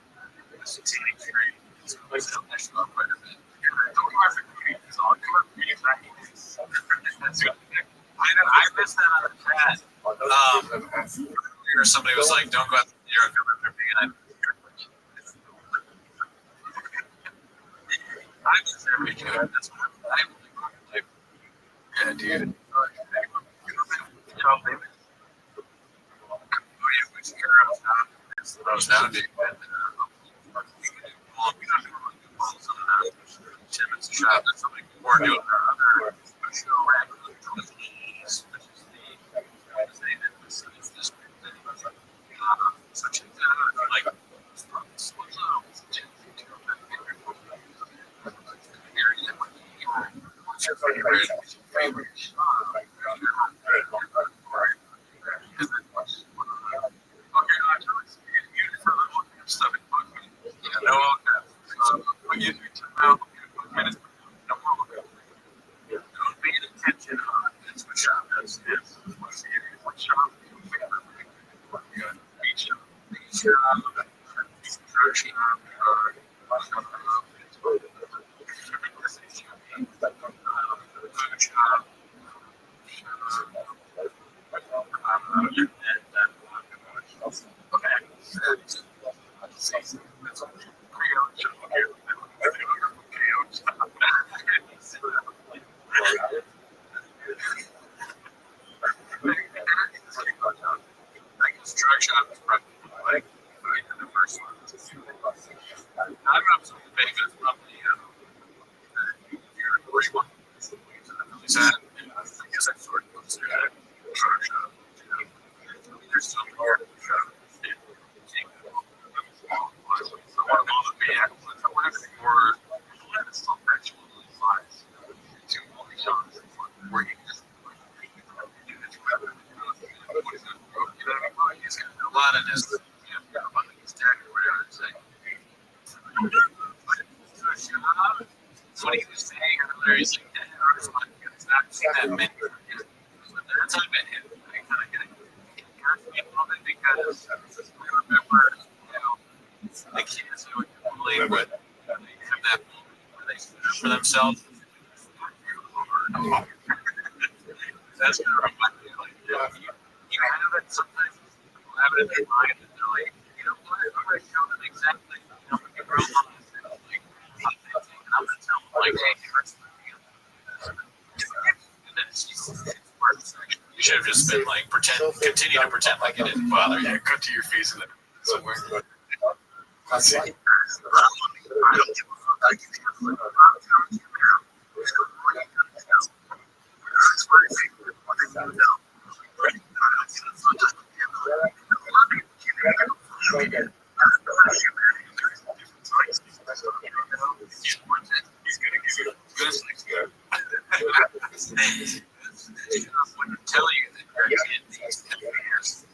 it's a tanning tree. It's quite a bit. Don't go after green. It's all come up green. I missed that on the chat. Earlier somebody was like, don't go after zero, go after me. And I miss every joke. That's what I like. Yeah, dude. Those now, dude. Timmons shop that's something more doing our other show rack, which is this such like what's your favorite stuff in no you don't pay attention on this what shop does this what shop beach drug shop is probably like the first one. I don't know if it's big, but it's probably your first one. I guess that's sort of what's there. Drug shop. There's some here. A lot of this, whatever it's like. What he was saying earlier, he's like, it's not that many. That's how I met him. I kind of get it. A little bit because I remember, the kids who would believe would have that moment where they stood up for themselves. That's going to remind me, like, you have it sometimes, people have it in their mind, and they're like, what? I'm going to show them exactly, what you realize, and I'm going to tell them, like, hey, it hurts my hand. And then it works. You should have just been like, continue to pretend like it didn't bother you. Cut to your face and then somewhere. I see. When I tell you that you're in these 10 years,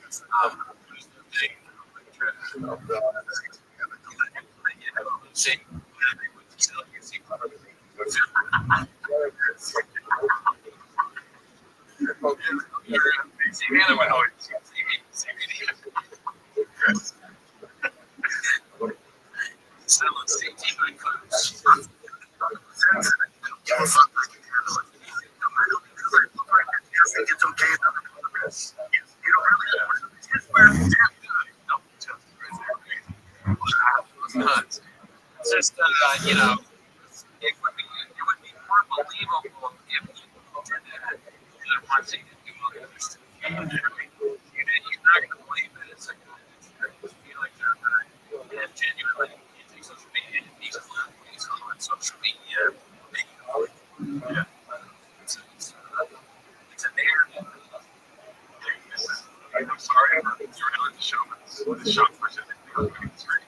It's just, it would be more believable if people did that than once they did do all the other stuff. You're not going to believe it the showman. The shop person. It's great.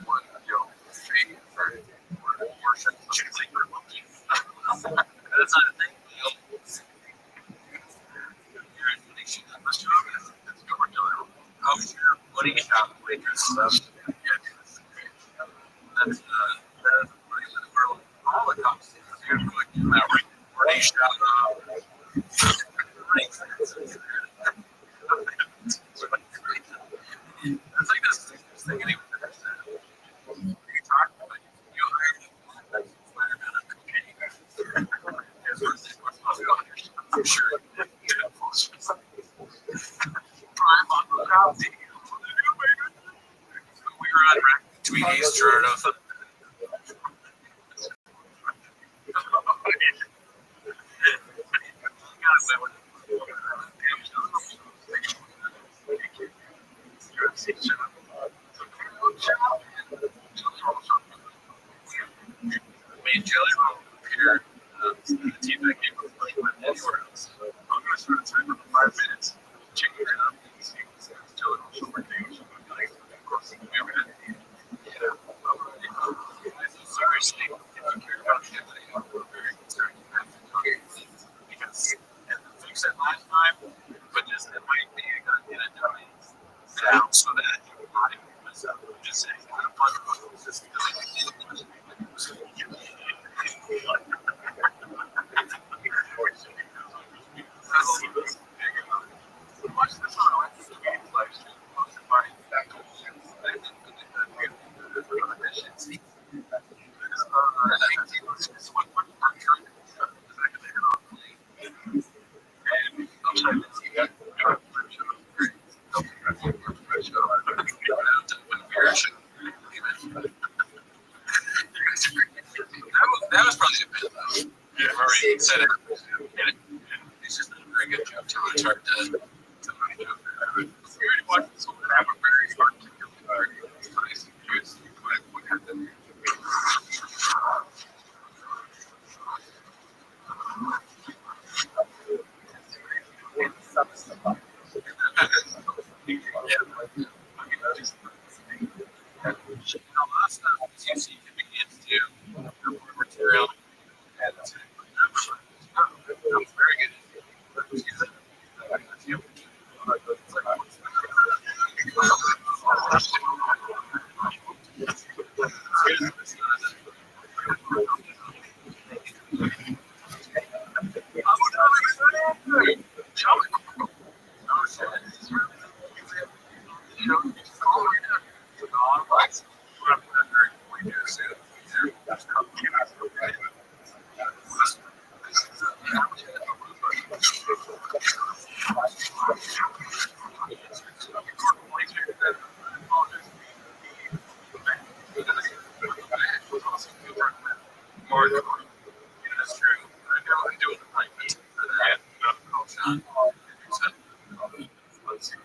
One, fake or worship. That's not a thing. Oh, sure. What do you have? Waitress stuff. That's where all the cops here's what you have. Where they shot that's like this thing anyway. You talk about you hired fireman on cocaine. I'm sure. Prime on the crowd. We were on rack between East Jordan. Me and Jelly roll here. The team that gave us anywhere else. I'm going to start a timer for 5 minutes. Check it out. Jelly roll show my things. Of course, we ever had seriously, if you care about family, we're very concerned because and the fix it last time, but just it might be in a dummy down so that everybody was just saying, I'm fun with this. Watch this on live stream hosted by that was probably a bit low. Yeah, already said it. He's just done a very good job telling it's hard to do. We already watched this one have a very articulate, nice use. What happened? Last time you see begins to material and very good. That's true. I'm doing the right thing for that. Let's see.